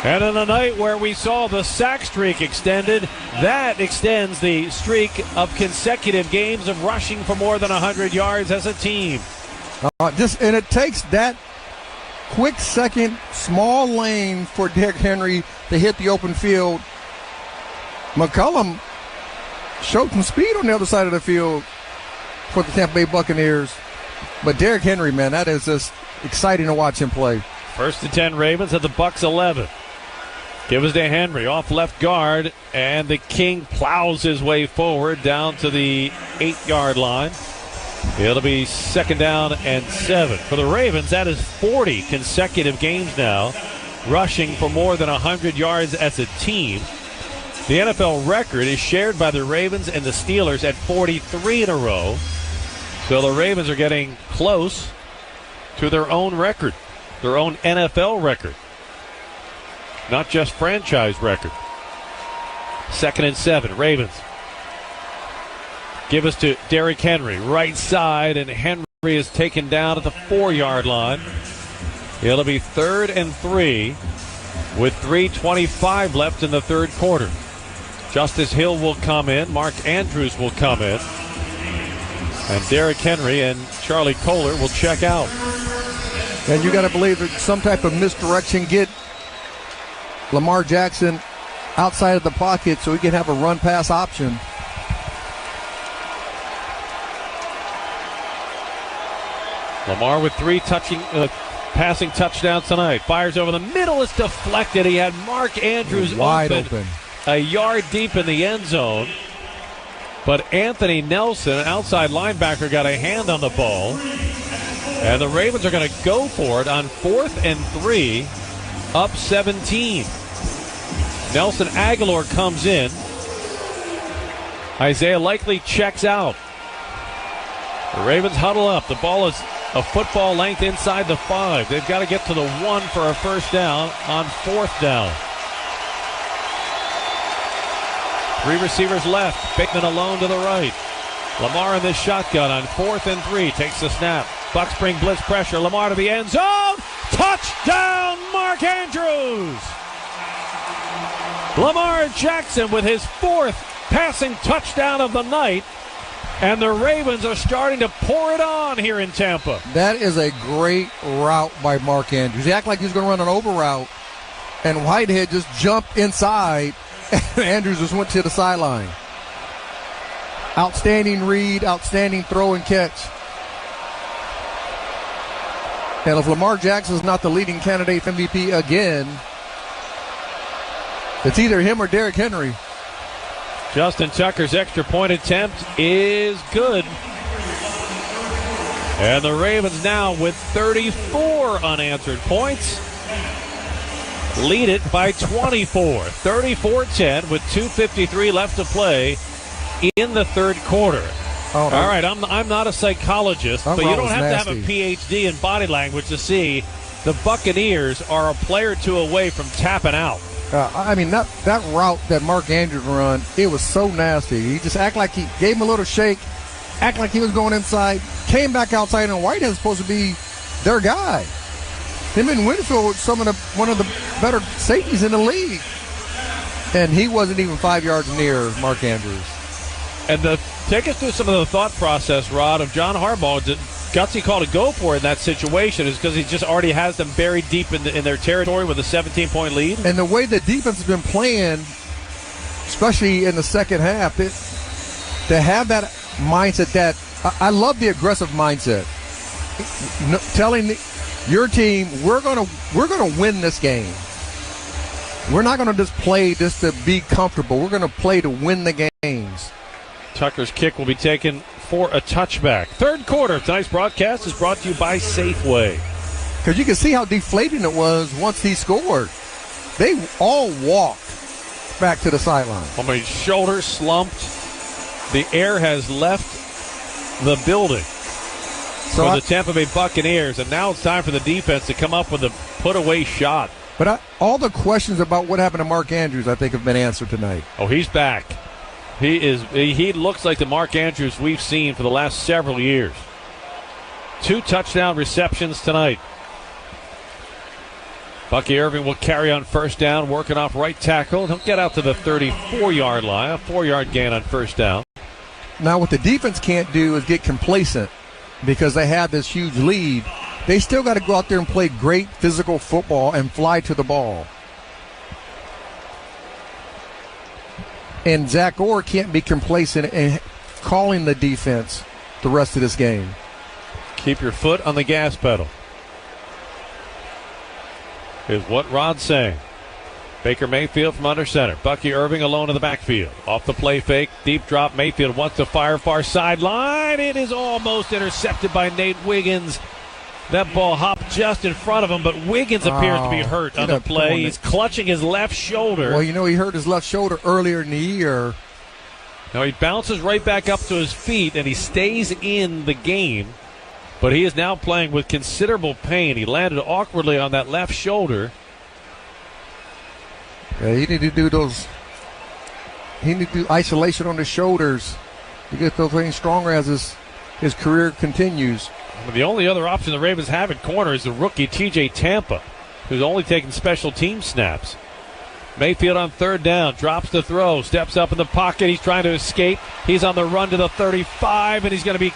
[SPEAKER 20] And in a night where we saw the sack streak extended, that extends the streak of consecutive games of rushing for more than 100 yards as a team.
[SPEAKER 18] And it takes that quick second, small lane for Derrick Henry to hit the open field. McCollum showed some speed on the other side of the field for the Tampa Bay Buccaneers. But Derrick Henry, man, that is just exciting to watch him play.
[SPEAKER 20] First and 10 Ravens at the Bucs 11. Give us to Henry off left guard, and the King plows his way forward down to the 8-yard line. It'll be second down and 7. For the Ravens, that is 40 consecutive games now, rushing for more than 100 yards as a team. The NFL record is shared by the Ravens and the Steelers at 43 in a row. So the Ravens are getting close to their own record, their own NFL record, not just franchise record. Second and 7, Ravens. Give us to Derrick Henry, right side, and Henry is taken down at the 4-yard line. It'll be 3rd and 3 with 3:25 left in the third quarter. Justice Hill will come in. Mark Andrews will come in. And Derrick Henry and Charlie Kohler will check out.
[SPEAKER 18] And you got to believe that some type of misdirection get Lamar Jackson outside of the pocket so he can have a run-pass option.
[SPEAKER 20] Lamar with 3 passing touchdowns tonight. Fires over the middle. It's deflected. He had Mark Andrews
[SPEAKER 18] wide open.
[SPEAKER 20] A yard deep in the end zone. But Anthony Nelson, an outside linebacker, got a hand on the ball. And the Ravens are going to go for it on 4th and 3, up 17. Nelson Aguilar comes in. Isaiah Likely checks out. The Ravens huddle up. The ball is a football length inside the 5. They've got to get to the 1 for a first down on 4th down. 3 receivers left. Bateman alone to the right. Lamar in this shotgun on 4th and 3. Takes the snap. Bucks bring blitz pressure. Lamar to the end zone. Touchdown, Mark Andrews. Lamar Jackson with his 4th passing touchdown of the night. And the Ravens are starting to pour it on here in Tampa.
[SPEAKER 18] That is a great route by Mark Andrews. He acted like he was going to run an over route, and Whitehead just jumped inside, and Andrews just went to the sideline. Outstanding read, outstanding throw and catch. And if Lamar Jackson is not the leading candidate for MVP again, it's either him or Derrick Henry.
[SPEAKER 20] Justin Tucker's extra point attempt is good. And the Ravens now with 34 unanswered points lead it by 24. 34-10 with 2:53 left to play in the third quarter. All right, I'm not a psychologist, but you don't have to have a PhD in body language to see the Buccaneers are a player or two away from tapping out.
[SPEAKER 18] I mean, that route that Mark Andrews run, it was so nasty. He just acted like he gave him a little shake, acted like he was going inside, came back outside, and Whitehead's supposed to be their guy. Him and Winfield were one of the better safeties in the league. And he wasn't even 5 yards near Mark Andrews.
[SPEAKER 20] And take us through some of the thought process, Rod, of John Harbaugh. Gutsy call to go for it in that situation is because he just already has them buried deep in their territory with a 17-point lead.
[SPEAKER 18] And the way the defense has been playing, especially in the second half, to have that mindset that I love the aggressive mindset. Telling your team we're gonna win this game. We're not gonna just play just to be comfortable. We're gonna play to win the games.
[SPEAKER 20] Tucker's kick will be taken for a touchback. Third quarter of tonight's broadcast is brought to you by Safeway.
[SPEAKER 18] Because you can see how deflating it was once he scored. They all walked back to the sideline.
[SPEAKER 20] I mean, shoulder slumped. The air has left the building for the Tampa Bay Buccaneers, and now it's time for the defense to come up with a put-away shot.
[SPEAKER 18] But all the questions about what happened to Mark Andrews, I think, have been answered tonight.
[SPEAKER 20] Oh, he's back. He looks like the Mark Andrews we've seen for the last several years. 2 touchdown receptions tonight. Bucky Irving will carry on first down, working off right tackle. He'll get out to the 34-yard line, a 4-yard gain on first down.
[SPEAKER 18] Now what the defense can't do is get complacent because they have this huge lead. They still got to go out there and play great physical football and fly to the ball. And Zach Orr can't be complacent in calling the defense the rest of this game.
[SPEAKER 20] Keep your foot on the gas pedal is what Rod's saying. Baker Mayfield from under center. Bucky Irving alone in the backfield. Off the play fake. Deep drop. Mayfield wants to fire far sideline. It is almost intercepted by Nate Wiggins. That ball hopped just in front of him, but Wiggins appears to be hurt on the play. He's clutching his left shoulder.
[SPEAKER 18] Well, he hurt his left shoulder earlier in the year.
[SPEAKER 20] Now he bounces right back up to his feet, and he stays in the game. But he is now playing with considerable pain. He landed awkwardly on that left shoulder.
[SPEAKER 18] Yeah, he need to do isolation on the shoulders He gets those things stronger as his career continues.
[SPEAKER 20] The only other option the Ravens have at corner is the rookie TJ Tampa, who's only taking special team snaps. Mayfield on third down, drops the throw, steps up in the pocket. He's trying to escape. He's on the run to the 35, and he's going to be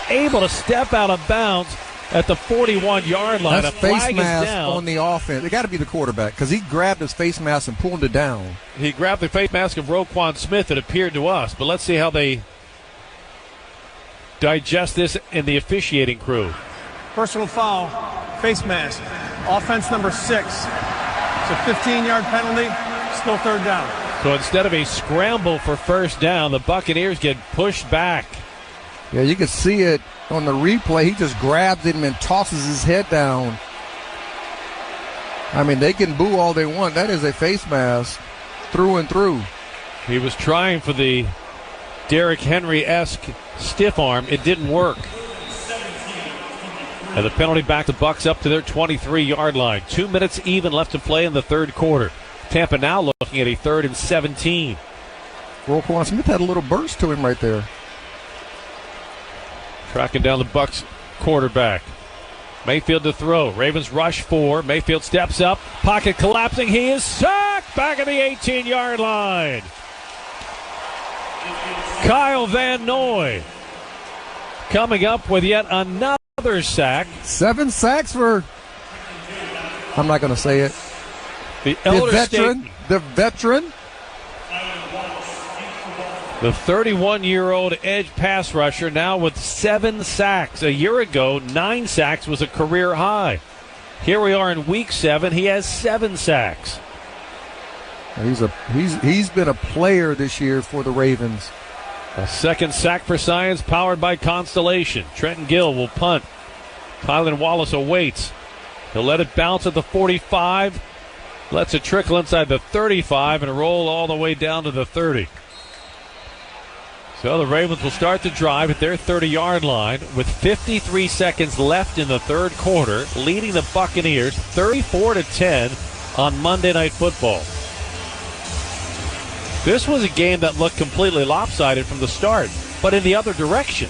[SPEAKER 20] able to step out of bounds at the 41-yard line.
[SPEAKER 18] That's face mask on the offense. It got to be the quarterback because he grabbed his face mask and pulled it down.
[SPEAKER 20] He grabbed the face mask of Roquan Smith, it appeared to us. But let's see how they digest this in the officiating crew.
[SPEAKER 1] Personal foul, face mask. Offense number 6. It's a 15-yard penalty, still third down.
[SPEAKER 20] So instead of a scramble for first down, the Buccaneers get pushed back.
[SPEAKER 18] Yeah, you can see it on the replay. He just grabs him and tosses his head down. I mean, they can boo all they want. That is a face mask through and through.
[SPEAKER 20] He was trying for the Derrick Henry-esque stiff arm. It didn't work. And the penalty back the Bucs up to their 23-yard line. 2 minutes even left to play in the third quarter. Tampa now looking at a 3rd and 17.
[SPEAKER 18] Roquan Smith had a little burst to him right there.
[SPEAKER 20] Tracking down the Bucs quarterback. Mayfield to throw. Ravens rush 4. Mayfield steps up. Pocket collapsing. He is sacked back at the 18-yard line. Kyle Van Noy coming up with yet another sack.
[SPEAKER 18] 7 sacks for, I'm not going to say it.
[SPEAKER 20] The veteran. The 31-year-old edge pass rusher now with 7 sacks. A year ago, 9 sacks was a career high. Here we are in week 7. He has 7 sacks.
[SPEAKER 18] He's been a player this year for the Ravens.
[SPEAKER 20] A second sack for Science, powered by Constellation. Trenton Gill will punt. Tylan Wallace awaits. He'll let it bounce at the 45. Lets it trickle inside the 35 and roll all the way down to the 30. So the Ravens will start the drive at their 30-yard line with 53 seconds left in the third quarter, leading the Buccaneers 34-10 on Monday Night Football. This was a game that looked completely lopsided from the start, but in the other direction.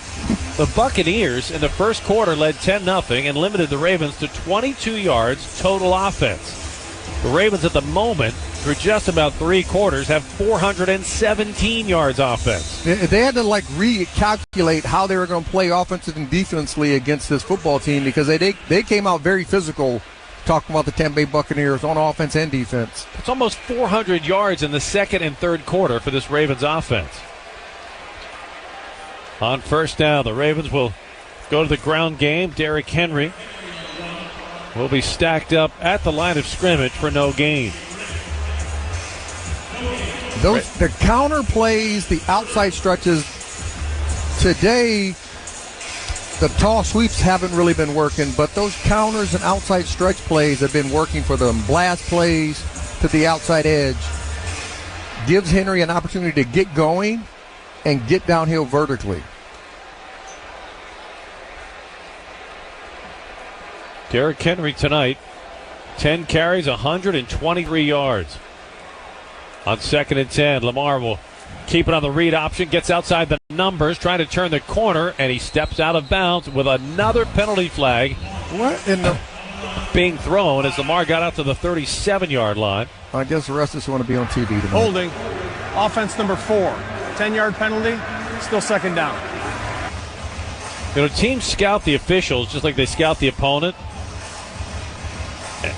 [SPEAKER 20] The Buccaneers in the first quarter led 10-0 and limited the Ravens to 22 yards total offense. The Ravens at the moment, for just about 3 quarters, have 417 yards offense.
[SPEAKER 18] They had to recalculate how they were going to play offensively and defensively against this football team because they came out very physical, talking about the Tampa Bay Buccaneers on offense and defense.
[SPEAKER 20] It's almost 400 yards in the second and third quarter for this Ravens offense. On first down, the Ravens will go to the ground game. Derrick Henry will be stacked up at the line of scrimmage for no gain.
[SPEAKER 18] The counter plays, the outside stretches, today the tall sweeps haven't really been working, but those counters and outside stretch plays have been working for them. Blast plays to the outside edge gives Henry an opportunity to get going and get downhill vertically.
[SPEAKER 20] Derrick Henry tonight, 10 carries, 123 yards. On 2nd and 10, Lamar will keep it on the read option, gets outside the numbers, trying to turn the corner, and he steps out of bounds with another penalty flag.
[SPEAKER 18] What in the...
[SPEAKER 20] being thrown as Lamar got out to the 37-yard line.
[SPEAKER 18] I guess the rest of us want to be on TV tonight.
[SPEAKER 1] Holding. Offense number 4. 10-yard penalty, still second down.
[SPEAKER 20] You know, teams scout the officials just like they scout the opponent.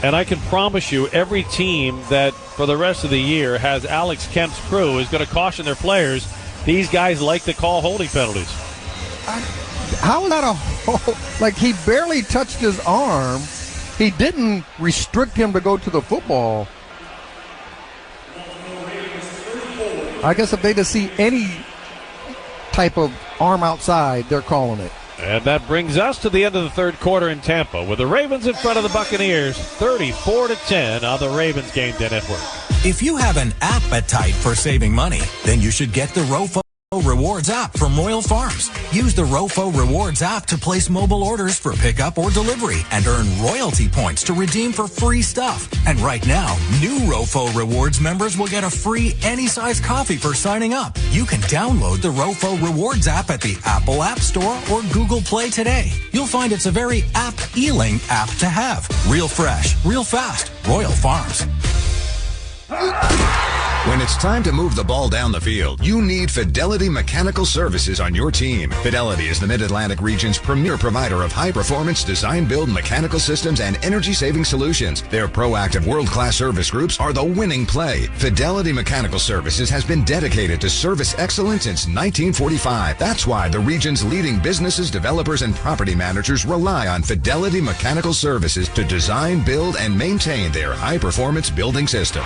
[SPEAKER 20] And I can promise you every team that for the rest of the year has Alex Kemp's crew is going to caution their players. These guys like to call holding penalties.
[SPEAKER 18] How is that he barely touched his arm. He didn't restrict him to go to the football. I guess if they just see any type of arm outside, they're calling it.
[SPEAKER 20] And that brings us to the end of the third quarter in Tampa with the Ravens in front of the Buccaneers 34-10 on the Ravens Game Day Network.
[SPEAKER 4] If you have an appetite for saving money, then you should get the Rofo Rewards app from Royal Farms. Use the ROFO Rewards app to place mobile orders for pickup or delivery and earn royalty points to redeem for free stuff. And right now, new ROFO Rewards members will get a free any-size coffee for signing up. You can download the ROFO Rewards app at the Apple App Store or Google Play today. You'll find it's a very appealing app to have. Real fresh, real fast. Royal Farms.
[SPEAKER 5] When it's time to move the ball down the field, you need Fidelity Mechanical Services on your team. Fidelity is the Mid-Atlantic region's premier provider of high-performance design-build mechanical systems and energy-saving solutions. Their proactive world-class service groups are the winning play. Fidelity Mechanical Services has been dedicated to service excellence since 1945. That's why the region's leading businesses, developers, and property managers rely on Fidelity Mechanical Services to design, build, and maintain their high-performance building systems.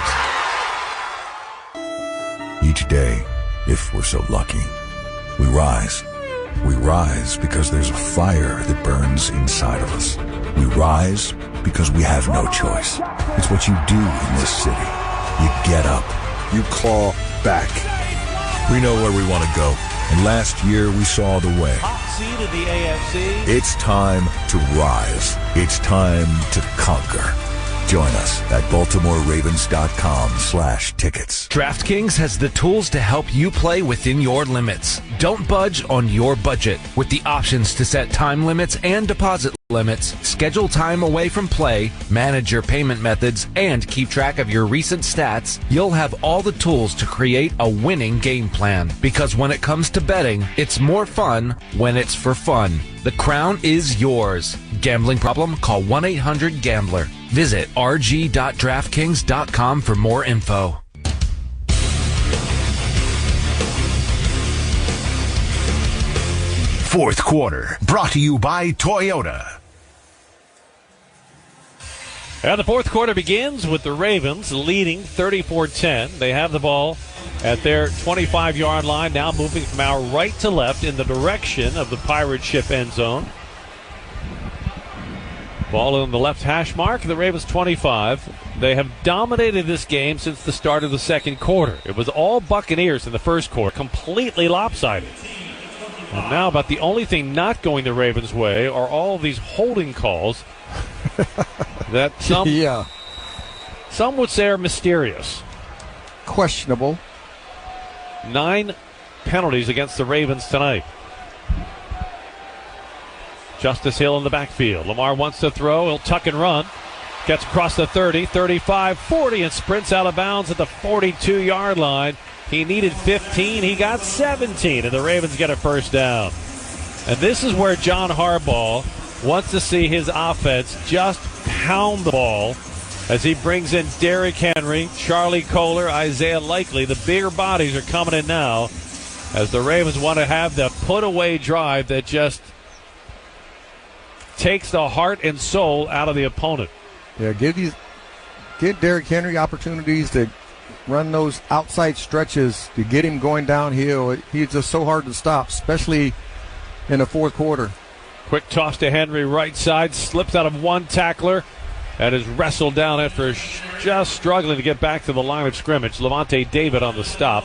[SPEAKER 11] Each day, if we're so lucky, we rise. We rise because there's a fire that burns inside of us. We rise because we have no choice. It's what you do in this city. You get up. You claw back. We know where we want to go. And last year, we saw the way.
[SPEAKER 20] Top seed in the AFC.
[SPEAKER 11] It's time to rise. It's time to conquer. Join us at BaltimoreRavens.com/tickets.
[SPEAKER 21] DraftKings has the tools to help you play within your limits. Don't budge on your budget. With the options to set time limits and deposit limits, schedule time away from play, manage your payment methods, and keep track of your recent stats, you'll have all the tools to create a winning game plan. Because when it comes to betting, it's more fun when it's for fun. The crown is yours. Gambling problem? Call 1-800-GAMBLER. Visit rg.draftkings.com for more info.
[SPEAKER 16] Fourth quarter, brought to you by Toyota.
[SPEAKER 20] And the fourth quarter begins with the Ravens leading 34-10. They have the ball at their 25-yard line, now moving from our right to left in the direction of the Pirate ship end zone. Ball in the left hash mark, the Ravens 25. They have dominated this game since the start of the second quarter. It was all Buccaneers in the first quarter, completely lopsided. And now about the only thing not going the Ravens' way are all of these holding calls that some would say are mysterious.
[SPEAKER 18] Questionable.
[SPEAKER 20] 9 penalties against the Ravens tonight. Justice Hill in the backfield. Lamar wants to throw. He'll tuck and run. Gets across the 30, 35, 40, and sprints out of bounds at the 42-yard line. He needed 15. He got 17, and the Ravens get a first down. And this is where John Harbaugh wants to see his offense just pound the ball as he brings in Derrick Henry, Charlie Kohler, Isaiah Likely. The bigger bodies are coming in now as the Ravens want to have the put-away drive that just takes the heart and soul out of the opponent.
[SPEAKER 18] Yeah, give Derrick Henry opportunities to run those outside stretches to get him going downhill. He's just so hard to stop, especially in the fourth quarter.
[SPEAKER 20] Quick toss to Henry, right side, slips out of one tackler and is wrestled down after just struggling to get back to the line of scrimmage. Levante David on the stop.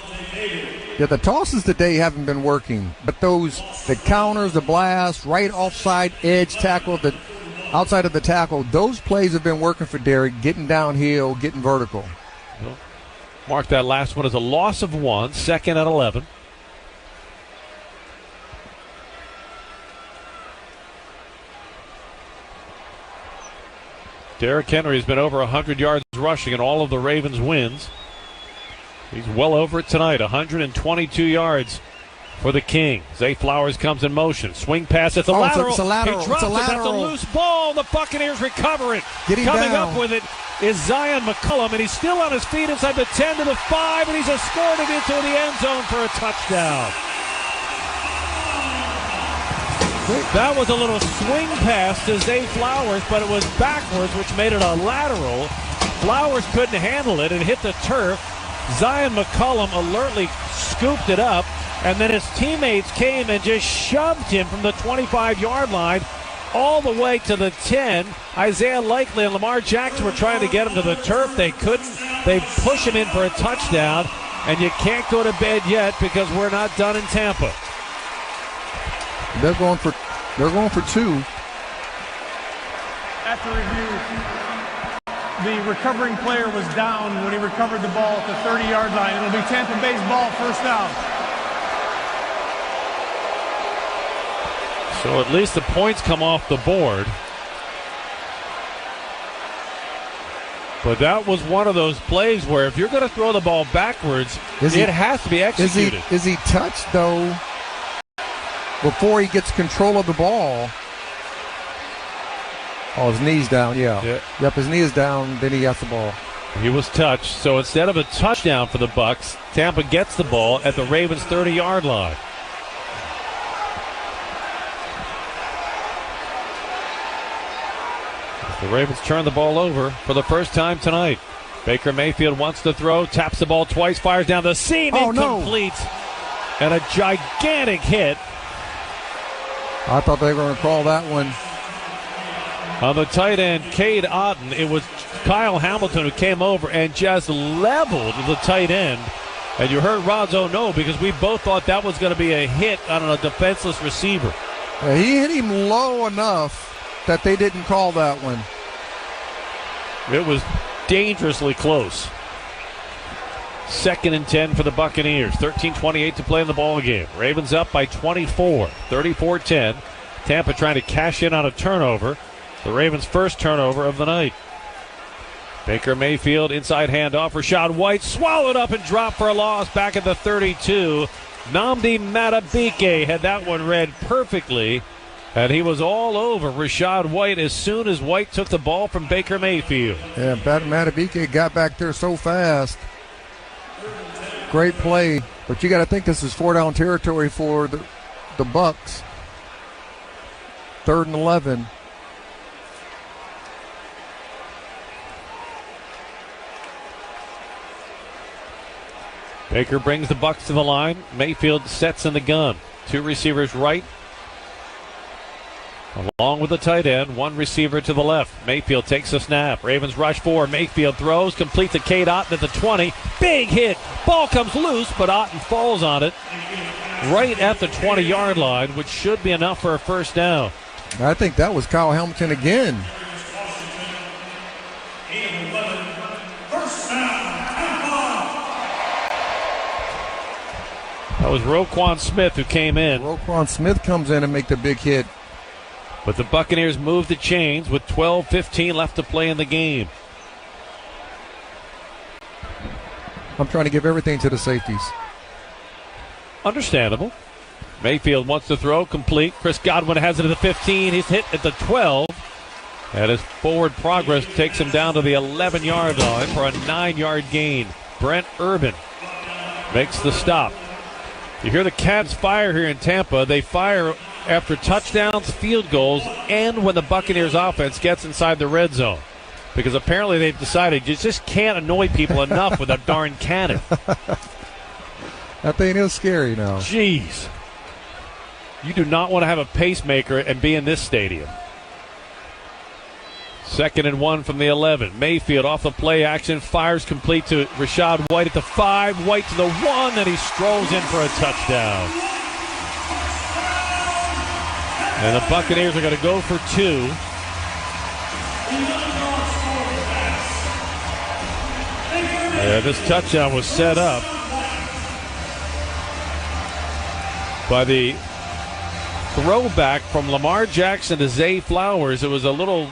[SPEAKER 18] Yeah, the tosses today haven't been working, but the counters, the blast, right offside edge tackle, the outside of the tackle, those plays have been working for Derrick, getting downhill, getting vertical.
[SPEAKER 20] Well, mark that last one as a loss of 1, second and 11. Derrick Henry has been over 100 yards rushing in all of the Ravens' wins. He's well over it tonight, 122 yards for the King. Zay Flowers comes in motion. Swing pass at the lateral.
[SPEAKER 18] It's a lateral.
[SPEAKER 20] He drops it. That's a loose ball. The Buccaneers recover it. Coming up with it is Zion McCollum, and he's still on his feet inside the 10 to the 5, and he's escorted into the end zone for a touchdown. That was a little swing pass to Zay Flowers, but it was backwards, which made it a lateral. Flowers couldn't handle it and hit the turf. Zion McCollum alertly scooped it up, and then his teammates came and just shoved him from the 25-yard line all the way to the 10. Isaiah Likely and Lamar Jackson were trying to get him to the turf. They couldn't. They push him in for a touchdown. and you can't go to bed yet because we're not done in Tampa.
[SPEAKER 18] They're going for two.
[SPEAKER 1] After review, the recovering player was down when he recovered the ball at the 30-yard line. It'll be Tampa Bay's ball, first down.
[SPEAKER 20] So at least the points come off the board. But that was one of those plays where if you're going to throw the ball backwards, it has to be executed.
[SPEAKER 18] Is he touched, though, before he gets control of the ball? Oh, his knee's down, yeah. Yep, his knee is down, then he has the ball.
[SPEAKER 20] He was touched. So instead of a touchdown for the Bucs, Tampa gets the ball at the Ravens' 30-yard line. The Ravens turn the ball over for the first time tonight. Baker Mayfield wants to throw, taps the ball twice, fires down the seam, incomplete. And a gigantic hit.
[SPEAKER 18] I thought they were going to call that one.
[SPEAKER 20] On the tight end, Cade Otton, it was Kyle Hamilton who came over and just leveled the tight end. And you heard Rodzo no, because we both thought that was going to be a hit on a defenseless receiver.
[SPEAKER 18] Yeah, he hit him low enough that they didn't call that one.
[SPEAKER 20] It was dangerously close. 2nd and 10 for the Buccaneers. 13:28 to play in the ball game. Ravens up by 24, 34-10. Tampa trying to cash in on a turnover. The Ravens' first turnover of the night. Baker Mayfield, inside handoff. Rachaad White swallowed up and dropped for a loss back at the 32. Nnamdi Madubuike had that one read perfectly. And he was all over Rachaad White as soon as White took the ball from Baker Mayfield.
[SPEAKER 18] Yeah, Madubuike got back there so fast. Great play. But you got to think this is 4-down territory for the Bucs. 3rd and 11.
[SPEAKER 20] Baker brings the Bucs to the line. Mayfield sets in the gun. 2 receivers right, along with the tight end. 1 receiver to the left. Mayfield takes a snap. Ravens rush 4. Mayfield throws, complete to Cade Otton at the 20. Big hit. Ball comes loose, but Otton falls on it right at the 20-yard line, which should be enough for a first down.
[SPEAKER 18] I think that was Kyle Hamilton again.
[SPEAKER 20] That was Roquan Smith who came in.
[SPEAKER 18] Roquan Smith comes in and make the big hit.
[SPEAKER 20] But the Buccaneers move the chains with 12:15 left to play in the game.
[SPEAKER 18] I'm trying to give everything to the safeties.
[SPEAKER 20] Understandable. Mayfield wants to throw, complete. Chris Godwin has it at the 15. He's hit at the 12. And his forward progress takes him down to the 11-yard line for a 9-yard gain. Brent Urban makes the stop. You hear the Cavs fire here in Tampa. They fire after touchdowns, field goals, and when the Buccaneers offense gets inside the red zone. Because apparently they've decided you just can't annoy people enough with a darn cannon.
[SPEAKER 18] That thing is scary now.
[SPEAKER 20] Jeez. You do not want to have a pacemaker and be in this stadium. 2nd and 1 from the 11. Mayfield off the play action, fires complete to Rachaad White at the 5. White to the 1, and he strolls in for a touchdown. And the Buccaneers are going to go for 2. Yeah, this touchdown was set up by the throwback from Lamar Jackson to Zay Flowers. It was a little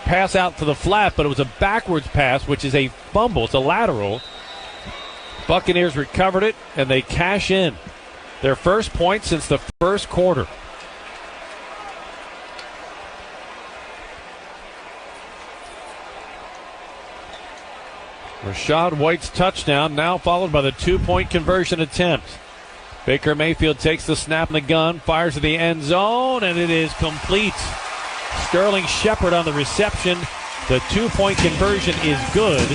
[SPEAKER 20] pass out to the flat, but it was a backwards pass, which is a fumble. It's a lateral. Buccaneers recovered it, and they cash in their first point since the first quarter. Rachaad White's touchdown now followed by the 2-point conversion attempt. Baker Mayfield takes the snap in the gun, fires to the end zone, and it is complete. Sterling Shepard on the reception. The 2-point conversion is good.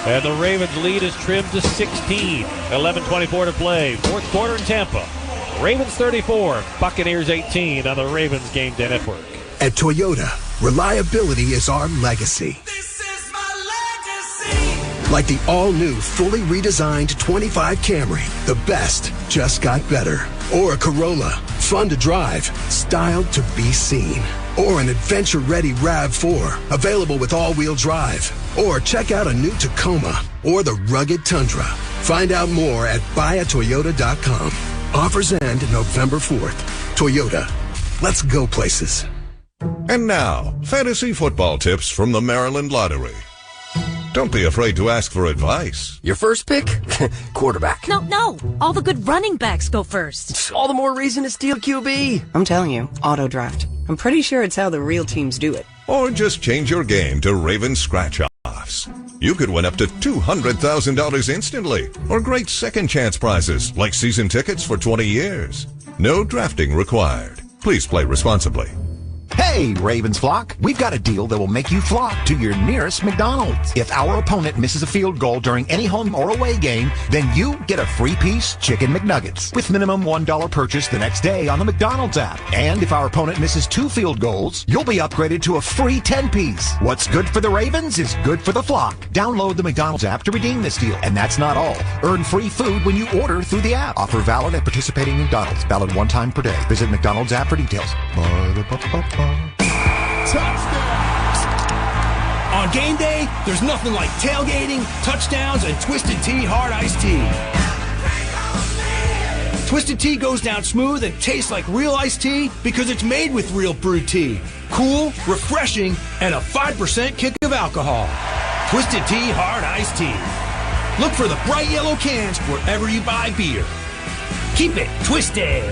[SPEAKER 20] And the Ravens lead is trimmed to 16. 11:24 to play. Fourth quarter in Tampa. Ravens 34, Buccaneers 18 on the Ravens Game Day Network.
[SPEAKER 2] At Toyota, reliability is our legacy. Like the all-new, fully redesigned 25 Camry. The best just got better. Or a Corolla. Fun to drive, styled to be seen. Or an adventure-ready RAV4, available with all-wheel drive. Or check out a new Tacoma or the rugged Tundra. Find out more at buyatoyota.com. Offers end November 4th. Toyota. Let's go places.
[SPEAKER 13] And now, fantasy football tips from the Maryland Lottery. Don't be afraid to ask for advice.
[SPEAKER 14] Your first pick? Quarterback.
[SPEAKER 15] No. All the good running backs go first.
[SPEAKER 14] All the more reason to steal QB.
[SPEAKER 24] I'm telling you, auto draft. I'm pretty sure it's how the real teams do it.
[SPEAKER 13] Or just change your game to Ravens scratch-offs. You could win up to $200,000 instantly, or great second chance prizes like season tickets for 20 years. No drafting required. Please play responsibly.
[SPEAKER 26] Hey, Ravens flock, we've got a deal that will make you flock to your nearest McDonald's. If our opponent misses a field goal during any home or away game, then you get a free piece Chicken McNuggets with minimum $1 purchase the next day on the McDonald's app. And if our opponent misses 2 field goals, you'll be upgraded to a free 10-piece. What's good for the Ravens is good for the flock. Download the McDonald's app to redeem this deal. And that's not all. Earn free food when you order through the app. Offer valid at participating McDonald's. Valid 1 time per day. Visit McDonald's app for details.
[SPEAKER 17] Touchdown! On game day, there's nothing like tailgating, touchdowns, and Twisted Tea Hard Iced Tea. Twisted Tea goes down smooth and tastes like real iced tea because it's made with real brewed tea. Cool, refreshing, and a 5% kick of alcohol. Twisted Tea Hard Iced Tea. Look for the bright yellow cans wherever you buy beer. Keep it twisted.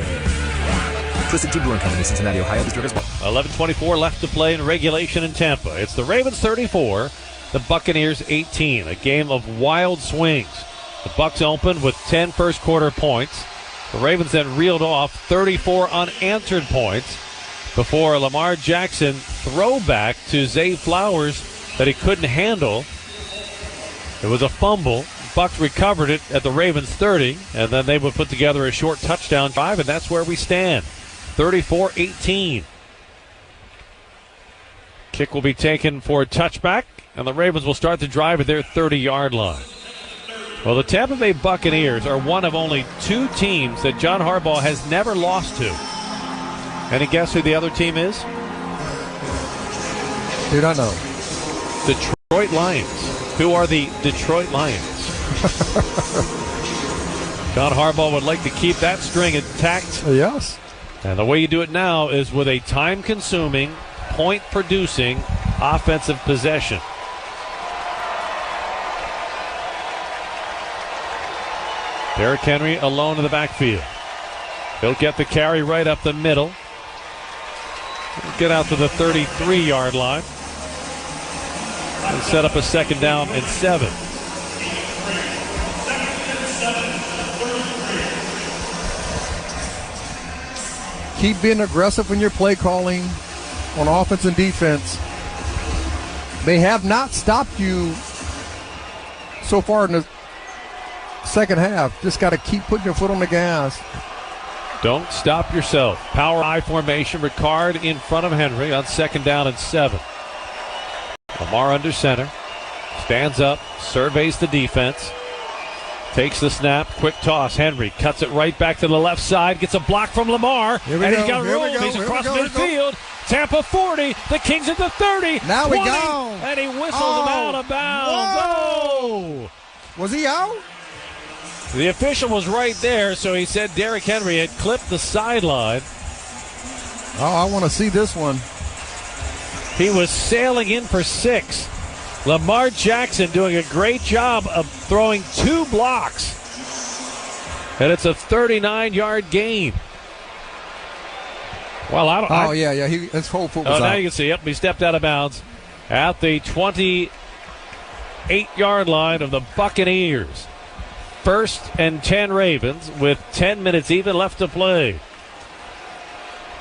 [SPEAKER 19] Twisted Tea Brewing Company, Cincinnati, Ohio.
[SPEAKER 20] 11:24 left to play in regulation in Tampa. It's the Ravens 34, the Buccaneers 18. A game of wild swings. The Bucs opened with 10 first quarter points. The Ravens then reeled off 34 unanswered points before a Lamar Jackson throwback to Zay Flowers that he couldn't handle. It was a fumble. Bucs recovered it at the Ravens 30, and then they would put together a short touchdown drive, and that's where we stand. 34-18. Kick will be taken for a touchback, and the Ravens will start the drive at their 30-yard line. Well, the Tampa Bay Buccaneers are one of only 2 teams that John Harbaugh has never lost to. Any guess who the other team is?
[SPEAKER 18] Do not know.
[SPEAKER 20] Detroit Lions. Who are the Detroit Lions? John Harbaugh would like to keep that string intact.
[SPEAKER 18] Yes.
[SPEAKER 20] And the way you do it now is with a time-consuming, point-producing offensive possession. Derrick Henry alone in the backfield. He'll get the carry right up the middle. He'll get out to the 33-yard line. And set up a second down and 7.
[SPEAKER 18] Keep being aggressive in your play calling on offense and defense. They have not stopped you so far in the second half. Just got to keep putting your foot on the gas.
[SPEAKER 20] Don't stop yourself. Power I formation. Ricard in front of Henry on second down and 7. Lamar under center. Stands up. Surveys the defense. Takes the snap. Quick toss. Henry cuts it right back to the left side. Gets a block from Lamar. And he's got room. He's across midfield. Tampa 40. The Kings at the 30.
[SPEAKER 18] Now
[SPEAKER 20] 20,
[SPEAKER 18] we go.
[SPEAKER 20] And he whistles him out of bounds.
[SPEAKER 18] Whoa. Was he out?
[SPEAKER 20] The official was right there, so he said Derrick Henry had clipped the sideline.
[SPEAKER 18] Oh, I want to see this one.
[SPEAKER 20] He was sailing in for 6. Lamar Jackson doing a great job of throwing 2 blocks. And it's a 39-yard gain. Well, I don't.
[SPEAKER 18] Yeah. His whole foot was out.
[SPEAKER 20] Now you can see. Yep, he stepped out of bounds at the 28-yard line of the Buccaneers. 1st and 10 Ravens with 10 minutes even left to play.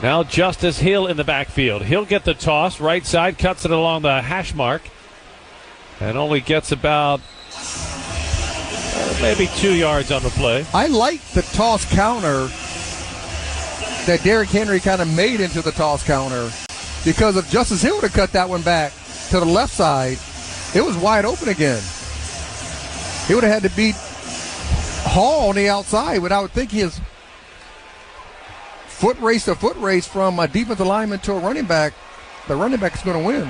[SPEAKER 20] Now Justice Hill in the backfield. He'll get the toss. Right side, cuts it along the hash mark. And only gets about maybe 2 yards on the play.
[SPEAKER 18] I like the toss counter that Derrick Henry kind of made into the toss counter, because if Justice Hill would have cut that one back to the left side, it was wide open again. He would have had to beat Hall on the outside, but I would think his foot race to foot race from a defensive lineman to a running back, the running back is going to win.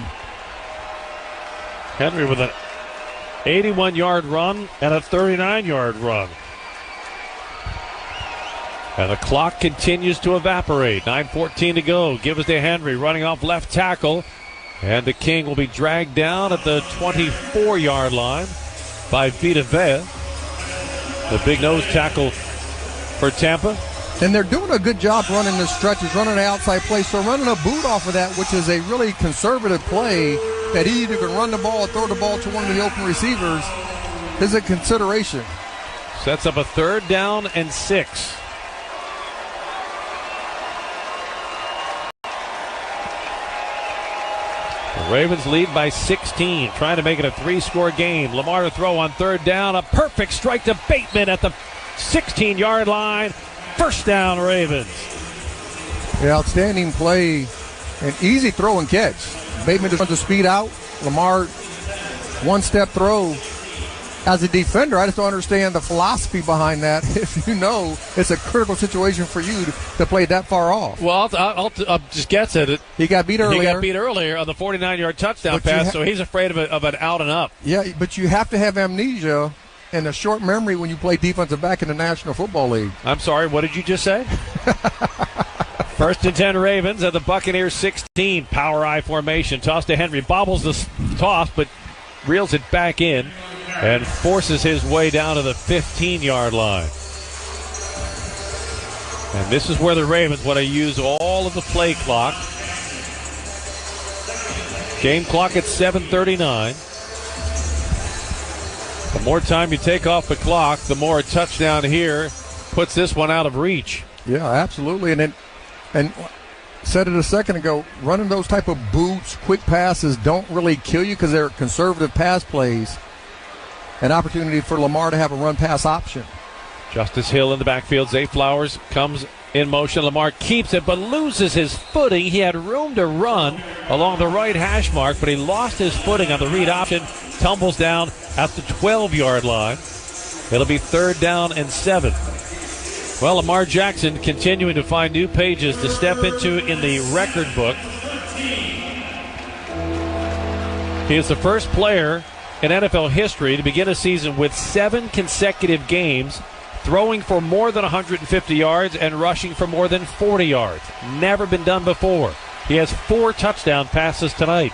[SPEAKER 20] Henry with an 81-yard run and a 39-yard run. And the clock continues to evaporate. 9:14 to go. Give us to Henry running off left tackle. And the King will be dragged down at the 24-yard line by Vita Vea, the big nose tackle for Tampa.
[SPEAKER 18] And they're doing a good job running the stretches, running the outside play. So running a boot off of that, which is a really conservative play, that he either can run the ball or throw the ball to one of the open receivers, is a consideration.
[SPEAKER 20] Sets up a 3rd down and 6. The Ravens lead by 16, trying to make it a 3-score game. Lamar to throw on 3rd down. A perfect strike to Bateman at the 16-yard line. 1st down, Ravens.
[SPEAKER 18] The outstanding play, an easy throw and catch. Bateman just runs the speed out. Lamar, one-step throw. As a defender, I just don't understand the philosophy behind that. If you know it's a critical situation for you to play that far off.
[SPEAKER 20] Well, I'll just guess at it.
[SPEAKER 18] He got beat earlier.
[SPEAKER 20] He got beat earlier on the 49-yard touchdown pass, so he's afraid of an out and up.
[SPEAKER 18] Yeah, but you have to have amnesia and a short memory when you play defensive back in the National Football League.
[SPEAKER 20] I'm sorry, what did you just say? 1st and 10 Ravens at the Buccaneers 16. Power I formation. Toss to Henry. Bobbles the toss, but reels it back in and forces his way down to the 15-yard line. And this is where the Ravens want to use all of the play clock. Game clock at 7:39. The more time you take off the clock, the more a touchdown here puts this one out of reach.
[SPEAKER 18] Yeah, absolutely. And said it a second ago, running those type of boots, quick passes don't really kill you because they're conservative pass plays. An opportunity for Lamar to have a run-pass option.
[SPEAKER 20] Justice Hill in the backfield. Zay Flowers comes in motion. Lamar keeps it but loses his footing. He had room to run along the right hash mark, but he lost his footing on the read option. Tumbles down at the 12-yard line. It'll be 3rd down and 7. Well, Lamar Jackson continuing to find new pages to step into in the record book. He is the first player in NFL history to begin a season with 7 consecutive games throwing for more than 150 yards and rushing for more than 40 yards. Never been done before. He has 4 touchdown passes tonight.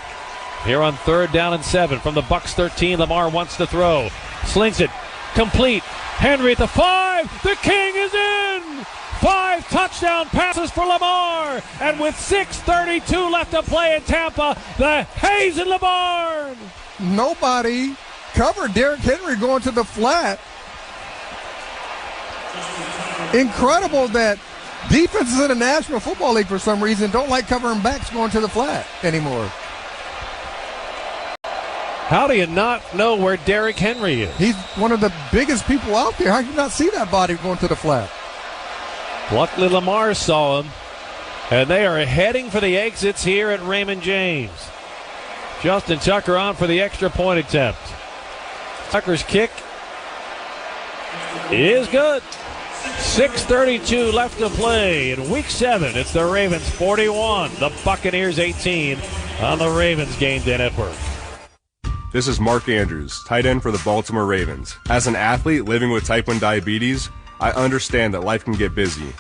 [SPEAKER 20] Here on 3rd down and 7 from the Bucs 13, Lamar wants to throw. Slings it. Complete. Henry at the 5. The King is in. 5 touchdown passes for Lamar. And with 6:32 left to play in Tampa, the Hayes in the barn.
[SPEAKER 18] Nobody covered Derrick Henry going to the flat. Incredible that defenses in the National Football League for some reason don't like covering backs going to the flat anymore.
[SPEAKER 20] How do you not know where Derrick Henry is?
[SPEAKER 18] He's one of the biggest people out there. How do you not see that body going to the flat?
[SPEAKER 20] Luckily, Lamar saw him, and they are heading for the exits here at Raymond James. Justin Tucker on for the extra point attempt. Tucker's kick is good. 6:32 left to play in Week 7. It's the Ravens 41, the Buccaneers 18 on the Ravens Game Day Network.
[SPEAKER 3] This is Mark Andrews, tight end for the Baltimore Ravens. As an athlete living with type 1 diabetes, I understand that life can get busy.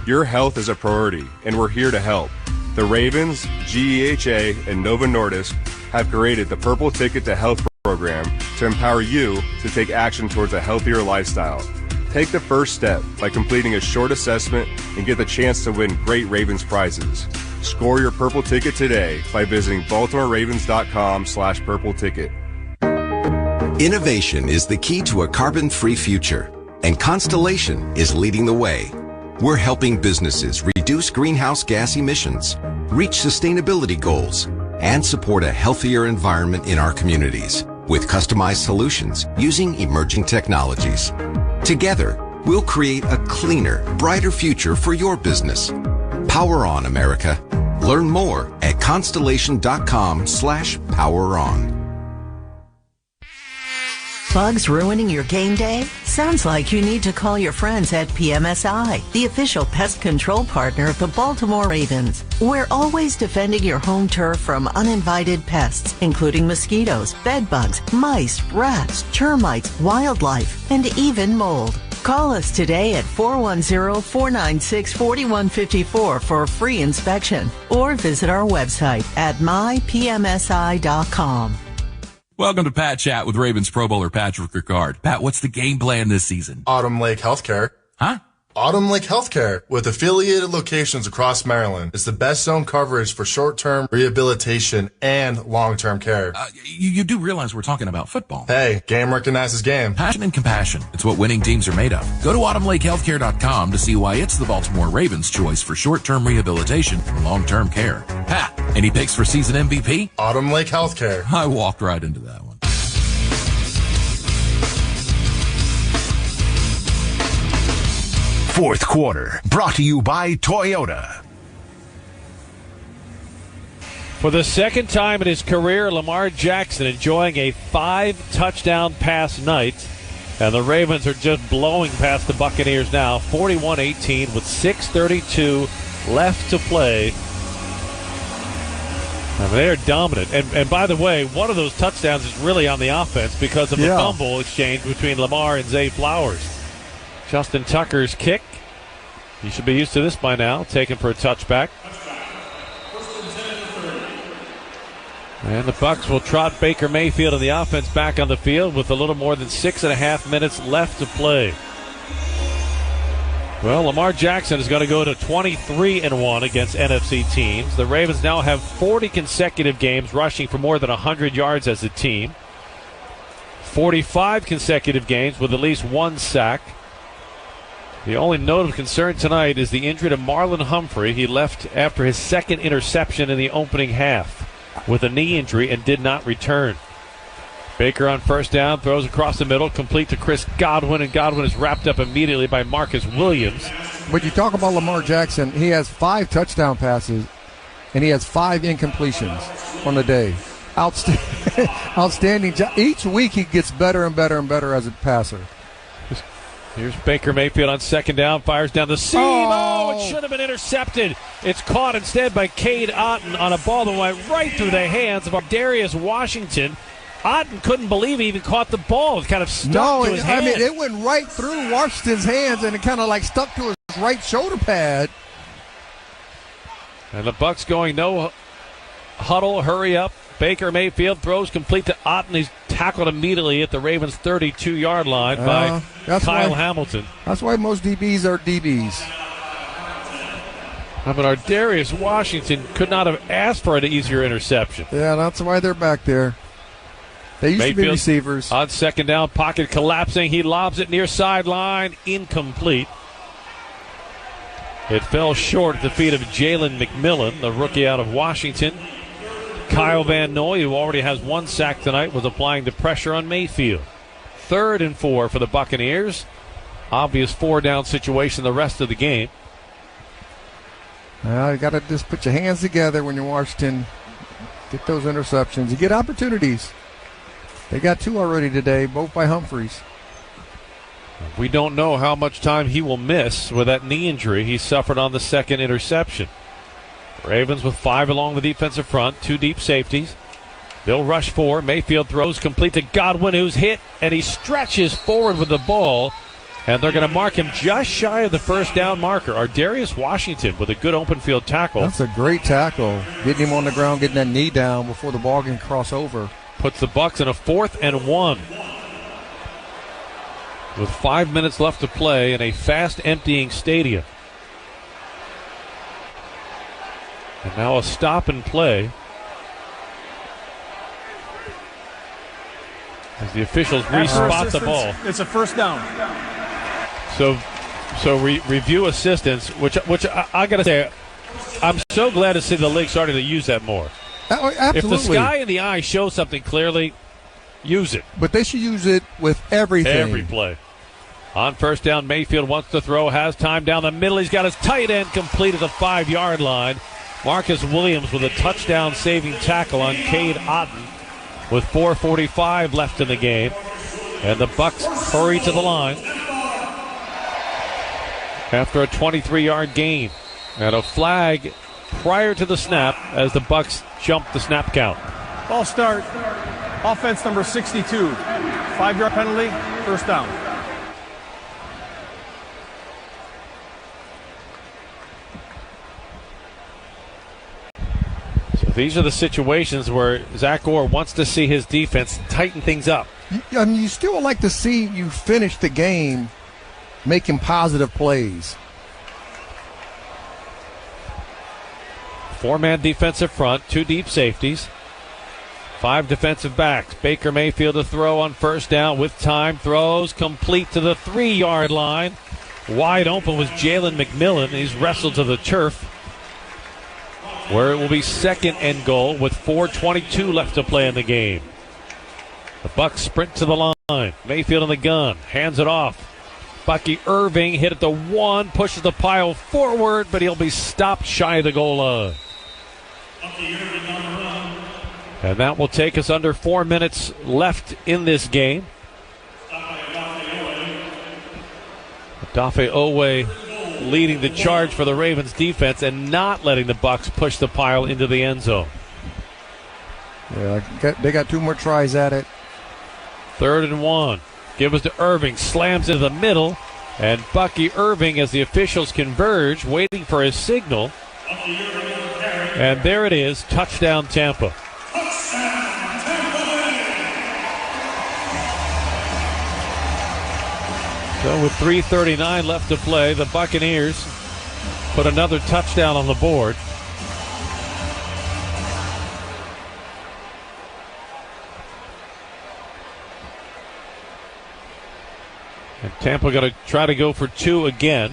[SPEAKER 3] Your health is a priority, and we're here to help. The Ravens, GEHA, and Novo Nordisk have created the Purple Ticket to Health program to empower you to take action towards a healthier lifestyle. Take the first step by completing a short assessment and get the chance to win great Ravens prizes. Score your Purple Ticket today by visiting BaltimoreRavens.com/Purple Ticket.
[SPEAKER 6] Innovation is the key to a carbon-free future, and Constellation is leading the way. We're helping businesses reduce greenhouse gas emissions, reach sustainability goals, and support a healthier environment in our communities with customized solutions using emerging technologies. Together, we'll create a cleaner, brighter future for your business. Power on, America. Learn more at Constellation.com/poweron.
[SPEAKER 7] Bugs ruining your game day? Sounds like you need to call your friends at PMSI, the official pest control partner of the Baltimore Ravens. We're always defending your home turf from uninvited pests, including mosquitoes, bed bugs, mice, rats, termites, wildlife, and even mold. Call us today at 410-496-4154 for a free inspection, or visit our website at mypmsi.com.
[SPEAKER 8] Welcome to Pat Chat with Ravens Pro Bowler Patrick Ricard. Pat, what's the game plan this season?
[SPEAKER 9] Autumn Lake Healthcare.
[SPEAKER 8] Huh?
[SPEAKER 9] Autumn Lake Healthcare, with affiliated locations across Maryland, is the best zone coverage for short-term rehabilitation and long-term care.
[SPEAKER 8] You do realize we're talking about football.
[SPEAKER 9] Hey, game recognizes game.
[SPEAKER 8] Passion and compassion. It's what winning teams are made of. Go to autumnlakehealthcare.com to see why it's the Baltimore Ravens' choice for short-term rehabilitation and long-term care. Pat, any picks for season MVP?
[SPEAKER 9] Autumn Lake Healthcare.
[SPEAKER 8] I walked right into that one.
[SPEAKER 16] Fourth quarter, brought to you by Toyota.
[SPEAKER 20] For the second time in his career, Lamar Jackson enjoying a 5-touchdown pass night. And the Ravens are just blowing past the Buccaneers now, 41-18 with 6:32 left to play. I mean, they are dominant. And by the way, one of those touchdowns is really on the offense because of the fumble exchange between Lamar and Zay Flowers. Justin Tucker's kick. You should be used to this by now. Taken for a touchback. And the Bucs will trot Baker Mayfield and the offense back on the field with a little more than 6.5 minutes left to play. Well, Lamar Jackson is going to go to 23-1 against NFC teams. The Ravens now have 40 consecutive games rushing for more than 100 yards as a team. 45 consecutive games with at least one sack. The only note of concern tonight is the injury to Marlon Humphrey. He left after his second interception in the opening half with a knee injury and did not return. Baker on first down, throws across the middle, complete to Chris Godwin, and Godwin is wrapped up immediately by Marcus Williams.
[SPEAKER 18] But you talk about Lamar Jackson, he has 5 touchdown passes, and he has 5 incompletions on the day. Outstanding job. Each week he gets better and better and better as a passer.
[SPEAKER 20] Here's Baker Mayfield on second down, fires down the seam. Oh, it should have been intercepted. It's caught instead by Cade Otton on a ball that went right through the hands of Darius Washington. Otton couldn't believe he even caught the ball. It kind of stuck to his hand.
[SPEAKER 18] I mean, it went right through Washington's hands, and it kind of like stuck to his right shoulder pad.
[SPEAKER 20] And the Bucs going no huddle, hurry up. Baker Mayfield throws complete to Otton. He's tackled immediately at the Ravens' 32-yard line by Kyle Hamilton.
[SPEAKER 18] That's why most DBs are DBs.
[SPEAKER 20] I mean, Darius Washington could not have asked for an easier interception.
[SPEAKER 18] Yeah, that's why they're back there. They used to be receivers.
[SPEAKER 20] On second down, pocket collapsing. He lobs it near sideline. Incomplete. It fell short at the feet of Jalen McMillan, the rookie out of Washington. Kyle Van Noy, who already has 1 sack tonight, was applying the pressure on Mayfield. 3rd and 4 for the Buccaneers. Obvious 4-down situation the rest of the game.
[SPEAKER 18] You got to just put your hands together when you're Washington. Get those interceptions. You get opportunities. They got 2 already today, both by Humphreys.
[SPEAKER 20] We don't know how much time he will miss with that knee injury he suffered on the second interception. Ravens with 5 along the defensive front, 2 deep safeties. They'll rush 4. Mayfield throws complete to Godwin, who's hit, and he stretches forward with the ball. And they're going to mark him just shy of the first down marker. Darius Washington with a good open field tackle.
[SPEAKER 18] That's a great tackle. Getting him on the ground, getting that knee down before the ball can cross over.
[SPEAKER 20] Puts the Bucs in a 4th and 1. With 5 minutes left to play in a fast emptying stadium. And now a stop and play as the officials respot the ball.
[SPEAKER 1] It's a first down.
[SPEAKER 20] So review assistance, which I got to say, I'm so glad to see the league starting to use that more.
[SPEAKER 18] Absolutely.
[SPEAKER 20] If the sky in the eye shows something clearly, use it.
[SPEAKER 18] But they should use it with everything.
[SPEAKER 20] Every play. On first down, Mayfield wants to throw, has time down the middle. He's got his tight end complete at the 5-yard line. Marcus Williams with a touchdown-saving tackle on Cade Otton with 4:45 left in the game. And the Bucks hurry to the line after a 23-yard gain. And a flag prior to the snap as the Bucks jump the snap count.
[SPEAKER 1] Ball start. Offense number 62. 5-yard penalty, first down.
[SPEAKER 20] So these are the situations where Zach Orr wants to see his defense tighten things up.
[SPEAKER 18] I mean, you still like to see you finish the game making positive plays.
[SPEAKER 20] 4-man defensive front, 2 deep safeties, 5 defensive backs. Baker Mayfield to throw on first down with time. Throws complete to the 3-yard line. Wide open was Jalen McMillan. He's wrestled to the turf, where it will be 2nd and goal with 4:22 left to play in the game. The Bucks sprint to the line. Mayfield in the gun. Hands it off. Bucky Irving hit at the 1. Pushes the pile forward, but he'll be stopped shy of the goal line. And that will take us under 4 minutes left in this game. Dafe Owe leading the charge for the Ravens defense and not letting the Bucks push the pile into the end zone.
[SPEAKER 18] Yeah, they got 2 more tries at it.
[SPEAKER 20] 3rd and 1. Give us to Irving. Slams into the middle. And Bucky Irving, as the officials converge, waiting for his signal. And there it is. Touchdown, Tampa. So with 3:39 left to play, the Buccaneers put another touchdown on the board. And Tampa going to try to go for 2 again.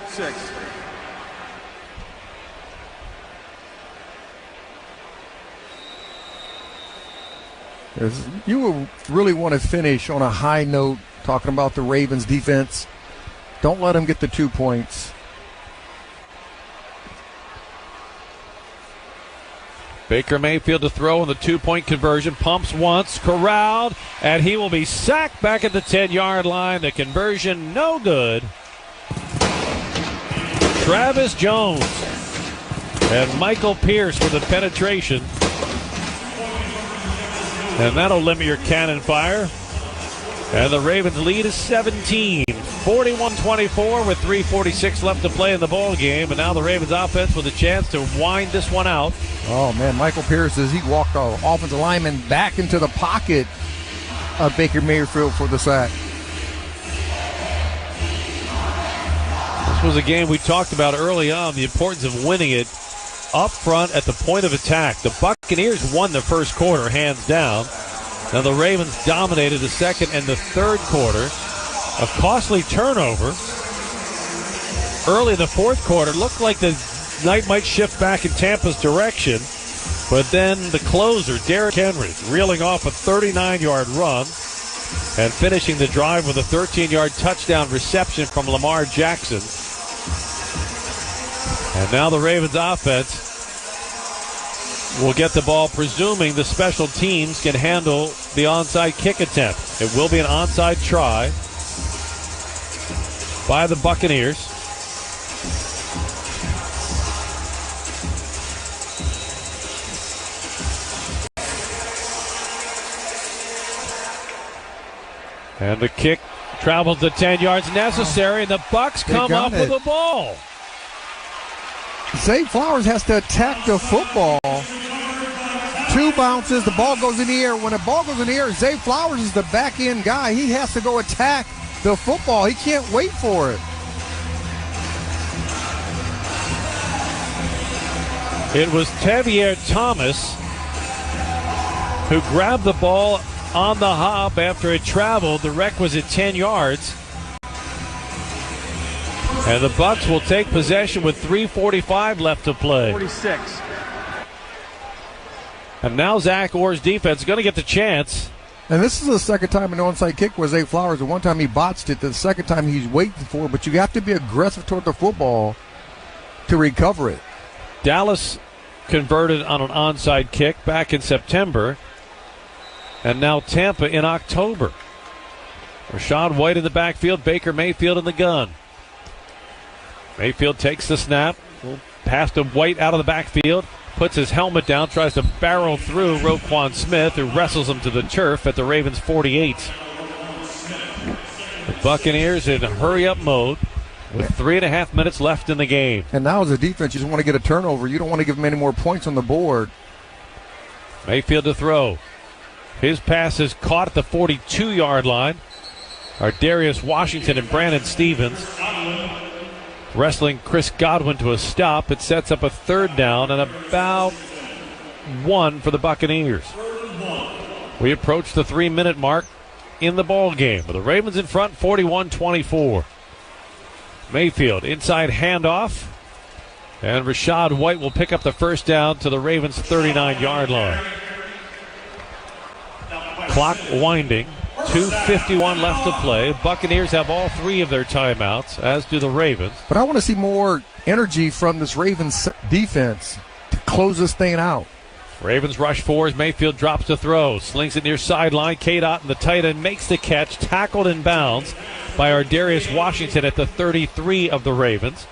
[SPEAKER 1] 6.
[SPEAKER 18] You really want to finish on a high note talking about the Ravens defense. Don't let them get the 2 points.
[SPEAKER 20] Baker Mayfield to throw on the 2-point conversion. Pumps once, corralled, and he will be sacked back at the 10-yard line. The conversion no good. Travis Jones and Michael Pierce with the penetration. And that'll limit your cannon fire. And the Ravens lead is 17. 41-24 with 3:46 left to play in the ball game. And now the Ravens offense with a chance to wind this one out.
[SPEAKER 18] Oh, man, Michael Pierce, as he walked the offensive lineman back into the pocket of Baker Mayfield for the sack.
[SPEAKER 20] This was a game we talked about early on, the importance of winning it up front at the point of attack. The Buccaneers won the first quarter, hands down. Now the Ravens dominated the second and the third quarter. A costly turnover early in the fourth quarter. Looked like the night might shift back in Tampa's direction. But then the closer, Derrick Henry, reeling off a 39-yard run and finishing the drive with a 13-yard touchdown reception from Lamar Jackson. And now the Ravens offense will get the ball, presuming the special teams can handle the onside kick attempt. It will be an onside try by the Buccaneers. And the kick travels the 10 yards necessary, and the Bucks come up with the ball.
[SPEAKER 18] Zay Flowers has to attack the football. 2 bounces, the ball goes in the air. When the ball goes in the air, Zay Flowers is the back end guy. He has to go attack the football. He can't wait for it.
[SPEAKER 20] It was Tavier Thomas who grabbed the ball on the hop after it traveled the requisite 10 yards. And the Bucks will take possession with 3:45 left to play.
[SPEAKER 1] 46.
[SPEAKER 20] And now Zach Orr's defense is going to get the chance.
[SPEAKER 18] And this is the second time an onside kick was Zay Flowers. The one time he botched it, the second time he's waiting for it. But you have to be aggressive toward the football to recover it.
[SPEAKER 20] Dallas converted on an onside kick back in September. and now Tampa in October. Rachaad White in the backfield, Baker Mayfield in the gun. Mayfield takes the snap, pass to White out of the backfield, puts his helmet down, tries to barrel through Roquan Smith, who wrestles him to the turf at the Ravens 48. The Buccaneers in hurry-up mode with 3.5 minutes left in the game.
[SPEAKER 18] And now as a defense, you just want to get a turnover. You don't want to give them any more points on the board.
[SPEAKER 20] Mayfield to throw. His pass is caught at the 42-yard line. Darius Washington and Brandon Stevens wrestling Chris Godwin to a stop. It sets up a third down and about 1 for the Buccaneers. We approach the 3-minute mark in the ball game with the Ravens in front 41-24. Mayfield inside handoff, and Rachaad White will pick up the first down to the Ravens 39-yard line. Clock winding. 2:51 left to play. Buccaneers have all 3 of their timeouts, as do the Ravens.
[SPEAKER 18] But I want to see more energy from this Ravens defense to close this thing out.
[SPEAKER 20] Ravens rush 4 as Mayfield drops to throw. Slings it near sideline. K-Dot and the tight end makes the catch. Tackled in bounds by Darius Washington at the 33 of the Ravens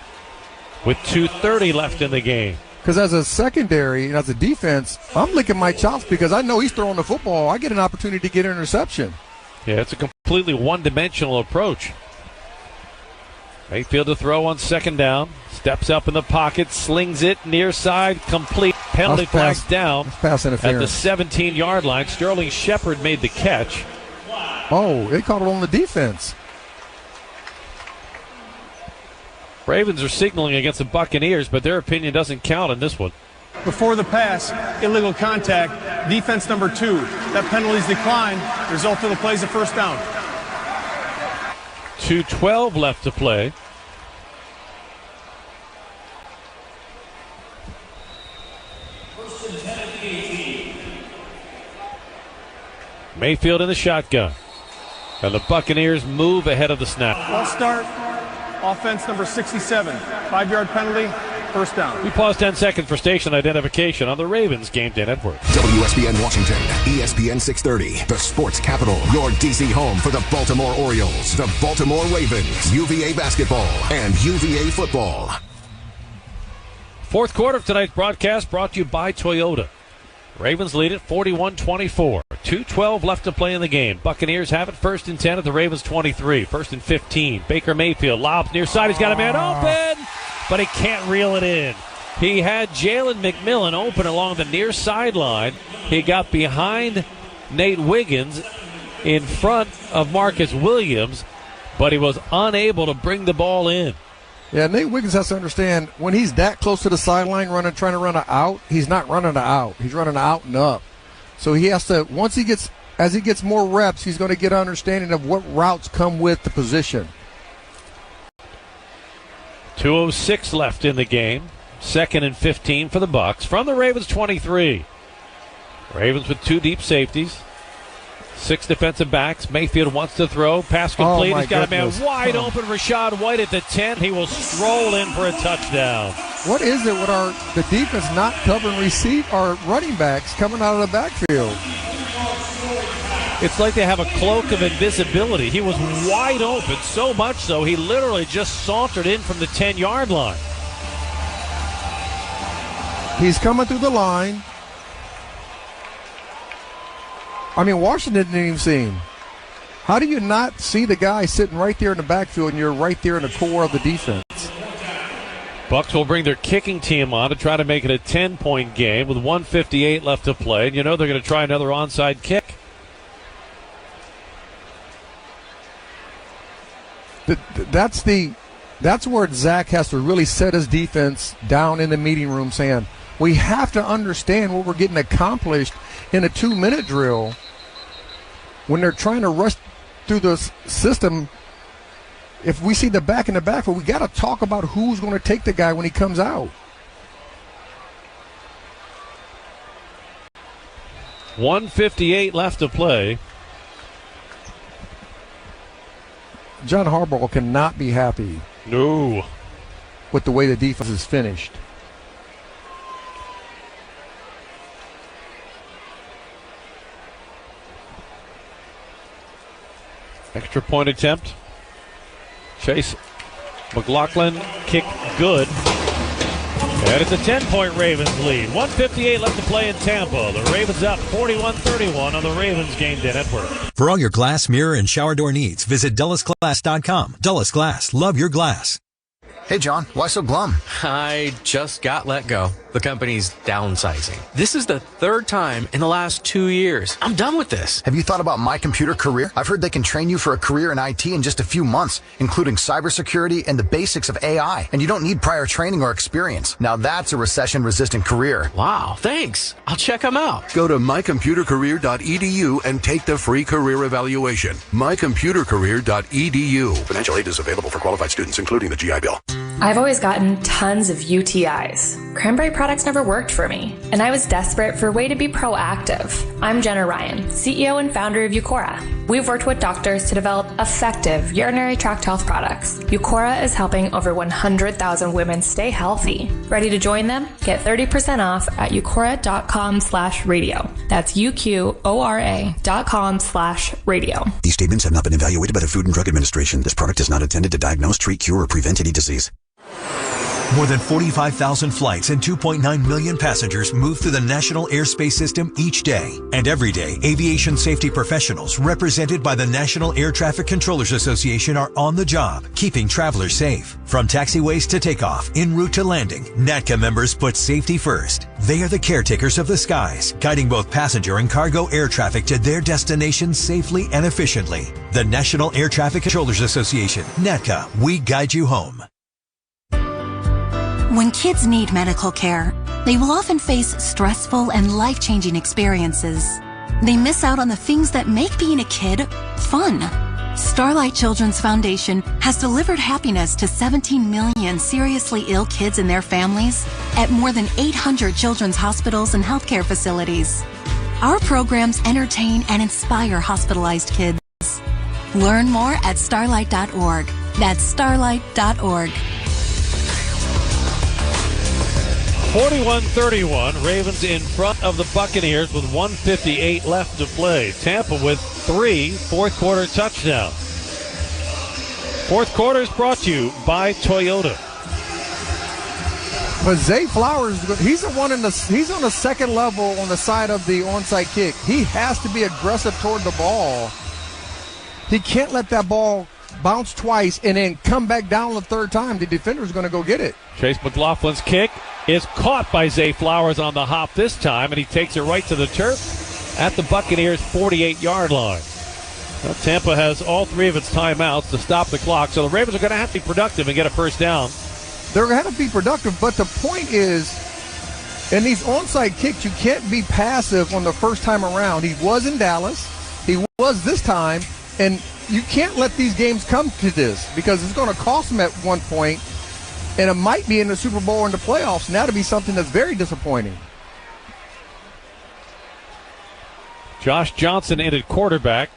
[SPEAKER 20] with 2:30 left in the game.
[SPEAKER 18] Because as a secondary and as a defense, I'm licking my chops because I know he's throwing the football. I get an opportunity to get an interception.
[SPEAKER 20] Yeah, it's a completely one-dimensional approach. Mayfield to throw on second down. Steps up in the pocket, slings it near side, complete. Penalty flags down
[SPEAKER 18] pass
[SPEAKER 20] at
[SPEAKER 18] interference.
[SPEAKER 20] the 17-yard line. Sterling Shepard made the catch.
[SPEAKER 18] Oh, they called it on the defense.
[SPEAKER 20] Ravens are signaling against the Buccaneers, but their opinion doesn't count in this one.
[SPEAKER 1] Before the pass, illegal contact, defense number 2. That penalty's declined. Result of the play is a first down.
[SPEAKER 20] 2:12 left to play. Mayfield in the shotgun. And the Buccaneers move ahead of the snap.
[SPEAKER 1] Ball start. Offense number 67. 5-yard penalty. First down.
[SPEAKER 20] We pause 10 seconds for station identification on the Ravens Game Day Network.
[SPEAKER 2] WSBN Washington, ESPN 630, the sports capital, your DC home for the Baltimore Orioles, the Baltimore Ravens, UVA basketball, and UVA football.
[SPEAKER 20] Fourth quarter of tonight's broadcast brought to you by Toyota. Ravens lead it 41-24. 2:12 left to play in the game. Buccaneers have it first and 10 at the Ravens 23. First and 15. Baker Mayfield lobs near side. He's got a man open, but he can't reel it in. He had Jalen McMillan open along the near sideline. He got behind Nate Wiggins in front of Marcus Williams, but he was unable to bring the ball in.
[SPEAKER 18] Yeah, Nate Wiggins has to understand when he's that close to the sideline trying to run an out, he's not running an out. He's running an out and up. So he has to, as he gets more reps, he's going to get an understanding of what routes come with the position.
[SPEAKER 20] 2:06 left in the game. Second and 15 for the Bucs from the Ravens 23. Ravens with 2 deep safeties. 6 defensive backs. Mayfield wants to throw. Pass complete. He's got a man wide open. Rachaad White at the 10. He will stroll in for a touchdown.
[SPEAKER 18] What is it with the defense not covering our running backs coming out of the backfield?
[SPEAKER 20] It's like they have a cloak of invisibility. He was wide open, so much so he literally just sauntered in from the 10-yard line.
[SPEAKER 18] He's coming through the line. I mean, Washington didn't even see him. How do you not see the guy sitting right there in the backfield and you're right there in the core of the defense?
[SPEAKER 20] Bucs will bring their kicking team on to try to make it a 10-point game with 1:58 left to play. And you know they're going to try another onside kick.
[SPEAKER 18] That's where Zach has to really set his defense down in the meeting room saying, we have to understand what we're getting accomplished in a 2-minute drill when they're trying to rush through the system. If we see the back in the backfield, we got to talk about who's going to take the guy when he comes out.
[SPEAKER 20] 1:58 left to play.
[SPEAKER 18] John Harbaugh cannot be happy.
[SPEAKER 20] No.
[SPEAKER 18] With the way the defense is finished.
[SPEAKER 20] Extra point attempt. Chase McLaughlin kick good. And it's a 10-point Ravens lead. 1:58 left to play in Tampa. The Ravens up 41-31 on the Ravens Game Day Network.
[SPEAKER 4] For all your glass, mirror, and shower door needs, visit DullasGlass.com. Dullas Glass. Love your glass.
[SPEAKER 10] Hey, John, why so glum?
[SPEAKER 19] I just got let go. The company's downsizing. This is the third time in the last 2 years. I'm done with this.
[SPEAKER 10] Have you thought about My Computer Career? I've heard they can train you for a career in IT in just a few months, including cybersecurity and the basics of AI. And you don't need prior training or experience. Now that's a recession-resistant career.
[SPEAKER 19] Wow, thanks. I'll check them out.
[SPEAKER 12] Go to mycomputercareer.edu and take the free career evaluation. mycomputercareer.edu. Financial aid is available for qualified students, including the GI Bill.
[SPEAKER 22] I've always gotten tons of UTIs. Cranberry products never worked for me, and I was desperate for a way to be proactive. I'm Jenna Ryan, CEO and founder of Eucora. We've worked with doctors to develop effective urinary tract health products. Eucora is helping over 100,000 women stay healthy. Ready to join them? Get 30% off at eucora.com/radio. That's UQORA.com/radio.
[SPEAKER 23] These statements have not been evaluated by the Food and Drug Administration. This product is not intended to diagnose, treat, cure, or prevent any disease.
[SPEAKER 4] More than 45,000 flights and 2.9 million passengers move through the national airspace system each day. And every day, aviation safety professionals represented by the National Air Traffic Controllers Association are on the job, keeping travelers safe. From taxiways to takeoff, en route to landing, NATCA members put safety first. They are the caretakers of the skies, guiding both passenger and cargo air traffic to their destinations safely and efficiently. The National Air Traffic Controllers Association, NATCA, we guide you home.
[SPEAKER 25] When kids need medical care, they will often face stressful and life-changing experiences. They miss out on the things that make being a kid fun. Starlight Children's Foundation has delivered happiness to 17 million seriously ill kids and their families at more than 800 children's hospitals and healthcare facilities. Our programs entertain and inspire hospitalized kids. Learn more at starlight.org. That's starlight.org.
[SPEAKER 20] 41-31, Ravens in front of the Buccaneers with 1:58 left to play. Tampa with 3 fourth-quarter touchdowns. Fourth quarter is brought to you by Toyota.
[SPEAKER 18] But Zay Flowers, he's the one he's on the second level on the side of the onside kick. He has to be aggressive toward the ball. He can't let that ball bounce twice and then come back down the third time. The defender's going to go get it.
[SPEAKER 20] Chase McLaughlin's kick is caught by Zay Flowers on the hop this time, and he takes it right to the turf at the Buccaneers' 48-yard line. Well, Tampa has all 3 of its timeouts to stop the clock, so the Ravens are going to have to be productive and get a first down.
[SPEAKER 18] They're going to have to be productive, but the point is, in these onside kicks, you can't be passive on the first time around. He was in Dallas. He was this time, and you can't let these games come to this because it's going to cost them at one point, and it might be in the Super Bowl or in the playoffs. Now to be something that's very disappointing.
[SPEAKER 20] Josh Johnson in at quarterback.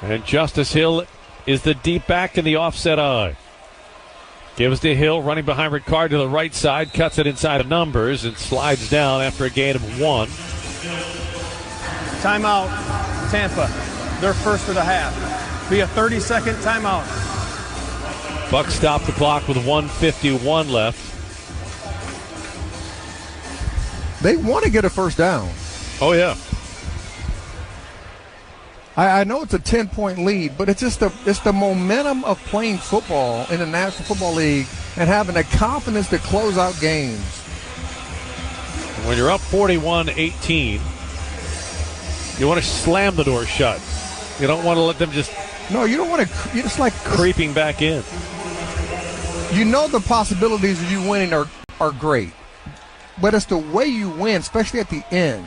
[SPEAKER 20] And Justice Hill is the deep back in the offset eye. Gives to Hill, running behind Ricard to the right side, cuts it inside of numbers, and slides down after a gain of 1.
[SPEAKER 1] Timeout, Tampa. Their first of the half. Be a 30-second timeout.
[SPEAKER 20] Bucks stop the clock with 1:51 left.
[SPEAKER 18] They want to get a first down.
[SPEAKER 20] Oh, yeah.
[SPEAKER 18] I know it's a 10-point lead, but it's just the momentum of playing football in the National Football League and having the confidence to close out games.
[SPEAKER 20] When you're up 41-18, you want to slam the door shut. You don't want to let them just...
[SPEAKER 18] No, you don't want to... You just like...
[SPEAKER 20] Creeping back in.
[SPEAKER 18] You know the possibilities of you winning are great. But it's the way you win, especially at the end.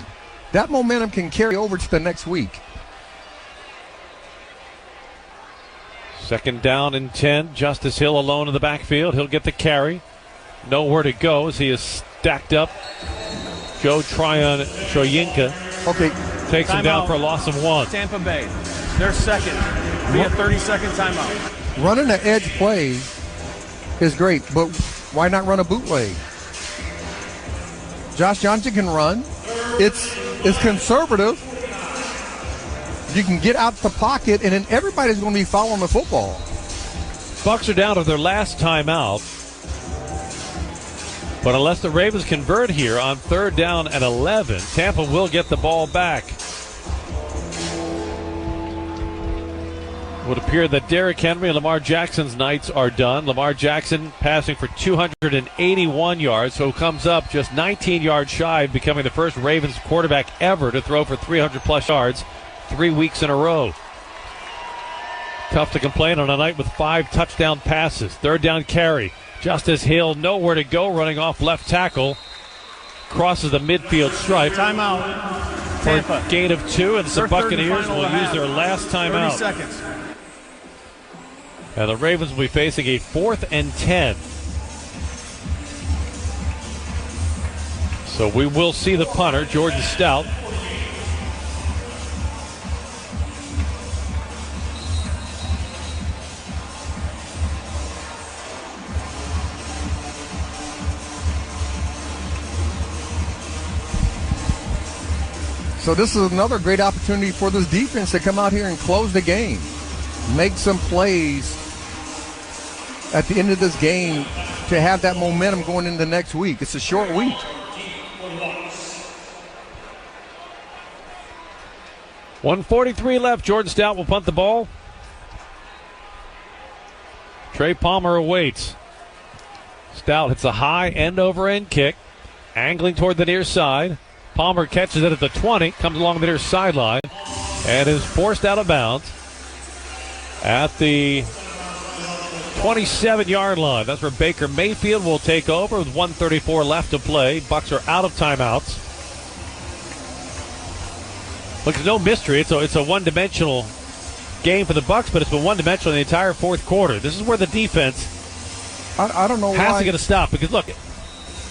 [SPEAKER 18] That momentum can carry over to the next week.
[SPEAKER 20] Second down and 10. Justice Hill alone in the backfield. He'll get the carry. Nowhere to go as he is stacked up. Joe Troyinka takes him down for a loss of 1.
[SPEAKER 1] Tampa Bay, their second. Be a 30-second timeout.
[SPEAKER 18] Running the edge play is great, but why not run a bootleg? Josh Johnson can run. It's is conservative. You can get out the pocket, and then everybody's going to be following the football.
[SPEAKER 20] Bucks are down to their last timeout. But unless the Ravens convert here on 3rd down and 11, Tampa will get the ball back. It would appear that Derrick Henry and Lamar Jackson's nights are done. Lamar Jackson passing for 281 yards, so comes up just 19 yards shy of becoming the first Ravens quarterback ever to throw for 300-plus yards 3 weeks in a row. Tough to complain on a night with 5 touchdown passes. 3rd down carry. Justice Hill nowhere to go, running off left tackle. Crosses the midfield stripe.
[SPEAKER 1] Timeout. Tampa.
[SPEAKER 20] Gain of 2, and the Buccaneers will use their last timeout.
[SPEAKER 1] 30 seconds.
[SPEAKER 20] And the Ravens will be facing a 4th and 10. So we will see the punter, Jordan Stout.
[SPEAKER 18] So this is another great opportunity for this defense to come out here and close the game. Make some plays at the end of this game to have that momentum going into next week. It's a short week.
[SPEAKER 20] .143 left. Jordan Stout will punt the ball. Trey Palmer awaits. Stout hits a high end-over-end kick, angling toward the near side. Palmer catches it at the 20, comes along the near sideline, and is forced out of bounds at the 27-yard line. That's where Baker Mayfield will take over with 1:34 left to play. Bucks are out of timeouts. Look, there's no mystery. It's a one-dimensional game for the Bucks, but it's been one-dimensional in the entire fourth quarter. This is where the defense
[SPEAKER 18] I don't know
[SPEAKER 20] has
[SPEAKER 18] why.
[SPEAKER 20] to get a stop, because look,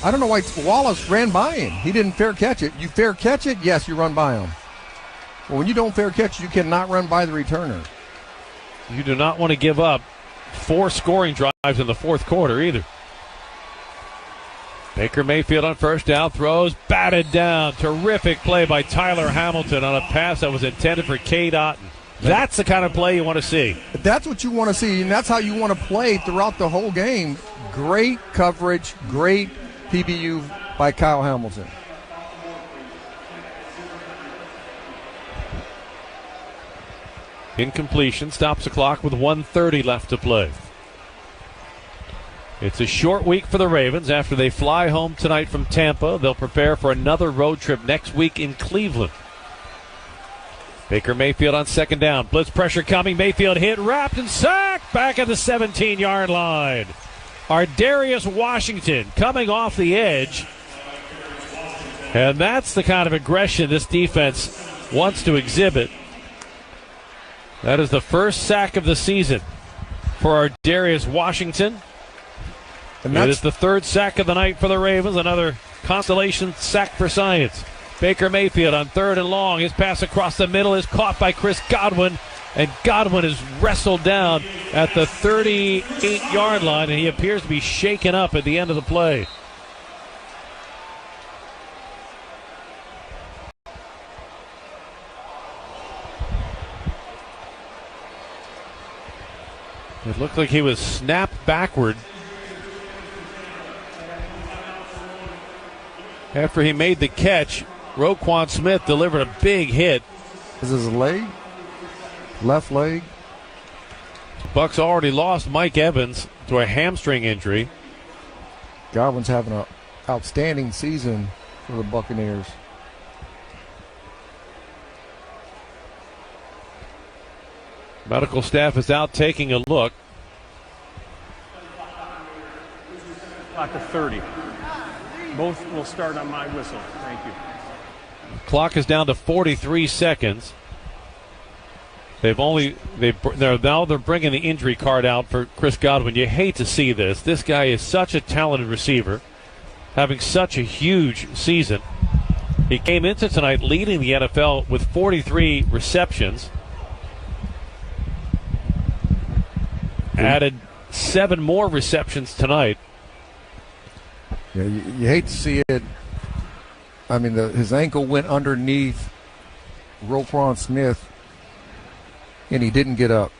[SPEAKER 18] I don't know why Wallace ran by him. He didn't fair catch it. You fair catch it, yes, you run by him. Well, when you don't fair catch it, you cannot run by the returner.
[SPEAKER 20] you do not want to give up 4 scoring drives in the fourth quarter either. Baker Mayfield on first down, throws, batted down. Terrific play by Tyler Hamilton on a pass that was intended for Cade Otton. That's the kind of play you want to see.
[SPEAKER 18] That's what you want to see, and that's how you want to play throughout the whole game. Great coverage, great PBU by Kyle Hamilton.
[SPEAKER 20] Incompletion, stops the clock with 1:30 left to play. It's a short week for the Ravens. After they fly home tonight from Tampa, they'll prepare for another road trip next week in Cleveland. Baker Mayfield on second down. Blitz pressure coming. Mayfield hit, wrapped, and sacked back at the 17-yard line. Ardarius Washington coming off the edge. And that's the kind of aggression this defense wants to exhibit. That is the first sack of the season for Ardarius Washington. And it is the third sack of the night for the Ravens. Another consolation sack for science. Baker Mayfield on third and long. His pass across the middle is caught by Chris Godwin. And Godwin is wrestled down at the 38-yard line. And he appears to be shaken up at the end of the play. It looked like he was snapped backward after he made the catch. Roquan Smith delivered a big hit.
[SPEAKER 18] Is his leg? Left leg?
[SPEAKER 20] Bucks already lost Mike Evans to a hamstring injury.
[SPEAKER 18] Godwin's having an outstanding season for the Buccaneers.
[SPEAKER 20] Medical staff is out taking a look.
[SPEAKER 1] Clock to 30. Both will start on my whistle. Thank you.
[SPEAKER 20] Clock is down to 43 seconds. They're bringing the injury card out for Chris Godwin. You hate to see this. This guy is such a talented receiver, having such a huge season. He came into tonight leading the NFL with 43 receptions. Added 7 more receptions tonight.
[SPEAKER 18] Yeah, you hate to see it I mean, his ankle went underneath Roquan Smith, and he didn't get up.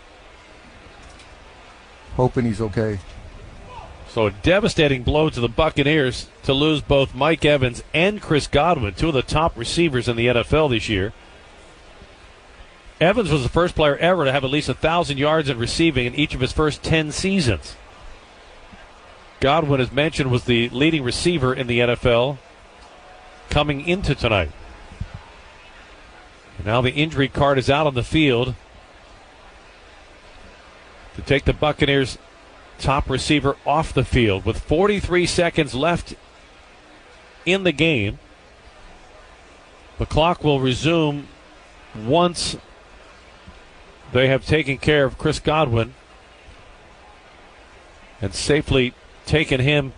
[SPEAKER 18] Hoping he's okay.
[SPEAKER 20] So a devastating blow to the Buccaneers to lose both Mike Evans and Chris Godwin, two of the top receivers in the NFL this year. Evans was the first player ever to have at least 1,000 yards in receiving in each of his first 10 seasons. Godwin, as mentioned, was the leading receiver in the NFL coming into tonight. And now the injury card is out on the field to take the Buccaneers' top receiver off the field. With 43 seconds left in the game, the clock will resume once they have taken care of Chris Godwin and safely taken him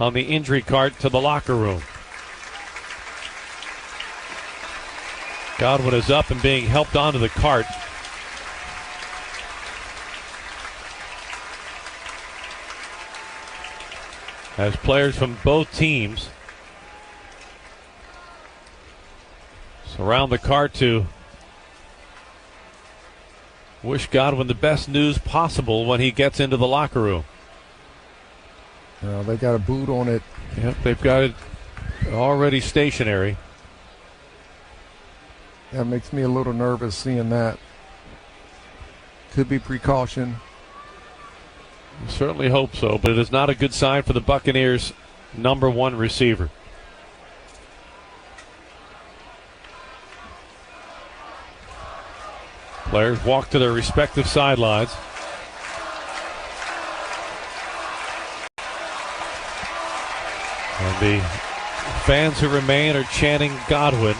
[SPEAKER 20] on the injury cart to the locker room. Godwin is up and being helped onto the cart. As players from both teams surround the cart to wish Godwin the best news possible when he gets into the locker room.
[SPEAKER 18] They got a boot on it.
[SPEAKER 20] Yep, they've got it already stationary.
[SPEAKER 18] That makes me a little nervous seeing that. Could be precaution.
[SPEAKER 20] Certainly hope so, but it is not a good sign for the Buccaneers' number one receiver. Players walk to their respective sidelines. And the fans who remain are chanting Godwin.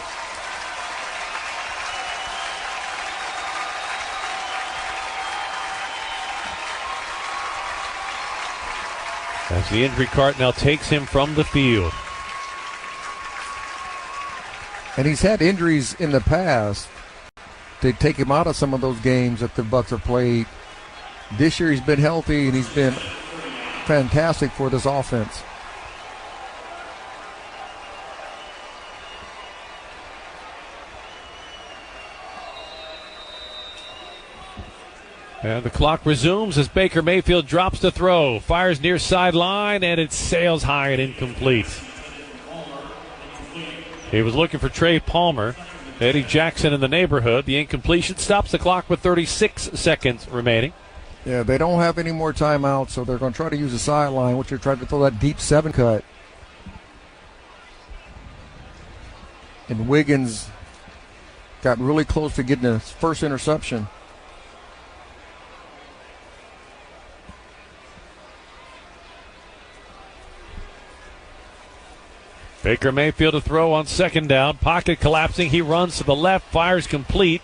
[SPEAKER 20] As the injury cart now takes him from the field.
[SPEAKER 18] And he's had injuries in the past. They take him out of some of those games that the Bucs have played. This year he's been healthy and he's been fantastic for this offense.
[SPEAKER 20] And the clock resumes as Baker Mayfield drops to throw. Fires near sideline, and it sails high and incomplete. He was looking for Trey Palmer. Eddie Jackson in the neighborhood. The incompletion stops the clock with 36 seconds remaining.
[SPEAKER 18] Yeah, they don't have any more timeouts, so they're going to try to use the sideline, which they're trying to throw that deep 7 cut. And Wiggins got really close to getting his first interception.
[SPEAKER 20] Baker Mayfield to throw on second down. Pocket collapsing. He runs to the left. Fires complete.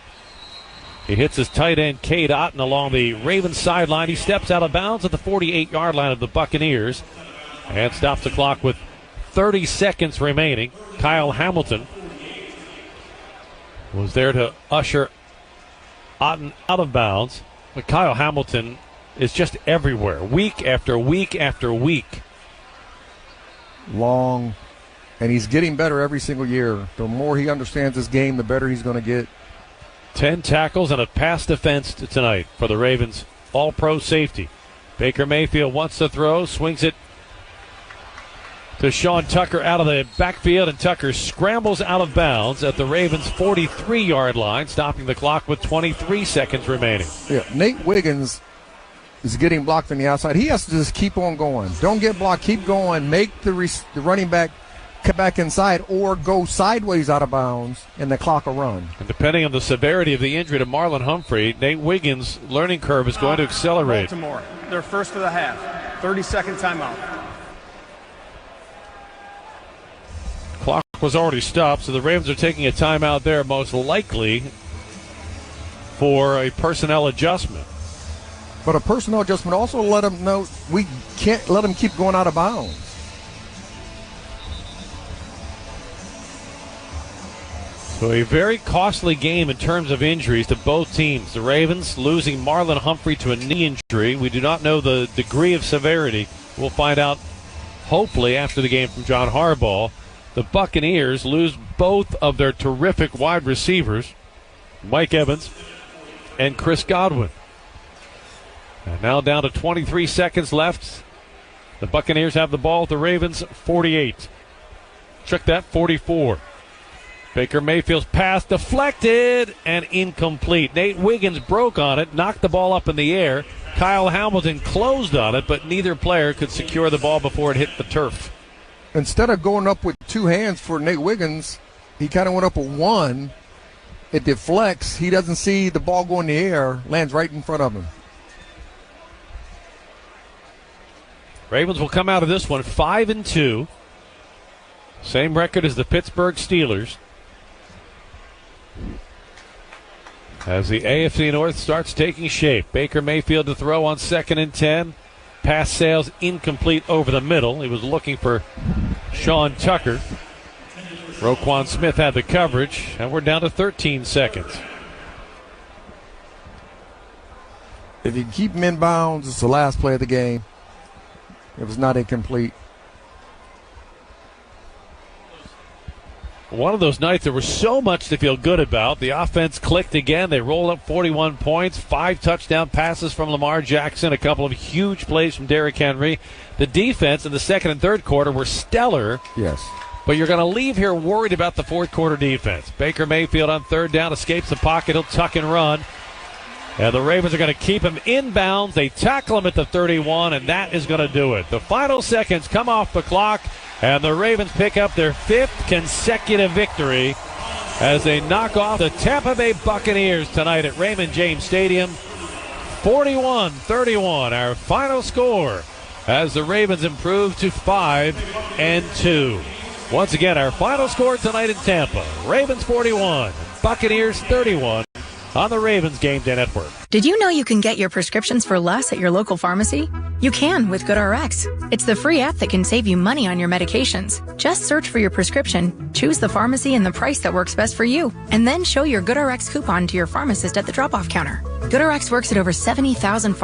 [SPEAKER 20] He hits his tight end, Cade Otton, along the Ravens sideline. He steps out of bounds at the 48-yard line of the Buccaneers and stops the clock with 30 seconds remaining. Kyle Hamilton was there to usher Otton out of bounds. But Kyle Hamilton is just everywhere, week after week after week.
[SPEAKER 18] Long. And he's getting better every single year. The more he understands this game, the better he's going to get.
[SPEAKER 20] 10 tackles and a pass defense tonight for the Ravens. All-pro safety. Baker Mayfield wants to throw, swings it to Sean Tucker out of the backfield, and Tucker scrambles out of bounds at the Ravens' 43-yard line, stopping the clock with 23 seconds remaining.
[SPEAKER 18] Yeah, Nate Wiggins is getting blocked on the outside. He has to just keep on going. Don't get blocked. Keep going. Make the running back come back inside or go sideways out of bounds, and the clock will run.
[SPEAKER 20] And depending on the severity of the injury to Marlon Humphrey, Nate Wiggins' learning curve is going to accelerate.
[SPEAKER 1] Baltimore, their first of the half. 30-second timeout.
[SPEAKER 20] Clock was already stopped, so the Ravens are taking a timeout there, most likely for a personnel adjustment.
[SPEAKER 18] But a personnel adjustment also let them know we can't let them keep going out of bounds.
[SPEAKER 20] So a very costly game in terms of injuries to both teams. The Ravens losing Marlon Humphrey to a knee injury. We do not know the degree of severity. We'll find out hopefully after the game from John Harbaugh. the Buccaneers lose both of their terrific wide receivers, Mike Evans and Chris Godwin. And now down to 23 seconds left. The Buccaneers have the ball at the Ravens 48. Check that, 44. Baker Mayfield's pass deflected and incomplete. Nate Wiggins broke on it, knocked the ball up in the air. Kyle Hamilton closed on it, but neither player could secure the ball before it hit the turf.
[SPEAKER 18] Instead of going up with two hands for Nate Wiggins, he kind of went up with one. It deflects. He doesn't see the ball go in the air, lands right in front of him.
[SPEAKER 20] Ravens will come out of this one 5-2. Same record as the Pittsburgh Steelers. As the AFC North starts taking shape, Baker Mayfield to throw on 2nd and 10. Pass sails incomplete over the middle. He was looking for Sean Tucker. Roquan Smith had the coverage, and we're down to 13 seconds.
[SPEAKER 18] If you keep him in bounds, it's the last play of the game. It was not incomplete.
[SPEAKER 20] One of those nights there was so much to feel good about. The offense clicked again. They rolled up 41 points, 5 touchdown passes from Lamar Jackson, a couple of huge plays from Derrick Henry. The defense in the second and third quarter were stellar.
[SPEAKER 18] Yes.
[SPEAKER 20] But you're going to leave here worried about the fourth quarter defense. Baker Mayfield on third down escapes the pocket. He'll tuck and run. And the Ravens are going to keep him inbounds. They tackle him at the 31, and that is going to do it. The final seconds come off the clock, and the Ravens pick up their 5th consecutive victory as they knock off the Tampa Bay Buccaneers tonight at Raymond James Stadium. 41-31, our final score, as the Ravens improve to 5-2. Once again, our final score tonight in Tampa, Ravens 41, Buccaneers 31. On the Ravens Game Day Network.
[SPEAKER 5] Did you know you can get your prescriptions for less at your local pharmacy? You can with GoodRx. It's the free app that can save you money on your medications. Just search for your prescription, choose the pharmacy and the price that works best for you, and then show your GoodRx coupon to your pharmacist at the drop-off counter. GoodRx works at over 70,000 pharmacies.